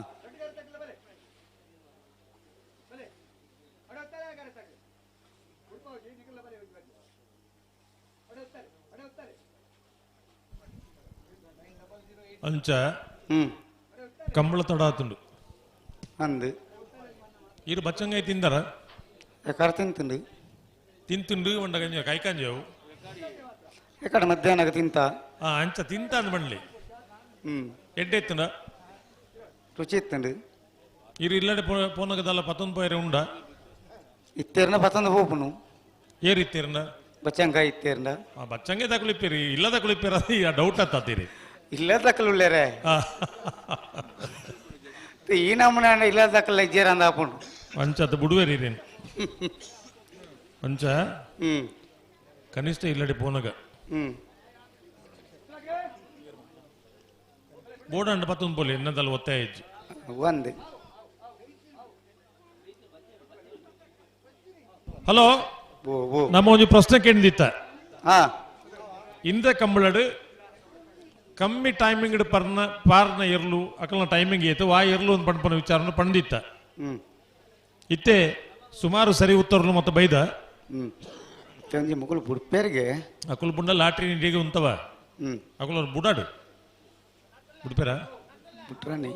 ಅಂಚ ಹ್ಮ್ ಕಂಬಳ ತಡಾತುಂಡು ಅಂದು ಇರು ಬಚ್ಚಂಗಾಯಿ ತಿಂದಾರ ಎಕಡೆ ತಿಂತುಂಡು ತಿಂತುಂಡು ಒಂಡ ಗಂಜ ಕೈಕಾಂಜವು ಎಕಡೆ ಮಧ್ಯಾಹ್ನ ತಿಂತ ಅಂಚ ತಿಂತ ಅಂದ್ ಬಂಡ್ಲಿ ಹ್ಮ್ ಎಡ್ಡೆತ್ತುಂಡ ರುಚಿ ಇತ್ತುಂಡು ಇರು ಇಲ್ಲಡೆ ಪೋನಗದಲ್ಲ ಪತ್ತೊಂದು ಪೈರೆ ಉಂಡ ಇತ್ತೇರ್ನ ಪತ್ತೊಂದು ಹೋಪುನು ಏರಿತ್ತೀರನ ಬಚ್ಚಂಕಾಯಿ ಇತ್ತೇರ್ನ ಬಚ್ಚಂಗೆ ತಗೊಳಿಪ್ಪೇರಿ ಇಲ್ಲದ ಕುಳಿಪ್ಪೇರ ಡೌಟ್ ಹತ್ತೀರಿ ಇಲ್ಲ ದಕ್ಕಲುಳ್ಳೇರೆ ಈ ನಮ್ಮನೆ ಇಲ್ಲ ದಕ್ಕಲ ಇಜ್ಜೇರ ಅಂದ ಹಾಪುಂಡು ಅಂಚ ಬುಡುವೇರಿ ಅಂಚ ಹ್ಮ್ ಕನಿಷ್ಠ ಇಲ್ಲಡೆ ಪೋನಗ ಹ್ಮ್ ಬೋಡಂಡ ಪತ್ತೊಂದು ಪೋಲಿ ಎನ್ನದಲ್ಲ ಒತ್ತಾಯ ಇಜ್ಜಿ ಒಂದು ಹಲೋ ಓ ಓ ನಮ್ಮ ಒಂದು ಪ್ರಶ್ನೆ ಕೇಳಿದಿತ್ತ ಹಾ ಇಂದ ಕಂಬಳಡು ಕಮ್ಮಿ ಟೈಮಿಂಗ್ ಪಾರ್ನ ಇರ್ಲು ಅಕಲ್ನ ಟೈಮಿಂಗ್ ಏತು ವಾ ಇರ್ಲು ಒಂದು ಪಂಪನ ವಿಚಾರನ ಪಂಡಿತ್ತ ಹ್ಮ್ ಇತ್ತೆ ಸುಮಾರು ಸರಿ ಉತ್ತರಲು ಮತ್ತೆ ಬೈದ ಹ್ಮ್ ತಂಜಿ ಮಕ್ಕಳು ಬುಡ್ಪೇರಿಗೆ ಅಕುಲ್ ಬುಂಡ ಲಾಟ್ರಿ ನಿಂಡಿಗೆ ಉಂತವ ಹ್ಮ್ ಅಕುಲ್ ಅವ್ರು ಬುಡಾಡು ಬಿಡ್ಪೇರ ಪುಟ್ರಾಣಿ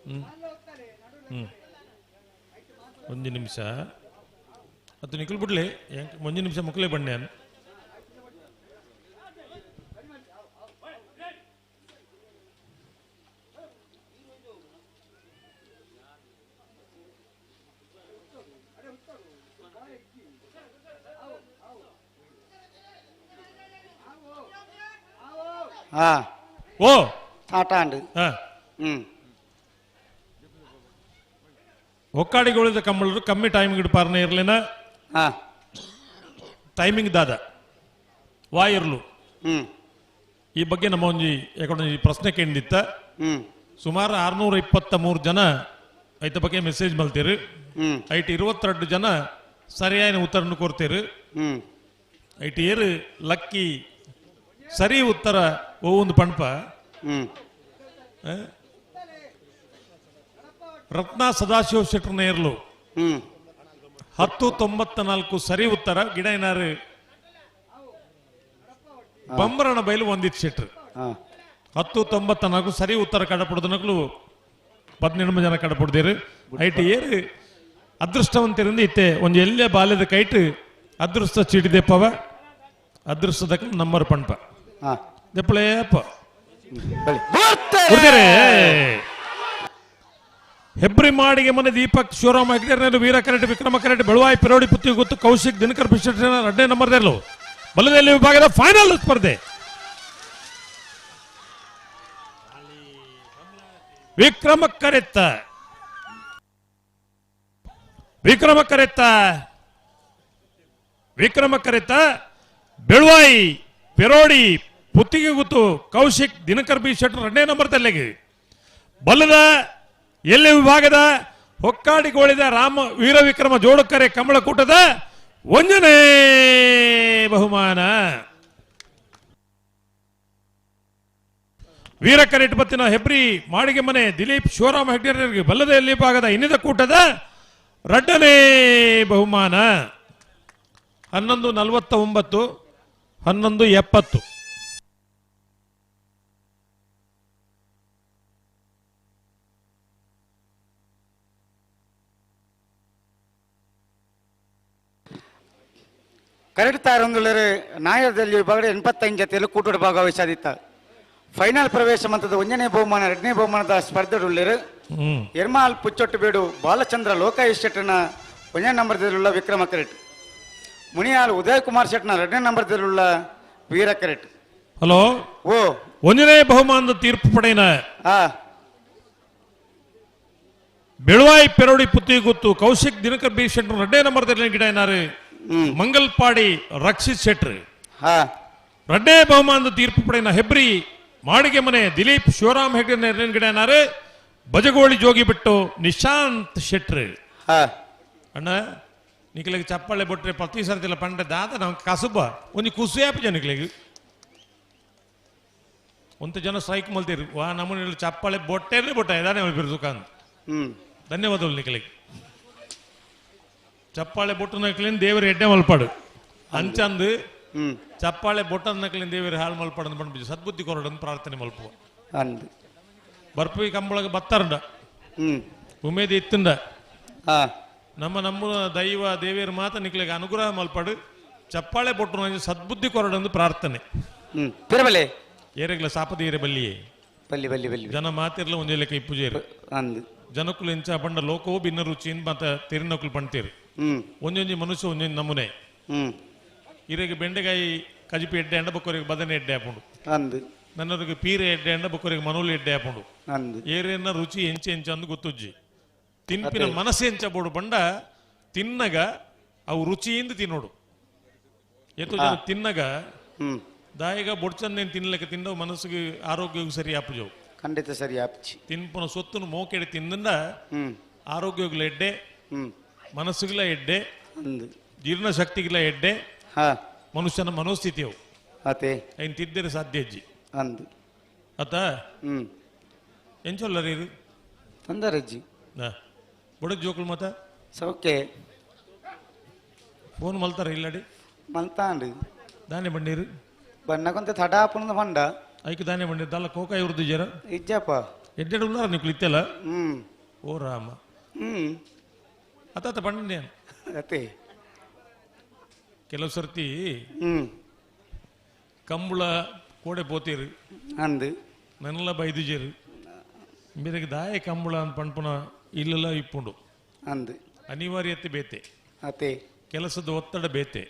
ಹ್ಮ್ ಹ್ಮ್ ಒಂದು ನಿಮಿಷ ಅದು ನಿಕಲ್ ಬಿಡ್ಲಿ ಒಂದು ನಿಮಿಷ ಮಕ್ಕಳೇ ಬಣ್ಣೆ ಹಾ ಓ ಆಟಾಂಡು ಹಾ ಹ್ಮ್ ಒಕ್ಕಾಡಿಗೊಳಿದ ಕಂಬಳರು ಕಮ್ಮಿ ಟೈಮಿಂಗ್ ಪಾರ್ನ ಇರ್ಲಿನ ಹಾ ಟೈಮಿಂಗ್ ದಾದ ವಾ ಇರ್ಲು ಹ್ಮ್ ಈ ಬಗ್ಗೆ ನಮ್ಮ ಒಂದು ಯಾಕಂದ್ರೆ ಪ್ರಶ್ನೆ ಕೇಳಿತ್ತ ಹ್ಮ್ ಸುಮಾರು 623 ಜನ ಐತ ಬಗ್ಗೆ ಮೆಸೇಜ್ ಮಲ್ತೀರಿ ಹ್ಮ್ ಐಟಿ 22 ಜನ ಸರಿಯಾದ ಉತ್ತರನ್ನು ಕೊಡ್ತೀರಿ ಹ್ಮ್ ಐಟಿ ಏರು ಲಕ್ಕಿ ಸರಿ ಉತ್ತರ ಒಂದು ಪಣಪ ಹ್ಮ್ ರತ್ನ ಸದಾಶಿವ ಶೆಟ್ಟರ್ನ ಏರ್ಲು ಹ್ಮ್ 1094 ಸರಿ ಉತ್ತರ ಗಿಡ ಏನಾರು ಬಂಬರಣ ಬೈಲು ಒಂದಿತ್ತು ಶೆಟ್ರು ಹಾ 10:94 ಸರಿ ಉತ್ತರ ಕಡಪಡ್ದನಕ್ಲು 18 ಜನ ಕಡಪಡ್ದೇರು ಐಟ್ ಏರು ಅದೃಷ್ಟವಂತರಿಂದ ಇತ್ತೆ ಒಂದು ಎಲ್ಲೇ ಬಾಲ್ಯದ ಕೈಟ್ ಅದೃಷ್ಟ ಚೀಟಿದೆಪ್ಪವ ಅದೃಷ್ಟದಕ್ಕೆ ನಂಬರ್ ಪಣ್ಪ ದೆಪ್ಪಳೇಪ್ಪ ಹೆಬ್ರಿ ಮಾಡಿಗೆ ಮನೆ ದೀಪಕ್ ಶಿವರಾಮ ಹೆಗ್ಡೆ ವೀರ ಕರೆಟ್ ವಿಕ್ರಮ ಕರೆಟ್ ಬೆಳವಾಯಿ ಪೆರೋಡಿ ಪುತ್ತಿ ಗೊತ್ತು ಕೌಶಿಕ್ ದಿನಕರ್ ಪಿಸ್ಟರ್ 2ನೇ ನಂಬರ್ದಲ್ಲೂ ಬಲದಲ್ಲಿ ವಿಭಾಗದ ಫೈನಲ್ ಸ್ಪರ್ಧೆ ವಿಕ್ರಮ ಕರೆತ್ತ ಬೆಳವಾಯಿ ಪೆರೋಡಿ ಪುತ್ತಿಗೆ ಗೊತ್ತು ಕೌಶಿಕ್ ದಿನಕರ್ ಬಿ ಶೆಟ್ಟರ್ 2ನೇ ನಂಬರ್ದಲ್ಲಿಗೆ ಬಲದ ಎಲ್ಲಿ ವಿಭಾಗದ ಹೊಕ್ಕಾಡಿಗೋಳಿದ ರಾಮ ವೀರ ವಿಕ್ರಮ ಜೋಡಕರೆ ಕಮಲಕೂಟದ 1ನೇ ಬಹುಮಾನ ವೀರ ಕರೆಟ್ ಬತ್ತಿನ ಹೆಬ್ರಿ ಮಾಡಿಗೆ ಮನೆ ದಿಲೀಪ್ ಶಿವರಾಮ ಹೆಗ್ಡೆರಿಗೆ ಬಲ್ಲದ ಎಲ್ಲಿ ಭಾಗದ ಇನ್ನಿದ ಕೂಟದ 2ನೇ ಬಹುಮಾನ 11:49 11:70 ಕರೆಕ್ಟ್ ತಾರೊಂದುಳ್ಳರು ನಾಯದಲ್ಲಿ ವಿಭಾಗ 85 ಜೊತೆಯಲ್ಲಿ ಕೂಟದ ಭಾಗವಹಿಸಿದ್ದ ಫೈನಲ್ ಪ್ರವೇಶ ಹಂತದ 1ನೇ ಬಹುಮಾನ 2ನೇ ಬಹುಮಾನದ ಸ್ಪರ್ಧೆಯುಳ್ಳರು ಎರ್ಮಾಲ್ ಪುಚ್ಚೊಟ್ಟು ಬೇಡು ಬಾಲಚಂದ್ರ ಲೋಕಾಯುಷ್ ಶೆಟ್ಟರ್ನ 1ನೇ ನಂಬರ್ದಲ್ಲಿರುವ ವಿಕ್ರಮ ಕರೆಟ್ ಮುನಿಯಾಲ್ ಉದಯ್ ಕುಮಾರ್ ಶೆಟ್ನ 2ನೇ ನಂಬರ್ದಲ್ಲಿರುವ ವೀರ ಕರೆಟ್ ಹಲೋ ಓ 1ನೇ ಬಹುಮಾನದ ತೀರ್ಪು ಪಡೆಯಿನ ಬೆಳವಾಯಿ ಪೆರೋಡಿ ಪುತ್ತಿ ಗೊತ್ತು ಕೌಶಿಕ್ ದಿನಕರ್ ಬಿ ಶೆಟ್ಟರ್ 2ನೇ ನಂಬರ್ದಲ್ಲಿ ಗಿಡ ಏನಾರು ಮಂಗಲ್ಪಾಡಿ ರಕ್ಷಿತ್ ಶೆಟ್ರ್ 2ನೇ ಬಹುಮಾನದ ತೀರ್ಪು ಪಡೆಯಿನ ಹೆಬ್ರಿ ಮಾಡಿಗೆ ಮನೆ ದಿಲೀಪ್ ಶಿವರಾಮ್ ಹೆಗ್ಡೆ ಗಿಡ ಏನಾರು ಬಜಗೋಳಿ ಜೋಗಿ ಬಿಟ್ಟು ನಿಶಾಂತ್ ಶೆಟ್ರ್ ಅಣ್ಣ ನಿಕ್ಲಿಗೆ ಚಪ್ಪಾಳೆ ಬಿಟ್ರೆ ಪ್ರತಿ ಸರ್ತಿಲ್ಲ ಪಂಡ ದಾದ ನಾವು ಕಸುಬ ಒಂದು ಕುಸು ಆಪಿ ಜನಕ್ಲಿಗೆ ಒಂದು ಜನ ಸ್ಟ್ರೈಕ್ ಮಲ್ತೀರಿ ವಾ ನಮ್ಮನೆ ಚಪ್ಪಾಳೆ ಬೊಟ್ಟೇನೆ ಬೊಟ್ಟ ಇದಾನೆ ಬಿರ್ಸುಕಾಂತ್ ಧನ್ಯವಾದಗಳು ನಿಕ್ಲಿಗೆ ಚಪ್ಪಾಳೆ ಬೊಟ್ಟು ನಕ್ಲಿಂದ ದೇವರ ಎಡ್ಡೆ ಮಲ್ಪಾಡು ಅಂಚಂದು ಚಪ್ಪಾಳೆ ಬೊಟ್ಟದ ನಕ್ಲಿಂದ ದೇವರ ಹಾಳು ಮಲ್ಪಾಡು ಬಂದ್ಬಿಟ್ಟು ಸದ್ಬುದ್ಧಿ ಕೊರಡನ್ನು ಪ್ರಾರ್ಥನೆ ಮಲ್ಪುವ ಬರ್ಪಿ ಕಂಬಳಗ ಬತ್ತಾರಂಡ ಉಮೇದ್ ಇತ್ತಂಡ ನಮ್ಮ ದೈವ ದೇವಿಯರ ಮಾತ ನಿಕ್ಲಿಗೆ ಅನುಗ್ರಹ ಮಲ್ಪಾಡು ಚಪ್ಪಾಳೆ ಬೊಟ್ಟು ನನಗೆ ಸದ್ಬುದ್ಧಿ ಕೊರಡೊಂದು ಪ್ರಾರ್ಥನೆ ಏರೆಗ್ಲ ಸಾಪದ ಏರೆ ಬಲ್ಲಿಯೇ ಜನ ಮಾತಿರ್ಲ ಒಂದೇ ಲೆಕ್ಕ ಇಪ್ಪುಜೇರು ಜನಕ್ಕುಲು ಎಂಚ ಪಂಡ ಲೋಕವು ಭಿನ್ನ ರುಚಿಯಿಂದ ಮತ್ತೆ ತೆರಿನಕ್ಕಲು ಪಣ್ತೀರು ಒಂದೊಂಜಿ ಮನುಷ್ಯ ಒಂದೊಂದು ನಮೂನೆ ಇರಿಗೆ ಬೆಂಡೆಕಾಯಿ ಕಜಿಪಿ ಎಡ್ಡೆ ಅಂಡ ಬೊಕ್ಕರಿಗೆ ಬದನೆ ಎಡ್ಡೆ ಹಾಕೊಂಡು ನನ್ನವರಿಗೆ ಪೀರೆ ಎಡ್ಡೆ ಅಂಡ ಬೊಕ್ಕರಿಗೆ ಮನೋಲಿ ಎಡ್ಡೆ ಹಾಕೊಂಡು ಏರೇನ ರುಚಿ ಎಂಚೆ ಅಂದು ಗೊತ್ತುಜ್ಜಿ ತಿನ್ಪಿನ ಮನಸ್ಸು ಎಂಚ ಬೋಡು ಬಂಡ ತಿನ್ನಗ ಅವು ರುಚಿಯಿಂದ ತಿನ್ನೋಡು ಎತ್ತು ಜನ ತಿನ್ನಗ ದಾಯಿಗ ಬೊಡ್ಚಂದೇನು ತಿನ್ನಲಿಕ್ಕೆ ತಿಂದವು ಮನಸ್ಸಿಗೆ ಆರೋಗ್ಯವು ಸರಿ ಆಪುಜವು ಖಂಡಿತ ಸರಿ ಆಪ್ಚಿ ತಿನ್ಪುನ ಸೊತ್ತುನು ಮೋಕೆಡೆ ತಿಂದ ಆರೋಗ್ಯಗಳ ಎಡ್ಡೆ ಮನಸ್ಸುಗಳ ಎಡ್ಡೆ ಜೀರ್ಣ ಶಕ್ತಿಗಳ ಎಡ್ಡೆ ಮನುಷ್ಯನ ಮನೋಸ್ಥಿತಿಯವು ಐನ್ ತಿದ್ದರೆ ಸಾಧ್ಯ ಅಜ್ಜಿ ಅತ ಎಂಚೊಲ್ಲರಿ ತಂದರಜ್ಜಿ ಬುಡಕ್ ಜೋಕುಲ್ ಮತ ಸೌಖ್ಯ ಫೋನ್ ಮಲ್ತಾರ ಇಲ್ಲಡಿ ಮಲ್ತಾಂಡ್ರಿ ದಾನೆ ಬಂಡೀರು ಬಣ್ಣಕೊಂತ ತಡಾಪುನದ ಬಂಡ ಐಕ್ ದಾನೆ ಬಂಡಿ ದಲ್ಲ ಕೋಕಾಯಿ ಉರ್ದು ಜರ ಇಜ್ಜಪ್ಪ ಎಡ್ಡೆಡು ಉಲ್ಲಾರ ನೀವು ಇತ್ತಲ್ಲ ಓ ರಾಮ ಅತ್ತ ಬಂಡಿ ಅತ್ತೆ ಕೆಲವು ಸರ್ತಿ ಕಂಬಳ ಕೋಡೆ ಪೋತೀರು ಅಂದು ನನ್ನೆಲ್ಲ ಬೈದುಜೇರು ಬೇರೆಗೆ ದಾಯ ಕಂಬಳ ಅಂತ ಪಣ್ಪುನ ಇಲ್ಲೆಲ್ಲ ಇಪ್ಪುಂಡು ಅಂದು ಅನಿವಾರ್ಯತೆ ಬೇತೆ ಅತ್ತೆ ಕೆಲಸದ ಒತ್ತಡ ಬೇತೆ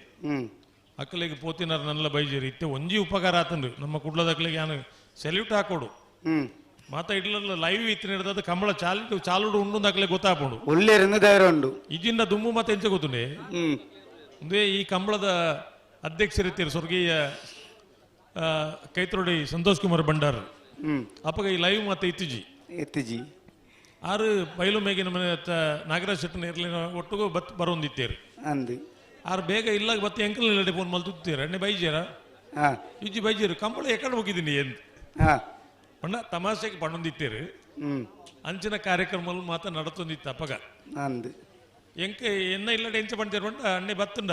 ಅಕ್ಕಲಿಗೆ ಪೋತಿನಾರ ನನ್ನೆಲ್ಲ ಬೈಜೇರಿ ಇತ್ತೆ ಒಂಜಿ ಉಪಕಾರ ಆತಂಡು ನಮ್ಮ ಕುಡ್ಲದ ಅಕ್ಕಲಿಗೆ ನಾನು ಸೆಲ್ಯೂಟ್ ಹಾಕೋಡು ಮಾತಾ ಇಡ್ಲಲ್ಲ ಲೈವ್ ಇತ್ತು ಹಿಡ್ದದ ಕಂಬಳ ಚಾಲುಡು ಉಂಡು ಅಕ್ಕಲಿಗೆ ಗೊತ್ತಾಪುಂಡು ಒಳ್ಳೆ ಇಜಿಂದ ದುಮ್ಮು ಮತ್ತೆ ಎಂಚ ಗೊತ್ತುಂಡೆ ಮುಂದೆ ಈ ಕಂಬಳದ ಅಧ್ಯಕ್ಷರಿತ್ತೀರು ಸ್ವರ್ಗೀಯ ಕೈತರೋಡಿ ಸಂತೋಷ್ ಕುಮಾರ್ ಭಂಡಾರ್ ಅಪ್ಪಗ ಈ ಲೈವ್ ಮತ್ತೆ ಇತ್ತಿಜಿ ಆರು ಬಯಲು ಮೇಗಿನ ಮನೆ ನಾಗರಾಜ್ ಶೆಟ್ಟನ ಇರ್ಲಿನ ಒಟ್ಟಿಗೂ ಬರೋಂದಿತ್ತೇರು ಆರು ಬೇಗ ಇಲ್ಲ ಬತ್ತೆ ಎಂಕಲ್ ಇಲ್ಲಡೆ ಫೋನ್ ಮಲ್ತಿರ್ತೀರ ಎಣ್ಣೆ ಬೈಜೇರ ಇಜ್ಜಿ ಬೈಜೇರು ಕಂಬಳ ಎಕಡೆ ಹೋಗಿದ್ದೀನಿ ಎಂದು ಪಣ್ಣ ತಮಾಷೆಗೆ ಪಣ್ಣೊಂದಿತ್ತೇರು ಅಂಚಿನ ಕಾರ್ಯಕ್ರಮ ಮಾತ ನಡತೊಂದಿತ್ತು ಅಪ್ಪಗ ಎಂಕ ಎನ್ನ ಇಲ್ಲಡೆ ಎಂಚ ಪಣ್ತೀರ ಪಂಡ ಅಣ್ಣೆ ಬತ್ತುಂಡ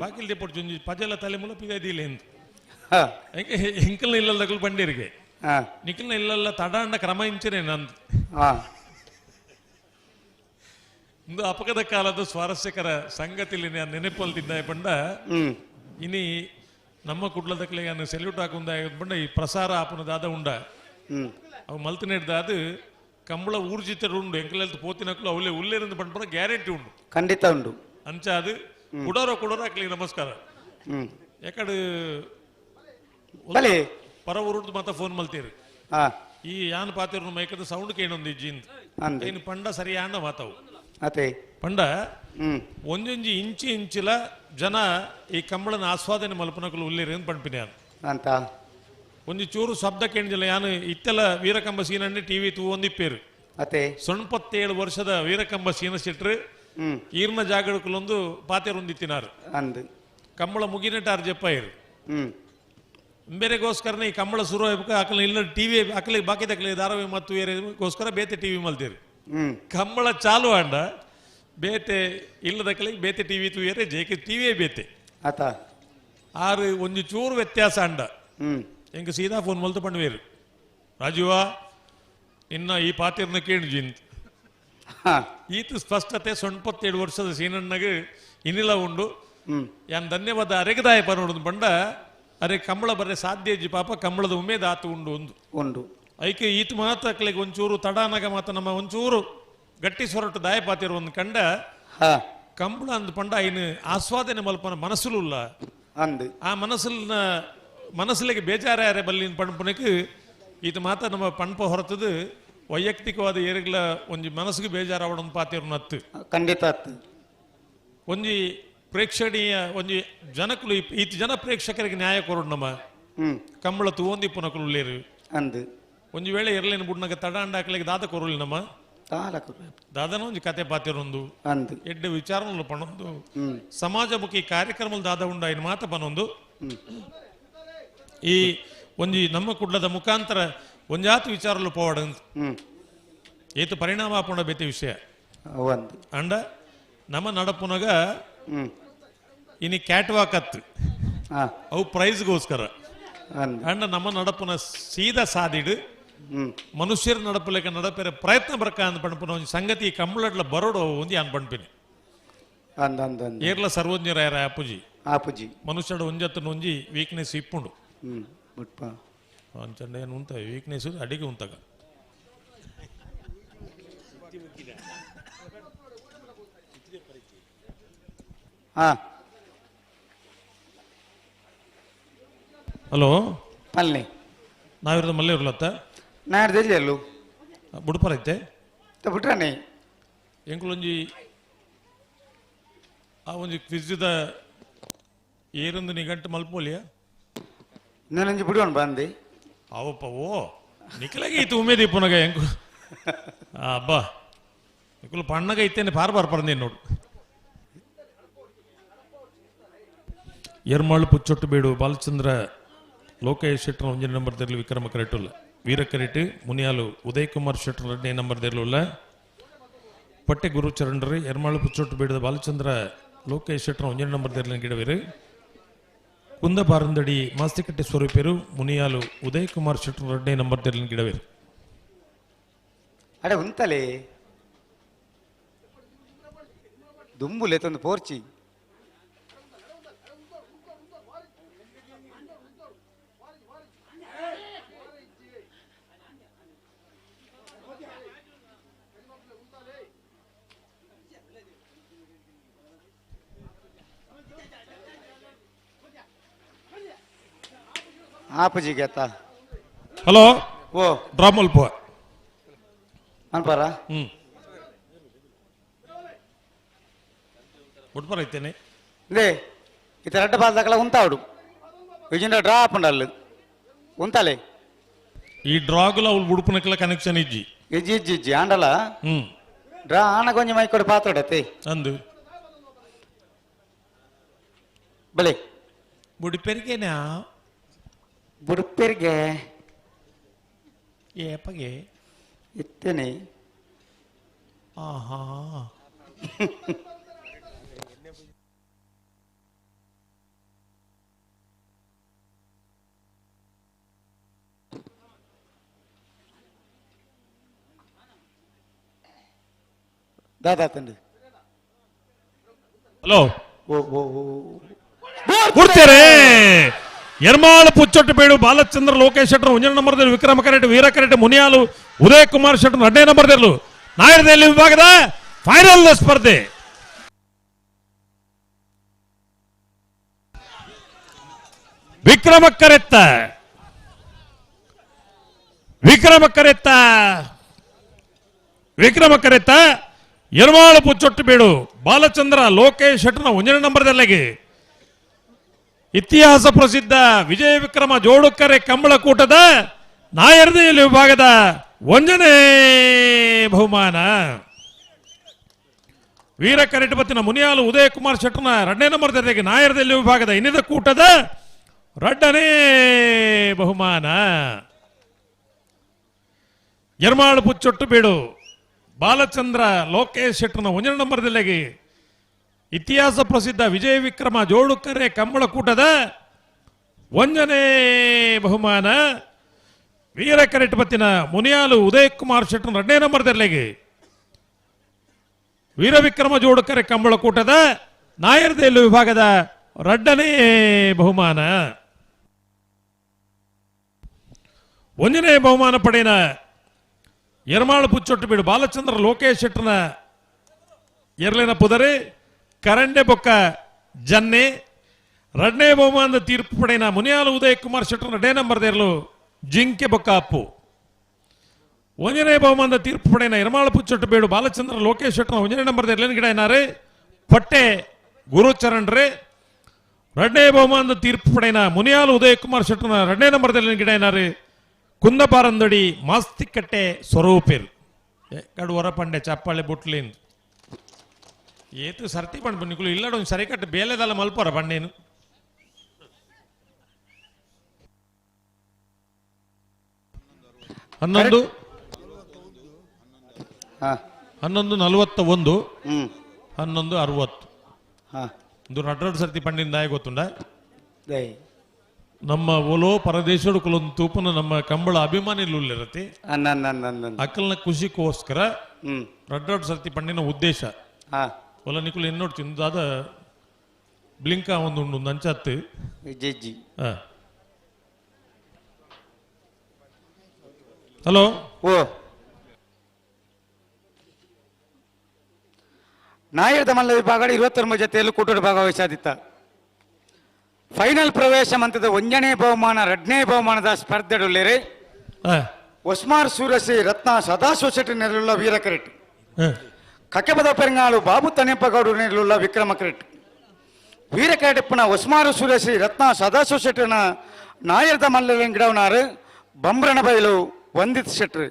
ಬಾಕಿಲ್ ಪೊಡ್ಚು ಪಜಲ ತಲೆ ಮುಲ ಪಿದಿಲ್ಲ ಎಂದು ಎಂಕಲ್ ಇಲ್ಲದಕ್ಕಲು ಪಂಡೇರಿಗೆ ನಿಖಿಲ್ನ ಇಲ್ಲೆಲ್ಲ ತಡಾಂಡ ಕ್ರಮ ಇಂಚನೆ ನಂದು ಒಂದು ಅಪಘಾತ ಕಾಲದ ಸ್ವಾರಸ್ಯಕರ ಸಂಗತಿಲಿ ನಾನು ನೆನಪಲ್ತಿದ್ದ ಪಂಡ ಇನಿ ನಮ್ಮ ಕುಡ್ಲದಕ್ಲೆ ನಾನು ಸೆಲ್ಯೂಟ್ ಹಾಕುಂದ ಪಂಡ ಈ ಪ್ರಸಾರ ಆಪನದಾದ ಉಂಡ ಅವು ಮಲ್ತಿನಿಡ್ದಾದ ಕಂಬಳ ಊರ್ಜಿತರು ಉಂಡು ಎಂಕಲೆಲ್ತು ಪೋತಿನಕ್ಲು ಅವಲೇ ಉಲ್ಲೇರಿಂದ ಪಂಡ ಗ್ಯಾರಂಟಿ ಉಂಡು ಖಂಡಿತ ಉಂಡು ಅಂಚ ಅದು ಕುಡೋರ ಹಾಕ್ಲಿ ನಮಸ್ಕಾರ ಯಾಕಡೆ ಪರ ಊರುಡ್ದು ಮಾತ ಫೋನ್ ಮಲ್ತೀರಿ ಈ ಯಾನ್ ಪಾತಿರು ಮೈಕದ ಸೌಂಡ್ ಕೇಳೊಂದು ಇಜ್ಜಿಂದ ಏನು ಪಂಡ ಸರಿಯಾಣ ಮಾತಾವು ಅದೇ ಪಂಡ ಒಂದೊಂಜಿ ಇಂಚಿಲ ಜನ ಈ ಕಂಬಳನ ಆಸ್ವಾದನೆ ಮಲ್ಪನಕಲು ಉಲ್ಲೇರಿ ಅಂತ ಪಂಪಿನ ಅಂತ ಒಂಜಿ ಚೂರು ಶಬ್ದ ಕೇಳಿಲ್ಲ ಯಾನು ಇತ್ತೆಲ್ಲ ವೀರಕಂಬ ಸೀನನ್ನೇ ಟಿವಿ ತೂ ಒಂದಿಪ್ಪೇರು ಅದೇ 97 ವರ್ಷದ ವೀರಕಂಬ ಸೀನ ಸಿಟ್ರು ಈರ್ನ ಜಾಗಡಕಲೊಂದು ಪಾತೆರು ಒಂದಿತ್ತಿನಾರು ಅಂದು ಕಂಬಳ ಮುಗಿನಟಾರ್ ಜಪ್ಪಾಯಿರು ಬೇರೆಗೋಸ್ಕರನೇ ಈ ಕಂಬಳ ಶುರು ಆಕಲ ಇಲ್ಲ ಟಿವಿ ಅಕಲಿ ಬಾಕಿ ತಕ್ಕಲಿ ಧಾರಾವಾಹಿ ಮತ್ತು ಬೇರೆಗೋಸ್ಕರ ಬೇತೆ ಟಿವಿ ಮಲ್ತೀರಿ ಕಂಬಳ ಚಾಲು ಆಂಡ ಬೇತೆ ಇಲ್ಲದಕ್ಕಲಿಗೆ ಬೇತೆ ಟಿವಿ ತೂಯರೆ ಜೇಕೆ ಟಿವಿಯೇ ಬೇತೆ ಆತ ಆರು ಒಂಜಿ ಚೂರು ವ್ಯತ್ಯಾಸ ಅಂಡ ಎಂಗೆ ಸೀದಾ ಫೋನ್ ಮಲ್ತು ಪಂಡ್ವೇರು ರಾಜೀವ ಇನ್ನ ಈ ಪಾತಿರ್ನ ಕೇಳಿಜಿಂತ ಈತ ಸ್ಪಷ್ಟತೆ 97 ವರ್ಷದ ಸೀನಣ್ಣಗೆ ಇನ್ನಿಲ್ಲ ಉಂಡು ಯಾನ್ ಧನ್ಯವಾದ ಅರೆಗದಾಯ ಪನೋಡು ಬಂಡ ಅರೆ ಕಂಬಳ ಬರ್ರೆ ಸಾಧ್ಯ ಇಜ್ಜಿ ಪಾಪ ಕಂಬಳದ ಉಮೇದ್ ಆತು ಉಂಡು ಉಂಡು ಐಕೆ ಈತ ಮಾತಕ್ಲಿಗೆ ಒಂಚೂರು ತಡಾನಾಗ ಮಾತ ನಮ್ಮ ಒಂಚೂರು ಗಟ್ಟಿ ಸೊರಟು ದಾಯ ಪಾತಿರು ಒಂದು ಕಂಡ ಕಂಬಳ ಅಂದ್ ಪಂಡ ಇನ್ನು ಆಸ್ವಾದನೆ ಮಲ್ಪನ ಮನಸ್ಸುಲ್ಲ ಅಂದು ಆ ಮನಸ್ಸಿಗೆ ಬೇಜಾರ ಬಲ್ಲಿನ ಪಣಪನಕ್ಕೆ ಈತ ಮಾತ ನಮ್ಮ ಪಣಪ ಹೊರತದು ವೈಯಕ್ತಿಕವಾದ ಏರಿಗಳ ಒಂಜಿ ಮನಸ್ಸಿಗೆ ಬೇಜಾರಾವಡ ಪಾತಿರು ನತ್ತು ಖಂಡಿತ ಒಂಜಿ ಪ್ರೇಕ್ಷಣೀಯ ಒಂಜಿ ಜನಕುಲು ಈತ ಜನ ಪ್ರೇಕ್ಷಕರಿಗೆ ನ್ಯಾಯ ಕೊರೋಡು ನಮ್ಮ ಕಂಬಳ ತೂಂದಿ ಪುನಕಲು ಉಳ್ಳೇರು ಅಂದು ಒಂಜಿ ವೇಳೆ ಇರ್ಲೇನು ಬುಡ್ನಾಗ ತಡ ಅಂಡಾಕ್ಲಿಗೆ ದಾದ ಕೊರಲಿ ನಮ್ಮ ದಾದನ ಒಂಜಿ ಕತೆ ಪಾತಿರೊಂದು ಎಡ್ಡೆ ವಿಚಾರಗಳು ಪಣೊಂದು ಸಮಾಜಮುಖಿ ಕಾರ್ಯಕ್ರಮ ದಾದ ಉಂಡ ಇನ್ ಮಾತ ಪನೊಂದು ಈ ಒಂಜಿ ನಮ್ಮ ಕುಡ್ಲದ ಮುಖಾಂತರ ಒಂಜಾತು ವಿಚಾರಲು ಪೋವಡ ಏತು ಪರಿಣಾಮ ಆಪುಂಡ ಬೇತೆ ವಿಷಯ ಅಂಡ ನಮ್ಮ ನಡಪುನಗ ಇನಿ ಕ್ಯಾಟ್ ವಾಕ್ ಅತ್ತು ಅವು ಪ್ರೈಸ್ಗೋಸ್ಕರ ಅಂಡ ನಮ್ಮ ನಡಪುನ ಸೀದಾ ಸಾದಿಡು ಮನುಷ್ಯರ ನಡಪಲೆಕ್ಕ ನಡಪೆರ ಪ್ರಯತ್ನ ಬರ್ಕ ಅಂದ್ ಪಣಪುನ ಒಂಜಿ ಸಂಗತಿ ಕಂಬಳಡ್ಲ ಬರೋಡು ಒಂಜಿ ಅನ್ ಪಣ್ಪಿನಿ ಏರ್ಲ ಸರ್ವಜ್ಞರಾಯರ ಆಪುಜಿ ಮನುಷ್ಯಡ ಒಂಜತ್ತನ ಒಂಜಿ ವೀಕ್ನೆಸ್ ಇಪ್ಪುಂಡು ಅಂಚಂಡ ಏನು ಉಂತ ವೀಕ್ನೆಸ್ ಅಡಿಗೆ ಉಂತಾಗ ಹಲೋ ಅಲ್ಲಿ ನಾವಿರೋದು ಮಲ್ಲೆ ಇರ್ಲತ್ತ ನಾಡ್ದಲ್ಲಿ ಅಲ್ಲೂ ಬುಡ್ಪರೈತೆ ಬಿಟ್ರಾನೆ ಎಂಕುಲೊಂಜಿ ಆ ಒಂಜಿ ಕ್ವಿಜ್ದ ಏರೊಂದು ನಿಗಂಟು ಮಲ್ಪೋಲಿಯಾ ನಾನಂಜಿ ಬಿಡುವಣ ಬಂದೆ ಅವಪ್ಪ ಓ ನಿಖಿಲಾಗೆ ಇತ್ತು ಉಮೇದಿ ಪುನಗ ಎಂಕು ಅಬ್ಬಾ ನಿಖುಲು ಪಣ್ಣಗ ಇತ್ತೇನೆ ಪಾರ್ ಪರಂದೇನು ನೋಡು ಎರ್ಮಾಳು ಪುಚ್ಚೊಟ್ಟು ಬೇಡು ಬಾಲಚಂದ್ರ ಲೋಕೇಶ್ ಶೆಟ್ಟರ್ 1 ನಂಬರ್ದಲ್ಲಿ ವಿಕ್ರಮ ಕರೆಟುಲ್ಲ ವೀರಕರೆಟ್ ಮುನಿಯಾಲು ಉದಯ್ ಕುಮಾರ್ ಶೆಟ್ಟರ್ 2 ನಂಬರ್ದಲ್ಲ ಪಟ್ಟೆ ಗುರುಚರಣರು ಎರ್ಮಾಳು ಪುಚ್ಚೊಟ್ಟು ಬೇಡದ ಬಾಲಚಂದ್ರ ಲೋಕೇಶ್ ಶೆಟ್ಟರ್ 1 ನಂಬರ್ದಲ್ಲಿ ಗಿಡವೇರು ಕುಂದ ಬಾರಂದಡಿ ಮಾಸ್ತಿಕಟ್ಟೆ ಸ್ವರೂಪೇರು ಮುನಿಯಾಲು ಉದಯ್ ಕುಮಾರ್ ಶೆಟ್ಟರ್ 2 ನಂಬರ್ದಲ್ಲಿ ಗಿಡವೇರು ಅಡೆ ಉಂತಲೇ ದುಂಬುಲೆ ತಂದು ಪೋರ್ಚಿ ಆಪಜಿ ಗೆತ್ತ ಹಲೋ ಓ ಡ್ರಾಪ್ ಮಲ್ಪ ಅನ್ಪಾರ ಬುಡ್ಪರೈತೇನೆ ಲೇ ಇತ రెడ్డ బాధకల ఉంటాడు విజయంలో డ్రాప్ ఉండాలి ఉంతాలే ఈ డ్రాగుల ಅವ್ಳು ಬುಡ್ಪನಕಲ ಕನೆಕ್ಷನ್ ಇಜ್ಜಿ ಇಜ್ಜಿ ಆಂಡಲ ಡ್ರಾ ಆನ ಕೊಂಚ ಮೈಕೊಡು ಪಾತ್ರಡತೆ ಅಂದು ಬಲೆ ಬುಡಿಪೆರಿಗೆನಾ ಬುಡುಪೆರಿಗೆ ಏಪಗೆ ಇತ್ತೇನೆ ಆಹಾ ದಾದಾ ತಂದೆ ಹಲೋ ಓ ಓ ಓ ಕೊಡ್ತೇರೆ ಎರ್ಮಾಳು ಪುಚ್ಚೊಟ್ಟು ಬೇಡು ಬಾಲಚಂದ್ರ ಲೋಕೇಶ್ ಶೆಟ್ಟರ್ 1 ನಂಬರ್ದಲ್ಲಿ ವಿಕ್ರಮ ಕರೆಟ್ ವೀರ ಕರೆಟ್ ಮುನಿಯಾಲು ಉದಯ್ ಕುಮಾರ್ ಶೆಟ್ಟರ್ 2ನೇ ನಂಬರ್ದಲ್ಲೂ ನಾಯರದಲ್ಲಿ ವಿಭಾಗದ ಫೈನಲ್ ಸ್ಪರ್ಧೆ ವಿಕ್ರಮ ಕರೆತ್ತ ಎರ್ಮಾಳು ಪುಚ್ಚೊಟ್ಟು ಬೇಡು ಬಾಲಚಂದ್ರ ಲೋಕೇಶ್ ಶೆಟ್ಟರ್ನ 1ನೇ ನಂಬರ್ದಲ್ಲಿಗೆ ಇತಿಹಾಸ ಪ್ರಸಿದ್ಧ ವಿಜಯ ವಿಕ್ರಮ ಜೋಡುಕರೆ ಕಂಬಳಕೂಟದ ನಾಯರ್ದೇಲಿ ವಿಭಾಗದ 1ನೇ ಬಹುಮಾನ ವೀರ ಕರೆಟ್ ಬತ್ತಿನ ಮುನಿಯಾಲು ಉದಯ್ ಕುಮಾರ್ ಶೆಟ್ಟರ್ನ 2ನೇ ನಂಬರ್ದಲ್ಲಿಗೆ ನಾಯರ್ದೇಲಿ ವಿಭಾಗದ ಇನ್ನಿದ ಕೂಟದ 2ನೇ ಬಹುಮಾನ ಎರ್ಮಾಳು ಪುಚ್ಚೊಟ್ಟು ಬೇಡು ಬಾಲಚಂದ್ರ ಲೋಕೇಶ್ ಶೆಟ್ಟರ್ನ 1ನೇ ನಂಬರ್ದಲ್ಲಿಗೆ ಇತಿಹಾಸ ಪ್ರಸಿದ್ಧ ವಿಜಯ ವಿಕ್ರಮ ಜೋಡುಕರೆ ಕಂಬಳಕೂಟದ 1ನೇ ಬಹುಮಾನ ವೀರ ಕರೆಟ್ ಬತ್ತಿನ ಮುನಿಯಾಲು ಉದಯ್ ಕುಮಾರ್ ಶೆಟ್ಟರ್ 2ನೇ ನಂಬರ್ದಲ್ಲಿಗೆ ವೀರ ವಿಕ್ರಮ ಜೋಡುಕರೆ ಕಂಬಳಕೂಟದ ನಾಯರ್ದೇಲು ವಿಭಾಗದ 2ನೇ ಬಹುಮಾನ 1ನೇ ಬಹುಮಾನ ಪಡೆಯಿನ ಎರ್ಮಾಳು ಪುಚ್ಚೊಟ್ಟು ಬೀಡು ಬಾಲಚಂದ್ರ ಲೋಕೇಶ್ ಶೆಟ್ಟರ್ನ ಎರಲಿನ ಪುದರೆ ಕರಂಡೆ ಬೊಕ್ಕ ಜನ್ನೆ 2ನೇ ಬಹುಮಾನದ ತೀರ್ಪು ಪಡೆಯಿನ ಮುನಿಯಾಲು ಉದಯ್ ಕುಮಾರ್ ಶೆಟ್ಟರ್ 2ನೇ ನಂಬರ್ದೇರ್ಲು ಜಿಂಕೆ ಬೊಕ್ಕ ಅಪ್ಪು 1ನೇ ಬಹುಮಾನದ ತೀರ್ಪು ಪಡೆಯಿನ ಎರ್ಮಾಳು ಪುಚ್ಚೊಟ್ಟು ಬೇಡು ಬಾಲಚಂದ್ರ ಲೋಕೇಶ್ ಶೆಟ್ಟರ್ನ 1ನೇ ನಂಬರ್ದೇರ್ಲಿನ ಗಿಡ ಏನಾರೆ ಪಟ್ಟೆ ಗುರುಚರಣ್ ರೇ 2ನೇ ಬಹುಮಾನದ ತೀರ್ಪು ಪಡೆಯಿನ ಮುನಿಯಾಲು ಉದಯ್ ಕುಮಾರ್ ಶೆಟ್ಟರ್ನ 2ನೇ ನಂಬರ್ದೇರ್ಲಿನ ಗಿಡ ಏನಾರೆ ಕುಂದಪಾರಂದಡಿ ಮಾಸ್ತಿಕಟ್ಟೆ ಸ್ವರೂಪಿರ್ ಕಡು ಹೊರಪಂಡೆ ಚಪ್ಪಾಳೆ ಬುಟ್ಲಿನ್ ಏತು ಸರ್ತಿ ಪಂಡ್ ಬನ್ನಿಕುಲು ಇಲ್ಲಡೊಂದು ಸರಿಕಟ್ಟು ಬೇಲೆದಲ್ಲ ಮಲ್ಪರ ಪಂಡೇನು 11 11:41 11:60 ಇದು ರಡ್ರಡ್ ಸರ್ತಿ ಪಂಡಿನ ಗೊತ್ತುಂಡ ನಮ್ಮ ಓಲೋ ಪರದೇಶಡು ಕುಲೊಂದು ತೂಪನ ನಮ್ಮ ಕಂಬಳ ಅಭಿಮಾನಿಲಿರತ್ತೆ ಅಕ್ಕಲ್ನ ಖುಷಿಗೋಸ್ಕರ ರಡ್ರಡ್ ಸರ್ತಿ ಪಂಡಿನ ಉದ್ದೇಶ ಒಲ ನಿಕುಲು ಇನ್ನೋಡು ತಿಂದಾದ ಬ್ಲಿಂಕ ಒಂದು ಅಂಚತ್ತು ಹಲೋ ಓ ನಾಯರದ ಮಲ್ಲ ವಿಭಾಗ 29 ಜೊತೆಯಲ್ಲಿ ಕೂಟದ ಭಾಗವಹಿಸಾದಿತ್ತ ಫೈನಲ್ ಪ್ರವೇಶ ಹಂತದ 1ನೇ ಬಹುಮಾನ 2ನೇ ಬಹುಮಾನದ ಸ್ಪರ್ಧೆಡುಳ್ಳೇರೆ ಒಸ್ಮಾರ್ ಸೂರಸಿ ರತ್ನ ಸದಾಶಿವ ಶೆಟ್ಟಿ ನೆರಳುಳ್ಳ ವೀರ ಕರೆಟ್ ಕಕ್ಕೆಬದ ಪೆರಂಗಾಳು ಬಾಬು ತನೆಪ್ಪಗೌಡು ನೆರಳುಳ್ಳ ವಿಕ್ರಮ ಕರೆಟ್ ವೀರ ಕರೆಟಿಪ್ಪನ ಒಸ್ಮಾರು ಸೂರಸಿ ರತ್ನ ಸದಾಶಿವ ಶೆಟ್ಟಿನ ನಾಯರದ ಮಲ್ಲ ಗಿಡವನಾರು ಬಂಬ್ರಣ ಬಯಲು ವಂದಿತ್ ಶೆಟ್ರು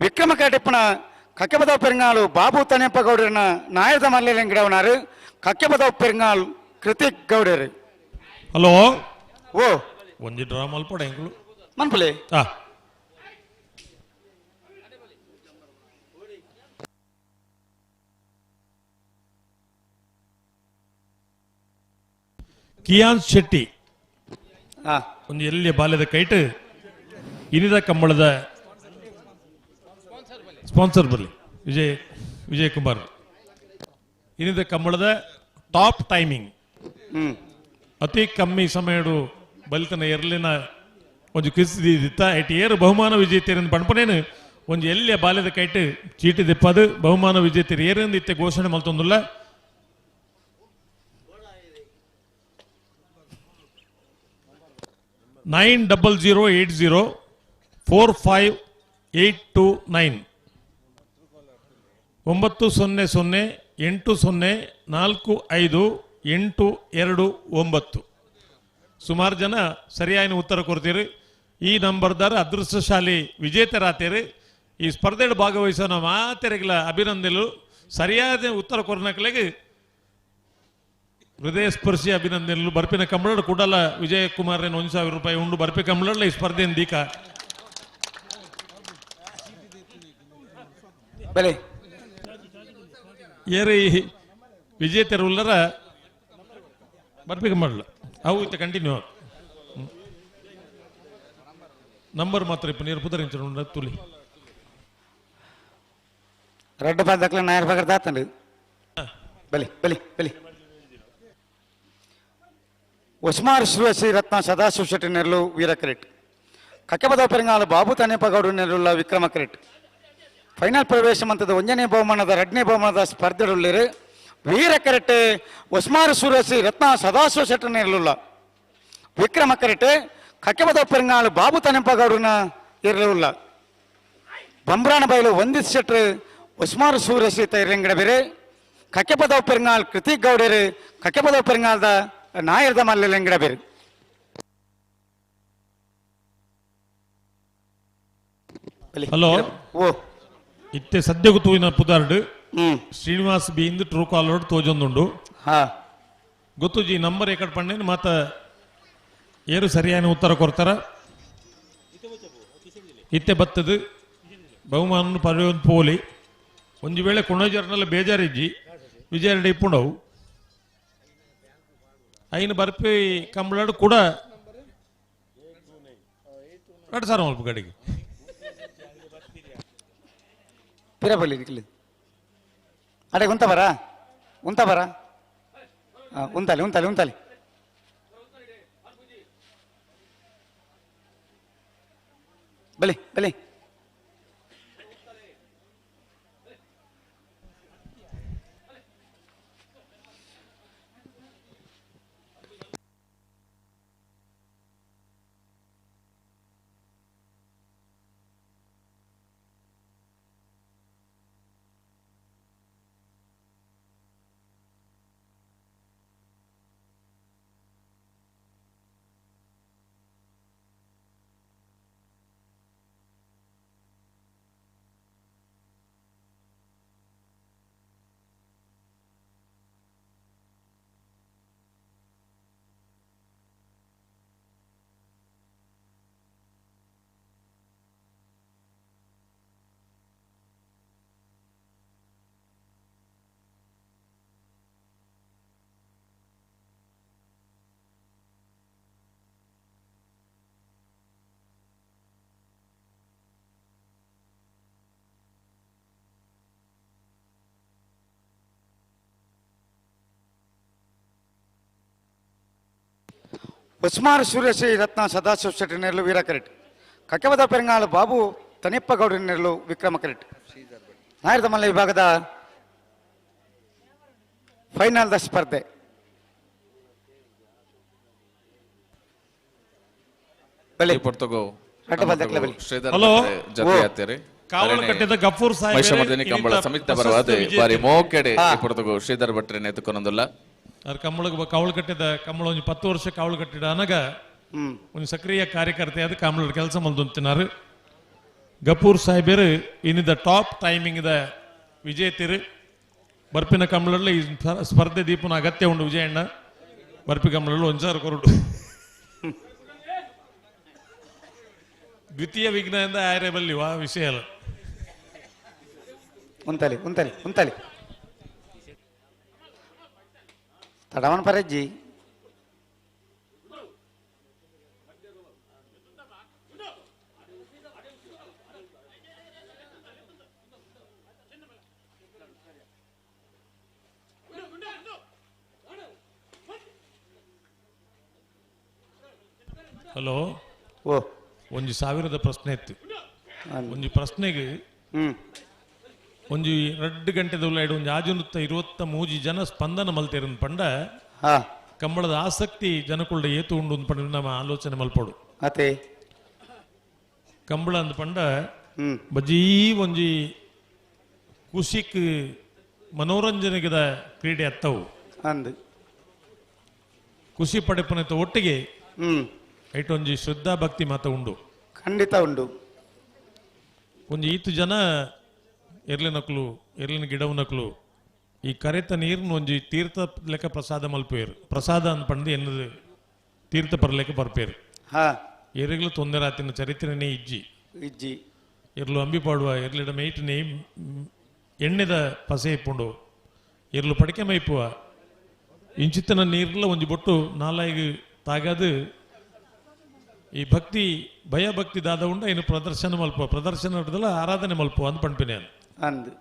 ವಿಕ್ರಮ ಕರೆಟಿಪ್ಪನ ಕಕ್ಕೆಬದ ಪೆರಂಗಾಳು ಬಾಬು ತನೆಪ್ಪಗೌಡರನ ನಾಯರದ ಮಲ್ಲ ಗಿಡವನಾರು ಕಕ್ಕೆಬದ ಪೆರಂಗಾಳು ಕೃತಿಕ್ ಗೌಡರು ಹಲೋ ಓ ಒಂಜಿ ಡ್ರಾ ಮಲ್ಪಡ ಎಂಗಳು ಮನ್ಪಲೆ ಕಿಯಾನ್ ಶೆಟ್ಟಿ ಒಂದು ಎಲ್ಲಿಯ ಬಾಲ್ಯದ ಕೈಟ್ ಇನಿದ ಕಂಬಳದ ಸ್ಪಾನ್ಸರ್ ಬರಲಿ ವಿಜಯ್ ಕುಮಾರ್ ಇನಿದ ಕಂಬಳದ ಟಾಪ್ ಟೈಮಿಂಗ್ ಅತಿ ಕಮ್ಮಿ ಸಮಯಡು ಬಲಿತನ ಎರಲಿನ ಒಂದು ಕಿಸಿದಿತ್ತ ಐಟಿ ಏರು ಬಹುಮಾನ ವಿಜೇತರಿಂದ ಪಣಪನೇನು ಒಂದು ಎಲ್ಲಿಯ ಬಾಲ್ಯದ ಕೈಟ್ ಚೀಟಿ ದಿಪ್ಪದು ಬಹುಮಾನ ವಿಜೇತರು ಏರಿಂದ ಇತ್ತೆ ಘೋಷಣೆ ಮಲ್ತೊಂದಿಲ್ಲ 9008045829 900804529 ಸುಮಾರು ಜನ ಸರಿಯಾಗಿ ಉತ್ತರ ಕೊಡ್ತೀರಿ. ಈ ನಂಬರ್ದಾರ ಅದೃಷ್ಟಶಾಲಿ ವಿಜೇತರಾತೀರಿ. ಈ ಸ್ಪರ್ಧೆಯಲ್ಲಿ ಭಾಗವಹಿಸೋ ನಮ್ಮ ಮಾತೆರೆಗಳ ಅಭಿನಂದನೆಗಳು. ಸರಿಯಾದ ಉತ್ತರ ಕೊರನಕ್ಲೆಗೆ ಹೃದಯ ಸ್ಪರ್ಶಿ ಅಭಿನಂದನೆಗಳು. ಬರ್ಪಿನ ಕಂಬಳ ಕೂಡಲ ವಿಜಯ ಕುಮಾರ್ 1,000 ರೂಪಾಯಿ ಉಂಡು ಬರ್ಪಿ ಕಂಬಳ ಈ ಸ್ಪರ್ಧೆಯನ್ನು ದೀಕ ಏರಿ ವಿಜೇತರುಲ್ಲರ ಬರ್ಪಿ ಕಂಬಳ ಅವು ಇತ್ತ ಕಂಟಿನ್ಯೂ ನಂಬರ್ ಮಾತ್ರ ಇಪ್ಪ ನೀರು ಪುದರಿಂಚ ತುಲಿ రెడ్ పదకల నాయర్ పగర్ దాతండి బలి బలి బలి ఉస్మార్ శ్రీ రత్న సదాశివ శెట్టి నెరలు వీరకరెట్ ಕಕ್ಕೆಬದ ಪೆರಂಗಾಲ ಬಾಬು ತನೆಪಗೌಡು ನೆರವುಳ್ಳ ವಿಕ್ರಮಕರೆಟ್ ಫೈನಲ್ ಪ್ರವೇಶ ಮಂತದ 1ನೇ ಬಹುಮಾನದ 2ನೇ ಬಹುಮಾನದ ಸ್ಪರ್ಧೆಯುಳ್ಳಿರು ವೀರಕರೆಟ್ ಉಸ್ಮಾರ್ ಸೂರಸಿ ರತ್ನ ಸದಾಶಿವ ಶೆಟ್ಟಿ ನೆರವುಳ್ಳ ವಿಕ್ರಮಕರೆಟ್ ಕಕ್ಕೆಬದ ಪೆರಂಗಾಲ ಬಾಬು ತನೆಪಗೌಡನ ಇರಲುಳ್ಳ ಬಂಬ್ರಾಣ ಬಯಲು ವಂದಿತ್ ಶೆಟ್ರು ಉಸ್ಮಾರ್ ಸೂರಸಿ ತೈರಂಗಡ ಬೇರೆ ಕಕ್ಕೆಬದ ಪೆರಂಗಾಲ್ ಕೃತಿಕ್ ಗೌಡರು ಕಕ್ಕೆಬದ ಪೆರಂಗಾಲದ ನಾಯರ್ದ ಮಲ್ಲೆಂಗಡ ಬೇರೆ ಹಲೋ ಇತ್ತೆ ಸದ್ಯಗೂ ತೂಯಿನ ಪುದಾರ್ಡ್ ಶ್ರೀನಿವಾಸ್ ಬಿ ಇಂದು ಟ್ರೂ ಕಾಲರ್ ತೋಜೊಂದುಂಡು ಗೊತ್ತುಜಿ ನಂಬರ್ ಏಕಡ್ ಪಂಡೇನು ಮಾತ ಏರು ಸರಿಯಾದ ಉತ್ತರ ಕೊಡ್ತಾರ ಇತ್ತೆ ಬತ್ತದು ಬಹುಮಾನ ಪಡೆಯೋದು ಪೋಲಿ ಒಂದು ವೇಳೆ ಕೊಣಜರ್ನೆಲ್ಲ ಬೇಜಾರಿಜ್ಜಿ ವಿಜಯ ರೆಡ್ಡಿ ಇಪ್ಪುಂಡವು ಐನು ಬರ್ಪಿ ಕಂಬಳಾಡು ಕೂಡ 2 ಸಾವಿರ ಮಲ್ಪ ಗಡಿಗೆ పిరపల్లి నిఖిల్ అడే ఉంతవరా ఉంతాలి ఉంతాలి ఉంతాలి బలి బలి ಉಸ್ಮಾರ್ ಸೂರ್ಯಶ್ರೀ ರತ್ನ ಸದಾಶಿವ ಶೆಟ್ಟಿ ನೆರಳು ವೀರಕರೆಟ್ ಕಕ್ಕೆಬದ ಪೆರಂಗಾಲ ಬಾಬು ತನಿಪ್ಪಗೌಡ ನೆರಳು ವಿಕ್ರಮಕರೆಟ್ ನಾಯರದ ಮಲ್ಲ ವಿಭಾಗದ ಫೈನಲ್ದ ಸ್ಪರ್ಧೆ ಹಲೋ ಕಾವಲು ಕಟ್ಟಿದ ಗಫೂರ್ ಸಾಹೇಬ್ ಕಂಬಳ ಸಮಿತಿ ಬರವಾದ ಬಾರಿ ಮೋಕೆಡೆ ಪುರ್ತಗೋ ಶ್ರೀಧರ್ ಭಟ್ರೆ ನೇತುಕೊಂದಲ್ಲ ಅದು ಕಮ್ಮಳಿಗೆ ಕಾವಲು ಕಟ್ಟಿದ ಕಮ್ಮಳ ಒಂದು 10 ವರ್ಷ ಕಾವಲು ಕಟ್ಟಿದ ಅನಗ ಒಂದು ಸಕ್ರಿಯ ಕಾರ್ಯಕರ್ತೆ ಅದು ಕಮ್ಮಳ ಕೆಲಸ ಮಲ್ದೊಂತಿನಾರು ಗಫೂರ್ ಸಾಹೇಬರು ಇನ್ನಿದ ಟಾಪ್ ಟೈಮಿಂಗ್ ದ ವಿಜೇತಿರು ಬರ್ಪಿನ ಕಮ್ಮಳಲ್ಲಿ ಈ ಸ್ಪರ್ಧೆ ದೀಪನ ಅಗತ್ಯ ಉಂಡು ವಿಜಯಣ್ಣ ಬರ್ಪಿ ಕಮ್ಮಳಲ್ಲಿ 1,000 ಕೊರಡು ದ್ವಿತೀಯ ವಿಘ್ನದಿಂದ ಆಯ್ರೇಬಲ್ಲಿ ವಾ ವಿಷಯ ಅಲ್ಲ ఉంతాలి ఉంతాలి ఉంతాలి తడవన పరజ్జి ಹಲೋ ಓ 1,000 ಪ್ರಶ್ನೆ ಇತ್ತು ಒಂದು ಪ್ರಶ್ನೆಗೆ ಒಂದು 2 ಗಂಟೆದ ಉಳ್ಳಾಡು ಒಂದು ಆಜುನುತ್ತ 23 ಜನ ಸ್ಪಂದನ ಮಲ್ತೇರನ್ ಪಂಡ ಕಂಬಳದ ಆಸಕ್ತಿ ಜನಕುಳ್ಳ ಏತು ಉಂಡು ಪಂಡ ನಮ್ಮ ಆಲೋಚನೆ ಮಲ್ಪಡು ಅತೆ ಕಂಬಳ ಅಂದ ಪಂಡ ಬಜಿ ಒಂಜಿ ಖುಷಿಕ್ ಮನೋರಂಜನೆಗದ ಕ್ರೀಡೆ ಅತ್ತವು ಅಂದು ಖುಷಿ ಪಡೆಪನತ ಒಟ್ಟಿಗೆ ಐಟೊಂಜಿ ಶ್ರದ್ಧಾ ಭಕ್ತಿ ಮಾತ ಉಂಡು ಖಂಡಿತ ಉಂಡು ಒಂದು 8 ಜನ ಎರ್ಲಿನಕ್ಲು ಎರ್ಲಿನ ಗಿಡವನಕ್ಲು ಈ ಕರೆತ ನೀರ್ನ ಒಂಜಿ ತೀರ್ಥ ಲೆಕ್ಕ ಪ್ರಸಾದ ಮಲ್ಪೇರು ಪ್ರಸಾದ ಅನ್ಪಂಡು ಎನ್ನದು ತೀರ್ಥ ಪರ್ಲೆಕ್ಕ ಬರ್ಪೇರು ಎರಿಗ್ಲು ತೊಂದರಾತಿನ ಚರಿತ್ರೆನೇ ಇಜ್ಜಿ ಎರ್ಲು ಅಂಬಿ ಪಾಡುವ ಎರ್ಲಿಡ ಮೇಯ್ಟನೆ ಎಣ್ಣೆದ ಪಸೆ ಇಪ್ಪುಂಡು ಎರ್ಲು ಪಡಿಕೆ ಮೈಪುವ ಇಂಚಿತ್ತನ ನೀರ್ಲ ಒಂಜಿ ಬೊಟ್ಟು 4 ತಾಗದು ಈ ಭಕ್ತಿ ಭಯ ಭಕ್ತಿ ದಾದ ಉಂಡ ಇನ್ನು ಪ್ರದರ್ಶನ ಮಲ್ಪ ಪ್ರದರ್ಶನ ಹಿಡಿದಲ್ಲ ಆರಾಧನೆ ಮಲ್ಪ ಅಂದ್ ಪಂಪಿನ ಅಂದು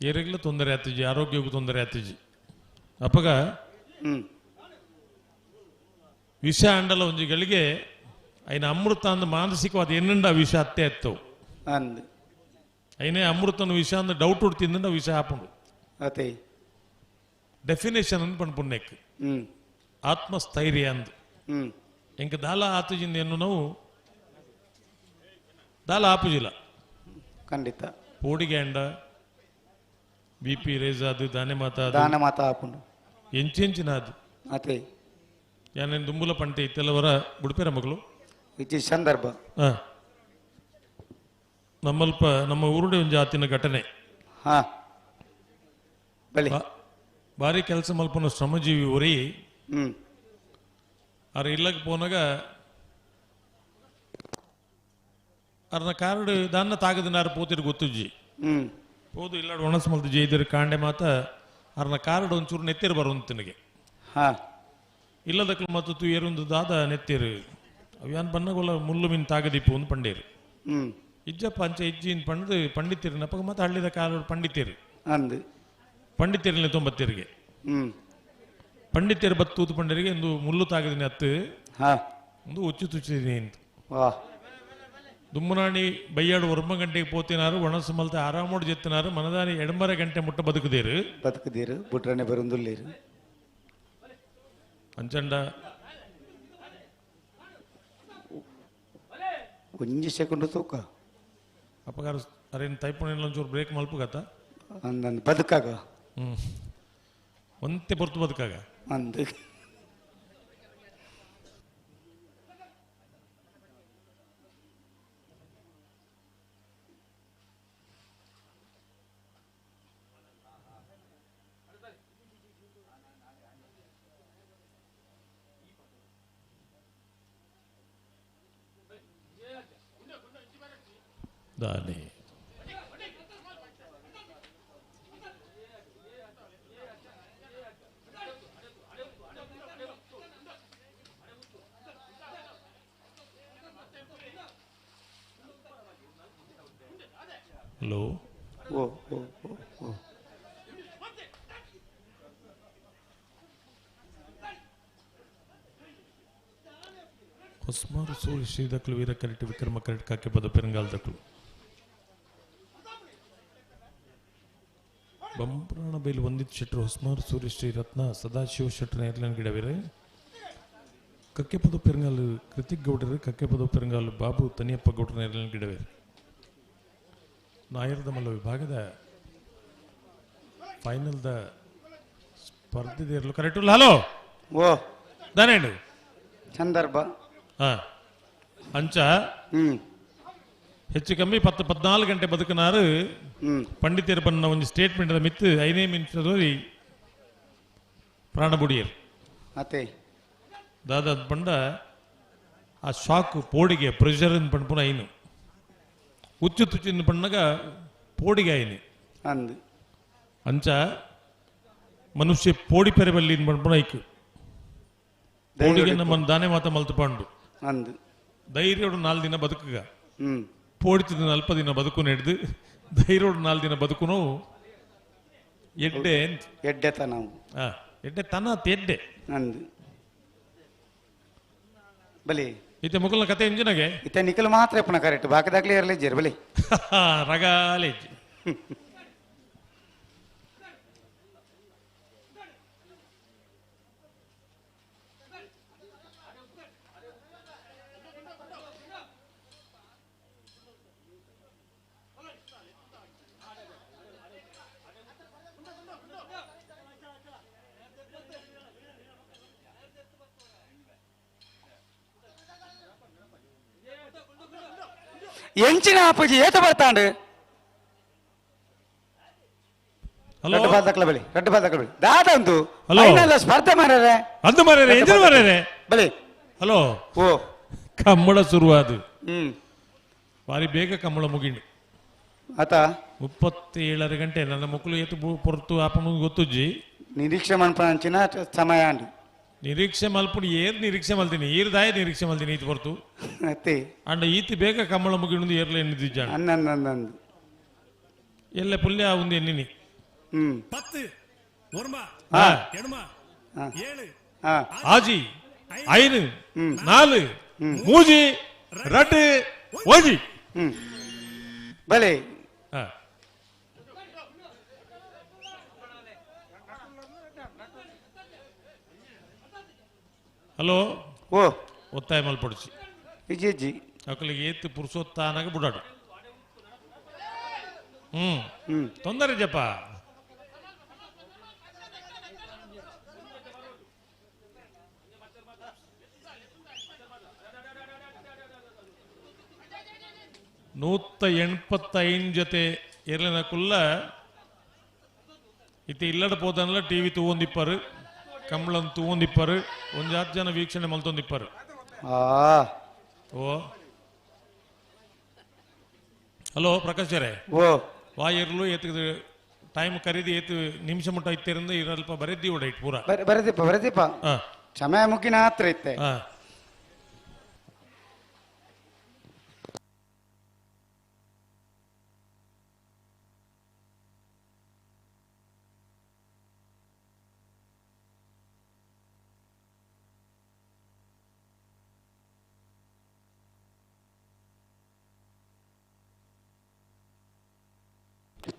ಏರಿಗ್ಲ ತೊಂದರೆ ಆತಿಜಿ, ಆರೋಗ್ಯಕ್ಕೂ ತೊಂದರೆ ಆತಿಜಿ. ಅಪ್ಪಗ ವಿಷ ಅಂಡಲ ಒಂಜಿಗಳಿಗೆ ಐನ ಅಮೃತ ಅಂದ ಮಾನಸಿಕವಾದ ಎನ್ನಂಡ ವಿಷ ಅತ್ತೆ ಎತ್ತವು ಐನೇ ಅಮೃತನ ವಿಷ ಅಂದ ಡೌಟ್ ಉಡ್ತಿಂದ ವಿಷ ಹಾಪುಂಡು ಅತೆ ಡೆಫಿನೇಷನ್ ಅನ್ ಪಣ್ಪುಣ್ಯಕ್ಕೆ ಆತ್ಮಸ್ಥೈರ್ಯ ಅಂದು ಎಂಕ ದಾಲ ಆತುಜಿಂದ ಏನು ನಾವು ದಾಲ ಆಪುಜಿಲ್ಲ ಖಂಡಿತ ಪೋಡಿಗೆ ಅಂಡ BP ರೇಸ್ ಅದು ದಾನೆ ಮಾತಾ ಆಪುಂಡು ಎಂಚಿನ ಅದು ಅತೆ ಯಾನೇನು ದುಂಬುಲ ಪಂಟೆ ಇತ್ತೆಲ್ಲವರ ಬುಡ್ಪೇರ ಮಗಳು ಇಚ್ಚಿ ಸಂದರ್ಭ ನಮ್ಮಲ್ಪ ನಮ್ಮ ಊರುಡೆ ಒಂದು ಜಾತಿನ ಘಟನೆ ಭಾರಿ ಕೆಲಸ ಮಲ್ಪನ ಶ್ರಮಜೀವಿ ಒರಿ ಅವ್ರ ಇಲ್ಲಕ್ಕೆ ಪೋನಾಗ ಅವ್ರನ್ನ ಕಾರ್ಡ್ ದಾನ್ನ ತಾಗದಿನಾರು ಪೋತಿರ್ ಗೊತ್ತುಜ್ಜಿ ಹೋದು ಇಲ್ಲ ಒಣಸ್ ಮಲ್ತು ಜೈದಿರ್ ಕಾಂಡೆ ಮಾತ ಅವ್ರನ್ನ ಕಾರ್ಡ್ ಒಂಚೂರು ನೆತ್ತಿರು ಬರುವಂತ ತಿನಗೆ ಇಲ್ಲದಕ್ಕೆ ಮತ್ತು ತು ಏರೊಂದು ದಾದ ನೆತ್ತಿರು ಅವ್ಯಾನ್ ಬನ್ನಗೊಲ್ಲ ಮುಳ್ಳು ಮೀನ್ ತಾಗದೀಪು ಒಂದು ಪಂಡೇರು ಇಜ್ಜಪ್ಪ ಅಂಚೆ ಇಜ್ಜಿನ್ ಪಂಡ್ ಪಂಡಿತಿರು ನಪ್ಪಗ ಮತ್ತೆ ಹಳ್ಳಿದ ಕಾಲ ಪಂಡಿತಿರು ಪಂಡಿತಿರಲಿ ತೊಂಬತ್ತಿರಿಗೆ ಪಂಡಿತಿಯರು ಬತ್ತೂತು ಪಂಡರಿಗೆ ಒಂದು ಮುಳ್ಳು ತಾಗದಿನಿ ಹತ್ತು ಒಂದು ಉಚ್ಚು ತುಚ್ಚಿದೀನಿ ಅಂತ ದುಮ್ಮನಾಣಿ ಬೈಯಾಡು 1 ಗಂಟೆಗೆ ಪೋತಿನಾರು ಒಣಸು ಮಲ್ತೆ ಆರಾಮೋಡು ಜೆತ್ತಿನಾರು ಮನದಾನಿ 2.5 ಗಂಟೆ ಮುಟ್ಟ ಬದುಕುದೇರು ಬುಟ್ರನೆ ಬರುಂದುಲ್ಲೇರು ಅಂಚಂಡ ಒಂಜಿ ಸೆಕೆಂಡ್ ತೂಕ ಅಪಗಾರ ಅರೇನು ತೈಪುಣ ಒಂಚೂರು ಬ್ರೇಕ್ ಮಲ್ಪುಗತ್ತ ಅಂದ್ ಬದುಕಾಗ ಒಂತೆ ಹೊರ್ತು ಬದುಕಾಗ ಅಂದ್ ದಾನೆ ಹಲೋ ಹೊಸ್ಮಾರು ಸೂರ್ಯ ಶ್ರೀದಕ್ಲು ವೀರ ಕರೆಕ್ಟ್ ವಿಕ್ರಮ ಕರೆಕ್ಟ್ ಕಾಕೆ ಪದ ಪೆರಂಗಾಲದಕ್ಲು ಬಂಪ್ರಾಣ ಬೈಲು ಒಂದಿತ್ತು ಶೆಟ್ರು ಹೊಸ್ಮಾರು ಸೂರ್ಯ ಶ್ರೀ ರತ್ನ ಸದಾಶಿವ ಶೆಟ್ರ ಏರ್ಲೈನ್ ಗಿಡವಿರೆ ಕಕ್ಕೆಪದ ಪೆರಂಗಾಲು ಕೃತಿಕ್ ಗೌಡರು ಕಕ್ಕೆಪದ ಪೆರಂಗಾಲು ಬಾಬು ತನಿಯಪ್ಪ ಗೌಡ್ರ ಏರ್ಲೈನ್ ಗಿಡವಿರೆ ನಾಯರದ ಮಲ್ಲ ವಿಭಾಗದ ಫೈನಲ್ದ ಸ್ಪರ್ಧೆದಿರಲು ಕರೆಕ್ಟ್ ಹಲೋ ದಾನೇಡು ಸಂದರ್ಭ ಅಂಚ ಹೆಚ್ಚು ಕಮ್ಮಿ 10-14 ಗಂಟೆ ಬದುಕನಾರು ಪಂಡಿತರು ಬನ್ನ ಒಂದು ಸ್ಟೇಟ್ಮೆಂಟ್ ಮಿತ್ತು 5 ನಿಮಿಷದಲ್ಲಿ ಪ್ರಾಣ ಬುಡಿಯರು ಅತೆ ದಾದ ಪಂಡ ಆ ಶಾಕ್ ಪೋಡಿಗೆ ಪ್ರೆಷರ್ ಪಂಡ್ಪುನ ಐನು ಉಚ್ಚು ತುಚ್ಚಿನ ಪಣ್ಣಗ ಪೋಡಿಗೆ ಐನು ಅಂಚ ಮನುಷ್ಯ ಪೋಡಿ ಪೆರಬಲ್ಲಿ ಪಂಡ್ಪುನ ಐಕು ಪೋಡಿಗೆ ನಮ್ಮ ದಾನೆ ಮಾತ ಮಲ್ತು ಪಂಡು ಧೈರ್ಯೋಡು 4 ದಿನ ಬದುಕುಗ ಪೋಡಿತಿದ 40 ದಿನ ಬದುಕು ನಡೆದು ಧೈರ್ಯೋಡು 4 ದಿನ ಬದುಕುನು ಎಡ್ಡೆ ತನ ಎಡ್ಡೆ ಬಲಿ ಇತ್ತೆ ಮುಕಲ್ನ ಕತೆ ಎಂಜಿನಗೆ ಇತ್ತೆ ನಿಖಲ್ ಮಾತ್ರ ಪುನಃ ಕರೆಕ್ಟ್ ಬಾಕಿದಾಗ್ಲೇ ಇರಲಿ ಜರ್ ಬಲಿ ರಗಾಲೆ ಎಂಚಿನ ಅಪ್ಪಾಜಿ ಏತ ಬರ್ತಾಂಡು ರೆಡ್ ಬಾಲ್ ಬಲಿ ದಾದ ಒಂದು ಸ್ಪರ್ಧೆ ಮಾರ್ಯಾರೆ ಅದು ಮಾರ್ಯಾರೆ ಎಂಜಿನ ಮಾರ್ಯಾರೆ ಬಲಿ ಹಲೋ ಕಮ್ಮಳ ಶುರುವಾದು ಬಾರಿ ಬೇಗ ಕಮ್ಮಳ ಮುಗಿಂಡು ಆತ 37 ಗಂಟೆ ನನ್ನ ಮಕ್ಕಳು ಏತು ಪೊರ್ತು ಆಪನು ಗೊತ್ತುಜ್ಜಿ ನಿರೀಕ್ಷೆ ಮನ್ಪಂಚಿನ ಸಮಯ ಅಂಡು ನಿರೀಕ್ಷೆ ಮಲ್ಪುಡು ಏರ್ ನಿರೀಕ್ಷೆ ಮಲ್ತೀನಿ ಈರ್ದಾಯ ನಿರೀಕ್ಷೆ ಮಲ್ತೀನಿ ಈತ್ ಬರ್ತು ಅಂಡ ಈತಿ ಬೇಗ ಕಮ್ಮಳ ಮುಗಿಂಡು ಏರ್ಲ ಎನ್ನಿದ್ದ ಅನ್ನಂದು ಎಲ್ಲ ಪುಲ್ಯ ಒಂದು ಎನ್ನಿನಿ 10 ஒருமா ஆ. எணுமா 7 ஆஜி 5 4 மூஜி ரெண்டு ஓஜி భలే ஆ. ಹಲೋ ఓ ಒತ್ತಾಯ ಮಲ್ಪಡಿಸಿ విజయజీ ಅಕ್ಕಲಿಗೆ ಏತು ಪುರುಷೋತ್ತಾನಾಗ ಬಿಡಾಡು ತೊಂದರೆ ಜಪ್ಪ ಜೊತೆ ಎರಲನಕುಲ್ಲ ಇತ್ತೆ ಇಲ್ಲಡ ಪೋದನಲ್ಲ ಟಿವಿ ತೂವೊಂದಿಪ್ಪರು ಕಂಬಳಂ ತೂವೊಂದಿಪ್ಪರು ಒಂಜಾತ್ ಜನ ವೀಕ್ಷಣೆ ಮಲ್ತೊಂದಿಪ್ಪರು ಓ ಹಲೋ ಪ್ರಕಾಶ್ ಜರೇ ಓ ವಾಯರ್ಲು ಏತು ಟೈಮ್ ಕರೀದಿ ಏತು ನಿಮಿಷ ಮುಟ್ಟ ಇತ್ತೇರಿಂದ ಇರಲ್ಪ ಬರೆದ್ದಿ ಓಡ ಇಟ್ ಪೂರ ಬರದೀಪ ಸಮಯ ಮುಗಿನ ಹತ್ರ ಇತ್ತೆ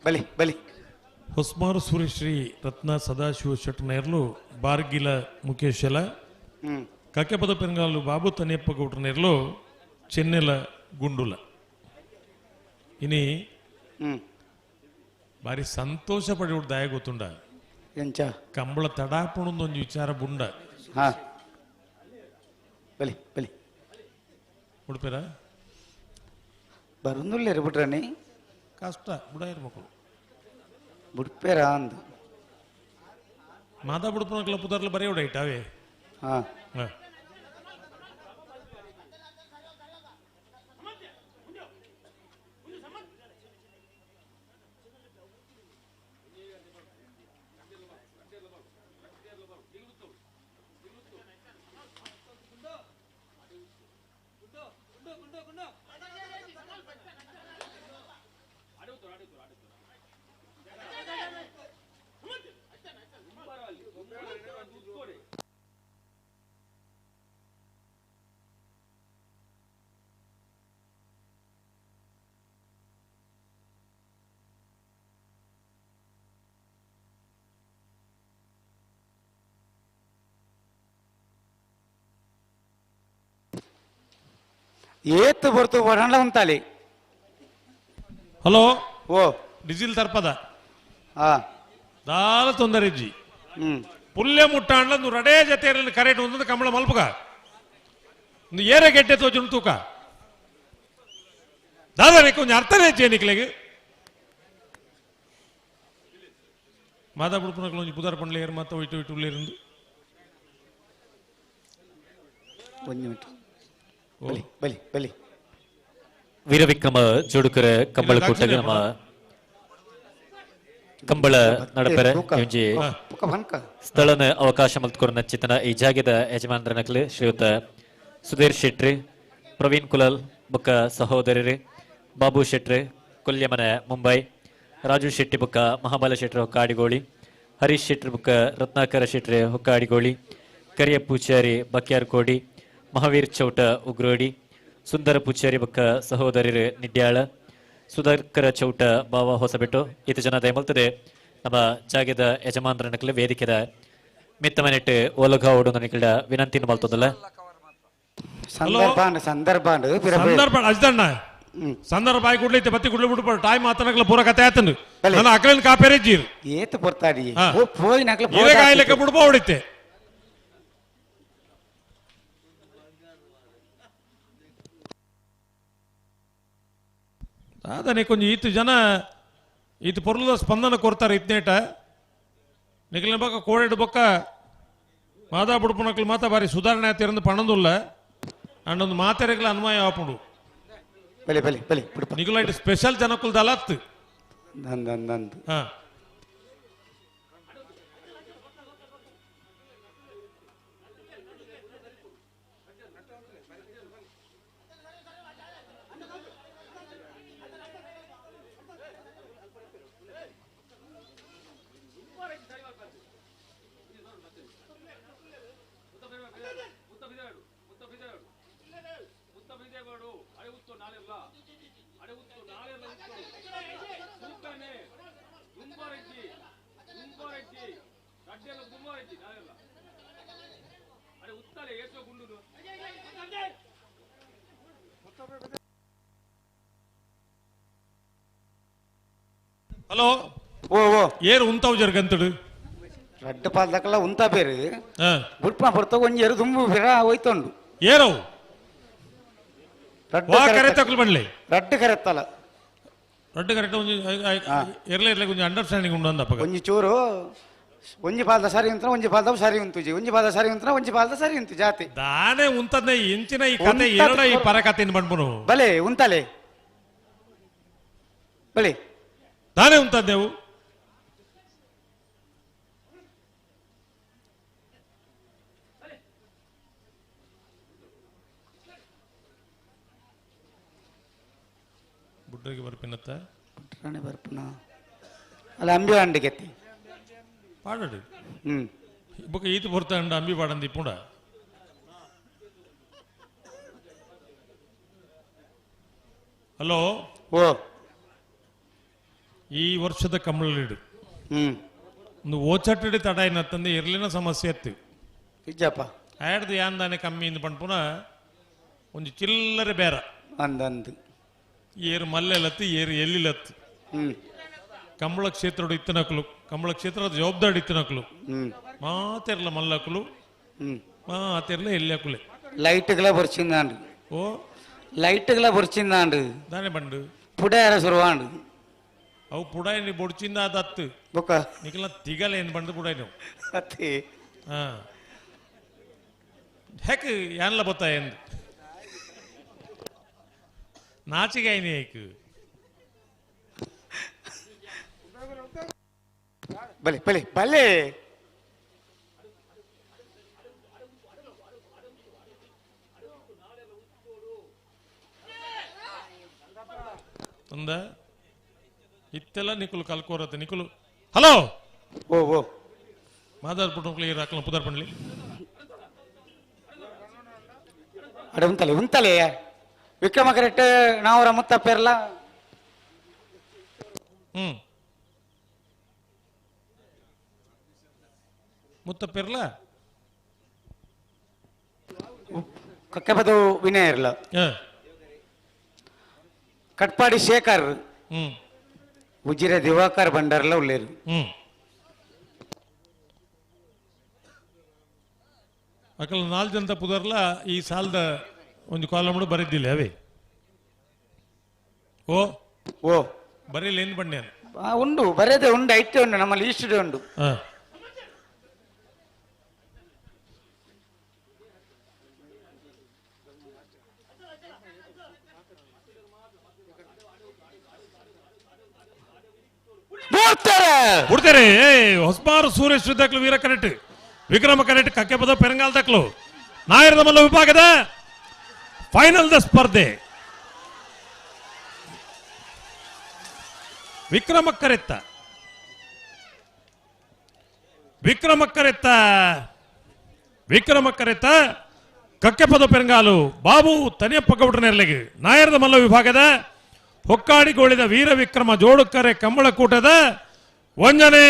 ಬಲಿ ಬಲಿ ಹೊಸ್ಮಾರು ಸುರೇಶ್ರೀ ರತ್ನ ಸದಾಶಿವ ಶೆಟ್ಟನೇರ್ಲು ಬಾರ್ಗಿಲ ಮುಖೇಶಲ ಕಕ್ಕೆಪದ ಪೆಂಗಾಲು ಬಾಬು ತನಿಯಪ್ಪ ಗೌಡ್ರನೇರ್ಲು ಚೆನ್ನೆಲ ಗುಂಡುಲ ಇನಿ ಬಾರಿ ಸಂತೋಷ ಪಡಿ ದಯ ಗೊತ್ತುಂಡ ಎಂಚ ಕಂಬಳ ತಡಾಪಣೊಂದೊಂದು ವಿಚಾರ ಬುಂಡ ಬಲಿ ಬಲಿ ಉಡುಪೇರ ಬರುಂದುಲ್ಲೇರು ಬಿಟ್ರನಿ ಕಷ್ಟ ಬುಡಾಯಿರ ಮಕ್ಕಳು ಬುಡ್ಪೇರ ಅಂದ ಮಾತಾ ಬುಡ್ಪನಕ್ಲ ಪುದರ್ಲ ಬರೀ ಉಡೈಟ್ ಅವೇ ಏತ್ ಬರ್ತು ಬರಲ್ಲ ಅಂತಾಳಿ ಹಲೋ ಓ ಡಿಜಿಲ್ ತರ್ಪದ ಹಾ ದಾಲ ತೊಂದರೆ ಇಜ್ಜಿ ಪುಲ್ಯ ಮುಟ್ಟಾಂಡ್ಲ ನೀವು ರಡೇ ಜೊತೆ ಕರೆಕ್ಟ್ ಒಂದು ಕಂಬಳ ಮಲ್ಪಗ ನೀವು ಏರೆ ಗೆಡ್ಡೆ ತೋಜು ತೂಕ ದಾದಾನೆ ಕೊಂಚ ಅರ್ಥನೇ ಚೇನಿಕ್ಲೆಗೆ ಮಾದಾ ಬುಡ್ಪನಕ್ಲ ಒಂಜಿ ಪುದಾರ್ ಪಂಡ್ಲೆ ಏರ್ ಮಾತ ಒಯ್ಟು ಇಟ್ಟು ಇருந்து ಒಂದು ಮಿನಿಟ್ ಬಲಿ ಬಲಿ ಬಲಿ ವೀರವಿಕ್ರಮ ಜೋಡುಕರ ಕಂಬಳ ಕೂಟಗ ನಮ್ಮ ಕಂಬಳ ನಡಪೆರ ಒಂಜಿ ಸ್ಥಳನ ಅವಕಾಶ ಮಲ್ತ್ಕೊರ ನಚ್ಚಿತನ ಈ ಜಾಗದ ಯಜಮಾನರ ನಕಲು ಶ್ರೀಯುತ ಸುಧೀರ್ ಶೆಟ್ರಿ ಪ್ರವೀಣ್ ಕುಲಲ್ ಬೊಕ್ಕ ಸಹೋದರರಿ ಬಾಬು ಶೆಟ್ರಿ ಕೊಲ್ಯಮನ ಮುಂಬೈ ರಾಜು ಶೆಟ್ಟಿ ಬೊಕ್ಕ ಮಹಾಬಲ ಶೆಟ್ರಿ ಹೊಕ್ಕಾಡಿಗೋಳಿ ಹರೀಶ್ ಶೆಟ್ರಿ ಬೊಕ್ಕ ರತ್ನಾಕರ ಶೆಟ್ರಿ ಹೊಕ್ಕಾಡಿಗೋಳಿ ಕರಿಯ ಪೂಚಾರಿ ಬಕ್ಯಾರ್ ಕೋಡಿ ಮಹಾವೀರ್ ಚೌಟ ಉಗ್ರೋಡಿ ಸುಂದರ ಪೂಚಾರಿ ಬೊಕ್ಕ ಸಹೋದರರು ನಿಡ್ಯಾಳ ಸುಧಾಕರ ಚೌಟ ಬಾವ ಹೊಸಬೆಟ್ಟು ಇತ್ತು ಜನ ದಯಮಲ್ತದೆ ನಮ್ಮ ಜಾಗದ ಯಜಮಾನರ ನಕಲು ವೇದಿಕೆದ ಮಿತ್ತ ಮನೆಟ್ಟು ಓಲಗ ಓಡು ನನಿಕಳ ವಿನಂತಿನ ಮಲ್ತದಲ್ಲ ಸಂದರ್ಭ ಅಜ್ದಣ್ಣ ಸಂದರ್ಭ ಆಗಿ ಕುಡ್ಲೈತೆ ಬತ್ತಿ ಕುಡ್ಲು ಬಿಟ್ಟು ಟೈಮ್ ಮಾತನಕ್ಲ ಪೂರ ಕತೆ ಆತಂದು ನನ್ನ ಅಕಲಿನ ಕಾಪೇರೆಜ್ಜೀರು ಏತ್ ಬರ್ತಾಡಿ ಲೆಕ್ಕ ಬಿಡ್ಬೋ ಹೊಡಿತೆ ಅದೇ ಕೊಂಚ ಈತು ಜನ ಈತು ಪೊರ್ಲದ ಸ್ಪಂದನ ಕೊಡ್ತಾರೆ ಇತ್ನೇಟ ನಿಖಿಲಿನ ಬಕ್ಕ ಕೋಡೆಡ್ ಬೊಕ್ಕ ಮಾದಾ ಬುಡ್ಪುನಕ್ಲು ಮಾತ ಬಾರಿ ಸುಧಾರಣೆ ಆತಿರಂದು ಪಣಂದುಲ್ಲ ಅಂಡೊಂದು ಮಾತೆರೆಗ್ಲ ಅನ್ವಯ ಆಪುಂಡು ಬಲಿ ಬಲಿ ಬಲಿ ನಿಖಿಲೈಟ್ ಸ್ಪೆಷಲ್ ಜನಕ್ಕುಲ್ ದಲತ್ ನಂದು ಹಾ హలో ఓ ఓ ಏರು ಉಂತಾವು ಜರ್ಗಂತಡು ರಡ್ಡ ಪಾಲ್ದಕ್ಕಲ್ಲ ಉಂತ ಬೇರೆ ಬುಡ್ಪ ಬರ್ತ ಒಂಜಿ ಎರು ತುಂಬು ಬಿರ ಹೋಯ್ತೊಂಡು ಏರವು ರಡ್ಡ ವಾ ಕರೆ ತಕಲ್ ಬನ್ಲಿ ರಡ್ಡ ಕರೆತ್ತಲ್ಲ ರಡ್ಡ ಕರೆಕ್ಟ್ ಒಂಜಿ ಇರ್ಲೆ ಕೊಂಚ ಅಂಡರ್ಸ್ಟ್ಯಾಂಡಿಂಗ್ ಉಂಡು ಅಂದಪ್ಪ ಒಂಜಿ ಚೂರು ಒಂಜಿ ಪಾಲ್ದ ಸರಿ ಉಂತ್ರ ಒಂಜಿ ಪಾಲ್ದ ಸರಿ ಉಂತುಜಿ ಒಂಜಿ ಪಾಲ್ದ ಸರಿ ಉಂತ್ರ ಒಂಜಿ ಪಾಲ್ದ ಸರಿ ಉಂತು ಜಾತಿ ದಾನೆ ಉಂತದ್ನೆ ಇಂಚಿನ ಈ ಕತೆ ಎರಡ ಈ ಪರಕತೆಯನ್ನು ಬಂದ್ಬನು ಬಲೆ ಉಂತಲೆ ಬಲೆ ದಾನೆ ಉಂತದ್ದೇವು ಬುಡ್ರಿಗೆ ಬರ್ಪಿನತ್ತ ಬುಡ್ರಾಣೆ ಬರ್ಪುನ ಅಲ್ಲ ಅಂಬಿ ಅಂಡಿಗೆತ್ತಿ ಪಾಡಡು ಬೊಕ ಈತ ಬರ್ತಾ ಅಂಡ ಅಂಬಿ ಪಾಡಂದಿ ಪುಂಡ ಹಲೋ ಓ ಈ ವರ್ಷದ ಕಂಬಳಲಿಡು ಒಂದು ಓಚಟ್ಟಿಡಿ ತಡ ಏನತ್ತಂದು ಇರ್ಲಿನ ಸಮಸ್ಯೆ ಎತ್ತು ನಿಜಪ್ಪ ಆಡ್ದು ಯಾಂದಾನೆ ಕಮ್ಮಿ ಇಂದ ಪಂಡ್ಪುನ ಒಂದು ಚಿಲ್ಲರೆ ಬೇರ ಅಂದಂದು ಏರು ಮಲ್ಲೆಲತ್ತು ಏರು ಎಲ್ಲಿಲತ್ತು ಕಂಬಳ ಕ್ಷೇತ್ರ ಇತ್ತನಕ್ಲು ಕಂಬಳ ಕ್ಷೇತ್ರದ ಜವಾಬ್ದಾರಿ ಇತ್ತನಕ್ಲು ಮಾತೆರ್ಲ ಮಲ್ಲಕ್ಲು ಮಾತೆರ್ಲ ಎಲ್ಲಿಯಕುಲೆ ಲೈಟ್ಗಳ ಬರ್ಚಿಂದಾಂಡು ಓ ಲೈಟ್ಗಳ ಬರ್ಚಿಂದಾಂಡು ದಾನೆ ಬಂಡು ಪುಡಾರ ಸುರುವಾಂಡು ಅವು ಪುಡಾಯಿ ಬೊಡ್ಚಿಂದ ಅದತ್ತು ಬೊಕ್ಕ ನಿಖಲ ತಿಗಲ ಏನು ಬಂದು ಪುಡಾಯಿ ನಾವು ಅತ್ತೆ ಹಾ ಹೆಕ್ ಯಾನ್ಲ ಬೊತ್ತ ಎಂದು ನಾಚಿಗೆ ಐನಿ ಏಕು ಬಲೆ ಬಲೆ ಬಲೆ ಒಂದ ಇತ್ತೆಲ್ಲ ನಿಕುಲು ಕಲ್ಕೋರತ್ತೆ ನಿಕುಲು ಹಲೋ ಓ ಓ ಮಾತಾಡ್ಬಿಟ್ಟು ಕ್ಲಿಯರ್ ಹಾಕಲ ಪುದಾರ್ ಪಣ್ಲಿ ಅಡೆ ಉಂತಲೆ ಉಂತಲೆ ವಿಕ್ರಮ ಕರೆಕ್ಟ್ ನಾವರ ಮುತ್ತ ಪೇರ್ಲ ಮುತ್ತ ಪೆರ್ಲ ಕಕ್ಕೆಬದು ವಿನಯ ಇರ್ಲ ಕಟ್ಪಾಡಿ ಶೇಖರ್ ಉಜಿರೆ ದಿವಾಕರ್ ಬಂಡಾರ್ಲ ಉಳ್ಳೇರು ಅಕಲ್ 4 ಜನ ಪುದರ್ಲ ಈ ಸಾಲದ ಒಂದು ಕಾಲಮ್ ಬರೆದಿಲ್ಲ ಅವೇ ಓ ಓ ಬರೀಲಿ ಏನು ಬಣ್ಣೆ ಉಂಡು ಬರೆದೆ ಉಂಡು ಐತೆ ಉಂಡು ನಮ್ಮಲ್ಲಿ ಈಸ್ಟುಡೆ ಉಂಡು ಬಿಡ್ತಾರೆ ಹೊಸಮಾರು ಸೂರೇಶ್ ದಕ್ಲು ವೀರ ಕರೆಕ್ಟ್ ವಿಕ್ರಮ ಕರೆಕ್ಟ್ ಕಕ್ಕೆ ಪದ ಪೆರಂಗಾಲ್ ದಕ್ಲು ನಾಯರದ ಮಲ್ಲ ವಿಭಾಗದ ಫೈನಲ್ ದ ಸ್ಪರ್ಧೆ ವಿಕ್ರಮ ಕರೆತ್ತ ಕಕ್ಕೆ ಪದ ಪೆರಂಗಾಲು ಬಾಬು ತನಿಯಪ್ಪ ಗೌಡ್ರ ನೆರಳಿಗೆ ನಾಯರದ ಮಲ್ಲ ವಿಭಾಗದ ಹೊಕ್ಕಾಡಿಗೋಳಿದ ವೀರ ವಿಕ್ರಮ ಜೋಡುಕರೆ ಕಂಬಳಕೂಟದ 1ನೇ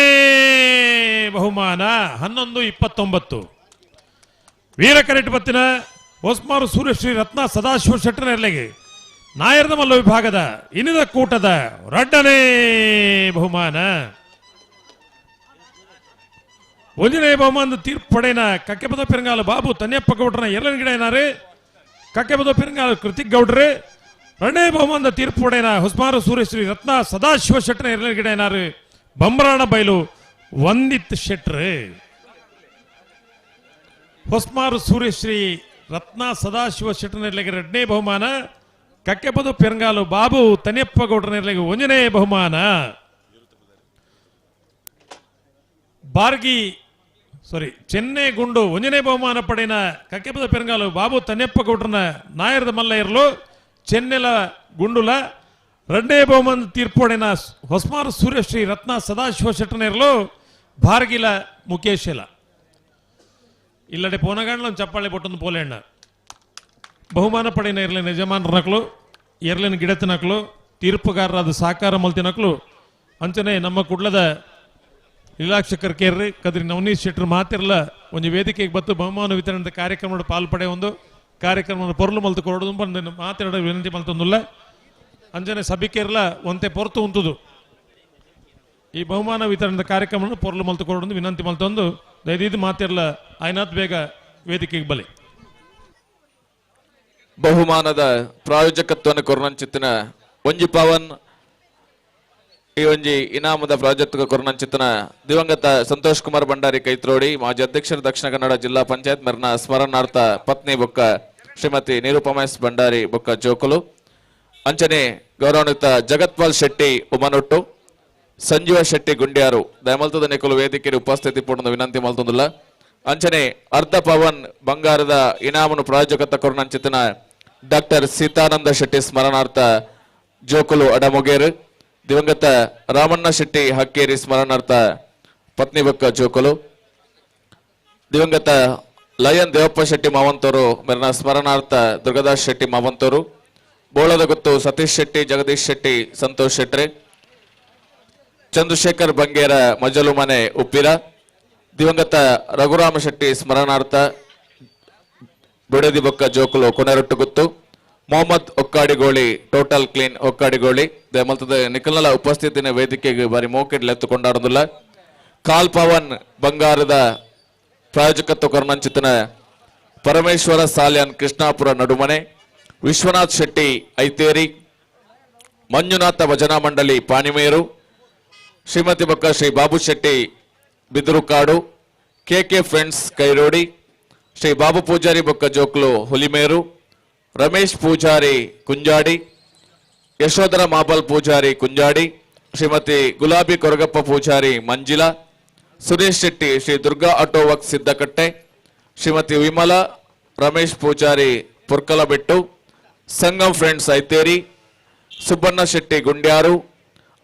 ಬಹುಮಾನ 11-29 ವೀರ ಕರೆಟ್ ಬತ್ತಿನ ಹೊಸ್ಮಾರು ಸೂರ್ಯಶ್ರೀ ರತ್ನ ಸದಾಶಿವ ಶೆಟ್ಟರ ನೆರಳಿಗೆ ನಾಯರದ ಮಲ್ಲ ವಿಭಾಗದ ಇನಿದ ಕೂಟದ 2ನೇ ಬಹುಮಾನ 1ನೇ ಬಹುಮಾನದ ತೀರ್ಪು ಪಡೆಯನ ಕಕ್ಕೆಪದ ಪೆರಂಗಾಲು ಬಾಬು ತನಿಯಪ್ಪ ಗೌಡ್ರನ ಎರಲನಗಿಡ ಏನಾರು ಕಕ್ಕೆಪದ ಪೆರಂಗಾಲು ಕೃತಿಕ್ ಗೌಡ್ರೆ 2ನೇ ಬಹುಮಾನದ ತೀರ್ಪು ಪಡೆಯನ ಹೊಸ್ಮಾರು ಸೂರ್ಯಶ್ರೀ ರತ್ನ ಸದಾಶಿವ ಶೆಟ್ಟರ ಎರಲನಗಿಡ ಏನಾರು ಬಂಬ್ರಾಣ ಬೈಲು ವಂದಿತ್ ಶೆಟ್ರೆ ಹೊಸ್ಮಾರು ಸೂರ್ಯಶ್ರೀ ರತ್ನ ಸದಾಶಿವ ಶೆಟ್ಟರ ನೆರಳಿಗೆ 2ನೇ ಬಹುಮಾನ ಕಕ್ಕೆಪದ ಪೆರಂಗಾಲು ಬಾಬು ತನಿಯಪ್ಪ ಗೌಡ್ರ ನೆರಳಿಗೆ 1ನೇ ಬಹುಮಾನ ಚೆನ್ನೈ ಗುಂಡು 1ನೇ ಬಹುಮಾನ ಪಡೆಯನ ಕಕ್ಕೆಪದ ಪೆರಂಗಾಲು ಬಾಬು ತನಿಯಪ್ಪ ಗೌಡ್ರನ ನಾಯರದ ಮಲ್ಲ ಇರಲು ಚೆನ್ನೆಲ ಗುಂಡುಲ 2ನೇ ಬಹುಮಾನ ತೀರ್ಪು ಪಡೆಯನ ಹೊಸ್ಮಾರು ಸೂರ್ಯಶ್ರೀ ರತ್ನ ಸದಾಶಿವ ಶೆಟ್ಟರ ಇರಲು ಭಾರ್ಗಿಲ ಮುಖೇಶಲ ಇಲ್ಲಡೆ ಪೋನಗಾಂಡ್ಲ ಚಪ್ಪಾಳೆ ಪೊಟ್ಟೊಂದು ಪೋಲೆಣ್ಣ ಬಹುಮಾನ ಪಡೆಯನ ಇರಲಿ ಯಜಮಾನರ ನಕಲು ಎರಲಿನ ಗಿಡ ತಿನ್ನಕ್ಲು ತೀರ್ಪುಗಾರರಾದ ಸಾಕಾರ ಮಲ್ತಿನಕ್ಲು ಅಂಚನೆ ನಮ್ಮ ಕುಡ್ಲದ ಲೀಲಾಕ್ಷಕರ್ ಕೇರ್ರಿ ಕದ್ರಿ ನವನೀತ್ ಶೆಟ್ಟರ್ ಮಾತಿರಲ್ಲ ಒಂದು ವೇದಿಕೆಗೆ ಬತ್ತು ಬಹುಮಾನ ವಿತರಣೆ ಕಾರ್ಯಕ್ರಮದ ಪಾಲ್ಪಡೆ ಒಂದು ಕಾರ್ಯಕ್ರಮ ಪೊರ್ಲು ಮಲ್ತು ಕೊಡೋದು ಬಂದು ಮಾತಾಡೋ ವಿನಂತಿ ಮಲ್ತೊಂದುಲ್ಲ ಅಂಜನೆ ಸಭಿಕೇರ್ಲ ಒಂತೆ ಪೊರ್ತು ಉಂತುದು ಈ ಬಹುಮಾನ ವಿತರಣೆ ಕಾರ್ಯಕ್ರಮ ಪೊರ್ಲು ಮಲ್ತು ಕೊಡೋದು ವಿನಂತಿ ಮಲ್ತೊಂದು ದಯದಿದ್ದು ಮಾತಿರಲ್ಲ ಆಯ್ನಾತ್ ಬೇಗ ವೇದಿಕೆಗೆ ಬಲಿ ಬಹುಮಾನದ ಪ್ರಾಯೋಜಕತ್ವವನ್ನು ಕೊರನಂಚಿತ್ತಿನ ಒಂಜಿ ಪವನ್ ಈ ಒಂಜಿ ಇನಾಮದ ಪ್ರಾಜೆಕ್ಟ್ ಕೊರನಂಚಿತ್ತಿನ ದಿವಂಗತ ಸಂತೋಷ್ ಕುಮಾರ್ ಭಂಡಾರಿ ಕೈತ್ರೋಡಿ ಮಾಜಿ ಅಧ್ಯಕ್ಷರು ದಕ್ಷಿಣ ಕನ್ನಡ ಜಿಲ್ಲಾ ಪಂಚಾಯತ್ ಮೆರ್ನ ಸ್ಮರಣಾರ್ಥ ಪತ್ನಿ ಬೊಕ್ಕ ಶ್ರೀಮತಿ ನಿರುಪಮ ಎಸ್ ಭಂಡಾರಿ ಬೊಕ್ಕ ಜೋಕುಲು ಅಂಚನೆ ಗೌರವಾನ್ವಿತ ಜಗತ್ಪಾಲ್ ಶೆಟ್ಟಿ ಉಮನೊಟ್ಟು ಸಂಜೀವ ಶೆಟ್ಟಿ ಗುಂಡ್ಯಾರು ದಯಮಲ್ತದ ನಿಕುಲು ವೇದಿಕೆಗೆ ಉಪಸ್ಥಿತಿ ಪೂರ್ಣ ವಿನಂತಿ ಮಲ್ತೊಂದುಲ್ಲ ಅಂಚನೆ ಅರ್ಧ ಪವನ್ ಬಂಗಾರದ ಇನಾಮನು ಪ್ರಾಯೋಜಕತ್ವ ಕೊರನಂಚಿತ್ತಿನ ಡಾಕ್ಟರ್ ಸೀತಾನಂದ ಶೆಟ್ಟಿ ಸ್ಮರಣಾರ್ಥ ಜೋಕುಲು ಅಡಮೊಗೇರು ದಿವಂಗತ ರಾಮಣ್ಣ ಶೆಟ್ಟಿ ಹಕ್ಕೇರಿ ಸ್ಮರಣಾರ್ಥ ಪತ್ನಿ ಬೊಕ್ಕ ಜೋಕುಲು ದಿವಂಗತ ಲಯನ್ ದೇವಪ್ಪ ಶೆಟ್ಟಿ ಮಾವಂತೂರು ಮೆರನ ಸ್ಮರಣಾರ್ಥ ದುರ್ಗದಾಸ್ ಶೆಟ್ಟಿ ಮಾವಂತೂರು ಬೋಳದ ಗುತ್ತು ಸತೀಶ್ ಶೆಟ್ಟಿ ಜಗದೀಶ್ ಶೆಟ್ಟಿ ಸಂತೋಷ್ ಶೆಟ್ಟಿ ಚಂದ್ರಶೇಖರ್ ಬಂಗೇರ ಮಜಲು ಮನೆ ಉಪ್ಪಿರ ದಿವಂಗತ ರಘುರಾಮ ಶೆಟ್ಟಿ ಸ್ಮರಣಾರ್ಥ ಬುಡದಿ ಬೊಕ್ಕ ಜೋಕುಲು ಕೊನೆರೊಟ್ಟು ಗುತ್ತು ಮೊಹಮ್ಮದ್ ಒಕ್ಕಾಡಿಗೋಳಿ ಟೋಟಲ್ ಕ್ಲೀನ್ ಒಕ್ಕಾಡಿಗೋಳಿ ದಯಮಲ್ತದ ನಿಖಲ್ನಲ ಉಪಸ್ಥಿತಿನ ವೇದಿಕೆಗೆ ಬಾರಿ ಮೋಕೆಡ್ಲು ಎತ್ತುಕೊಂಡಾಡುದಿಲ್ಲ ಕಾಲ್ ಪವನ್ ಬಂಗಾರದ ಪ್ರಾಯೋಜಕತ್ವ ಕೊರನಂಚಿತ್ತಿನ ಪರಮೇಶ್ವರ ಸಾಲ್ಯಾನ್ ಕೃಷ್ಣಾಪುರ ನಡುಮನೆ ವಿಶ್ವನಾಥ್ ಶೆಟ್ಟಿ ಐತೇರಿ ಮಂಜುನಾಥ ಭಜನಾ ಮಂಡಳಿ ಪಾಣಿಮೇರು ಶ್ರೀಮತಿ ಬೊಕ್ಕ ಶ್ರೀ ಬಾಬು ಶೆಟ್ಟಿ ಬಿದುರುಕಾಡು ಕೆಕೆ ಫ್ರೆಂಡ್ಸ್ ಕೈರೋಡಿ ಶ್ರೀ ಬಾಬು ಪೂಜಾರಿ ಬೊಕ್ಕ ಜೋಕ್ಲು ಹುಲಿಮೇರು Ramesh Poojary ಕುಂಜಾಡಿ Yashodhara ಮಾಬಲ್ Poojary Kunjadi Shrimati Gulabi Koragappa Poojari Manjila Suresh Shetty Shri Durga auto work Siddakatte Shrimati Vimala Ramesh Poojari Purkalabettu Sangam friends ಐತೇರಿ ಸುಬ್ಬಣ್ಣ ಶೆಟ್ಟಿ ಗುಂಡ್ಯಾರು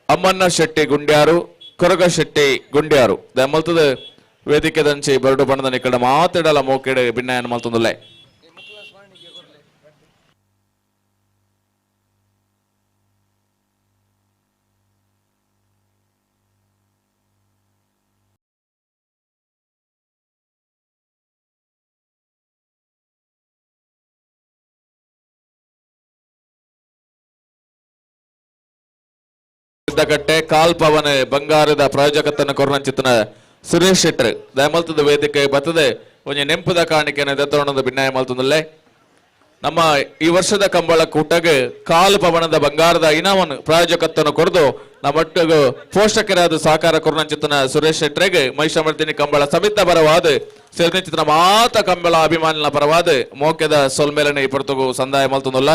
ಅಮ್ಮಣ್ಣ ಶೆಟ್ಟಿ ಗುಂಡ್ಯಾರು ಕೊರಗ ಶೆಟ್ಟಿ ಗುಂಡ್ಯಾರು ದಯಮಲ್ತದ ವೇದಿಕೆ ದಂಚಿ ಬರಡು ಬಣ್ಣದ ನಿಕಟ ಮಾತಾಡಲ ಮೋಕೆಡೆ ಭಿನ್ನಾಯನ ಮಲ್ತೊಂದುಲ್ಲೆ ಸಿದ್ದಕಟ್ಟೆ ಕಾಲ್ ಪವನ್ ಬಂಗಾರದ ಪ್ರಾಯೋಜಕತ್ವನ ಕೊರನಂಚಿತ್ತಿನ ಸುರೇಶ್ ಶೆಟ್ಟರ್ ದಯಮಲ್ತದ ವೇದಿಕೆ ಬರ್ತದೆ ಒಂಜಿ ನೆಂಪುದ ಕಾಣಿಕೆನ ದತ್ತೋಣದ ಭಿನ್ನಾಯ ಮಲ್ತೊಂದುಲ್ಲೆ ನಮ್ಮ ಈ ವರ್ಷದ ಕಂಬಳ ಕೂಟಗೆ ಕಾಲ್ ಪವನದ ಬಂಗಾರದ ಇನಾಮನ್ನು ಪ್ರಾಯೋಜಕತ್ವನ ಕೊರದು ನಮ್ಮೊಟ್ಟಿಗೆ ಪೋಷಕರಾದ ಸಹಕಾರ ಕೊರನಂಚಿತ್ತಿನ ಸುರೇಶ್ ಶೆಟ್ಟರ್ಗೆ ಮಹಿಷಮರ್ದಿನಿ ಕಂಬಳ ಸಮಿತ ಪರವಾದ ಸೇರಿಚಿತ್ತಿನ ಮಾತ ಕಂಬಳ ಅಭಿಮಾನಿನ ಪರವಾದ ಮೋಕ್ಯದ ಸೊಲ್ಮೇಲನೆ ಈ ಪೊರ್ತುಗು ಸಂದಾಯ ಮಲ್ತೊಂದುಲ್ಲ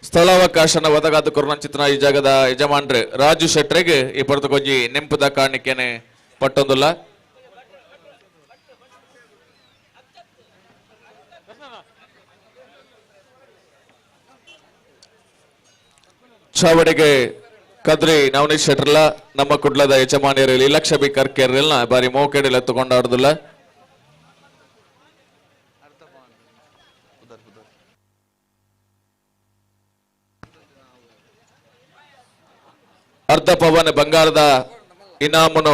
ಸ್ಥಳಾವಕಾಶನ ಒದಗಾದ ಕೊರನಂಚಿತ್ತಿನ ಈ ಜಾಗದ ಯಜಮಾನ್ರೆ ರಾಜು ಶೆಟ್ರಿಗೆ ಈ ಪೊರ್ತುಕೊಂಜಿ ನೆಂಪುದ ಕಾಣಿಕೆನೆ ಪಟ್ಟೊಂದುಲ್ಲ ಚಾವಡಿಗೆ ಕದ್ರಿ ನವನೀತ್ ಶೆಟ್ರಲ್ಲ ನಮ್ಮ ಕುಡ್ಲದ ಯಜಮಾನಿಯರು ಲೀಲಾಕ್ಷ ಬಿ ಕರ್ಕೇರ್ಲ ಬಾರಿ ಮೋಕೆಡೆಲ್ಲ ಎತ್ತುಕೊಂಡಾಡುದಿಲ್ಲ ಅರ್ಧ ಪವನ್ ಬಂಗಾರದ ಇನಾಮನು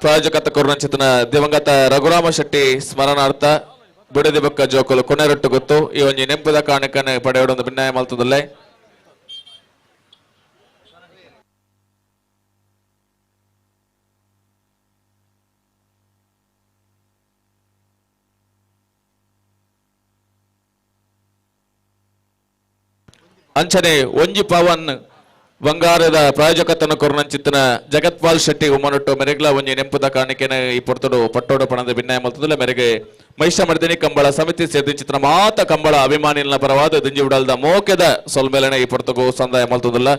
ಪ್ರಾಯೋಜಕತ್ವ ಕೊರನಂಚಿತ್ತಿನ ದಿವಂಗತ ರಘುರಾಮ ಶೆಟ್ಟಿ ಸ್ಮರಣಾರ್ಥ ಬಿಡದಿ ಬೊಕ್ಕ ಜೋಕುಲು ಕೊನೆರೊಟ್ಟು ಗೊತ್ತು ಈ ಒಂಜಿ ನೆಂಪುದ ಕಾಣಿಕನೆ ಪಡೆಯೋಡೊಂದು ಭಿನ್ನಾಯ ಮಲ್ತದಲ್ಲೇ ಅಂಚನೆ ಒಂಜಿ ಪವನ್ ಬಂಗಾರದ ಪ್ರಾಯೋಜಕತ್ವನ ಕೊರನಂಚಿತ್ತಿನ ಜಗತ್ಪಾಲ್ ಶೆಟ್ಟಿ ಉಮ್ಮನೊಟ್ಟು ಮೆರೆಗ್ಲ ಒಂಜಿ ನೆಂಪುದ ಕಾಣಿಕೆನ ಈ ಪೊರ್ತಡು ಪಟ್ಟೋಡು ಪಣದ ಭಿನ್ನಾಯ ಮಲ್ತದಲ್ಲ ಮೆರೆಗೆ ಮಹಿಷಮರ್ದಿನಿ ಕಂಬಳ ಸಮಿತಿ ಸೇರಿಚಿತ್ತಿನ ಮಾತ ಕಂಬಳ ಅಭಿಮಾನಿನ ಪರವಾದ ದಿಂಜಿ ಉಡಲ್ದ ಮೋಕೆದ ಸೊಲ್ಮೇಲನೆ ಈ ಪೊರ್ತುಗು ಸಂದಾಯ ಮಲ್ತದಲ್ಲ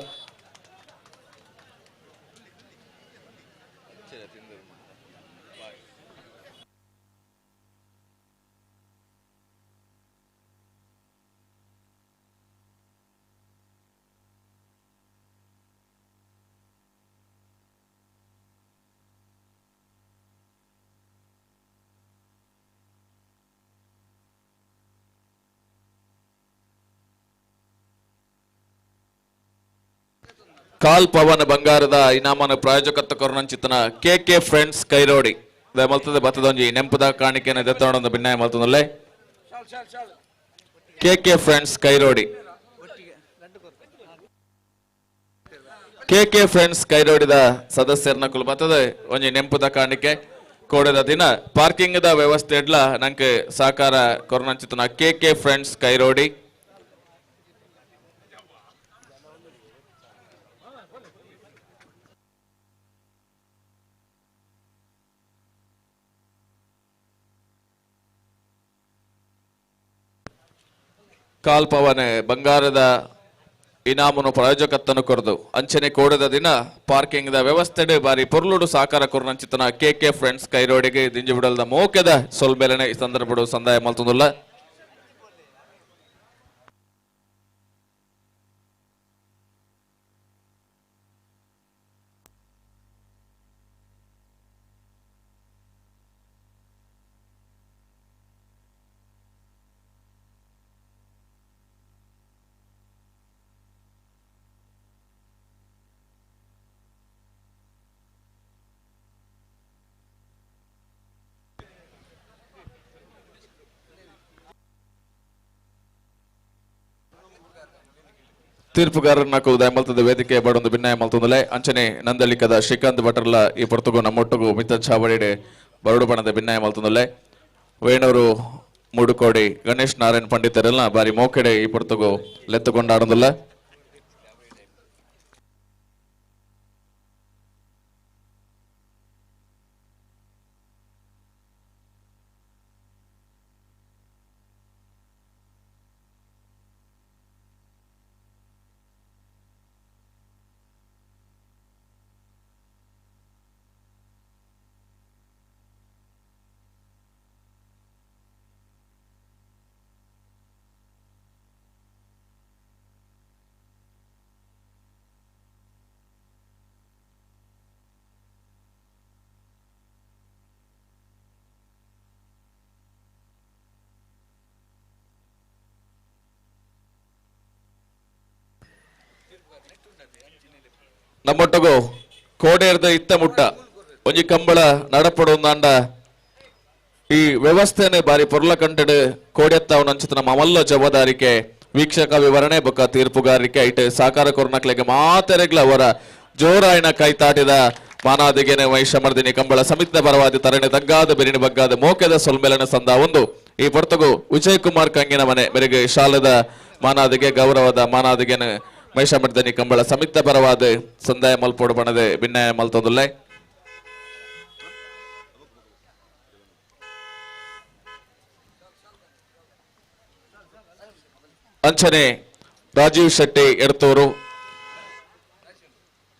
ಕಾಲ್ ಪವನ್ ಬಂಗಾರದ ಇನಾಮನ ಪ್ರಾಯೋಜಕತ್ವ ಕೊರನಂಚಿತನ ಕೆ ಫ್ರೆಂಡ್ಸ್ ಕೈರೋಡಿ ಮಲ್ತದೆ ಬತ್ತದೊಂಜಿ ನೆಂಪದ ಕಾಣಿಕೆನ ದೆತ್ತೊಂಡೊಂದು ಭಿನ್ನಾಯ ಮಲ್ತದಲ್ಲೇ K friends Kairodi K friends ಕೈರೋಡಿದ ಸದಸ್ಯರನ್ನ ಕುಲ್ ಬರ್ತದೆ ಒಂಜಿ ನೆಂಪದ ಕಾಣಿಕೆ ಕೋಡದ ದಿನ ಪಾರ್ಕಿಂಗ್ ದ ವ್ಯವಸ್ಥೆ ಇಡ್ಲ ನಂಗೆ ಸಹಕಾರ ಕೊರನಂಚಿತನ ಕೆ ಫ್ರೆಂಡ್ಸ್ ಕೈರೋಡಿ ಕಾಲ್ ಪವನ್ ಬಂಗಾರದ ಇನಾಮನು ಪ್ರಾಯೋಜಕತ್ವನು ಕೊರದು ಅಂಚನೆ ಕೋಡದ ದಿನ ಪಾರ್ಕಿಂಗ್ ದ ವ್ಯವಸ್ಥೆ ಬಾರಿ ಪೊರ್ಲುಡು ಸಾಕಾರ ಕೊರನಂಚಿತನ ಕೆ ಫ್ರೆಂಡ್ಸ್ ಕೈರೋಡಿಗೆ ದಿಂಜಿ ಬಿಡಲ್ದ ಮೋಕೆದ ಸೊಲ್ಬೇಲೆನೆ ಈ ಸಂದರ್ಭಡು ಸಂದಾಯ ಮಲ್ತುಂದುಲ್ಲ ತೀರ್ಪುಗಾರರನ್ನ ಉದಯ ಮಲ್ತದ ವೇದಿಕೆ ಬಡೊಂದು ಭಿನ್ನಾಯ ಮಲ್ತೊಂದಲೆ ಅಂಚನೆ ನಂದಳಿಕದ ಶ್ರೀಕಾಂತ್ ಭಟ್ರಲ್ಲ ಈ ಪೊರ್ತುಗು ನಮ್ಮೊಟ್ಟುಗು ಮಿತ ಚಾವಡಿಡೆ ಬರಡು ಬಣದ ಭಿನ್ನಾಯ ಮಲ್ತೊಂದಲೆ ವೇಣೂರು ಮೂಡುಕೋಡಿ ಗಣೇಶ್ ನಾರಾಯಣ್ ಪಂಡಿತರೆಲ್ಲ ಬಾರಿ ಮೋಕೆಡೆ ಈ ಪೊರ್ತುಗು ಲೆತ್ತುಕೊಂಡಾಡೊಂದಲ್ಲ ನಮ್ಮೊಟ್ಟಗು ಕೋಡೇರ್ದ ಇತ್ತ ಮುಟ್ಟ ಒಂಜಿ ಕಂಬಳ ನಡಪಡೊಂದಾಂಡ ಈ ವ್ಯವಸ್ಥೆನೆ ಬಾರಿ ಪೊರ್ಲ ಕಂಟೆಡ್ ಕೋಡೆತ್ತ ನಂಚಿತನ ಮಮಲ್ಲ ಜವಾದಾರಿಕೆ ವೀಕ್ಷಕ ವಿವರಣೆ ಬೊಕ್ಕ ತೀರ್ಪುಗಾರಿಕೆ ಐಟ್ ಸಾಕಾರ ಕೊರ್ನಕ್ಲೆಗೆ ಮಾತೆರೆಗ್ಲ ಅವರ ಜೋರಾಯಣ ಕೈತಾಟಿದ ಮಾನಾದಿಗೆನೆ ವೈಷಮರ್ದಿನಿ ಕಂಬಳ ಸಮಿತ ಪರವಾದಿ ತರಣೆ ತಗ್ಗಾದ ಬೆರಿನಿ ಬಗ್ಗಾದ ಮೋಕೆದ ಸೊಲ್ಮೆಲನ ಸಂದ ಒಂದು ಈ ಪೊರ್ತಗು ವಿಜಯ್ ಕುಮಾರ್ ಕಂಗಿನ ಮನೆ ಮೇರೆಗೆ ಶಾಲದ ಮಾನಾದಿಗೆ ಗೌರವದ ಮಾನಾದಿಗೆನ ಮೈಷಮರ್ದನಿ ಕಂಬಳ ಸಮಿತ ಪರವಾದ ಸಂದಾಯ ಮಲ್ಪೋಡು ಬಣದೆ ಭಿನ್ನಾಯ ಮಲ್ತೊಂದುಲ್ಲೆ ಅಂಚನೆ ರಾಜೀವ್ ಶೆಟ್ಟಿ ಎಡ್ತೂರು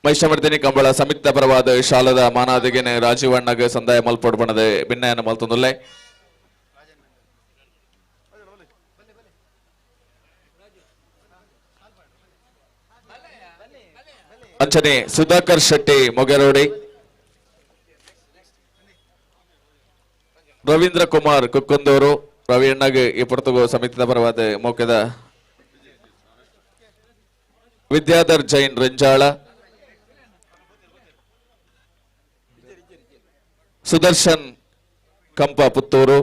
ಮೈಷಮರ್ದಿನಿ ಕಂಬಳ ಸಮಿತ ಪರವಾದ ಶಾಲದ ಮಾನಾದಿಗೆನೆ ರಾಜೀವ್ ಅಣ್ಣಗೆ ಸಂದಾಯ ಮಲ್ಪೋಡು ಬಣದೆ ಭಿನ್ನಾಯನ ಮಲ್ತೊಂದುಲ್ಲೆ ಅಂಚನೆ ಸುಧಾಕರ್ ಶೆಟ್ಟಿ ಮೊಗೆರೋಡಿ ರವೀಂದ್ರ ಕುಮಾರ್ ಕುಕ್ಕುಂದೂರು ರವಿ ಅಣ್ಣಗೆ ಈ ಪೊರ್ತುಗು ಸಮಿತಿದ ಪರವಾದ ಮೋಕೆದ ವಿದ್ಯಾಧರ್ ಜೈನ್ ರೆಂಜಾಳ ಸುದರ್ಶನ್ ಕಂಪ ಪುತ್ತೂರು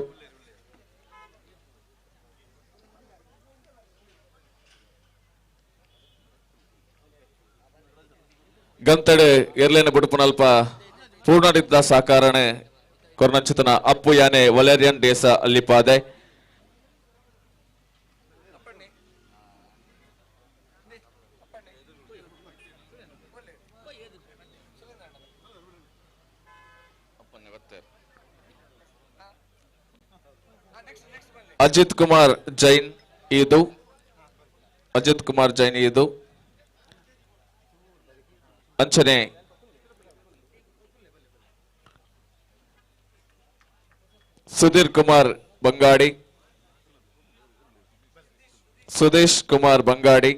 ಗಂತಡೆ ಎರ್ಲೇನ ಬುಡುಪುನಲ್ಪ ಪೂರ್ಣರಿದ್ದ ಸಾಕಾರಣೆ ಕೊರ್ನಂಚಿತನ ಅಪ್ಪು ಯಾನೆ ವಲೇರಿಯನ್ ಡೇಸ ಅಲ್ಲಿಪಾದೆ ಅಜಿತ್ ಕುಮಾರ್ ಜೈನ್ ಇದು ಅಂಚನೆ ಸುಧೀರ್ ಕುಮಾರ್ ಬಂಗಾಡಿ ಸುದೇಶ್ ಕುಮಾರ್ ಬಂಗಾಡಿ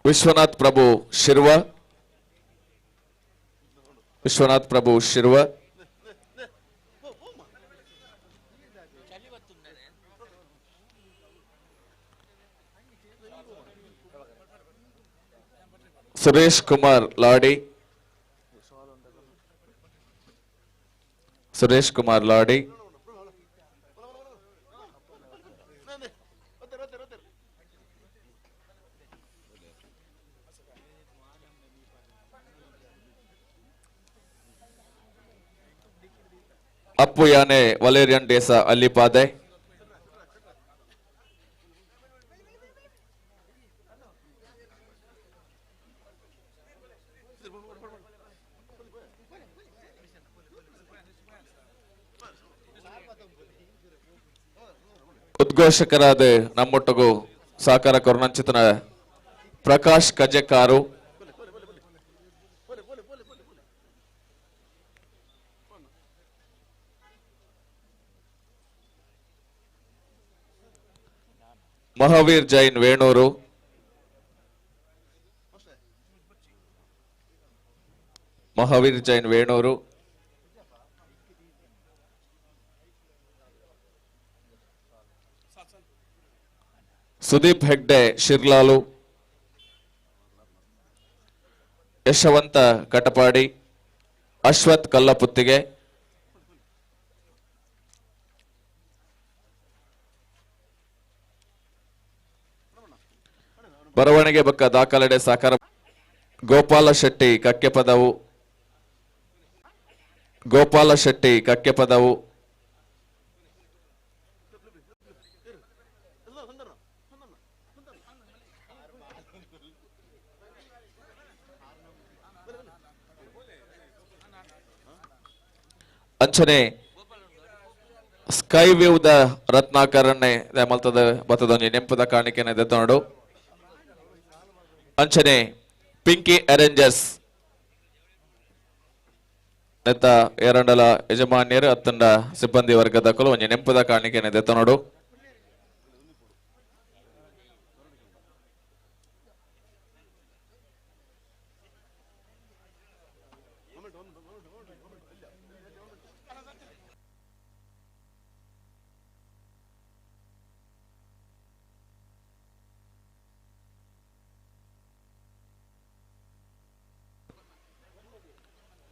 ವಿಶ್ವನಾಥ್ ಪ್ರಭು ಶಿರ್ವ ವಿಶ್ವನಾಥ್ ಪ್ರಭು ಶಿರ್ವ, ಸುರೇಶ್ ಕುಮಾರ್ ಲಾಡಿ, ಸುರೇಶ್ ಕುಮಾರ್ ಲಾಡಿ, ಅಪ್ಪು ಯಾನೆ ವಲೇರಿಯನ್ ಡೇಸಾ ಅಲ್ಲಿಪಾದೆ, ಉದ್ಘೋಷಕರಾದ ನಮ್ಮೊಟ್ಟಗು ಸಹಕಾರ ಕೊರನಂಚಿತನ ಪ್ರಕಾಶ್ ಕಜೆಕಾರು, ಮಹಾವೀರ್ ಜೈನ್ ವೇಣೂರು, ಮಹಾವೀರ್ ಜೈನ್ ವೇಣೂರು, ಸುದೀಪ್ ಹೆಗ್ಡೆ ಶಿರ್ಲಾಲು, ಯಶವಂತ ಕಟಪಾಡಿ, ಅಶ್ವಥ್ ಕಲ್ಲಪುತ್ತಿಗೆ, ಬರವಣಿಗೆ ಬಕ್ಕ ದಾಖಲೆಡೆ ಸಾಕಾರ ಗೋಪಾಲ ಶೆಟ್ಟಿ ಕಕ್ಕೆಪದವು, ಗೋಪಾಲ ಶೆಟ್ಟಿ ಕಕ್ಕೆಪದವು, ಅಂಚನೆ ಸ್ಕೈ ವ್ಯೂ ದ ರತ್ನಾಕರನ್ನೇ ಮಲ್ತದ ಬತ್ತದೊಂದು ನೆಂಪದ ಕಾಣಿಕೆನೆ ದೆತ್ತೋಡು ಅಂಚನೆ ಪಿಂಕಿ ಅರೇಂಜರ್ಸ್ ನೆತ್ತ ಎರಡಲ ಯಜಮಾನ್ಯರು ಅತ್ತಂಡ ಸಿಬ್ಬಂದಿ ವರ್ಗದ ಕೊಲು ಒಂಜಿ ನೆಂಪದ ಕಾಣಿಕೆನೆ ದೆತ್ತೋಡು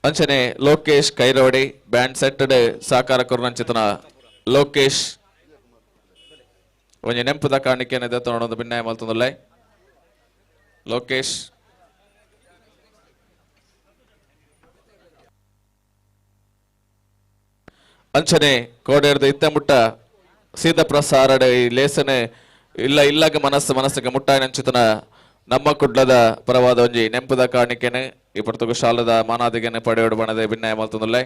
ಅಂಚನೆ ಲೋಕೇಶ್ ಕೈರೋಡಿ ಬ್ಯಾಂಡ್ ಸೆಟ್ ಸಾಕಾರ ಕೊರ್ನಂಚಿತನ ಲೋಕೇಶ್ ಒಂಜಿ ನೆಂಪದ ಕಾಣಿಕೆನೆ ದೆತ್ತೋಡು ಭಿನ್ನಾಯ ಮಲ್ತೊಂದುಲ್ಲೆ ಲೋಕೇಶ್ ಅಂಚನೆ ಕೋಡೇರ್ದ ಇತ್ತ ಮುಟ್ಟ ಸೀದ ಪ್ರಸಾರಡ ಈ ಲೇಸನೆ ಇಲ್ಲಗ ಮನಸ್ಸಿಗೆ ಮುಟ್ಟಾಯನಂಚಿತನ ನಮ್ಮ ಕುಡ್ಲದ ಪರವಾದ ಒಂಜಿ ನೆಂಪದ ಕಾಣಿಕೆನೆ ಈ ಪರ್ತುಗು ಶಾಲದ ಮಾನಾದಿಗೆನೆ ಪಡೆಯೋಡು ಬಣದೆ ಭಿನ್ನಾಯ ಮಲ್ತೊಂದುಲ್ಲೆ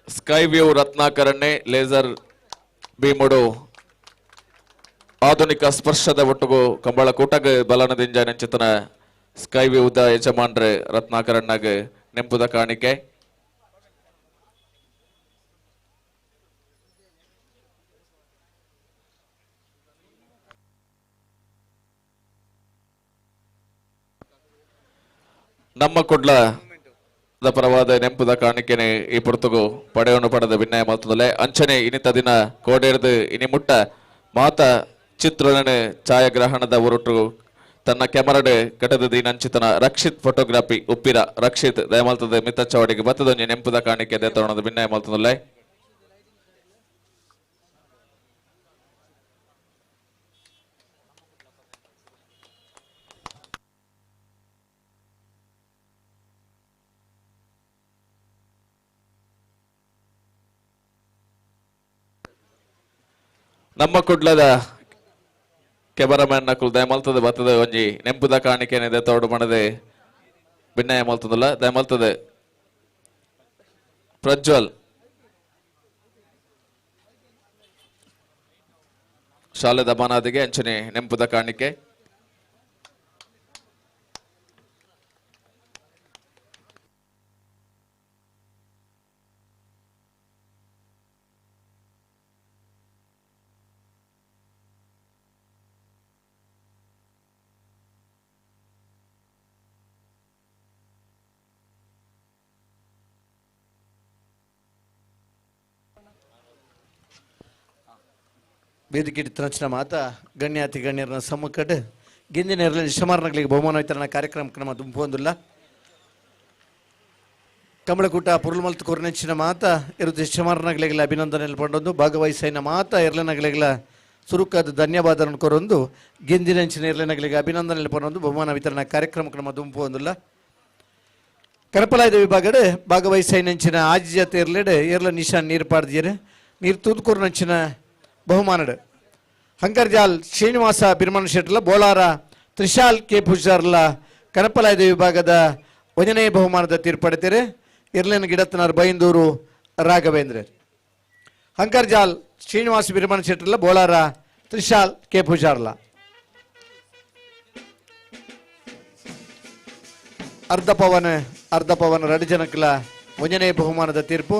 ಸ್ಕೈ ವ್ಯೂ ರತ್ನಾಕರಣ್ಣೆ ಲೇಸರ್ ಬೀಮುಡು ಆಧುನಿಕ ಸ್ಪರ್ಶದ ಒಟ್ಟುಗು ಕಂಬಳ ಕೂಟಗ ಬಲನದಿಂದ ನೆಂಚಿತನ ಸ್ಕೈ ವ್ಯೂದ ಯಜಮಾನ್ರೆ ರತ್ನಾಕರಣ್ಣಗ ನೆಂಪುದ ಕಾಣಿಕೆ ನಮ್ಮ ಕುಡ್ಲ ಪರವಾದ ನೆಂಪುದ ಕಾಣಿಕೆನೆ ಈ ಪೊರ್ತುಗು ಪಡೆಯನ್ನು ಪಡೆದ ಭಿನ್ನಾಯ ಮಲ್ತೊಂದುಲ್ಲೆ ಅಂಚನೆ ಇನಿತ ದಿನ ಕೋಡೇರ್ದು ಇನಿ ಮುಟ್ಟ ಮಾತ ಚಿತ್ರಣ ಛಾಯಾಗ್ರಹಣದ ಹೊರಟು ತನ್ನ ಕ್ಯಾಮರಾಡೆ ಕಟದ ದೀನಂಚಿತನ ರಕ್ಷಿತ್ ಫೋಟೋಗ್ರಾಫಿ ಉಪ್ಪಿರ ರಕ್ಷಿತ್ ದಯಮಲ್ತದ ಮಿತ್ತ ಚವಾಡಿಗೆ ಬತ್ತದೊಂಜಿ ನೆಂಪುದ ಕಾಣಿಕೆ ದೇತೋಣದ ಭಿನ್ನಾಯ ಮಲ್ತೊಂದುಲ್ಲೆ ನಮ್ಮ ಕುಡ್ಲದ ಕೆಮರಾಮ್ಯಾನ್ ನಕುಲ್ ದಯಮಲ್ತದ ಬತ್ತದ ಒಂಜಿ ನೆಂಪುದ ಕಾಣಿಕೆನೆ ದೆತ್ತೋಡು ಮಣದೆ ಭಿನ್ನಾಯ ಮಲ್ತದಲ್ಲ ದಯಮಲ್ತದ ಪ್ರಜ್ವಲ್ ಶಾಲೆದ ಮಾನಾದಿಗೆ ಅಂಚನೆ ನೆಂಪುದ ಕಾಣಿಕೆ ವೇದಿಕೆ ತರಚಿನ ಮಾತ ಗಣ್ಯಾತಿ ಗಣ್ಯರ ಸಮ್ಮುಖಡ್ ಗೆಂದಿನ ಶಮಾರ್ನಗಳಿಗೆ ಬಹುಮಾನ ವಿತರಣಾ ಕಾರ್ಯಕ್ರಮಕ್ಕೆ ನಮ್ಮ ದುಂಪೊಂದಿಲ್ಲ ಕಮಲಕೂಟ ಪುರುಲ್ಮಲ್ತ್ ಕೊರ್ನೆಂಚಿನ ಮಾತ ಇರುತ್ತೆ ಶಮಾರ್ನಗಳಿಗೆಲ್ಲ ಅಭಿನಂದನೆ ಪಡೊಂದು ಭಾಗವಹಿಸಿನ ಮಾತ ಎರಲನಗಳಿಗೆಲ್ಲ ಸುರುಕಾದ ಧನ್ಯವಾದ ಕೊರೊಂದು ಗೆಂದಿನಂಚಿನ ಎರಲನಗಳಿಗೆ ಅಭಿನಂದನೆ ಪಡೊಂದು ಬಹುಮಾನ ವಿತರಣಾ ಕಾರ್ಯಕ್ರಮಕ್ಕೆ ನಮ್ಮ ದುಂಪೊಂದಿಲ್ಲ ಕರಪಲಾಯದ ವಿಭಾಗಡ್ ಭಾಗವಹಿಸಿನ ಆಜ್ಯತೆ ಇರ್ಲೆಡ್ ಏರ್ಲ ನಿಶಾನ್ ನೀರು ಪಾಡ್ದಿಯರೆ ನೀರು ತೂದ್ಕೊರ್ನಂಚಿನ ಬಹುಮಾನಡ್ ಹಂಕರ್ಜಾಲ್ ಶ್ರೀನಿವಾಸ ಬಿರ್ಮನ್ ಶೆಟ್ಲ ಬೋಳಾರ ತ್ರಿಶಾಲ್ ಕೆ ಪೂಜಾರ್ಲ ಕನಪಲಾಯದ ವಿಭಾಗದ 1ನೇ ಬಹುಮಾನದ ತೀರ್ಪಡೆತೆರೆ ಇರ್ಲೆನ ಗಿಡತ್ತನರ್ ಬೈಂದೂರು ರಾಘವೇಂದ್ರ ಹಂಕರ್ಜಾಲ್ ಶ್ರೀನಿವಾಸ ಬಿರ್ಮನ್ ಶೆಟ್ಲ ಬೋಳಾರ ತ್ರಿಶಾಲ್ ಕೆ ಪೂಜಾರ್ಲ ಅರ್ಧ ಪವನ ರಡ್ ಜನಕ್ಲ 1ನೇ ಬಹುಮಾನದ ತೀರ್ಪು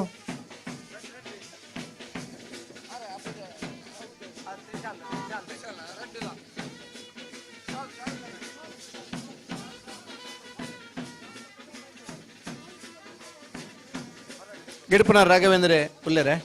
ಗಿಡಪನ ರಾಘವೇಂದ್ರ ಉಲ್ಲೆರೆ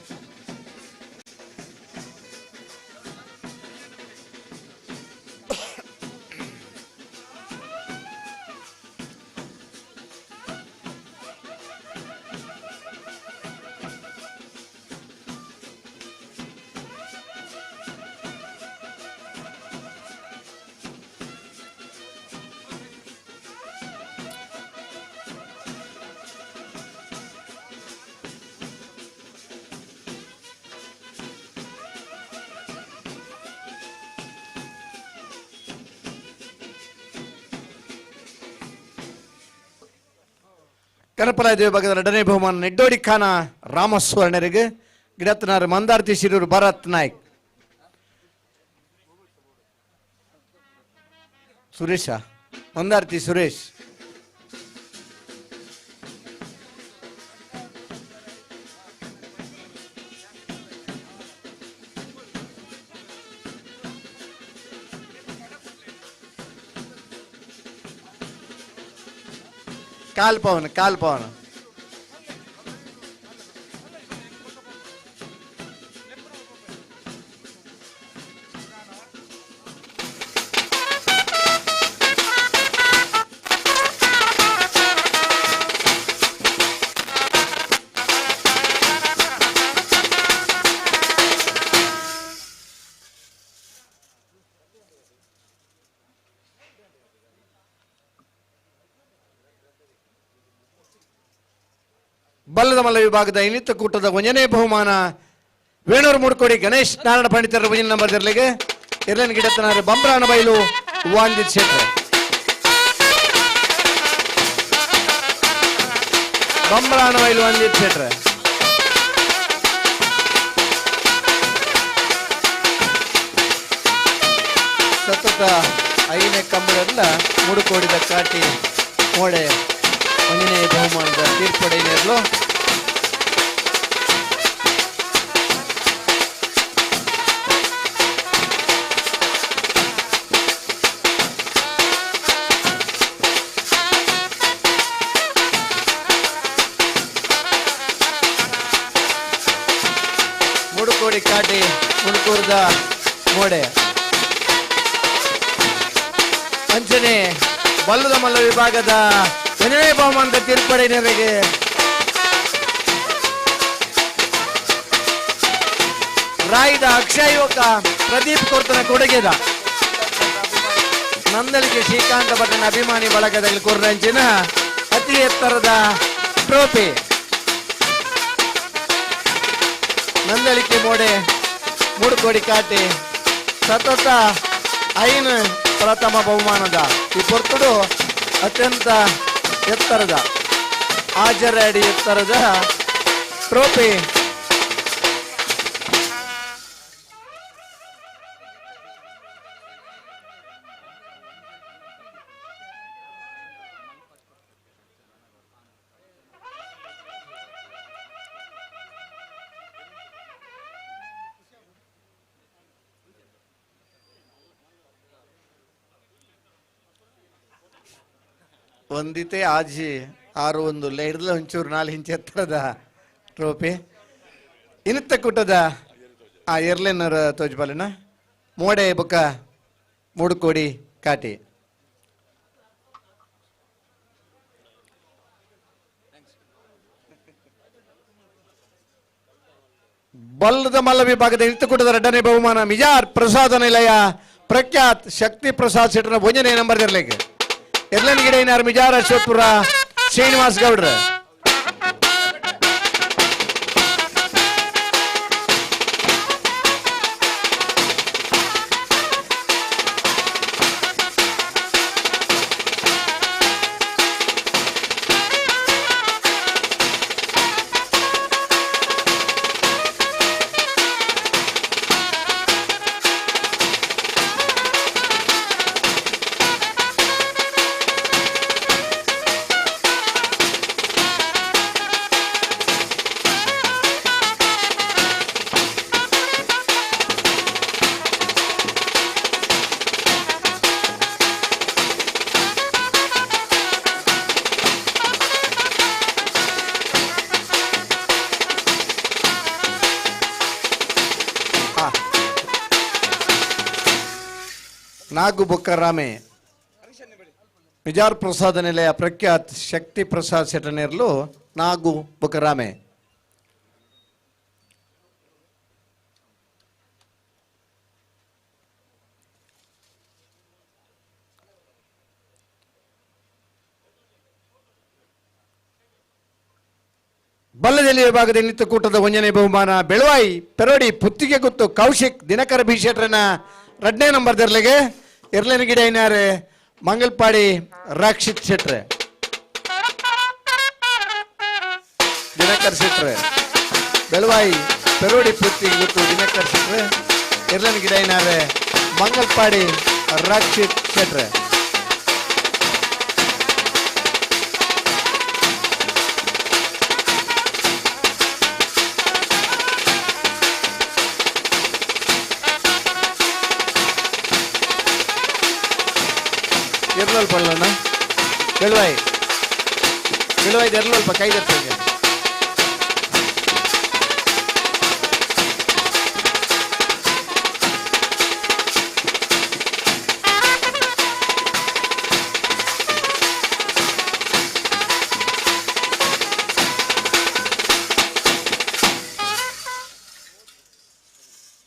ಕನಪಲಾಯದ ವಿಭಾಗದ 2ನೇ ಬಹುಮಾನ ನೆಡ್ಡೋಡಿ ಖಾನ ರಾಮಸ್ವರ್ಣರಿಗೆ ಗಿಡತ್ತನಾರ್ ಮಂದಾರ್ತಿ ಶಿರೂರು ಭರತ್ ನಾಯ್ಕ್ ಸುರೇಶ ಮಂದಾರ್ತಿ ಸುರೇಶ್ ಕಾಲ್ ಪವನ್ ಬಲ್ಲದ ಮಲ್ಲ ವಿಭಾಗದ ಇನ್ನಿತ ಕೂಟದ 1ನೇ ಬಹುಮಾನ ವೇಣೂರು ಮೂಡ್ಕೋಡಿ ಗಣೇಶ್ ನಾರಾಯಣ ಪಂಡಿತರ 1ನೇ ನಂಬರ್ ಇರಲಿಗೆ ಇರ್ಲನ್ ಗಿಡತನಾರ ಬಂಬ್ರಾಣ ಬೈಲು ವಾಂಜಿತ್ ಶೆಟ್ರ ಬಂಬ್ರಾಣ ಬೈಲು ವಾಂಜಿತ್ ಶೆಟ್ರ ಸತತ 5ನೇ ಕಂಬಳೆಲ್ಲ ಮೂಡುಕೋಡಿದ ಕಾಟಿ ಮೋಡೆ 1ನೇ ಬಹುಮಾನದ ತೀರ್ಪಡೆಯಿರಲು ಮೂಡುಕೋಡಿ ಕಾಟಿ ಮುಡುಕೂರ್ದ ಮೋಡೆ ಅಂಚನೆ ಬಲ್ಲದ ಮಲ್ಲ ವಿಭಾಗದ 1ನೇ ಬಹುಮಾನದ ತೀರ್ಪಡೆಯವರಿಗೆ ರಾಯ್ದ ಅಕ್ಷಯ ಯುವಕ ಪ್ರದೀಪ್ ಕೊರ್ತನ ಕೊಡುಗೆದ ನಂದಲಿಗೆ ಶ್ರೀಕಾಂತ ಭಟ್ಟನ ಅಭಿಮಾನಿ ಬಳಗದಲ್ಲಿ ಕೊರ್ರಂಚಿನ ಅತಿ ಎತ್ತರದ ಟ್ರೋಫಿ ನಂದಳಿಕೆ ಮೋಡೆ ಮೂಡುಕೋಡಿ ಕಾಟಿ ಸತತ 5 ಪ್ರಥಮ ಬಹುಮಾನದ ಈ ಪೊರ್ತುಡು ಅತ್ಯಂತ ಎತ್ತರದ ಹಾಜರಡಿ ಎತ್ತರದ ಟ್ರೋಫಿ ಒಂದಿತೆ ಆಜಿ 6-1 ಹಿಡಿದ್ಲ ಒಂಚೂರು 4 ಇಂಚ್ ಎತ್ತರದ ಟ್ರೋಫಿ ಇನ್ನಿತ್ತ ಕೂಟದ ಎರ್ಲೆನ್ನರ ತೋಜ್ಪಾಲಿನ ಮೋಡೆ ಬೊಕ್ಕ ಮೂಡುಕೋಡಿ ಕಾಟಿ ಬಲ್ಲದ ಮಲ್ಲ ವಿಭಾಗದ ಇರ್ತುಕೂಟದ ಎರಡನೇ ಬಹುಮಾನ ಮಿಜಾರ್ ಪ್ರಸಾದ ನಿಲಯ ಪ್ರಖ್ಯಾತ್ ಶಕ್ತಿ ಪ್ರಸಾದ್ ಶೆಟ್ಟರ್ನ 1ನೇ ನಂಬರ್ ಇರ್ಲಿಕ್ಕೆ ಎರ್ಲನ್ ಗಿಡ ಮಿಜಾರ್ ಅಶೋಕ್ಪುರ ಶ್ರೀನಿವಾಸ್ ಗೌಡ್ರ ನಾಗು ಬೊಕ್ಕರಾಮೆ ಮಿಜಾರ್ ಪ್ರಸಾದ ನಿಲಯ ಪ್ರಖ್ಯಾತ್ ಶಕ್ತಿ ಪ್ರಸಾದ್ ಶೆಟ್ಟನೇರ್ಲು ನಾಗು ಬೊಕ್ಕರಾಮೆ ಬಲ್ಲದಲ್ಲಿ ವಿಭಾಗದ ನಿತ್ಯ ಕೂಟದ 1ನೇ ಬಹುಮಾನ ಬೆಳವಾಯಿ ಪೆರೋಡಿ ಪುತ್ತಿಗೆ ಗುತ್ತು ಕೌಶಿಕ್ ದಿನಕರ ಬಿ ಶೆಟ್ರನ 2ನೇ ನಂಬರ್ ದರ್ಲೆಗೆ ಎರ್ಲೆನ ಗಿಡ ಏನಾರೆ ಮಂಗಲ್ಪಾಡಿ ರಾಕ್ಷಿತ್ ಶೆಟ್ರೆ ದಿನಕರ್ ಶೆಟ್ರೆ ಬೆಳವಾಯಿ ಪೆರೋಡಿ ಪುತ್ತಿಗೆ ಗುತ್ತು ದಿನಕರ್ ಶೆಟ್ರೆ ಎರ್ಲೆನ ಗಿಡ ಏನಾರೆ ಮಂಗಲ್ಪಾಡಿ ರಾಕ್ಷಿತ್ ಶೆಟ್ರೆ ಪಳ್ಳಣ್ಣ ಬೆಳವಾಯಿ ಎರ್ಲಲ್ಪ ಕೈ ತರ್ತಂಗೆ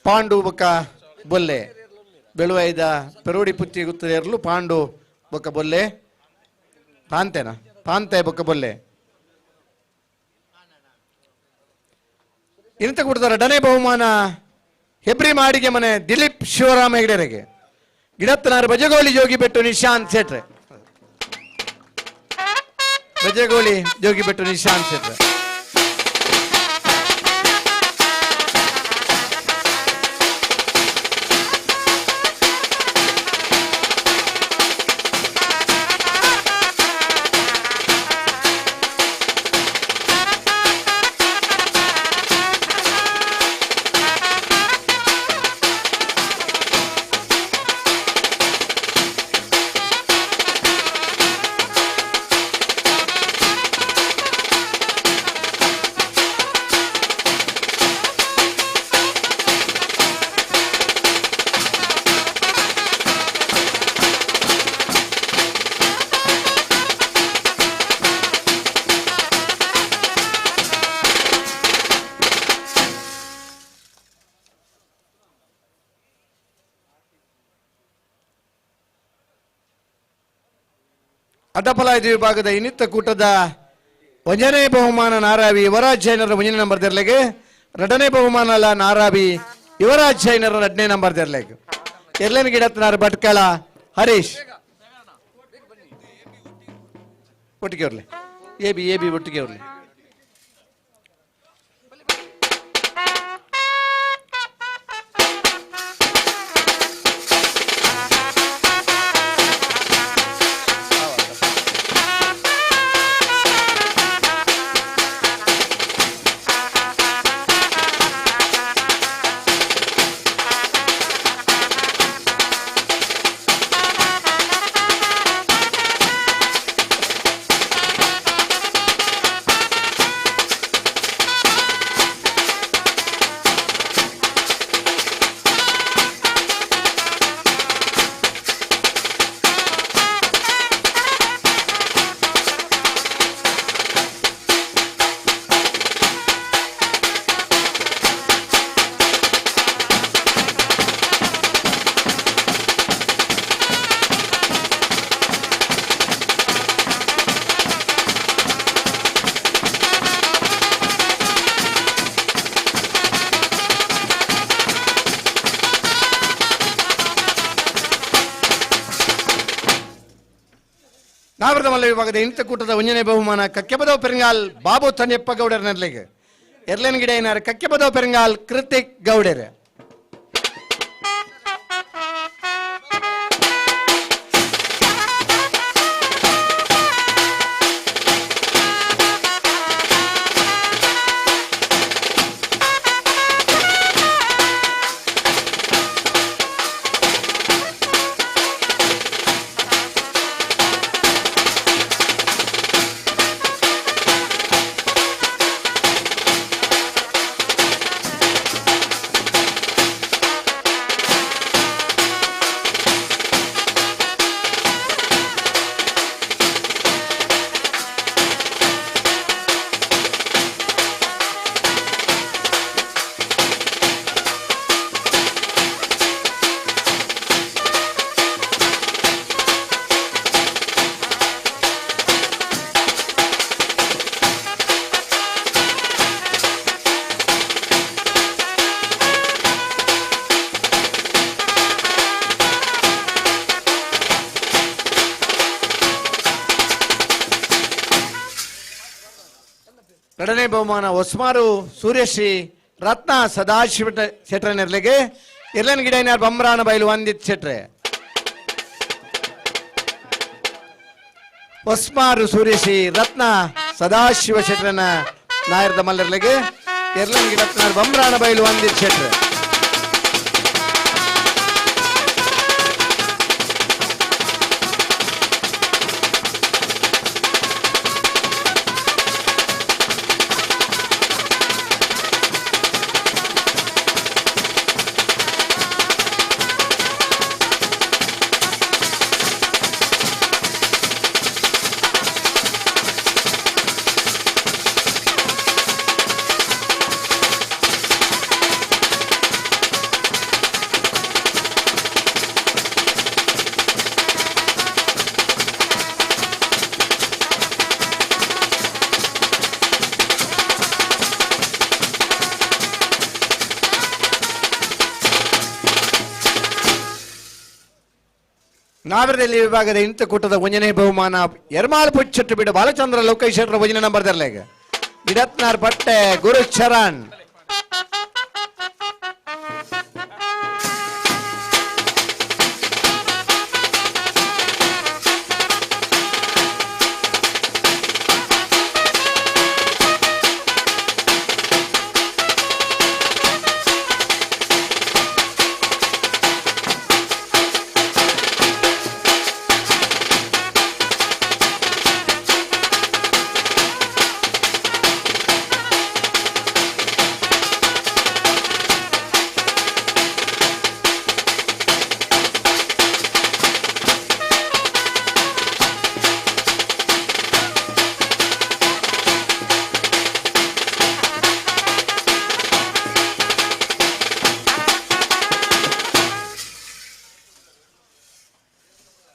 ಪಾಂಡು ಬೊಕ್ಕ ಬೊಲ್ಲೆ ಬೆಳುವೈದ ಪೆರೋಡಿ ಪುತ್ತಿ ಗುತ್ತೇರ್ಲು ಪಾಂಡು ಬೊಕ್ಕ ಬೊಲ್ಲೆ ಪಾಂತೆನಾ ಪಾಂತೆ ಬೊಕ್ಕ ಬೊಲ್ಲೆ ಇಂತ ಕೊಡ್ತಾರ ಡನೆ ಬಹುಮಾನ ಹೆಬ್ರಿ ಮಾಡಿಗೆ ಮನೆ ದಿಲೀಪ್ ಶಿವರಾಮ ಹೆಗಡೆರೆಗೆ ಗಿಡತ್ತನಾರು ಬಜಗೋಳಿ ಜೋಗಿ ಬೆಟ್ಟು ನಿಶಾಂತ್ ಶೆಟ್ರೆ ಬಜಗೋಳಿ ಜೋಗಿ ಬೆಟ್ಟು ನಿಶಾಂತ್ ಶೆಟ್ರೆ ಅಡ್ಡಪಲಾಯ್ದ ವಿಭಾಗದ ಇನ್ನಿತ್ತ ಕೂಟದ 1ನೇ ಬಹುಮಾನ ನಾರಾವಿ ಯುವರಾಜ್ ಜೈನರ 1ನೇ ನಂಬರ್ ತೆರಲೆಗೆ 2ನೇ ಬಹುಮಾನ ಅಲ್ಲ ನಾರಾವಿ ಯುವರಾಜ್ ಜೈನರ 2ನೇ ನಂಬರ್ ತೆರಲೆಗೆ ಎರ್ಲೆನ್ ಗಿಡತ್ನಾರ ಭಟ್ಕಳ ಹರೀಶ್ ಒಟ್ಟಿಗೆ ಇರಲಿ ಎ ಬಿ ಒಟ್ಟಿಗೆ ಇರಲಿ ನಾವರದ ಮಲ್ಲ ವಿಭಾಗದ ಇಂಥ ಕೂಟದ ಒಂದನೇ ಬಹುಮಾನ ಕಕ್ಕೆಬದವ ಪೆರಿಂಗಾಲ್ ಬಾಬು ತನ್ಯಪ್ಪ ಗೌಡರ ನೆರಳಿಗೆ ಎರ್ಲೆನ್ ಗಿಡ ಏನಾರು ಕಕ್ಕೆಬದವ ಪೆರಿಂಗಾಲ್ ಕೃತಿಕ್ ಗೌಡರ್. ಎರಡನೇ ಬಹುಮಾನ ಒಸ್ಮಾರು ಸೂರ್ಯಶ್ರೀ ರತ್ನ ಸದಾಶಿವ ಶೆಟ್ರ ನೆರಳಿಗೆ ಎರ್ಲೆನ್ ಗಿಡ ಏನಾರು ಬಂಬ್ರಾಣ ಬೈಲು ವಂದಿತ್ ಶೆಟ್ರೆ. ಒಸ್ಮಾರು ಸೂರ್ಯಶ್ರೀ ರತ್ನ ಸದಾಶಿವ ಶೆಟ್ರನ ನಾಯರದ ಮಲ್ಲರ್ಲೆಗೆ ಎರ್ಲೆನ್ ಗಿಡ ಬಂಬ್ರಾಣ ಬೈಲು ವಂದಿತ್ ಶೆಟ್ರೆ. ನಾವರದಲ್ಲಿ ವಿಭಾಗದ ಇಂಥ ಕೂಟದ ಒಂದನೇ ಬಹುಮಾನ ಎರ್ಮಾಲ್ ಪುಚ್ಚಟ್ಟು ಬಿಡು ಬಾಲಚಂದ್ರ ಲೋಕೇಶ್ವರ ಒಂದನೇ ನಂಬರ್ ದರ್ಲೆಗೆ ಇಡತ್ನಾರ್ ಪಟ್ಟೆ ಗುರು ಚರಣ್.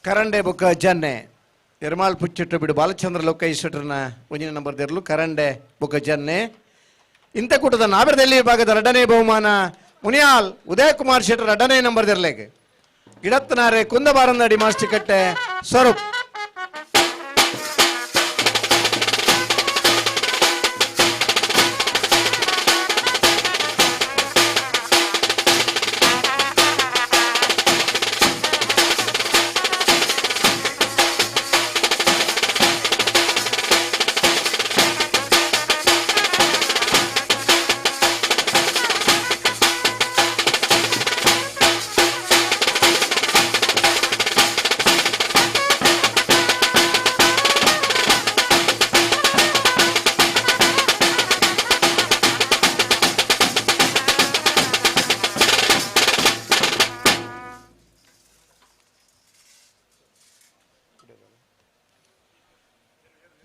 ಕರಂಡೆ ಬುಕ್ಕ ಜನ್ನೆ ಎರ್ಮಾಲ್ ಪುಚ್ಚಟ್ಟು ಬಿಡು ಬಾಲಚಂದ್ರ ಲೋಕೇಶ್ವರನ ಒಂದನೇ ನಂಬರ್ ದೇರ್ಲು ಕರಂಡೆ ಬುಕ್ಕ ಜನ್ನೆ. ಇಂಥ ಕೂಟದ ನಾವರದಲ್ಲಿ ವಿಭಾಗದ ಎರಡನೇ ಬಹುಮಾನ ಮುನಿಯಾಲ್ ಉದಯ್ ಕುಮಾರ್ ಶೆಟ್ಟರ್ ಎರಡನೇ ನಂಬರ್ ದೇರ್ಲೆಗೆ ಗಿಡತ್ನಾರೆ ಕುಂದಬಾರಂದಡಿ ಮಾಸ್ಟಿಕಟ್ಟೆ ಸ್ವರೂಪ್.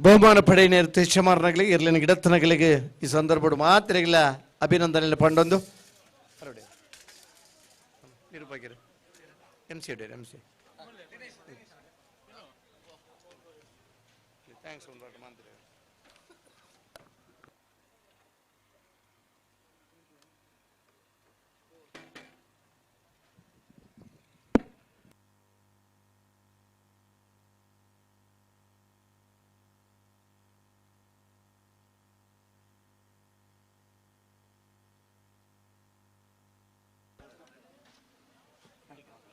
ಬಹುಮಾನ ಪಡೆಯಿನ ತಿಶಮಾರ್ನಗಳಿಗೆ ಇರ್ಲಿನ ಗಿಡತ್ತನಗಳಿಗೆ ಈ ಸಂದರ್ಭ ಮಾತ್ರೆಗಳ ಅಭಿನಂದನೆ ಪಂಡೊಂದು MC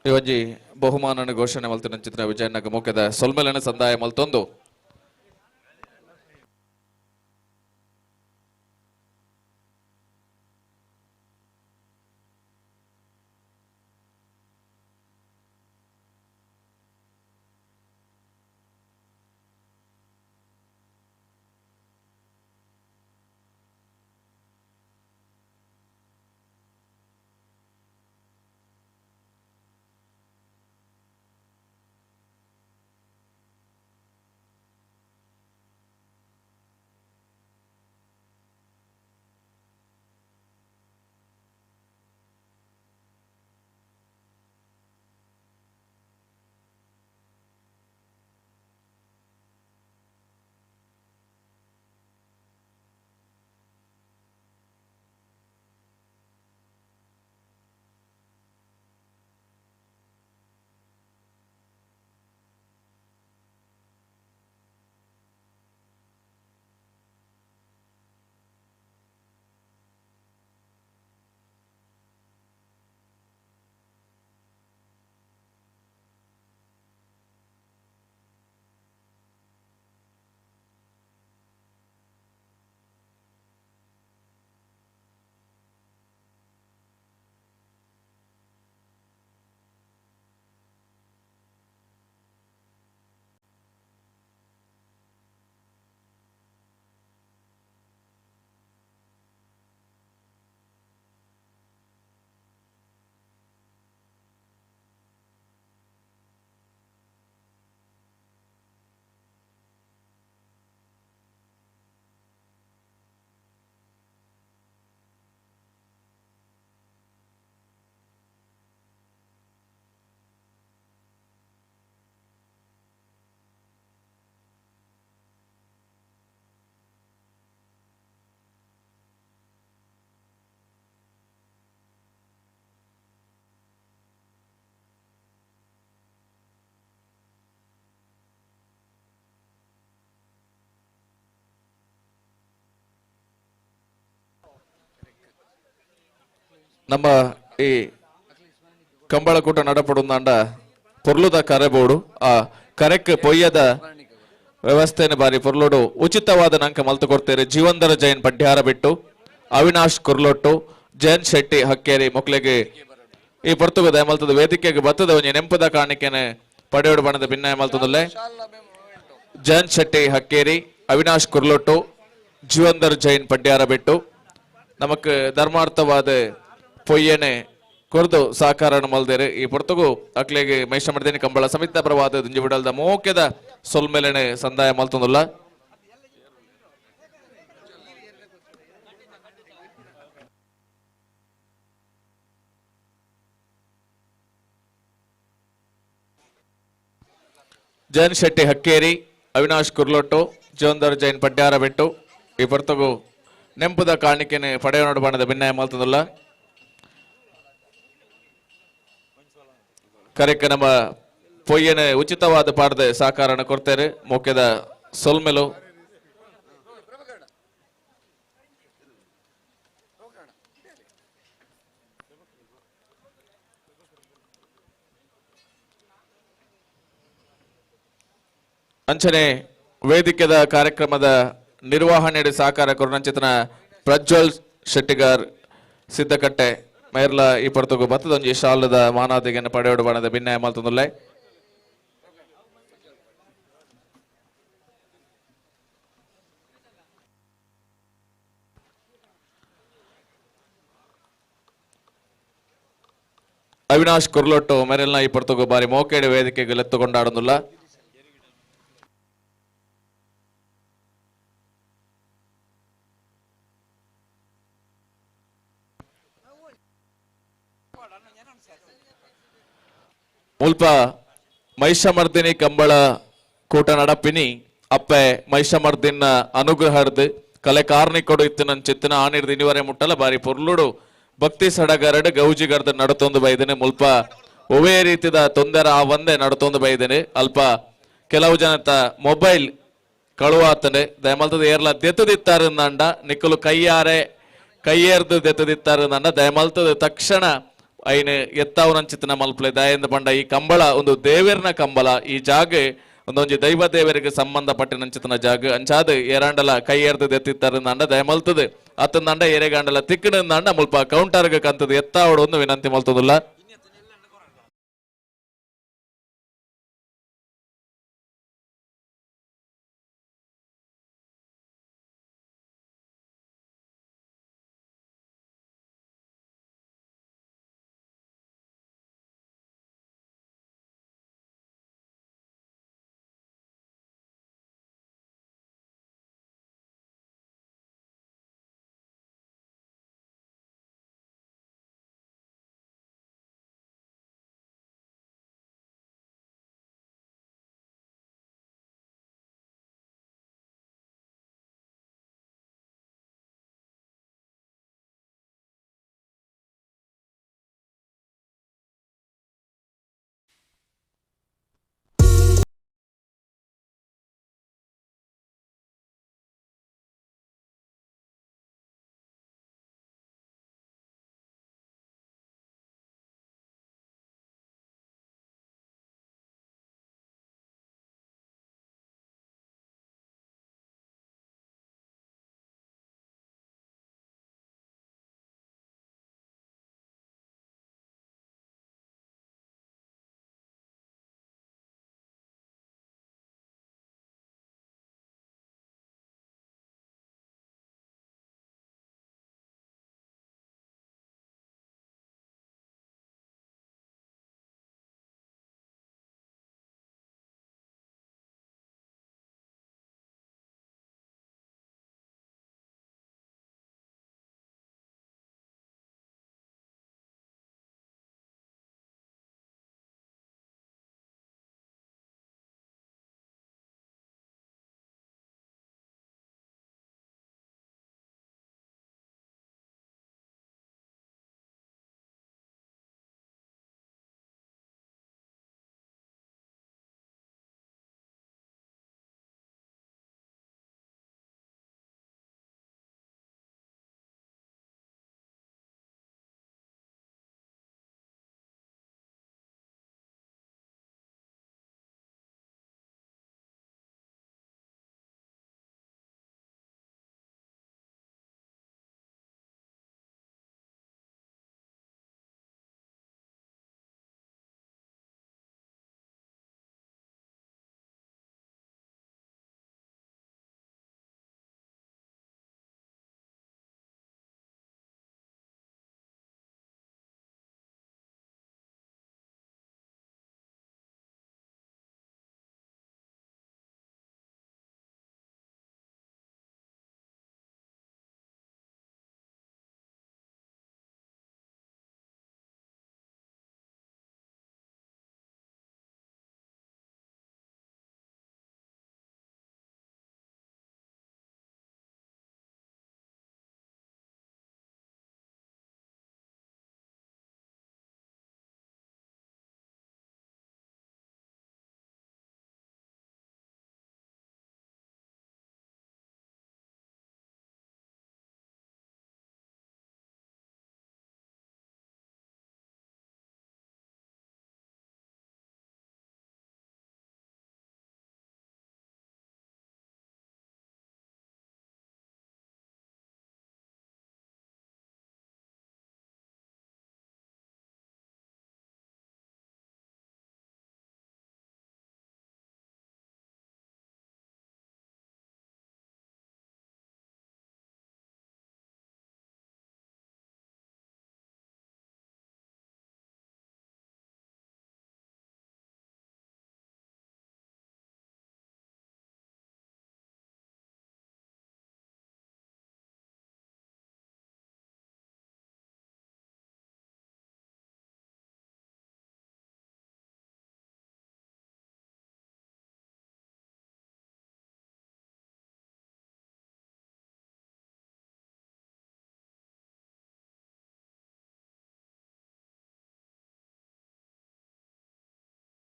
ಇವೊಂಜಿ ಬಹುಮಾನ ಘೋಷಣೆ ಮಲ್ತಿನ ಚಿತ್ರ ವಿಜಯನಗ ಮುಖ್ಯದ ಸೊಲ್ಮೆಲನ ಸಂದಾಯ ಮಲ್ತೊಂದು ನಮ್ಮ ಈ ಕಂಬಳಕೂಟ ನಡಪಡುಂದಾಂಡ ಪೊರ್ಲುದ ಕರೆಬೋಡು ಆ ಕರೆಕ್ ಪೊಯ್ಯದ ವ್ಯವಸ್ಥೆನ ಬಾರಿ ಪೊರ್ಲೋಡು ಉಚಿತವಾದ ನಂಕ ಮಲ್ತು ಕೊಡ್ತೇವೆ. ಜೀವಂದರ ಜೈನ್ ಪಡ್ಯಾರ ಬಿಟ್ಟು ಅವಿನಾಶ್ ಕುರ್ಲೊಟ್ಟು ಜಯಂತ್ ಶೆಟ್ಟಿ ಹಕ್ಕೇರಿ ಮೊಕ್ಲೆಗೆ ಈ ಪೊರ್ತುಗ ದಯಮಲ್ತದ ವೇದಿಕೆಗೆ ಬತ್ತದ ಒಂಜಿ ನೆಂಪದ ಕಾಣಿಕೆನೆ ಪಡೆಯೋಡು ಬಣದ ಭಿನ್ನಾಯ ಮಲ್ತದಲ್ಲೇ ಜಯಂತ್ ಶೆಟ್ಟಿ ಹಕ್ಕೇರಿ ಅವಿನಾಶ್ ಕುರ್ಲೊಟ್ಟು ಜೀವಂದರ್ ಜೈನ್ ಪಡ್ಯಾರ ಬಿಟ್ಟು ನಮಕ್ ಧರ್ಮಾರ್ಥವಾದ ಪೊಯ್ಯನೆ ಕೊರ್ದು ಸಾಕಾರ ಮಲ್ದೇರು ಈ ಪೊರ್ತುಗು ಅಕ್ಲೆಗೆ ಮೈಷ ಮಾಡಿದೇನೆ ಕಂಬಳ ಸಮಿತ ಪ್ರವಾದ ದುಂಜಿ ಬಿಡಲ್ದ ಮೋಕ್ಯದ ಸೊಲ್ಮೆಲೆನೆ ಸಂದಾಯ ಮಲ್ತೊಂದುಲ್ಲ ಜಯಂತ್ ಶೆಟ್ಟಿ ಹಕ್ಕೇರಿ ಅವಿನಾಶ್ ಕುರ್ಲೊಟ್ಟು ಜೀವಂದರ್ ಜೈನ್ ಪಡ್ಯಾರ ಬಿಟ್ಟು ಈ ಪೊರ್ತುಗು ನೆಂಪುದ ಕಾಣಿಕೆನೆ ಪಡೆಯೋಡು ಬಣದ ಭಿನ್ನಾಯ ಮಲ್ತೊಂದುಲ್ಲ ಕರೆಕ್ಕೆ ನಮ್ಮ ಪೊಯ್ಯನೆ ಉಚಿತವಾದ ಪಾಡದ ಸಹಕಾರನ ಕೊಡ್ತೇನೆ ಮುಖ್ಯದ ಸೊಲ್ಮೆಲು ಅಂಚನೆ ವೇದಿಕೆದ ಕಾರ್ಯಕ್ರಮದ ನಿರ್ವಹಣೆ ಸಹಕಾರ ಕೊರೋನಂಚಿತನ ಪ್ರಜ್ವಲ್ ಶೆಟ್ಟಿಗಾರ್ ಸಿದ್ದಕಟ್ಟೆ ಮೇರ್ಲ ಈ ಪೊರ್ತುಗು ಬತ್ತದೊಂಜಿ ಶಾಲದ ಮಾನಾದಿಗೆಯನ್ನು ಪಡೆಯೋಡು ಬಣದ ಭಿನ್ನಾಯ ಮಲ್ತೊಂದುಲ್ಲೆ ಅವಿನಾಶ್ ಕುರ್ಲೊಟ್ಟು ಮೇರೆಲ್ನ ಈ ಪೊರ್ತುಗು ಬಾರಿ ಮೋಕೇಡು ವೇದಿಕೆಗೆ ಎತ್ತುಕೊಂಡಾಡುವುದಿಲ್ಲ ಮುಲ್ಪ ಮೈಷಮರ್ದಿನಿ ಕಂಬಳ ಕೂಟ ನಡಪಿನಿ ಅಪ್ಪೆ ಮೈಷಮರ್ದಿನ ಅನುಗ್ರಹರ್ದು ಕಲೆ ಕಾರ್ಣಿಕೊಡು ಇತ್ತಿನ ಚಿತ್ತಿನ ಆನಿರ್ದು ಇನಿವರೆ ಮುಟ್ಟಲ ಬಾರಿ ಪೊರ್ಲುಡು ಭಕ್ತಿ ಸಡಗರಡು ಗೌಜಿಗರ್ದ ನಡತೊಂದು ಬೈದೇನೆ ಮುಲ್ಪ ಒವೇ ರೀತಿದ ತೊಂದರೆ ಆ ಒಂದೇ ನಡತೊಂದು ಬೈದೇನೆ ಅಲ್ಪ ಕೆಲವು ಜನತ ಮೊಬೈಲ್ ಕಳುವಾತನೆ ದಯಮಲ್ತದ ಏರ್ಲ ದೆತ್ತದಿತ್ತಾರಂದಂಡ ನಿಕ್ಕಲು ಕೈಯಾರೆ ಕೈಯೇರ್ದು ದೆತ್ತದಿತ್ತಾರಂದಂಡ ದಯಮಲ್ತದ ತಕ್ಷಣ ಐನ್ ಎತ್ತಾವನಂಚಿತನ ಮಲ್ಪಲೆ ದಯಂದ ಪಂಡ ಈ ಕಂಬಳ ಒಂದು ದೇವೇರ್ನ ಕಂಬಳ ಈ ಜಾಗ ಒಂದೊಂಜಿ ದೈವ ದೇವರಿಗೆ ಸಂಬಂಧಪಟ್ಟಿನಂಚಿತನ ಜಾಗ ಅಂಚಾದ ಏರಾಂಡಲ ಕೈ ಎರ್ದು ಎತ್ತಿತ್ತಾರ ಅಂಡ ದಯ ಮಲ್ತದೆ ಅತ್ತಂದಂಡ ಎರೆಗಾಂಡಲ ತಿಕ್ಕಣಂದ ಮುಲ್ಪ ಕೌಂಟರ್ಗೆ ಕಂತದ ಎತ್ತಾವಡು ಒಂದು ವಿನಂತಿ ಮಲ್ತದಿಲ್ಲ.